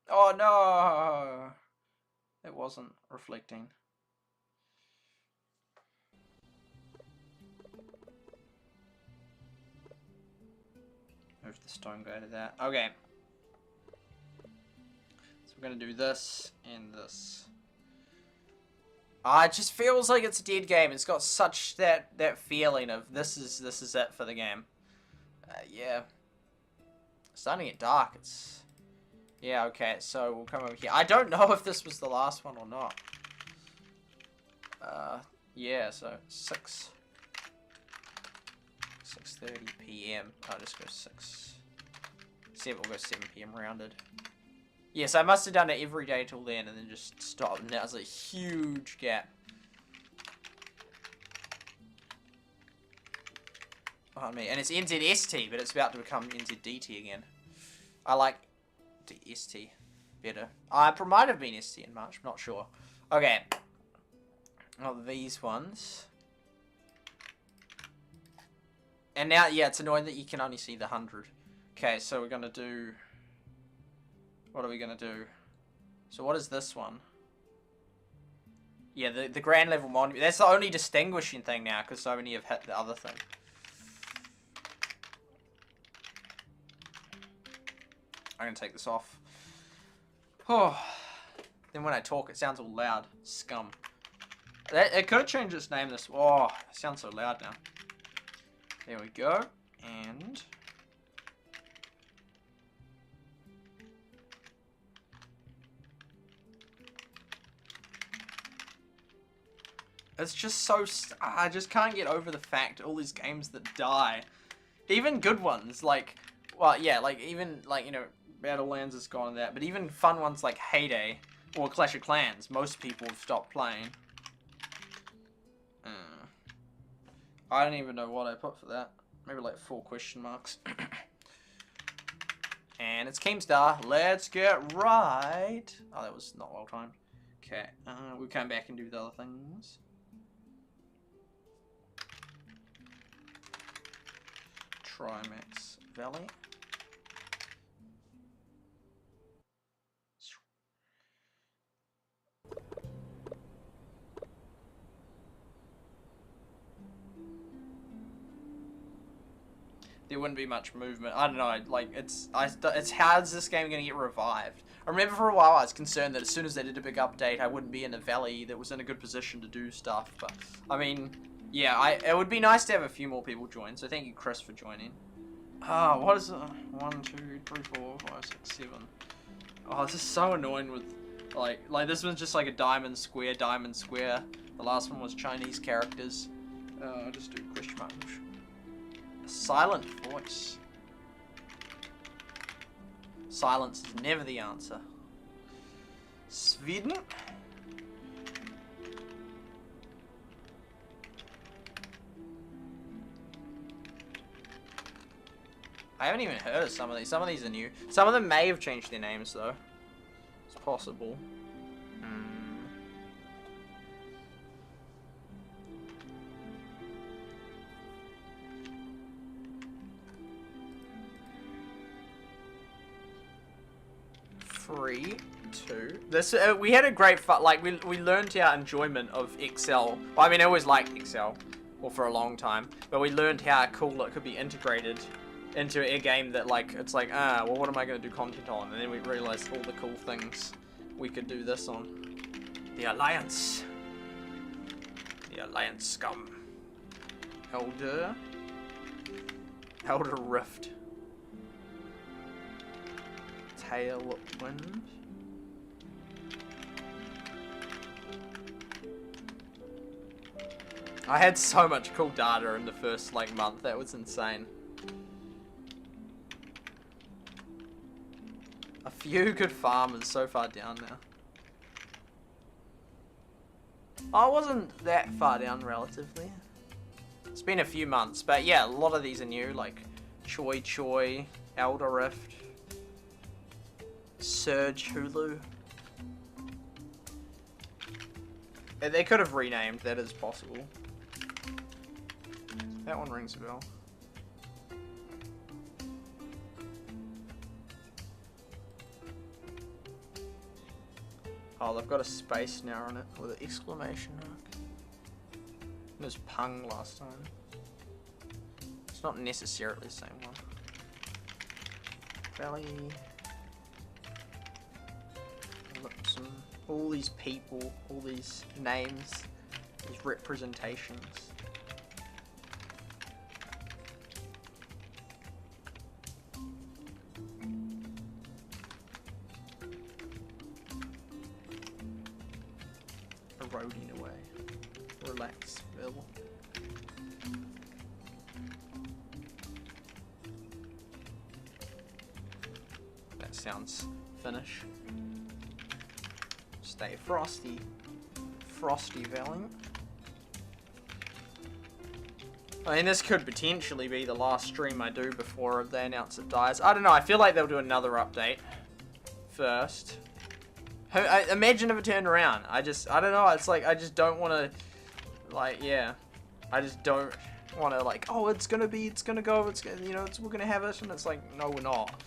Oh, no. It wasn't reflecting. Move the stone guy to that. Okay. So we're going to do this and this. It just feels like it's a dead game. It's got such that feeling of this is it for the game. Yeah. It's starting to get dark. It's... Yeah, okay, so we'll come over here. I don't know if this was the last one or not. Yeah, so 6:30 p.m. I'll just go 6. We'll go 7 p.m. rounded. Yes, I must have done it every day till then and then just stopped. And that was a huge gap. Pardon me. And it's NZST, but it's about to become NZDT again. I like ST better. It might have been ST in March, I'm not sure. Okay. Oh, these ones. And now, yeah, it's annoying that you can only see the 100. Okay, so we're gonna do... What are we gonna do? So what is this one? Yeah, the grand level monument. That's the only distinguishing thing now, because so many have hit the other thing. I'm gonna take this off. Oh. Then when I talk, it sounds all loud. Scum. It could have changed its name this... Oh, it sounds so loud now. There we go. And... it's just so... I just can't get over the fact all these games that die. Even good ones, like... Well, yeah, like, even, like, you know, Battlelands has gone on that. But even fun ones like Heyday or Clash of Clans, most people have stopped playing. I don't even know what I put for that. Maybe like 4 question marks. And it's Keemstar. Let's get right. Oh, that was not well timed. Okay, we'll come back and do the other things. Trimax Valley. There wouldn't be much movement. I don't know. Like it's how's this game gonna get revived? I remember for a while I was concerned that as soon as they did a big update, I wouldn't be in a valley that was in a good position to do stuff. But I mean, yeah, it would be nice to have a few more people join. So thank you, Chris, for joining. Ah, what is it? 1, 2, 3, 4, 5, 6, 7. Oh, this is so annoying with like this one's just like a diamond square. The last one was Chinese characters. I'll just do question mark. A silent voice. Silence is never the answer. Sweden. I haven't even heard of some of these. Some of these are new. Some of them may have changed their names though. It's possible. Three, 2. This we had a great fun. Like we learned our enjoyment of Excel. Well, I mean, I always liked Excel, or for a long time. But we learned how cool it could be integrated into a game that like it's like well, what am I going to do content on? And then we realized all the cool things we could do this on. The Alliance scum. Elder Rift. Tailwind. I had so much cool data in the first like month. That was insane. A few good farmers so far down now. I wasn't that far down relatively. It's been a few months, but yeah, a lot of these are new, like Choi, Elder Rift, Surge Hulu. They could have renamed, that is possible. That one rings a bell. Oh, they've got a space now on it with an exclamation mark. It was Pung last time. It's not necessarily the same one. Valley. All these people, all these names, these representations. Eroding away. Relaxville. That sounds Finnish. Stay frosty. Frosty Valley. I mean, this could potentially be the last stream I do before they announce it dies. I don't know, I feel like they'll do another update first. Imagine if it turned around. I don't know, it's like, I just don't want to, like, yeah. I just don't want to, like, oh, it's gonna go, you know, we're gonna have it, and it's like, no, we're not.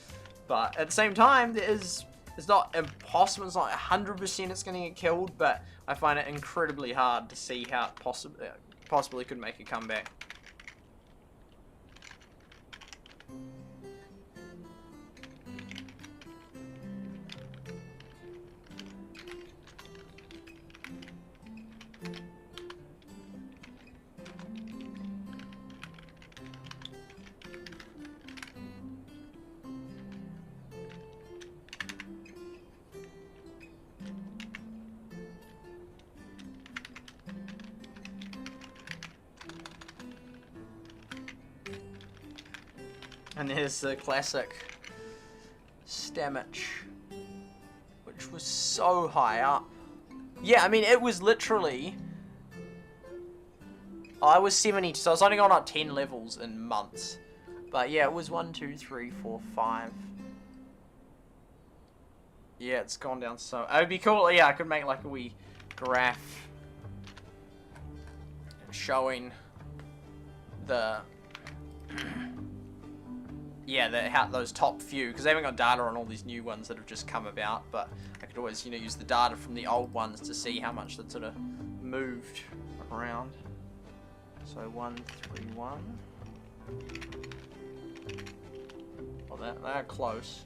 But at the same time, it's not impossible, it's not 100% it's gonna get killed, but I find it incredibly hard to see how it possibly could make a comeback. And there's the classic Stamich, which was so high up. Yeah, I mean, it was literally... I was 70, so it's only gone up 10 levels in months. But yeah, it was 1, 2, 3, 4, 5. Yeah, it's gone down so... It would be cool, yeah, I could make like a wee graph showing the... yeah, how those top few, because they haven't got data on all these new ones that have just come about, but I could always, you know, use the data from the old ones to see how much that sort of moved around. So 1, 3, 1. Well, they're close.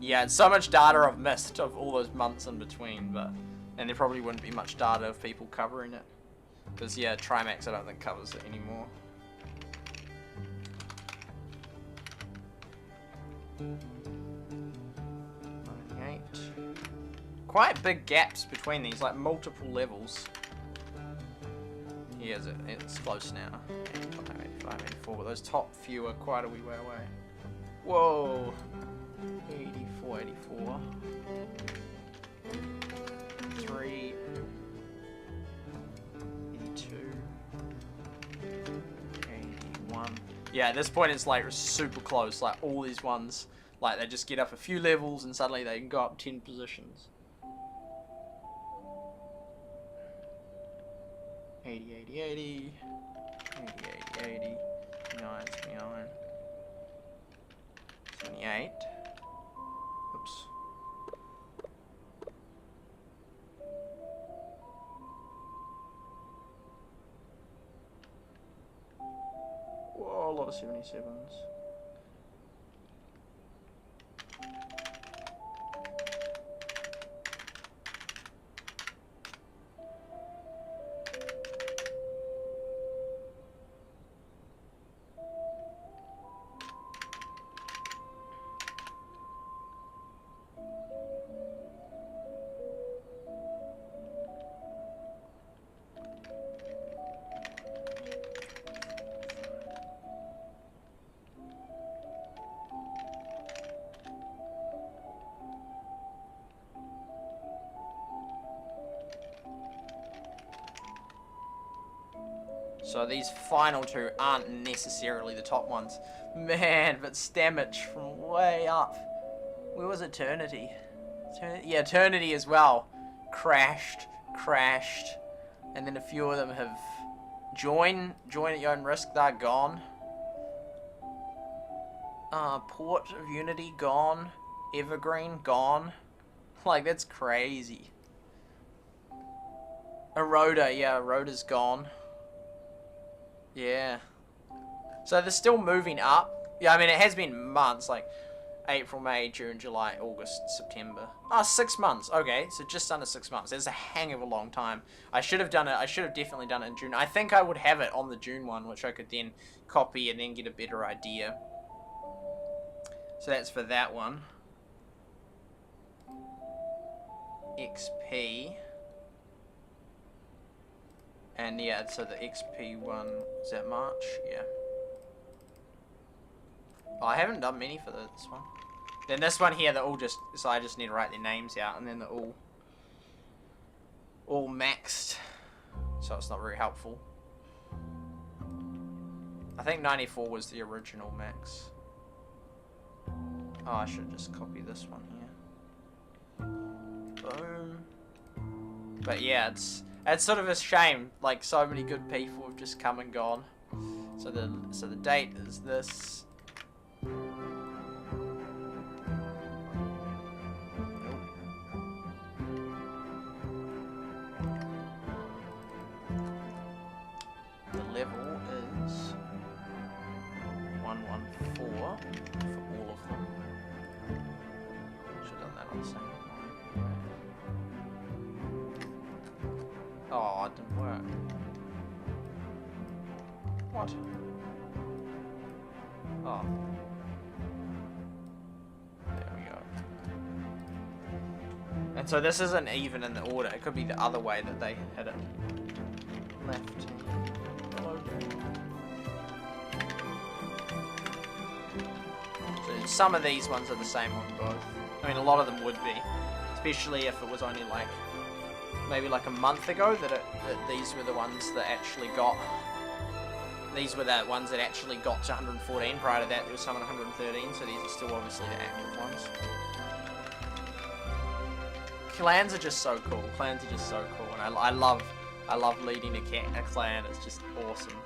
Yeah, it's so much data I've missed of all those months in between, but... And there probably wouldn't be much data of people covering it. Because, yeah, Trimax I don't think covers it anymore. Quite big gaps between these, like multiple levels. Yeah, it's close now. 85, 85, 84, but those top few are quite a wee way away. Whoa! 84, 84. 3. 82. 81. Yeah, at this point it's like super close, like all these ones, like they just get up a few levels and suddenly they can go up 10 positions. 80, 80, 80. 80, 80, 80. 29, 29. 28. Oops. Whoa, a lot of 77s. So these final two aren't necessarily the top ones. Man, but Stamich from way up. Where was Eternity? Yeah, Eternity as well. Crashed. And then a few of them have join at your own risk, they're gone. Port of Unity, gone. Evergreen, gone. Like, that's crazy. Eroda, yeah, Eroda's gone. Yeah. So they're still moving up. Yeah, I mean, it has been months, like April, May, June, July, August, September. Oh, 6 months. Okay, so just under 6 months. That's a hang of a long time. I should have done it. I should have definitely done it in June. I think I would have it on the June one, which I could then copy and then get a better idea. So that's for that one. XP. And yeah, so the XP one, is that March? Yeah. Oh, I haven't done many for this one. Then this one here, they're all just, so I just need to write their names out, and then they're all maxed. So it's not very helpful. I think 94 was the original max. Oh, I should just copy this one here. Boom. But yeah, it's sort of a shame. Like, so many good people have just come and gone. So the date is this. The level is 114 for all of them. Should have done that on the same one. Oh, it didn't work. What? Oh. There we go. And so this isn't even in the order. It could be the other way that they had it. Left. Hello, James. some of these ones are the same on both. I mean, a lot of them would be, especially if it was only like maybe like a month ago that these were the ones that actually got. These were the ones that actually got to 114. Prior to that, there was some at 113. So these are still obviously the active ones. Clans are just so cool. Clans are just so cool, and I love leading a clan. It's just awesome.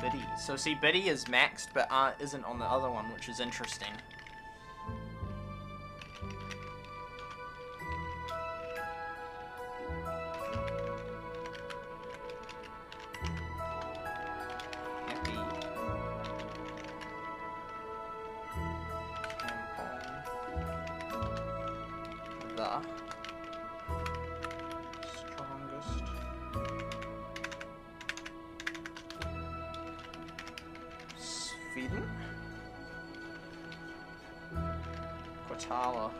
Biddy. So see, Biddy is maxed, but isn't on the other one, which is interesting. Happy. The strongest. Sweden? Quatala.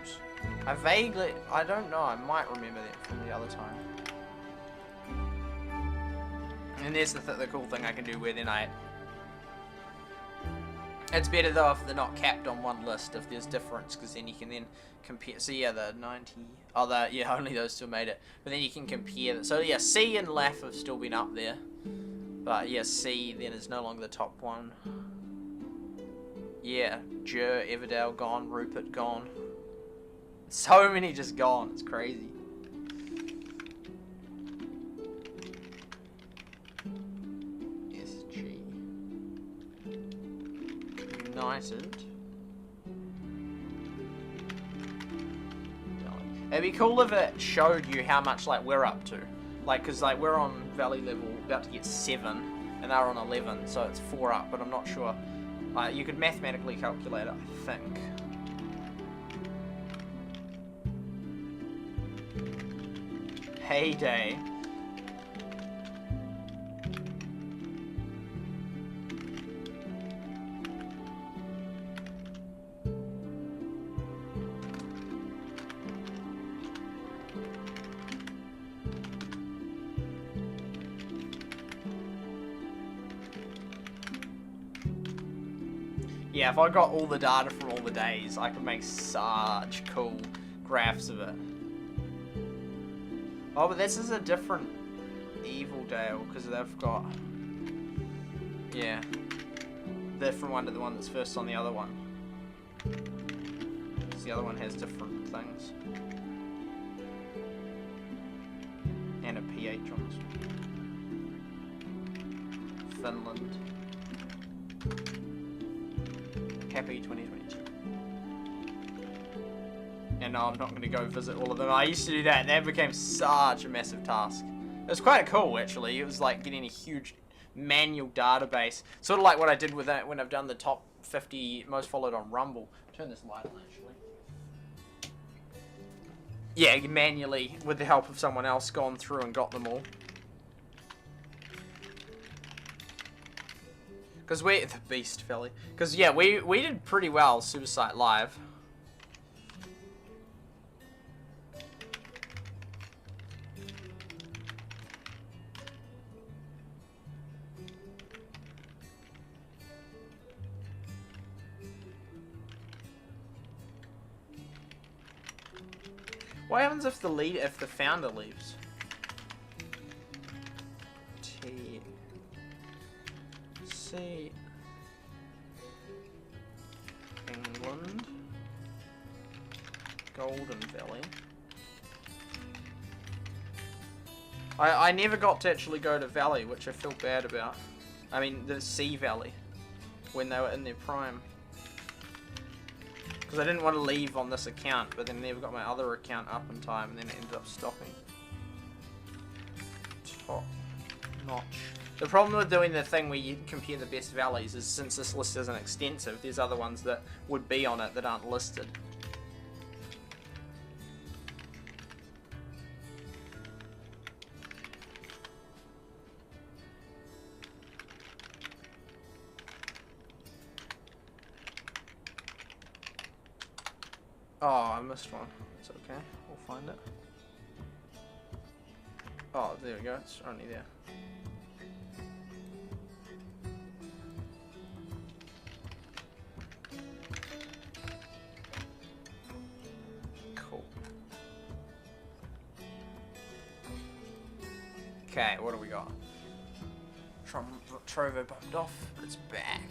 Oops. I don't know, I might remember that from the other time. And there's the cool thing I can do where then it's better though if they're not capped on one list, if there's difference, because then you can then compare. So yeah, the 90, yeah, only those two made it. But then you can compare. So yeah, C and LAF have still been up there. But yeah, C then is no longer the top one. Yeah, Everdale gone, Rupert gone. So many just gone, it's crazy. SG. United. It'd be cool if it showed you how much like we're up to. Like, cause like we're on Valley level, about to get 7, and they're on 11, so it's 4 up, but I'm not sure. You could mathematically calculate it, I think. Heyday. Yeah, if I got all the data from all the days, I could make such cool graphs of it. Oh, but this is a different Everdale, because they've got... Yeah. Different one to the one that's first on the other one. Because the other one has different things. And a pH on this one. Finland. Happy 2022. And no, I'm not going to go visit all of them. I used to do that, and that became such a massive task. It was quite cool, actually. It was like getting a huge manual database. Sort of like what I did with that when I've done the top 50 most followed on Rumble. Turn this light on, actually. Yeah, you manually, with the help of someone else, gone through and got them all. Because the Beast Valley. Because yeah, we did pretty well SuperSightLIVE. What happens if the founder leaves? England, Golden Valley. I never got to actually go to Valley, which I feel bad about. I mean, the Sea Valley, when they were in their prime. Because I didn't want to leave on this account, but then I never got my other account up in time, and then it ended up stopping. Top notch. The problem with doing the thing where you compare the best valleys is, since this list isn't extensive, there's other ones that would be on it that aren't listed. Oh, I missed one. It's okay. We'll find it. Oh, there we go. It's only there. Okay, what do we got? Trovo bumped off, but it's back.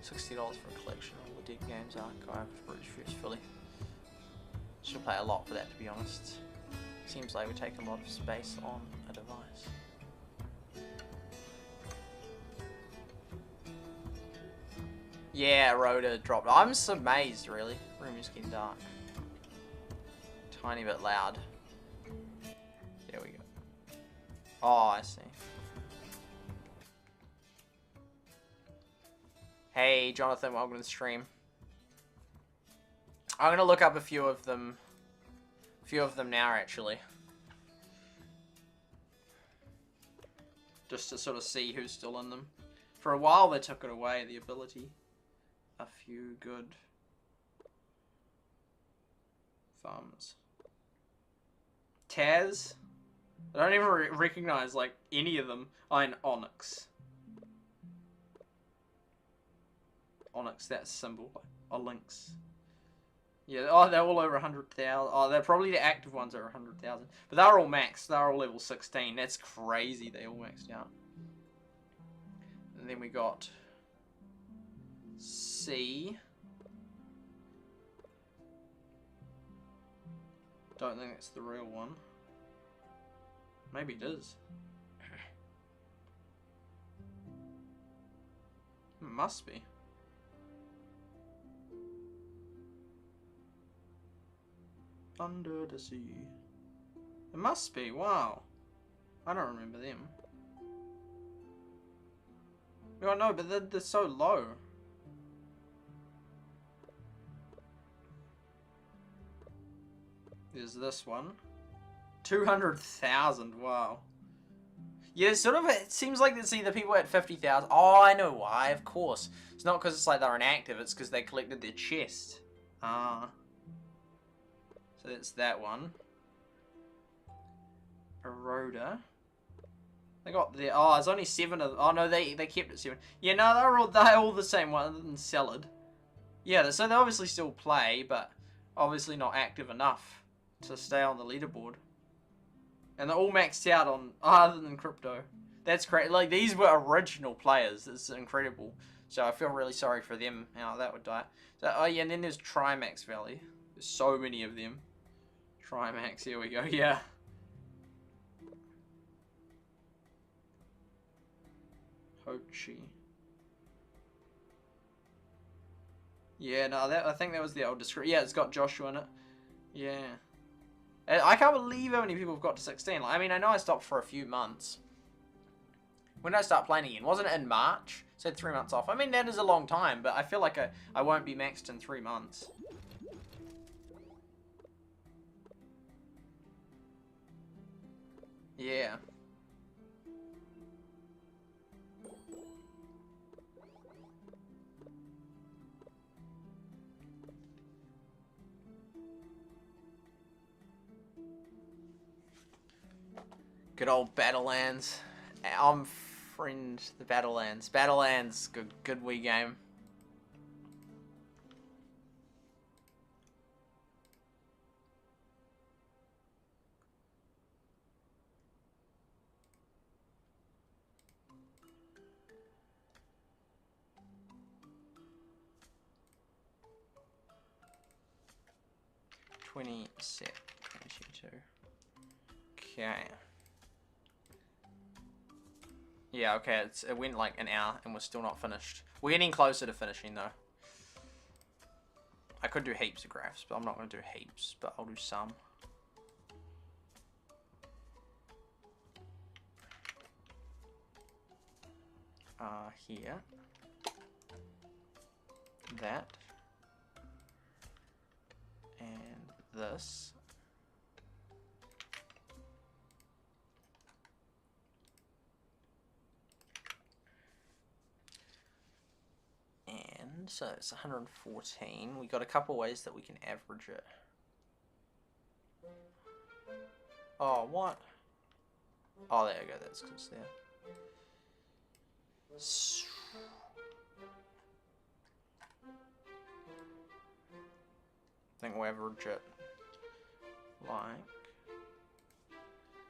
$60 for a collection of all the dead games archive British fiercely. Should play a lot for that, to be honest. Seems like we take a lot of space on a device. Yeah, Eroda dropped. I'm just amazed, really. Room is getting dark. Tiny bit loud. There we go. Oh, I see. Hey, Jonathan, welcome to the stream. I'm gonna look up a few of them. A few of them now, actually. Just to sort of see who's still in them. For a while, they took it away, the ability. A few good farmers. Taz? I don't even recognize, like, any of them. I'm Onyx. Onyx, that symbol. Or Lynx. Yeah, oh, they're all over 100,000. Oh, they're probably the active ones are 100,000. But they're all maxed. They're all level 16. That's crazy. They all maxed out. And then we got C. Don't think it's the real one. Maybe it is. It must be. Under the sea. It must be. Wow. I don't remember them. Oh no, but they're so low. There's this one. 200,000. Wow. Yeah, sort of. It seems like it's either people at 50,000. Oh, I know why. Of course. It's not because it's like they're inactive. It's because they collected their chest. Ah. So that's that one. Eroda. They got the. Oh, there's only 7 of. Oh no, they kept it 7. Yeah, no, they're all the same one other than Salad. Yeah, so they obviously still play, but obviously not active enough to stay on the leaderboard. And they're all maxed out on other than Crypto. That's great. Like these were original players. It's incredible. So I feel really sorry for them. How that would die. So oh yeah, and then there's Trimax Valley. There's so many of them. Trimax, here we go, yeah. Hochi. Yeah, no, I think that was the old description. Yeah, it's got Joshua in it. Yeah. I can't believe how many people have got to 16. Like, I mean, I know I stopped for a few months. When did I start playing again? Wasn't it in March? So 3 months off. I mean, that is a long time, but I feel like I won't be maxed in 3 months. Yeah. Good old Battlelands. I'm friend the Battlelands. Battlelands, good Wii game. Set 22. Okay. Yeah, okay, it went like an hour and we're still not finished. We're getting closer to finishing though. I could do heaps of graphs, but I'm not going to do heaps, but I'll do some. Here. That. And this. And so it's 114. We got a couple ways that we can average it. Oh, what? Oh, there you go. That's because there. I think we'll average it like,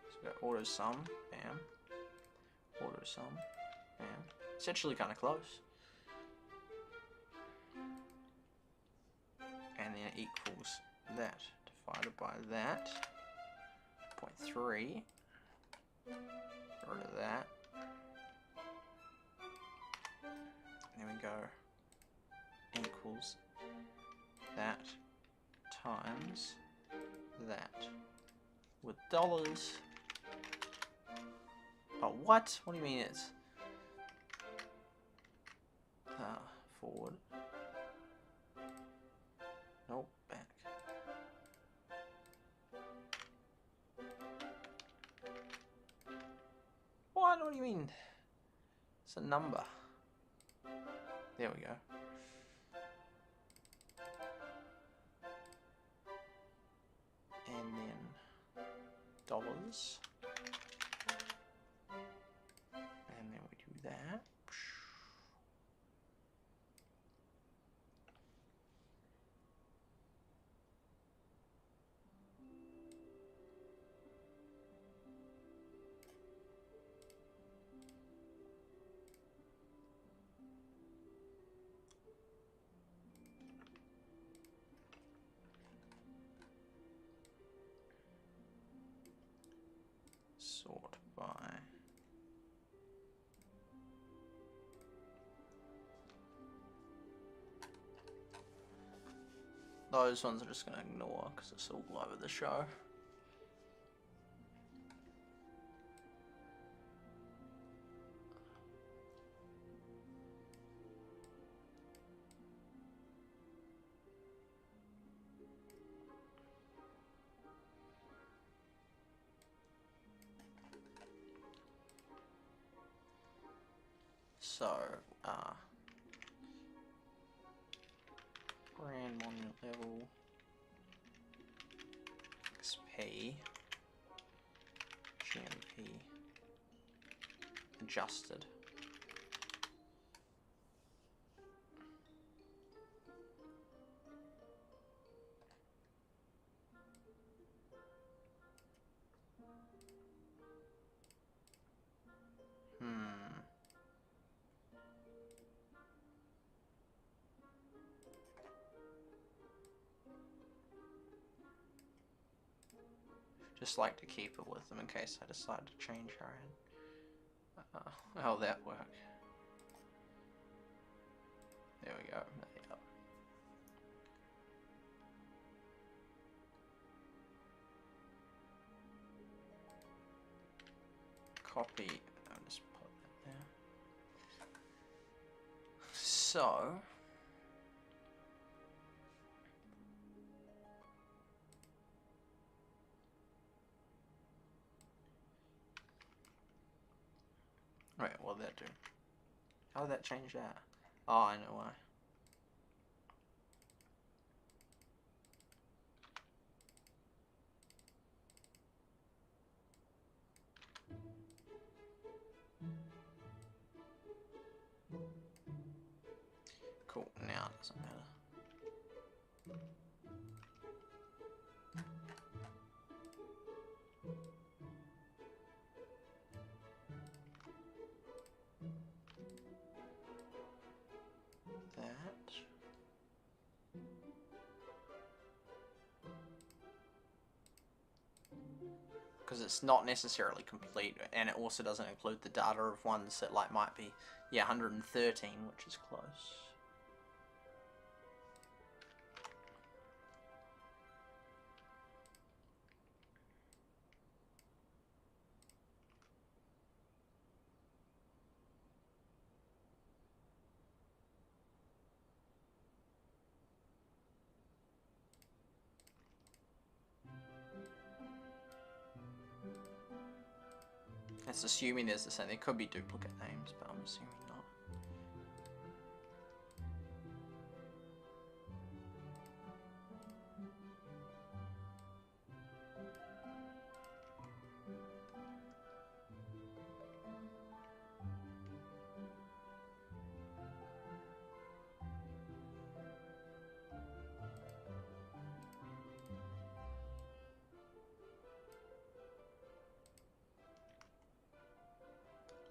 so go auto sum, bam, auto sum, bam. It's actually kind of close. And then equals that divided by that, 0.3, get rid of that. And then we go equals that times that with dollars. Oh, what? What do you mean it's forward? Nope, back. What? What do you mean? It's a number. There we go. And then dollars. And then we do that. Sort by those ones I'm just going to ignore because it's all over the show. So, Grand Monument level, XP, GMP, adjusted. Just like to keep it with them in case I decide to change her in. How'll that work? There we go. There we go. Copy. I'll just put that there. So. Right, what did that do? How did that change that? Oh, I know why. Cool, now it doesn't matter. Because it's not necessarily complete, and it also doesn't include the data of ones that like might be, yeah, 113, which is close. It's assuming there's the same. There could be duplicate names, but I'm assuming not.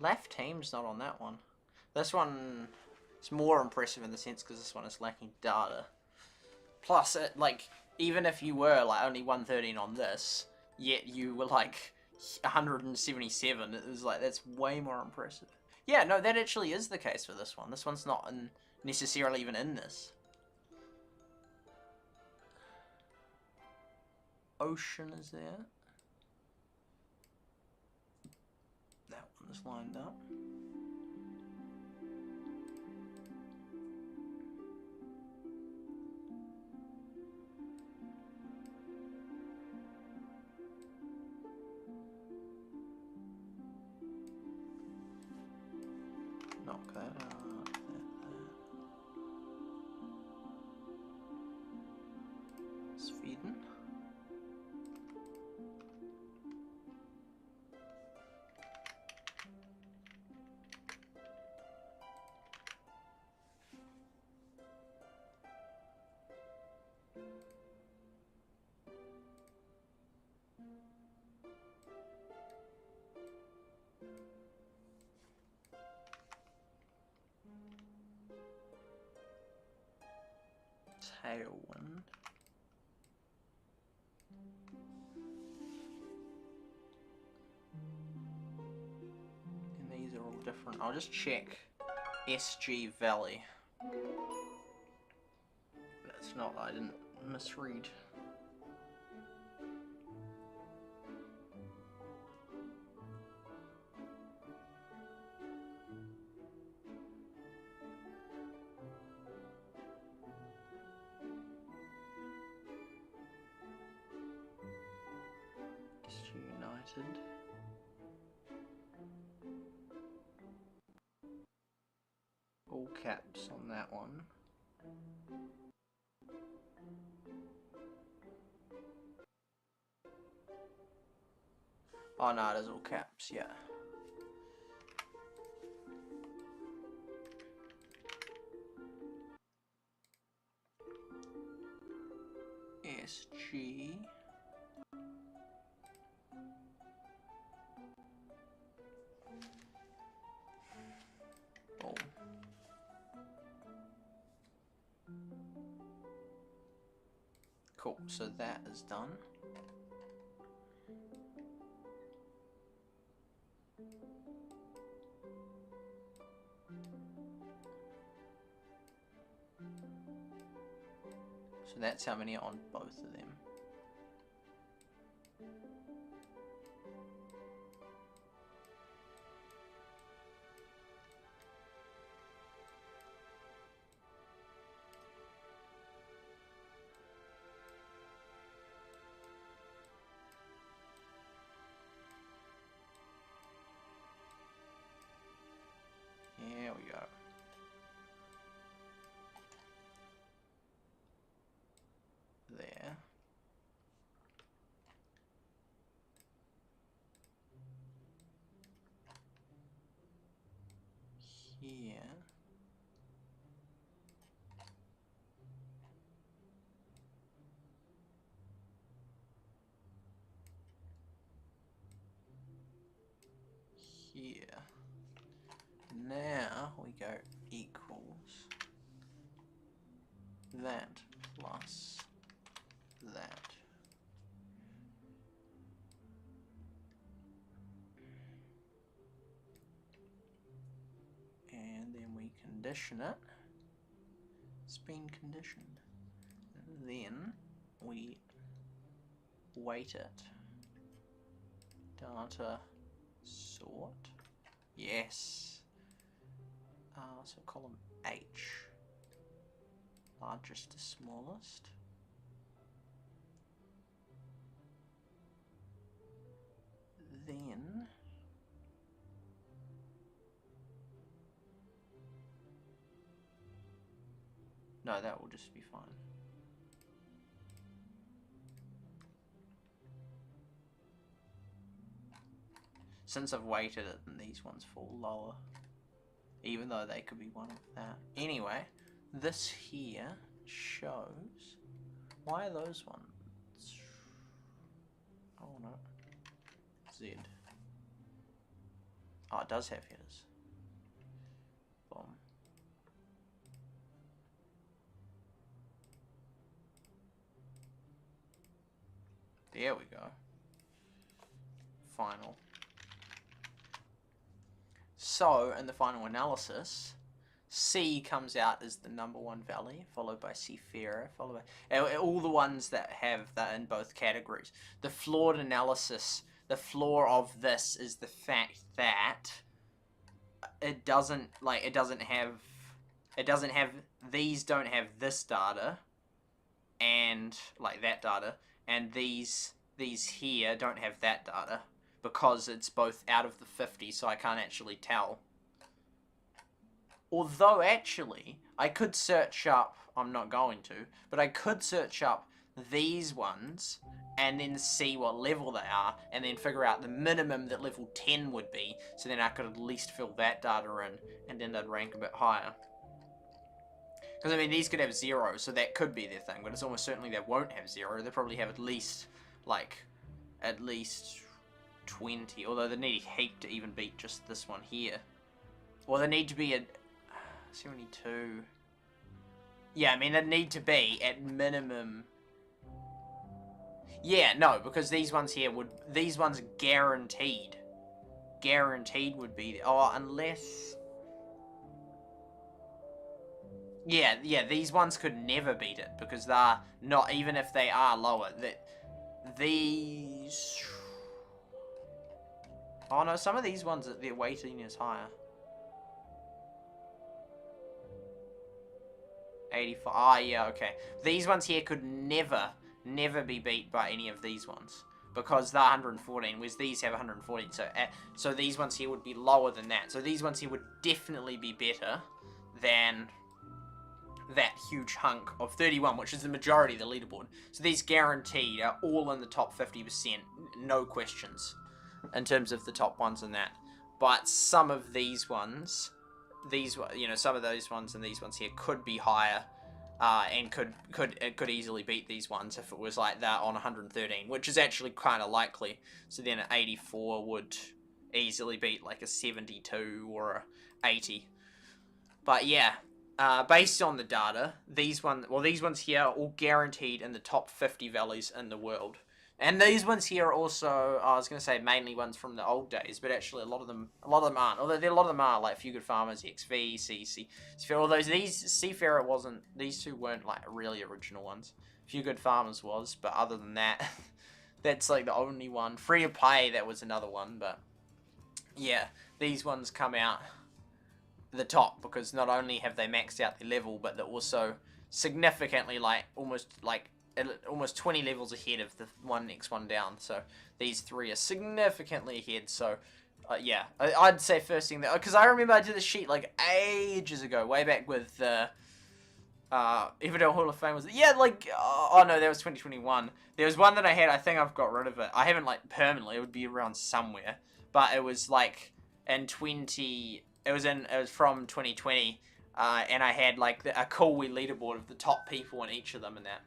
Left team's not on that one. This one is more impressive in the sense because this one is lacking data. Plus, it, like, even if you were like only 113 on this, yet you were like 177, it was like, that's way more impressive. Yeah, no, that actually is the case for this one. This one's not necessarily even in this. Ocean is there. That one is lined up. Knock that out. Sweden. Tailwind. And these are all different. I'll just check SG Valley. That's not, I didn't misread. United. All caps on that one. Oh no, it is all caps, yeah. SG. Boom. Cool, so that is done. So that's how many are on both of them. Here we go. There. Here. Here. Now we go equals that plus that. And then we condition it. It's been conditioned. And then we weight it. Data sort. Yes. So column H, largest to smallest. Then no, that will just be fine. Since I've weighted it, and these ones fall lower. Even though they could be one of that. Anyway, this here shows... Why are those ones? Oh no. Z. Oh, it does have headers. Boom. There we go. Final. So, in the final analysis, C comes out as the #1 valley, followed by Seafarer, followed by all the ones that have that in both categories. The flawed analysis, the flaw of this is the fact that it doesn't have these don't have this data and like that data, and these here don't have that data because it's both out of the 50, so I can't actually tell. Although, actually, I could search up, I'm not going to, but I could search up these ones and then see what level they are and then figure out the minimum that level 10 would be, so then I could at least fill that data in and then they'd rank a bit higher. Because, I mean, these could have 0, so that could be their thing, but it's almost certainly they won't have 0. They probably have at least 20, although they need a heap to even beat just this one here. Or they need to be a 72. Yeah, I mean, they need to be at minimum. Yeah, no, because these ones here these ones are guaranteed. Guaranteed would be, oh, unless. Yeah, these ones could never beat it because they're not, even if they are lower. These. Oh no, some of these ones, their weighting is higher. 85. Ah, yeah, okay. These ones here could never be beat by any of these ones because they're 114, whereas these have 114. So these ones here would be lower than that. So these ones here would definitely be better than that huge hunk of 31, which is the majority of the leaderboard. So these guaranteed are all in the top 50%, no questions, in terms of the top ones in that. But some of these ones, some of those ones and these ones here could be higher, and could easily beat these ones if it was like that on 113, which is actually kind of likely. So then an 84 would easily beat like a 72 or a 80. But yeah, based on the data, these ones here are all guaranteed in the top 50 valleys in the world. And these ones here are also, I was going to say mainly ones from the old days, but actually a lot of them aren't. Although a lot of them are, like Few Good Farmers, XV, Seafarer, although Seafarer wasn't, these two weren't like really original ones. Few Good Farmers was, but other than that, that's like the only one. Free to Play, that was another one, but yeah, these ones come out the top because not only have they maxed out their level, but they're also significantly almost 20 levels ahead of the next one down. So these three are significantly ahead. So yeah, I'd say first thing, because I remember I did this sheet like ages ago, way back with the Everdale Hall of Fame. Was oh no, that was 2021. There was one that I had, I think I've got rid of it. I haven't like permanently, it would be around somewhere, but it was like in it was from 2020, and I had like a cool wee leaderboard of the top people in each of them and that.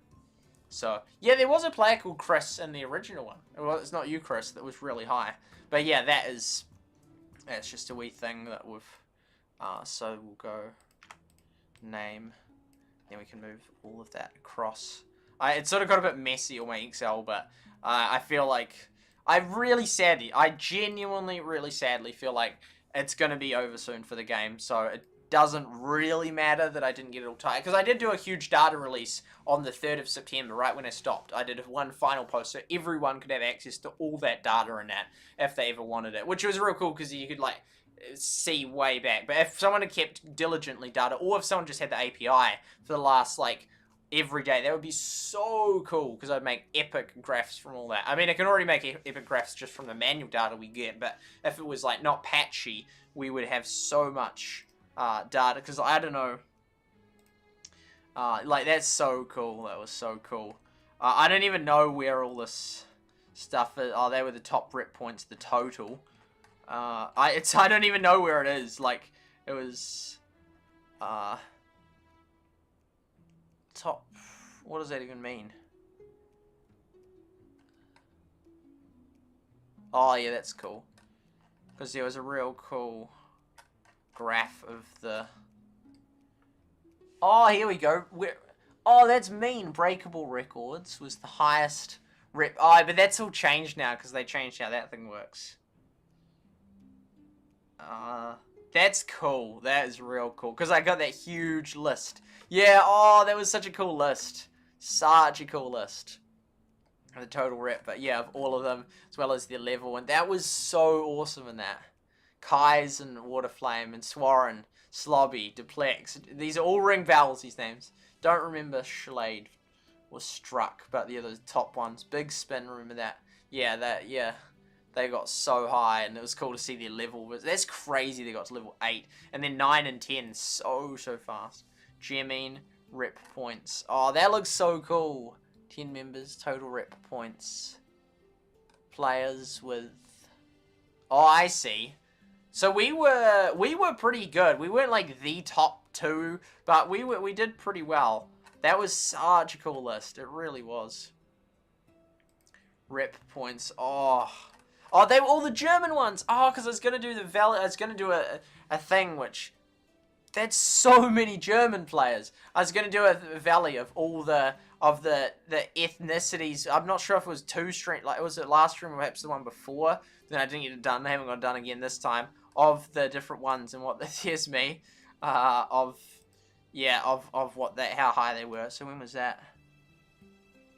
So, yeah, there was a player called Chris in the original one. Well, it's not you, Chris, that was really high. But yeah, that's just a wee thing that we've, so we'll go name, then we can move all of that across. It sort of got a bit messy on my Excel, but I feel like, I genuinely really sadly feel like it's going to be over soon for the game, so it doesn't really matter that I didn't get it all tight, because I did do a huge data release on the 3rd of September, right when I stopped. I did one final post so everyone could have access to all that data in that if they ever wanted it, which was real cool because you could like see way back. But if someone had kept diligently data, or if someone just had the API for the last like every day, that would be so cool because I'd make epic graphs from all that. I mean, I can already make epic graphs just from the manual data we get, but if it was like not patchy, we would have so much data, because I don't know, like that's so cool. That was so cool. I don't even know where all this stuff is. Oh, they were the top rep points, the total. I don't even know where it is. Like it was top. What does that even mean? Oh yeah, that's cool. Because there was a real cool graph of the... Oh, here we go. Oh, that's mean. Breakable records was the highest rep. Oh, but that's all changed now because they changed how that thing works. That's cool. That is real cool. Because I got that huge list. Yeah, oh, that was such a cool list. Such a cool list. The total rep, but yeah, of all of them, as well as their level. And that was so awesome in that. Kai's and Waterflame and Sworin, Slobby, Duplex. These are all ring vowels, these names. Don't remember Schlade was Struck, but the other top ones. Big Spin, remember that? Yeah. They got so high, and it was cool to see their level. That's crazy they got to level 8. And then 9 and 10, so fast. Gemine, rep points. Oh, that looks so cool. 10 members, total rep points. Players with... Oh, I see. So we were pretty good. We weren't like the top 2, but we did pretty well. That was such a cool list. It really was. Rep points. Oh, they were all the German ones. Oh, because I was gonna do the Valley. I was gonna do a thing which... That's so many German players. I was gonna do a Valley of all the ethnicities. I'm not sure if it was 2 stream, like it was the last stream or perhaps the one before. Then I didn't get it done. I haven't got it done again this time. Of the different ones and what here's me. Of what how high they were. So when was that?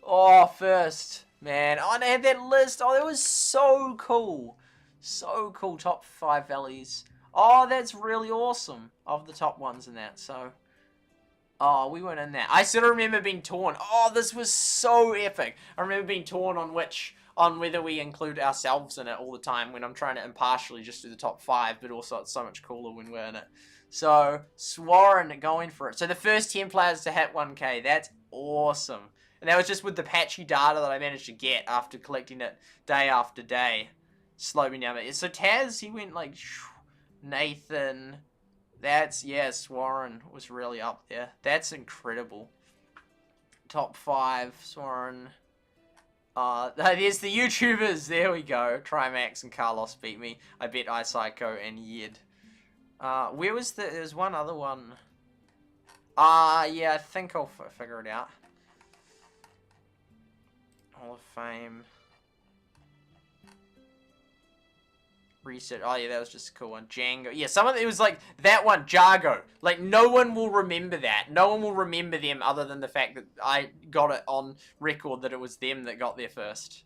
Oh, first. Man. Oh, and they had that list. Oh, that was so cool. So cool. Top 5 valleys. Oh, that's really awesome. Of the top ones in that. So. Oh, we weren't in that. I sort of remember being torn. Oh, this was so epic. I remember being torn on whether we include ourselves in it all the time when I'm trying to impartially just do the top 5, but also it's so much cooler when we're in it. So, Sworin going for it. So the first 10 players to hit 1k, that's awesome. And that was just with the patchy data that I managed to get after collecting it day after day. Slowed me down. So Taz, he went like, Nathan, that's, yeah, Sworin was really up there. That's incredible. Top 5, Sworin. There's the YouTubers. There we go. Trimax and Carlos beat me. I bet iPsycho and Yed. Where was there's one other one. Yeah, I think I'll figure it out. Hall of Fame. Research. Oh, yeah, that was just a cool one. Django. Yeah, some of it was like that one, Jargo. Like, no one will remember that. No one will remember them other than the fact that I got it on record that it was them that got there first.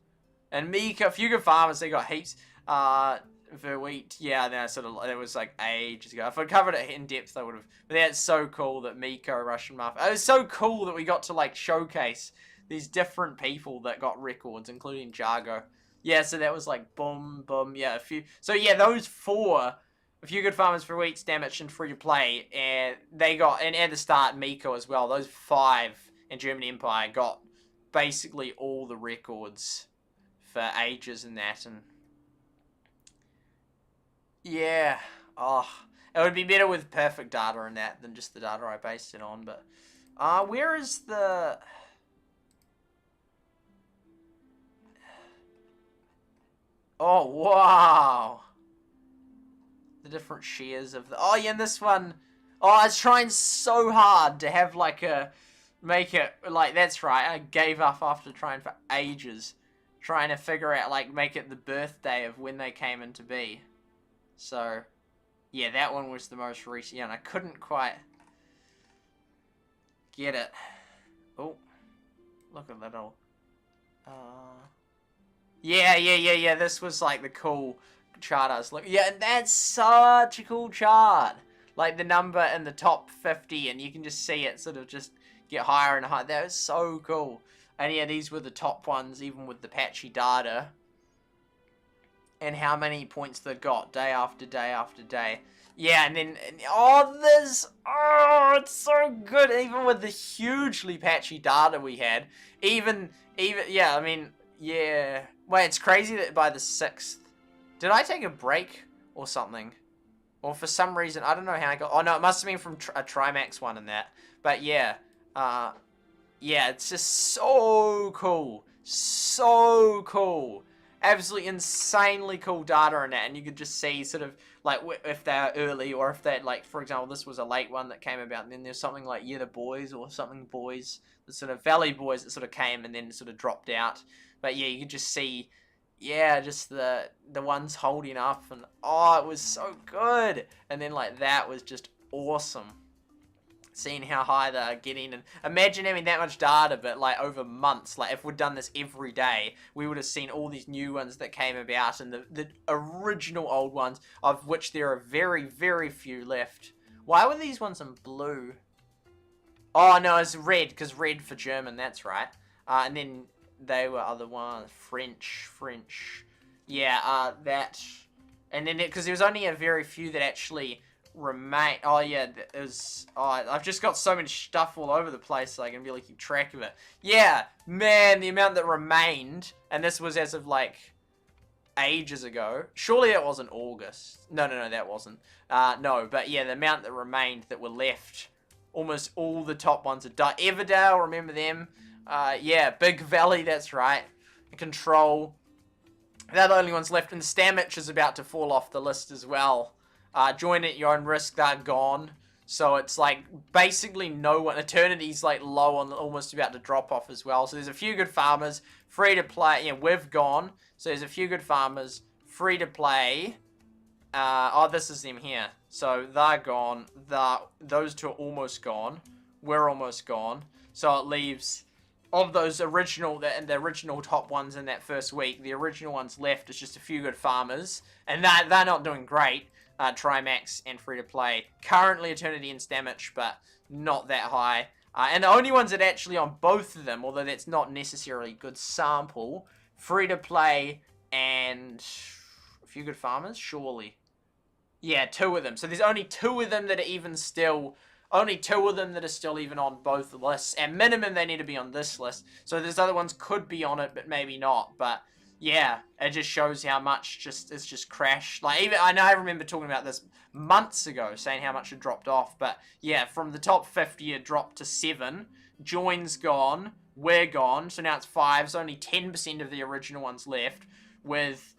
And Mika, Fuga Farmers, they got heaps. Verwheat, yeah, then it was like ages ago. If I covered it in depth, I would have. But that's so cool that Miko, Russian Mafia. It was so cool that we got to, like, showcase these different people that got records, including Jargo. Yeah, so that was like boom, boom, yeah, a few. So yeah, those 4, a few good farmers for weeks, damage and free to play, and they got, and at the start, Miko as well. Those 5 in German Empire got basically all the records for ages and that, and yeah, oh, it would be better with perfect data in that than just the data I based it on. But where is the? Oh, wow. The different shares of the... Oh, yeah, and this one... Oh, I was trying so hard to have, like, make it... Like, that's right. I gave up after trying for ages. Trying to figure out, like, make it the birthday of when they came into be. So, yeah, that one was the most recent. Yeah, and I couldn't quite get it. Oh. Look at that all. Yeah. This was like the cool chart I was looking. Yeah, and that's such a cool chart. Like the number in the top 50, and you can just see it sort of just get higher and higher. That was so cool. And yeah, these were the top ones, even with the patchy data. And how many points they got day after day after day. Yeah, and then, it's so good. Even with the hugely patchy data we had. Yeah, I mean, yeah. Wait, it's crazy that by the 6th... Did I take a break or something? Or for some reason, I don't know how I got... Oh, no, it must have been from a Trimax one and that. But yeah, yeah, it's just so cool. So cool. absolutely insanely cool data in that, and you could just see sort of like if they're early or if they're like, for example, this was a late one that came about, and then there's something like the Boys or something Boys, the sort of Valley Boys that sort of came and then sort of dropped out. But yeah, you could just see, yeah, just the ones holding up, and oh, it was so good. And then like that was just awesome. Seeing how high they're getting, and imagine having that much data, but like over months. Like if we'd done this every day, we would have seen all these new ones that came about, and the original old ones, of which there are very, very few left. Why were these ones in blue? Oh no, it's red, because red for German, that's right. And then they were other ones, French. Yeah, that, and then because there was only a very few that actually remain. Oh yeah, it was. Oh, I've just got so much stuff all over the place, so I can really keep track of it. Yeah, man, the amount that remained, and this was as of like ages ago. Surely that wasn't August. No, that wasn't. No, but yeah, the amount that remained that were left. Almost all the top ones are died. Everdale, remember them? Yeah, Big Valley, that's right. Control. They're the only ones left, and Stamich is about to fall off the list as well. Join at your own risk, they're gone. So it's like basically no one. Eternity's like low on, almost about to drop off as well. So there's a few good farmers, free to play. Yeah, we've gone. So there's a few good farmers, free to play. Oh, this is them here. So they're gone. Those two are almost gone. We're almost gone. So it leaves, of those original, the original top ones in that first week, the original ones left is just a few good farmers. And they're not doing great. Trimax and free to play. Currently Eternity and Stamich, but not that high. And the only ones that actually on both of them, although that's not necessarily a good sample, free to play and a few good farmers, surely. Yeah, 2 of them. So there's only 2 of them that are even still, only 2 of them that are still even on both lists. At minimum, they need to be on this list. So there's other ones could be on it, but maybe not. But yeah, it just shows how much it's just crashed. Like, even I remember talking about this months ago, saying how much it dropped off. But yeah, from the top 50, it dropped to 7. Join's gone. We're gone. So now it's 5. So only 10% of the original ones left. With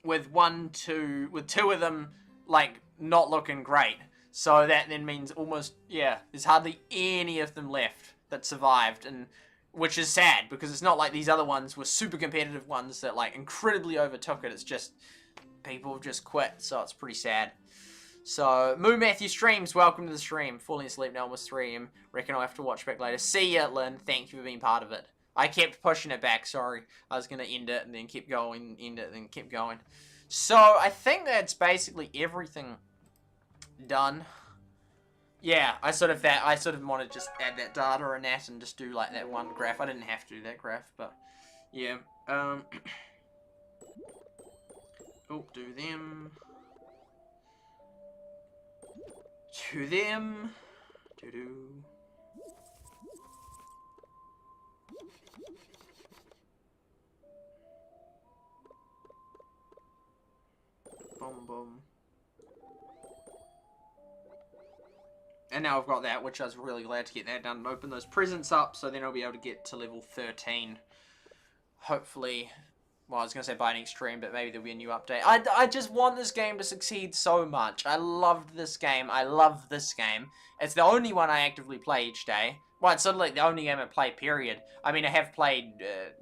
2 of them like not looking great. So that then means almost, yeah, there's hardly any of them left that survived, and which is sad, because it's not like these other ones were super competitive ones that like incredibly overtook it. It's just people have just quit, so it's pretty sad. So Moo Matthew streams, welcome to the stream. Falling asleep now, almost 3 AM. Reckon I'll have to watch back later. See ya, Lynn. Thank you for being part of it. I kept pushing it back, sorry. I was gonna end it and then keep going, end it and then keep going. So I think that's basically everything done. Yeah, I sort of want to just add that data and that and just do like that one graph. I didn't have to do that graph, but yeah. Oh, do them. Do them. Do. Boom, boom. And now I've got that, which I was really glad to get that done and open those presents up, so then I'll be able to get to level 13. Hopefully, well, I was going to say by next stream, but maybe there'll be a new update. I just want this game to succeed so much. I loved this game. I love this game. It's the only one I actively play each day. Well, it's sort of like the only game I play, period. I mean, I have played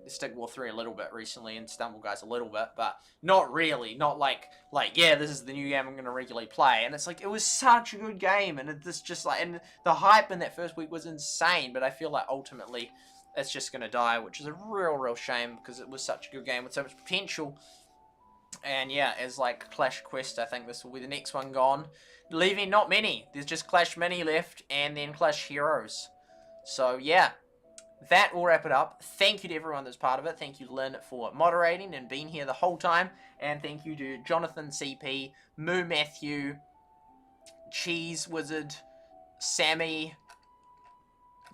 Stick War 3 a little bit recently and Stumble Guys a little bit, but not really. Not like, yeah, this is the new game I'm going to regularly play. And it's like, it was such a good game, and it's just like, and the hype in that first week was insane, but I feel like ultimately it's just going to die, which is a real shame, because it was such a good game with so much potential. And yeah, as like Clash Quest, I think this will be the next one gone. Leaving not many. There's just Clash Mini left, and then Clash Heroes. So yeah, that will wrap it up. Thank you to everyone that's part of it. Thank you, Lynn, for moderating and being here the whole time. And thank you to Jonathan CP, Moo Matthew, Cheese Wizard, Sammy,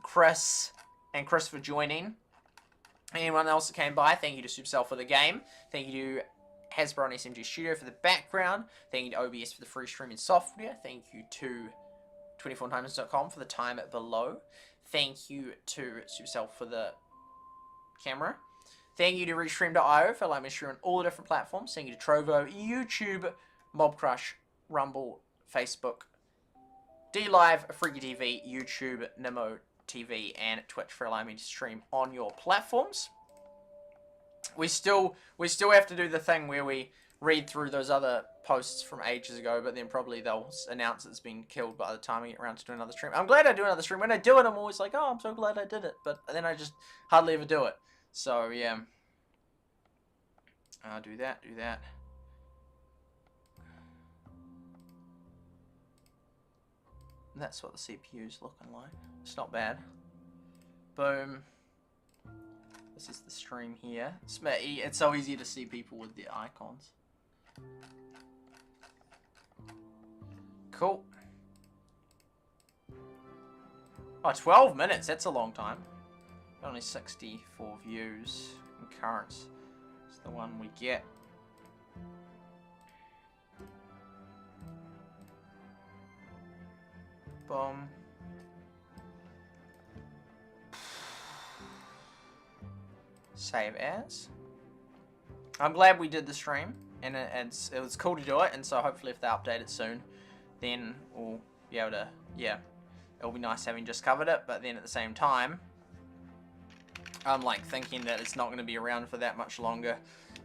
Chris, and Chris for joining. Anyone else that came by, thank you to Supercell for the game. Thank you to Hasbro and SMG Studio for the background. Thank you to OBS for the free streaming software. Thank you to 24times.com for the time below. Thank you to Supercell for the camera. Thank you to Restream.io for allowing me to stream on all the different platforms. Thank you to Trovo, YouTube, Mobcrush, Rumble, Facebook, DLive, Freaky TV, YouTube, Nemo TV, and Twitch for allowing me to stream on your platforms. We still have to do the thing where we read through those other posts from ages ago, but then probably they'll announce it's been killed by the time we get around to do another stream. I'm glad I do another stream. When I do it, I'm always like, oh, I'm so glad I did it. But then I just hardly ever do it. So, yeah. Do that. That's what the CPU's looking like. It's not bad. Boom. This is the stream here. It's so easy to see people with their icons. Cool. Oh, 12 minutes. That's a long time. Only 64 views. Concurrence. It's the one we get. Boom. Save as. I'm glad we did the stream, and it was cool to do it, and so hopefully if they update it soon, then we'll be able to, yeah, it'll be nice having just covered it, but then at the same time, I'm like thinking that it's not going to be around for that much longer,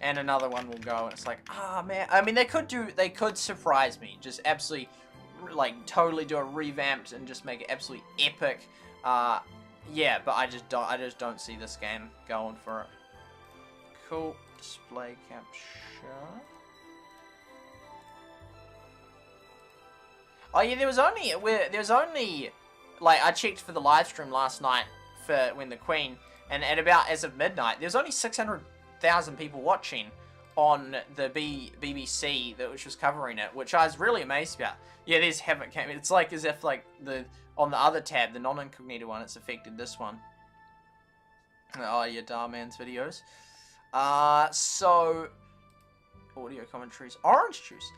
and another one will go, and it's like, ah, man, I mean, they could surprise me, just absolutely, like, totally do a revamped and just make it absolutely epic, yeah, but I just don't see this game going for it. Cool. Display capture. Oh yeah, there was only like I checked for the live stream last night for when the Queen, and at about as of midnight, there's only 600,000 people watching on the BBC which was covering it, which I was really amazed about. Yeah, there's haven't came. It's like as if like on the other tab, the non-incognito one, it's affected this one. Oh yeah, Darman's videos. So audio commentaries, orange juice.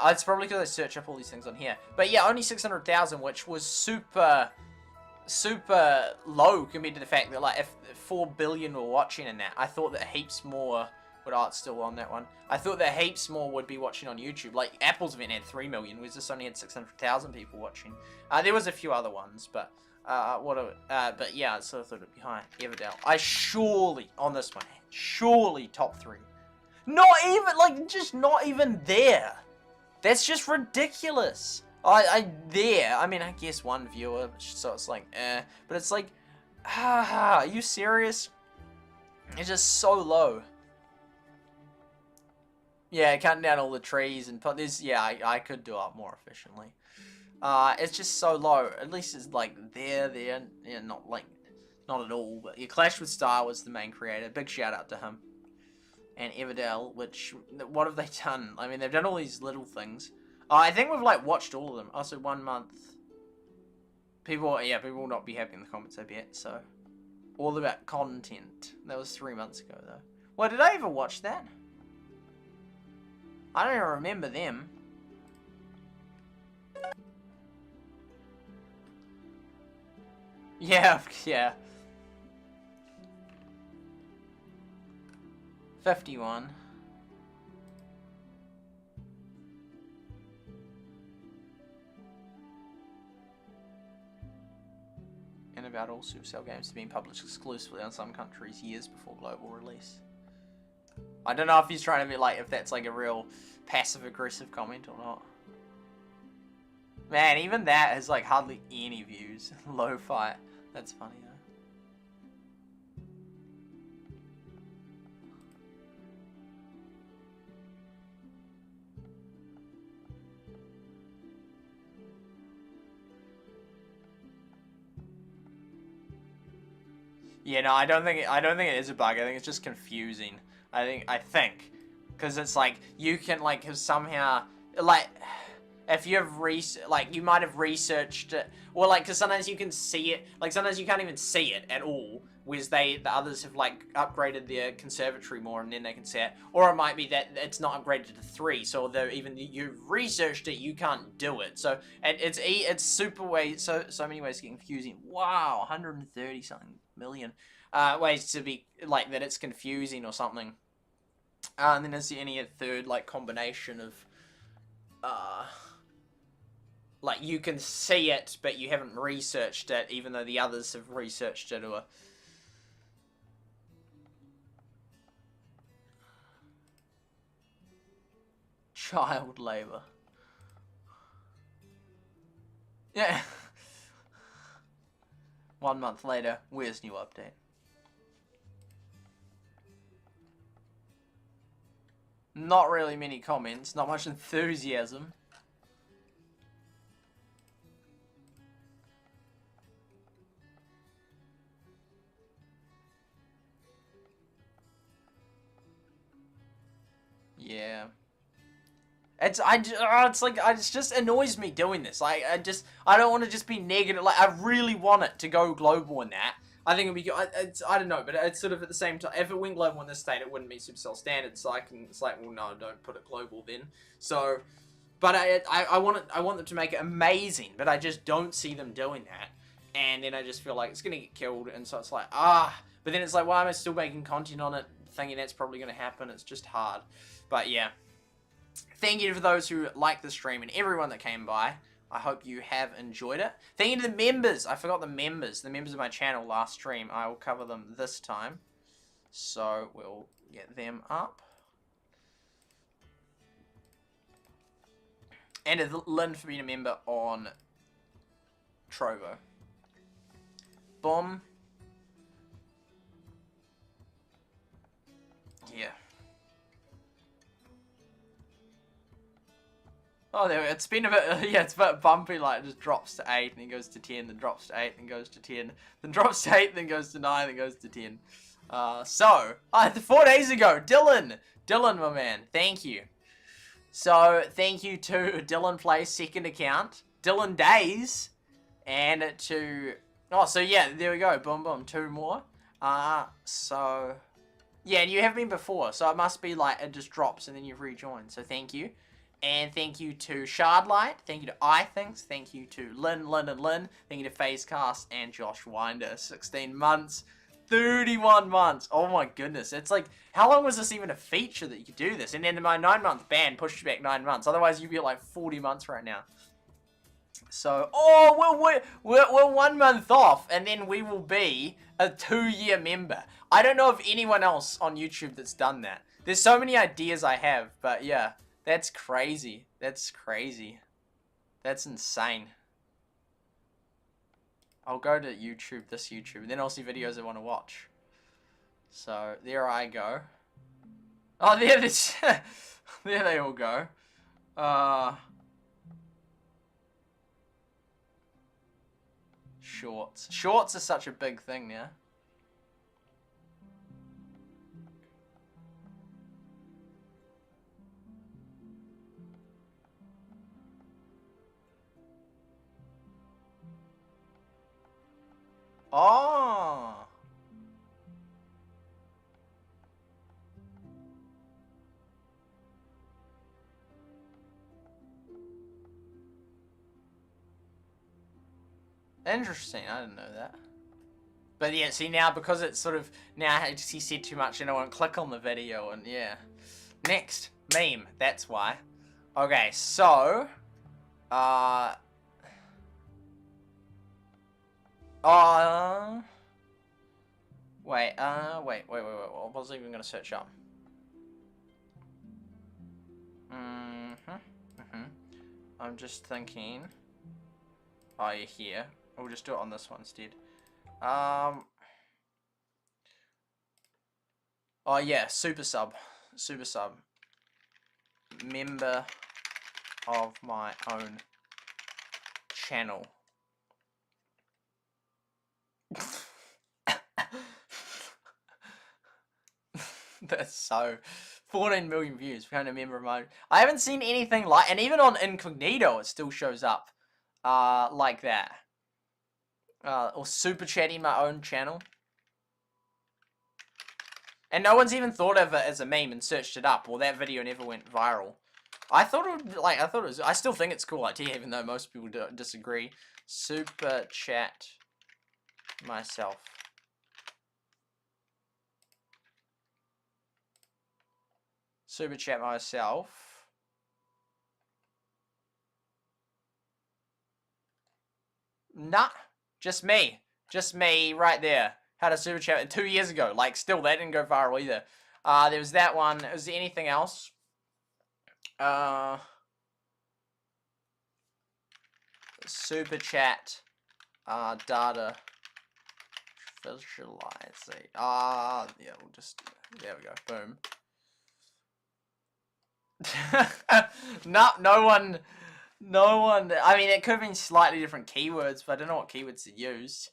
It's probably because I search up all these things on here. But yeah, only 600,000, which was super low compared to the fact that like if 4 billion were watching in that, I thought that heaps more. But oh, it's still on that one. I thought that heaps more would be watching on YouTube. Like Apple's event had 3 million, whereas this only had 600,000 people watching. There was a few other ones, but but yeah, so I thought it'd be high. Everdale. I surely on this one, surely top 3. Not even like just not even there. That's just ridiculous. I mean, I guess one viewer, so it's like, but it's like, are you serious? It's just so low. Yeah, cutting down all the trees and put this. Yeah, I could do it more efficiently. It's just so low. At least it's like there. Yeah, not at all. But yeah, Clash with Star was the main creator. Big shout out to him. And Everdale, which what have they done? I mean, they've done all these little things. I think we've like watched all of them. Also, 1 month. People will not be happy in the comments, I bet. So, all about content. That was 3 months ago, though. Well, did I ever watch that? I don't even remember them. Yeah. 51. And about all Supercell games being published exclusively on some countries years before global release. I don't know if he's trying to be like, if that's like a real passive-aggressive comment or not. Man, even that has like hardly any views. Low fight. That's funny though. Yeah, no, I don't think it is a bug. I think it's just confusing. I think, because it's like you can like have somehow like if you have like you might have researched it, or like because sometimes you can see it, like sometimes you can't even see it at all. Whereas the others have like upgraded their conservatory more, and then they can see it. Or it might be that it's not upgraded to 3, so though even you've researched it, you can't do it. So it's super so many ways to get confusing. Wow, 130 something million ways to be like that it's confusing or something. And then is there any third like combination of like you can see it but you haven't researched it even though the others have researched it, or child labor. Yeah. 1 month later, where's new update? Not really many comments, not much enthusiasm. Yeah. It's just annoys me doing this. Like I don't want to just be negative. Like I really want it to go global in that. I think it'd be good. I don't know, but it's sort of at the same time. If it went global in this state, it wouldn't be Supercell standard. So it's like, well, no, don't put it global then. So, but I want them to make it amazing, but I just don't see them doing that. And then I just feel like it's gonna get killed, and so it's like But then it's like, why am I still making content on it, thinking that's probably gonna happen? It's just hard. But yeah. Thank you for those who liked the stream and everyone that came by. I hope you have enjoyed it. Thank you to the members. I forgot the members. The members of my channel last stream. I will cover them this time. So we'll get them up. And to Lynn for being a member on Trovo. Boom. Yeah. Oh, there, it's been a bit, yeah, it's a bit bumpy, like, it just drops to 8, and then goes to 10, then drops to 8, then goes to 10, then drops to 8, then goes to 9, then goes to 10. 4 days ago, Dylan, my man, thank you. So, thank you to Dylan Plays second account, Dylan Days, and to, so yeah, there we go, boom, boom, 2 more. So, yeah, and you have been before, so it must be, like, it just drops, and then you've rejoined, so thank you. And thank you to Shardlight, thank you to iThinks, thank you to Lynn, thank you to Phasecast and Josh Winder. 16 months, 31 months. Oh my goodness, it's like, how long was this even a feature that you could do this? And then my 9-month ban pushed you back 9 months. Otherwise, you'd be at like 40 months right now. So, we're 1 month off, and then we will be a 2-year member. I don't know of anyone else on YouTube that's done that. There's so many ideas I have, but yeah. That's crazy. That's crazy. That's insane. I'll go to YouTube, this YouTube, and then I'll see videos I want to watch. So, there I go. Oh, there they all go. Shorts. Shorts are such a big thing now. Oh. Interesting, I didn't know that. But yeah, see now, because it's sort of, now he said too much and I won't click on the video, and yeah. Next, meme, that's why. Okay, so, wait, what was I even going to search up? I'm just thinking. Oh, you're here. We'll just do it on this one instead. Oh yeah, super sub. Member of my own channel. That's so 14 million views behind a member of my own. I haven't seen anything like, and even on incognito it still shows up like that. Or super chatting my own channel. And no one's even thought of it as a meme and searched it up, or that video never went viral. I thought it would, like, I still think it's a cool idea, even though most people disagree. Super chat myself. Super chat myself. Nah, just me. Just me right there. Had a super chat 2 years ago. Like, still, that didn't go viral either. There was that one. Was there anything else? Super chat. Data. Visualize. Yeah, we'll just... There we go. Boom. No one... I mean, it could have been slightly different keywords, but I don't know what keywords to use.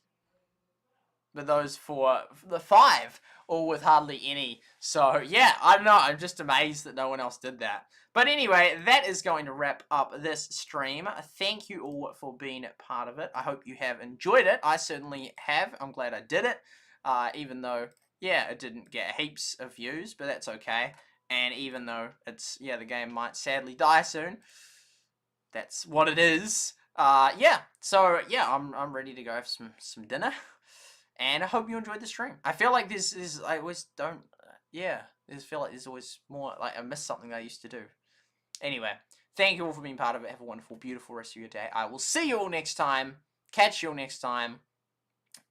But those for the 5, all with hardly any. So, yeah, I don't know. I'm just amazed that no one else did that. But anyway, that is going to wrap up this stream. Thank you all for being part of it. I hope you have enjoyed it. I certainly have. I'm glad I did it. Even though, yeah, it didn't get heaps of views, but that's okay. And even though it's, yeah, the game might sadly die soon. That's what it is. Yeah. So, yeah, I'm ready to go have some dinner. And I hope you enjoyed the stream. I feel like this is, I always don't, yeah. I just feel like there's always more, like I missed something I used to do. Anyway, thank you all for being part of it. Have a wonderful, beautiful rest of your day. I will see you all next time. Catch you all next time.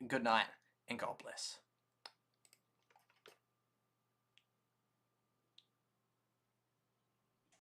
Good night, and God bless.